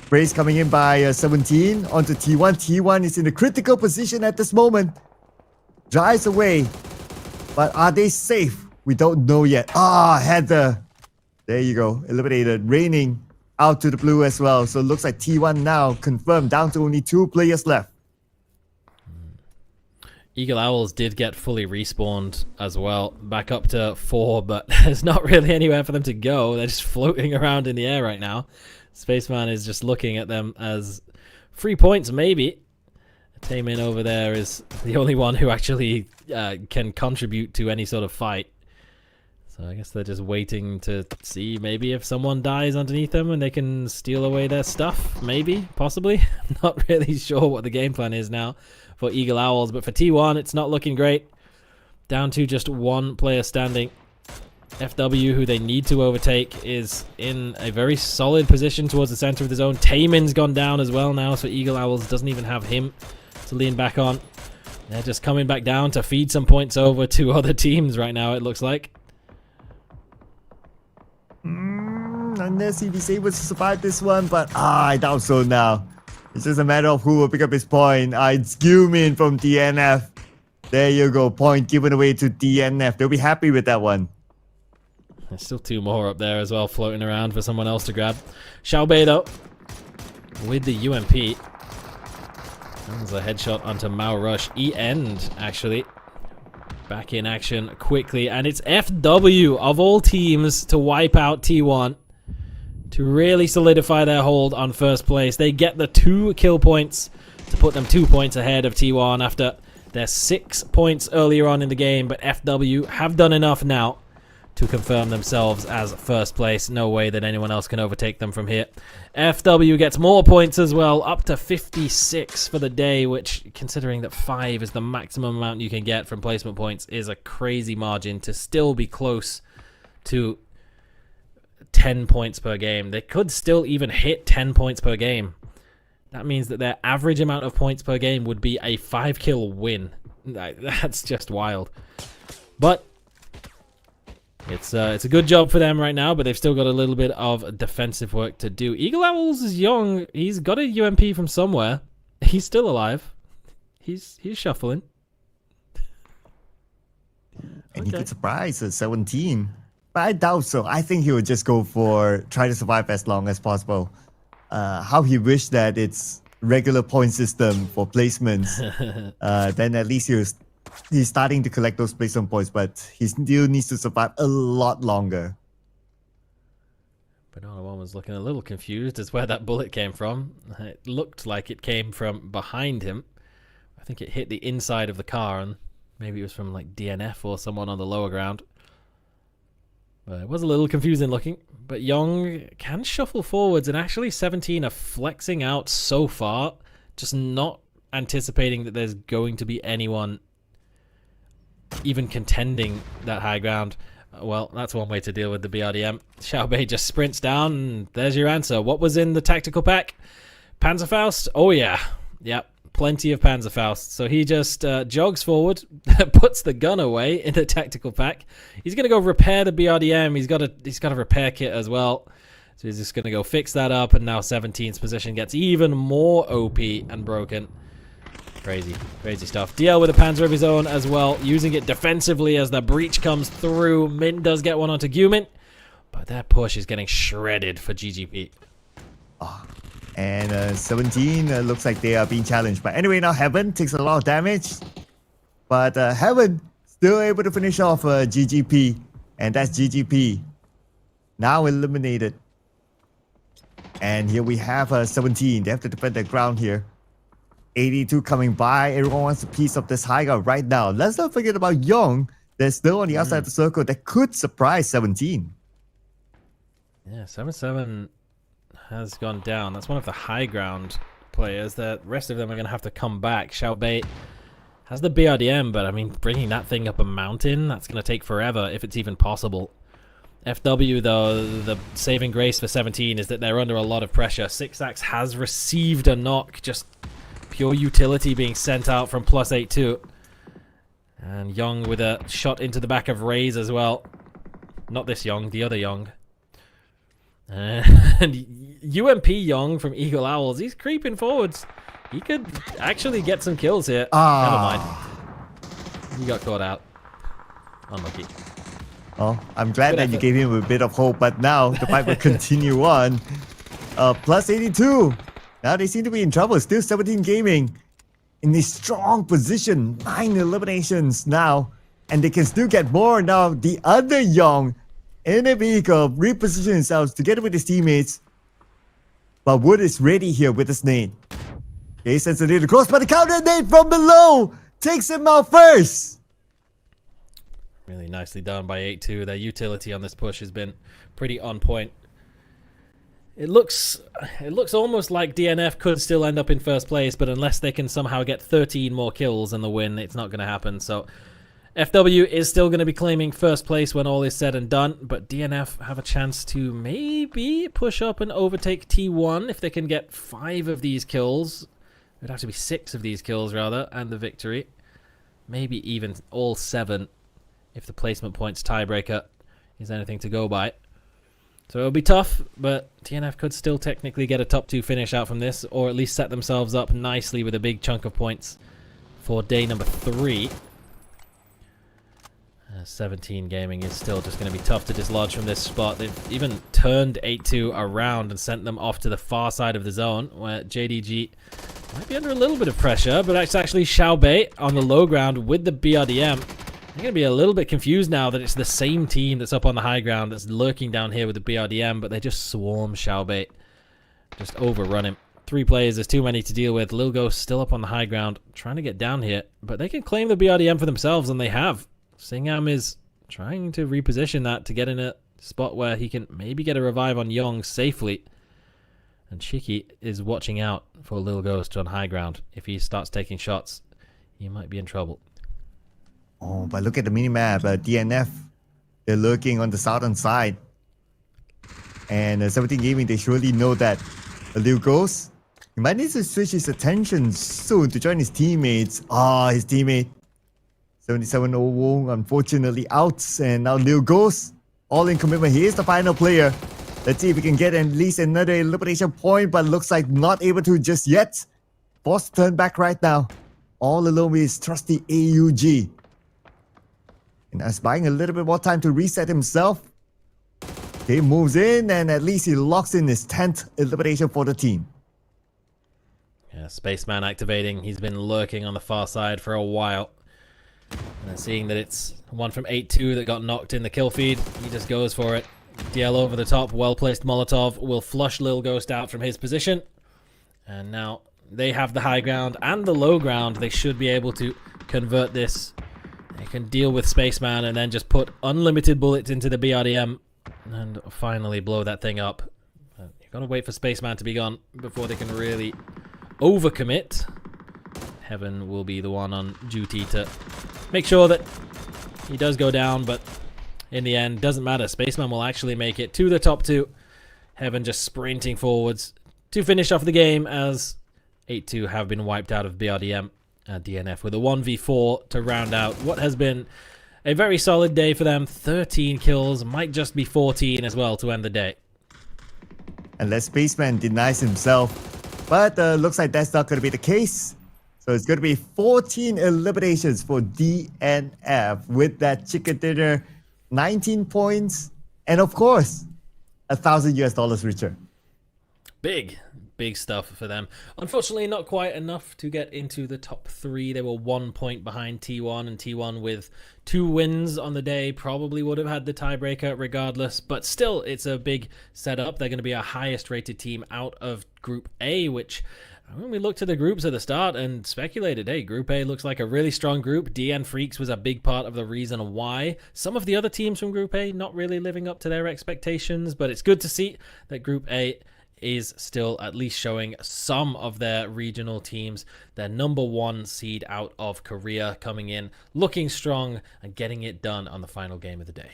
G: Brace coming in by 17 onto T1. T1 is in a critical position at this moment. Drives away. But are they safe? We don't know yet. Heather. There you go. Eliminated. Raining out to the blue as well. So it looks like T1 now confirmed. Down to only 2 players left.
F: Eagle Owls did get fully respawned as well. Back up to 4, but there's not really anywhere for them to go. They're just floating around in the air right now. Spaceman is just looking at them as 3 points, maybe. Taemin over there is the only one who actually can contribute to any sort of fight. So I guess they're just waiting to see maybe if someone dies underneath them and they can steal away their stuff. Maybe, possibly. Not really sure what the game plan is now for Eagle Owls. But for T1, it's not looking great. Down to just 1 player standing. FW, who they need to overtake, is in a very solid position towards the center of the zone. Taemin's gone down as well now, so Eagle Owls doesn't even have him to lean back on. They're just coming back down to feed some points over to other teams right now, it looks like.
G: Unless he's able to survive this one, but I doubt so now. It's just a matter of who will pick up his point. It's Gilmin from DNF. There you go, point given away to DNF. They'll be happy with that one.
F: There's still 2 more up there as well, floating around for someone else to grab. Xiaobei though, with the UMP. There's a headshot onto Mao Rush. E-End, actually. Back in action quickly. And it's FW, of all teams, to wipe out T1. To really solidify their hold on first place. They get the 2 kill points to put them 2 points ahead of T1 after their 6 points earlier on in the game. But FW have done enough now to confirm themselves as first place. No way that anyone else can overtake them from here. FW gets more points as well, up to 56 for the day, which, considering that 5 is the maximum amount you can get from placement points, is a crazy margin to still be close to 10 points per game. They could still even hit 10 points per game. That means that their average amount of points per game would be a 5-kill win. That's just wild. But it's a good job for them right now, but they've still got a little bit of defensive work to do. Eagle Owls is young. He's got a UMP from somewhere. He's still alive. He's shuffling.
G: And he could surprise at 17. But I doubt so. I think he would just go for try to survive as long as possible. How he wished that it's regular point system for placements. Then at least he's starting to collect those placement points, but he still needs to survive a lot longer.
F: Banana One was looking a little confused as where that bullet came from. It looked like it came from behind him. I think it hit the inside of the car, and maybe it was from like DNF or someone on the lower ground. But it was a little confusing looking. But Young can shuffle forwards, and actually 17 are flexing out so far, just not anticipating that there's going to be anyone even contending that high ground. Well, that's one way to deal with the BRDM. Xiaobei just sprints down, and there's your answer. What was in the tactical pack? Panzerfaust? Oh yeah. Yep. Plenty of Panzerfaust. So he just jogs forward, puts the gun away in the tactical pack. He's going to go repair the BRDM. He's got a repair kit as well. So he's just going to go fix that up, and now 17's position gets even more OP and broken. Crazy stuff. DL with a Panzer of his own as well, using it defensively as the breach comes through. Min does get one onto Gumin, but that push is getting shredded for GGP.
G: And 17 looks like they are being challenged. But anyway, now Heaven takes a lot of damage. But Heaven still able to finish off GGP. And that's GGP. Now eliminated. And here we have 17. They have to defend their ground here. 82 coming by. Everyone wants a piece of this high ground right now. Let's not forget about Young. They're still on the outside of the circle. That could surprise 17.
F: Yeah, 7-7 has gone down. That's one of the high ground players. The rest of them are going to have to come back. Xiaobei has the BRDM, but I mean, bringing that thing up a mountain, that's going to take forever if it's even possible. FW, though, the saving grace for 17 is that they're under a lot of pressure. Sixax has received a knock, just pure utility being sent out from +82. And Young with a shot into the back of Raze as well. Not this Young, the other Young. And UMP Young from Eagle Owls, he's creeping forwards. He could actually get some kills here. Never mind. He got caught out. Unlucky.
G: Oh, I'm glad that you gave him a bit of hope, but now the fight will continue on. +82. Now they seem to be in trouble. Still 17 Gaming in a strong position. 9 eliminations now. And they can still get more. Now the other Young in a vehicle reposition themselves together with his teammates. But Wood is ready here with his nade. Okay, sends a nade across, but the counter nade from below takes him out first.
F: Really nicely done by 8-2. Their utility on this push has been pretty on point. It looks almost like DNF could still end up in first place, but unless they can somehow get 13 more kills in the win, it's not going to happen. So FW is still going to be claiming first place when all is said and done, but DNF have a chance to maybe push up and overtake T1 if they can get 5 of these kills. It'd have to be 6 of these kills, rather, and the victory. Maybe even all 7 if the placement points tiebreaker is anything to go by. So it'll be tough, but TNF could still technically get a top 2 finish out from this, or at least set themselves up nicely with a big chunk of points for day number 3. 17 Gaming is still just going to be tough to dislodge from this spot. They've even turned 8-2 around and sent them off to the far side of the zone, where JDG might be under a little bit of pressure, but it's actually Xiaobei on the low ground with the BRDM. They're going to be a little bit confused now that it's the same team that's up on the high ground that's lurking down here with the BRDM, but they just swarm Xiaobei. Just overrun him. 3 players is too many to deal with. Lil Ghost still up on the high ground, trying to get down here, but they can claim the BRDM for themselves, and they have. Singam is trying to reposition that to get in a spot where he can maybe get a revive on Yong safely. And Shiki is watching out for Lil Ghost on high ground. If he starts taking shots, he might be in trouble.
G: Oh, but look at the minimap. DNF, they're lurking on the southern side. And 17 Gaming, they surely know that Lil Ghost, he might need to switch his attention soon to join his teammates. His teammate 77 Wong, unfortunately out, and now Lil Ghost, all in commitment. He is the final player. Let's see if we can get at least another elimination point, but looks like not able to just yet. Forced to turn back right now. All alone with his trusty AUG. And as buying a little bit more time to reset himself. He moves in, and at least he locks in his 10th elimination for the team.
F: Yeah, Spaceman activating. He's been lurking on the far side for a while. And seeing that it's one from 8-2 that got knocked in the kill feed, he just goes for it. DL over the top, well-placed Molotov will flush Lil Ghost out from his position. And now they have the high ground and the low ground. They should be able to convert this. They can deal with Spaceman and then just put unlimited bullets into the BRDM and finally blow that thing up. You've got to wait for Spaceman to be gone before they can really overcommit. Heaven will be the one on duty to make sure that he does go down, but in the end, doesn't matter. Spaceman will actually make it to the top 2. Heaven just sprinting forwards to finish off the game as 8-2 have been wiped out of BRDM and DNF with a 1v4 to round out what has been a very solid day for them. 13 kills, might just be 14 as well to end the day.
G: Unless Spaceman denies himself, but looks like that's not going to be the case. So it's going to be 14 eliminations for DNF with that chicken dinner, 19 points, and of course, $1,000 richer. Big
F: stuff for them. Unfortunately, not quite enough to get into the top 3. They were 1 point behind T1, and T1 with 2 wins on the day probably would have had the tiebreaker regardless, but still, it's a big setup. They're going to be our highest rated team out of Group A, which when we looked at the groups at the start and speculated, hey, Group A looks like a really strong group. DN Freecs was a big part of the reason why. Some of the other teams from Group A not really living up to their expectations, but it's good to see that Group A is still at least showing some of their regional teams. Their number 1 seed out of Korea coming in, looking strong and getting it done on the final game of the day.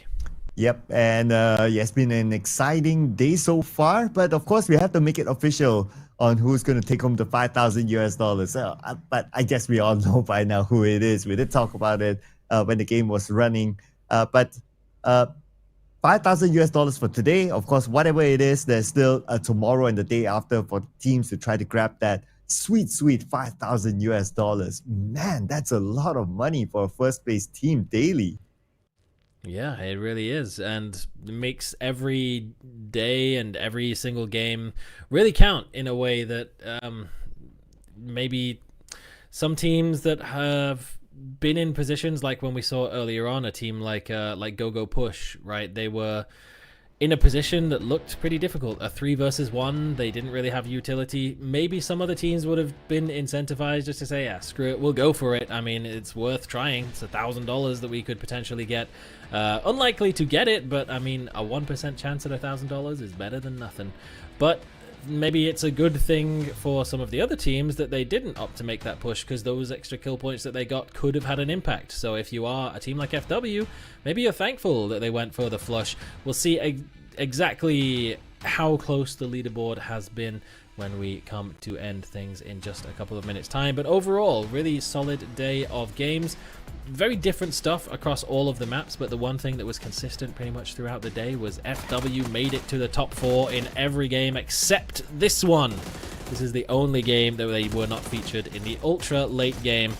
G: Yep, and it's been an exciting day so far, but of course we have to make it official on who's going to take home the $5,000. But I guess we all know by now who it is. We did talk about it when the game was running. But $5,000 for today. Of course, whatever it is, there's still tomorrow and the day after for teams to try to grab that sweet $5,000. Man, that's a lot of money for a first place team daily.
F: Yeah, it really is, and makes every day and every single game really count in a way that maybe some teams that have been in positions like when we saw earlier on a team like GOGOPUSH, right? They were in a position that looked pretty difficult. A 3 versus 1, they didn't really have utility. Maybe some other teams would have been incentivized just to say, yeah, screw it, we'll go for it. I mean, it's worth trying. It's $1,000 that we could potentially get. Unlikely to get it, but I mean, a 1% chance at $1,000 is better than nothing. But maybe it's a good thing for some of the other teams that they didn't opt to make that push, because those extra kill points that they got could have had an impact. So if you are a team like FW, maybe you're thankful that they went for the flush. We'll see exactly how close the leaderboard has been when we come to end things in just a couple of minutes time. But overall, really solid day of games. Very different stuff across all of the maps, but the one thing that was consistent pretty much throughout the day was FW made it to the top 4 in every game except this one. This is the only game that they were not featured in the ultra late game,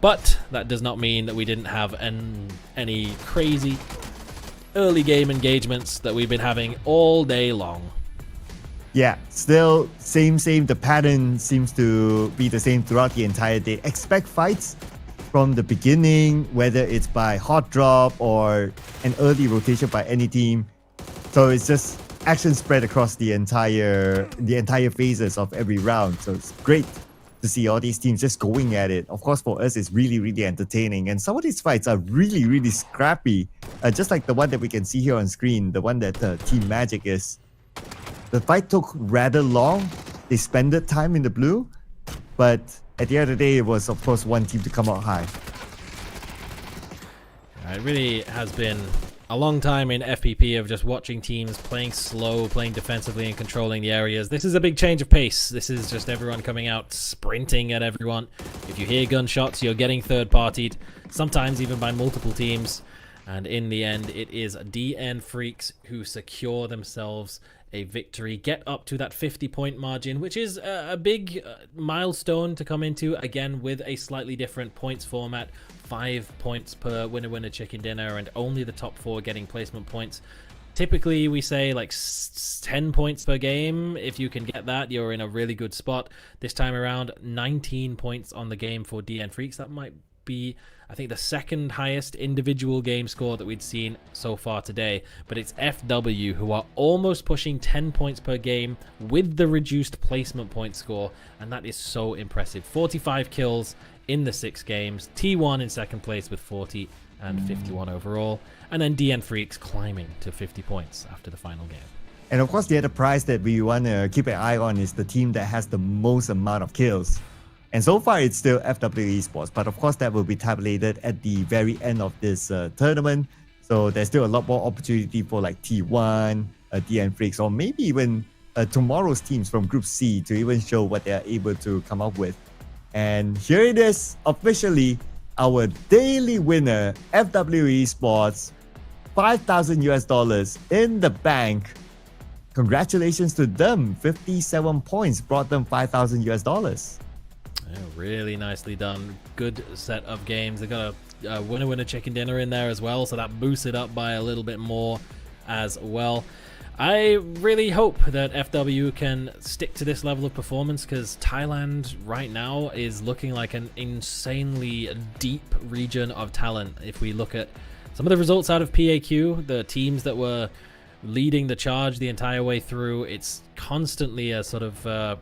F: but that does not mean that we didn't have any crazy early game engagements that we've been having all day long.
G: Yeah, still same. The pattern seems to be the same throughout the entire day. Expect fights from the beginning, whether it's by hot drop or an early rotation by any team. So it's just action spread across the entire phases of every round. So it's great to see all these teams just going at it. Of course, for us, it's really, really entertaining. And some of these fights are really, really scrappy. Just like the one that we can see here on screen, the one that Team Magic is. The fight took rather long. They spent time in the blue, but at the end of the day, it was, of course, one team to come out high.
F: It really has been a long time in FPP of just watching teams playing slow, playing defensively and controlling the areas. This is a big change of pace. This is just everyone coming out sprinting at everyone. If you hear gunshots, you're getting third-partied, sometimes even by multiple teams. And in the end, it is DN Freecs who secure themselves a victory, get up to that 50-point margin, which is a big milestone to come into, again, with a slightly different points format. 5 points per winner chicken dinner, and only the top 4 getting placement points. Typically, we say like 10 points per game. If you can get that, you're in a really good spot. This time around, 19 points on the game for DN Freecs. That might be, I think, the second highest individual game score that we'd seen so far today. But it's FW who are almost pushing 10 points per game with the reduced placement point score, and that is so impressive. 45 kills in the 6 games. T1 in second place with 40 and 51 overall, and then DN Freecs climbing to 50 points after the final game.
G: And of course, the other prize that we want to keep an eye on is the team that has the most amount of kills. And so far, it's still FW Esports, but of course, that will be tabulated at the very end of this tournament. So there's still a lot more opportunity for like T1, DN Freecs, or maybe even tomorrow's teams from Group C to even show what they're able to come up with. And here it is, officially, our daily winner, FW Esports, $5,000 in the bank. Congratulations to them. 57 points brought them $5,000.
F: Yeah, really nicely done. Good set of games. They got a winner chicken dinner in there as well, so that boosts it up by a little bit more as well. I really hope that FW can stick to this level of performance, because Thailand right now is looking like an insanely deep region of talent. If we look at some of the results out of PAQ, the teams that were leading the charge the entire way through, it's constantly a sort of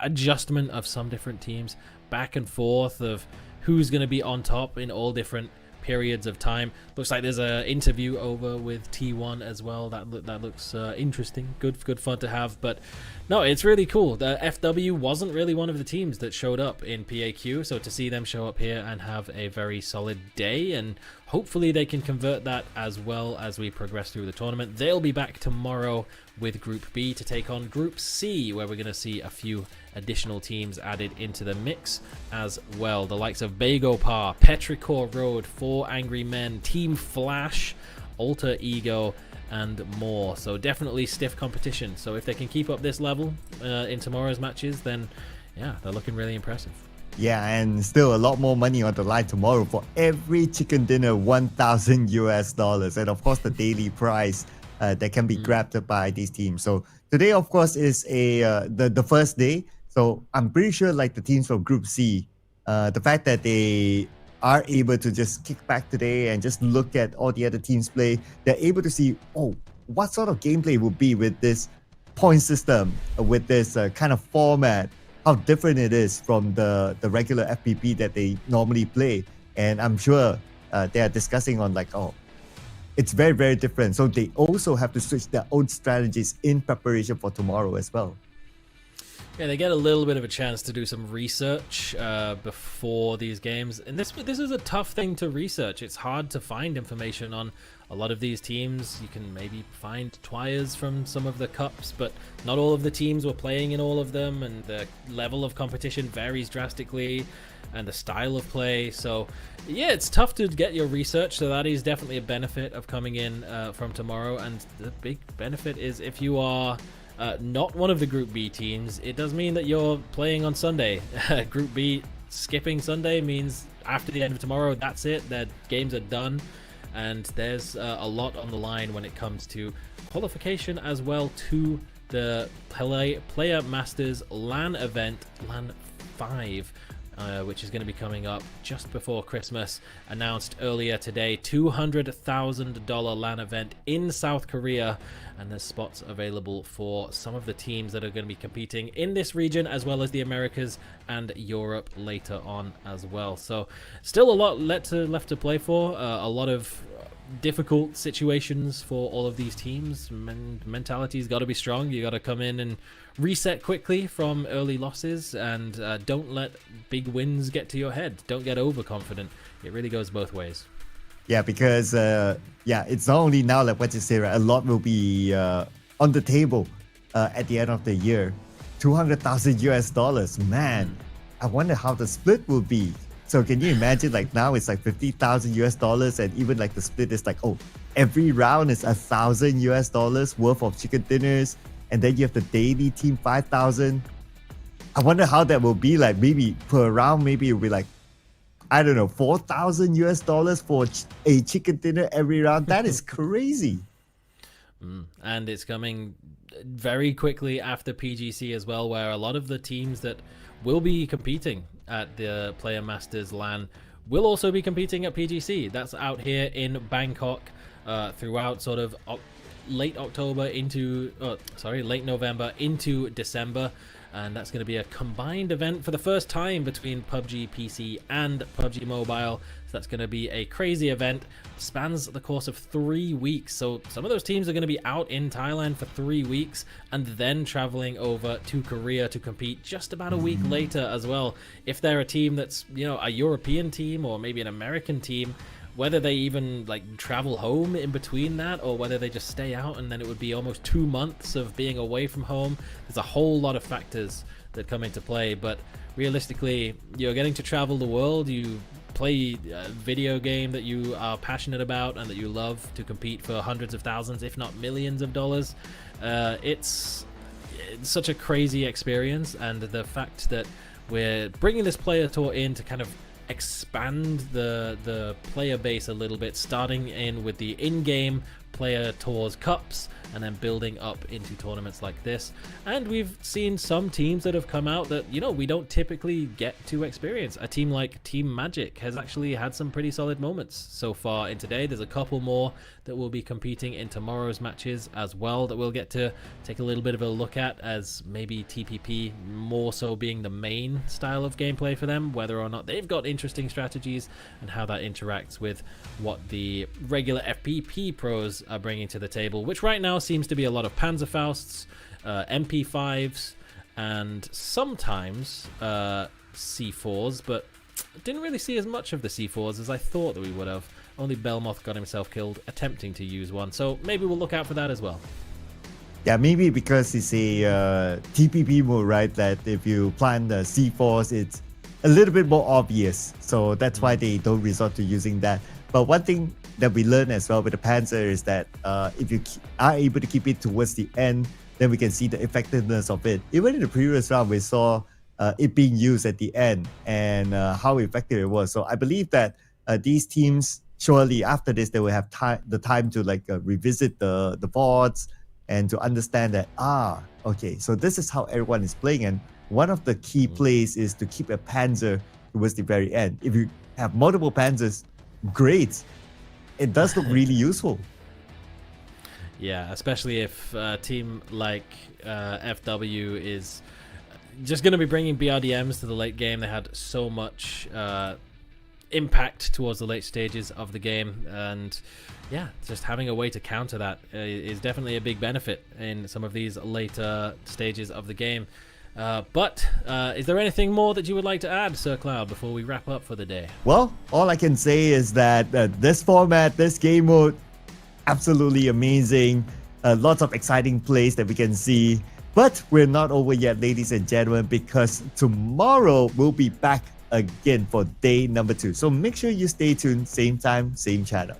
F: adjustment of some different teams, back and forth of who's going to be on top in all different periods of time. Looks like there's an interview over with T1 as well. That looks interesting. Good fun to have. But no, it's really cool. The FW wasn't really one of the teams that showed up in PAQ, so to see them show up here and have a very solid day, and hopefully they can convert that as well as we progress through the tournament. They'll be back tomorrow with Group B to take on Group C, where we're going to see a few additional teams added into the mix as well. The likes of Baegopa, Petrichor Road, 4 Angry Men, Team Flash, Alter Ego, and more. So definitely stiff competition. So if they can keep up this level in tomorrow's matches, then yeah, they're looking really impressive.
G: Yeah, and still a lot more money on the line tomorrow. For every chicken dinner, $1,000, and of course the daily prize that can be grabbed by these teams. So today, of course, is the first day. So I'm pretty sure, like the teams from Group C, the fact that they are able to just kick back today and just look at all the other teams play, they're able to see, oh, what sort of gameplay would be with this point system, with this kind of format, how different it is from the regular FPP that they normally play. And I'm sure they are discussing on like, oh, it's very, very different. So they also have to switch their own strategies in preparation for tomorrow as well.
F: Yeah, they get a little bit of a chance to do some research before these games, and this is a tough thing to research. It's hard to find information on a lot of these teams. You can maybe find twiers from some of the cups, but not all of the teams were playing in all of them, and the level of competition varies drastically, and the style of play. So yeah, it's tough to get your research, so that is definitely a benefit of coming in from tomorrow. And the big benefit is if you are not one of the Group B teams, it does mean that you're playing on Sunday. Group B skipping Sunday means after the end of tomorrow, that's it. Their games are done, and there's a lot on the line when it comes to qualification as well to the Player Masters LAN event, LAN 5. Which is going to be coming up just before Christmas. Announced earlier today, $200,000 LAN event in South Korea, and there's spots available for some of the teams that are going to be competing in this region, as well as the Americas and Europe later on as well. So still a lot left to play for, a lot of difficult situations for all of these teams. Mentality's got to be strong. You got to come in and reset quickly from early losses, and don't let big wins get to your head. Don't get overconfident. It really goes both ways.
G: Yeah, because it's not only now, like what you say, right? A lot will be on the table at the end of the year. $200,000 US. Man, I wonder how the split will be. So can you imagine, like now it's like $50,000 US, and even like the split is like, oh, every round is $1,000 US worth of chicken dinners, and then you have the daily team 5,000. I wonder how that will be like. Maybe per round, maybe it'll be like, I don't know, $4,000 US for a chicken dinner every round. That is crazy.
F: And it's coming very quickly after PGC as well, where a lot of the teams that will be competing at the Player Masters LAN will also be competing at PGC. That's out here in Bangkok throughout sort of late November into December. And that's going to be a combined event for the first time between PUBG PC and PUBG Mobile. So that's going to be a crazy event. Spans the course of 3 weeks. So some of those teams are going to be out in Thailand for 3 weeks and then traveling over to Korea to compete just about a week later as well. If they're a team that's, you know, a European team or maybe an American team, whether they even like travel home in between that, or whether they just stay out, and then it would be almost 2 months of being away from home. There's a whole lot of factors that come into play, but realistically, you're getting to travel the world. You play a video game that you are passionate about and that you love to compete for hundreds of thousands, if not millions of dollars. It's such a crazy experience, and the fact that we're bringing this player tour in to kind of expand the player base a little bit, starting in with the in-game player tours cups and then building up into tournaments like this. And we've seen some teams that have come out that, you know, we don't typically get to experience. A team like Team Magic has actually had some pretty solid moments so far in today. There's a couple more that will be competing in tomorrow's matches as well that we'll get to take a little bit of a look at, as maybe TPP more so being the main style of gameplay for them, whether or not they've got interesting strategies and how that interacts with what the regular FPP pros are bringing to the table, which right now seems to be a lot of Panzerfausts, MP5s, and sometimes C4s, but didn't really see as much of the C4s as I thought that we would have. Only Belmoth got himself killed attempting to use one, so maybe we'll look out for that as well.
G: Yeah, maybe because it's a TPP mode, right? That if you plant the C4s, it's a little bit more obvious. So that's why they don't resort to using that. But one thing that we learned as well with the Panzer is that if you are able to keep it towards the end, then we can see the effectiveness of it. Even in the previous round, we saw it being used at the end and how effective it was. So I believe that these teams, surely after this, they will have the time to like revisit the boards and to understand that, okay, so this is how everyone is playing. And one of the key plays is to keep a Panzer towards the very end. If you have multiple Panzers, great. It does look really useful.
F: Yeah, especially if a team like FW is just going to be bringing BRDMs to the late game. They had so much impact towards the late stages of the game, and yeah, just having a way to counter that is definitely a big benefit in some of these later stages of the game. But is there anything more that you would like to add, Sir Cloud, before we wrap up for the day?
G: Well, all I can say is that this format, this game mode, absolutely amazing. Lots of exciting plays that we can see. But we're not over yet, ladies and gentlemen, because tomorrow we'll be back again for day number 2. So make sure you stay tuned, same time, same channel.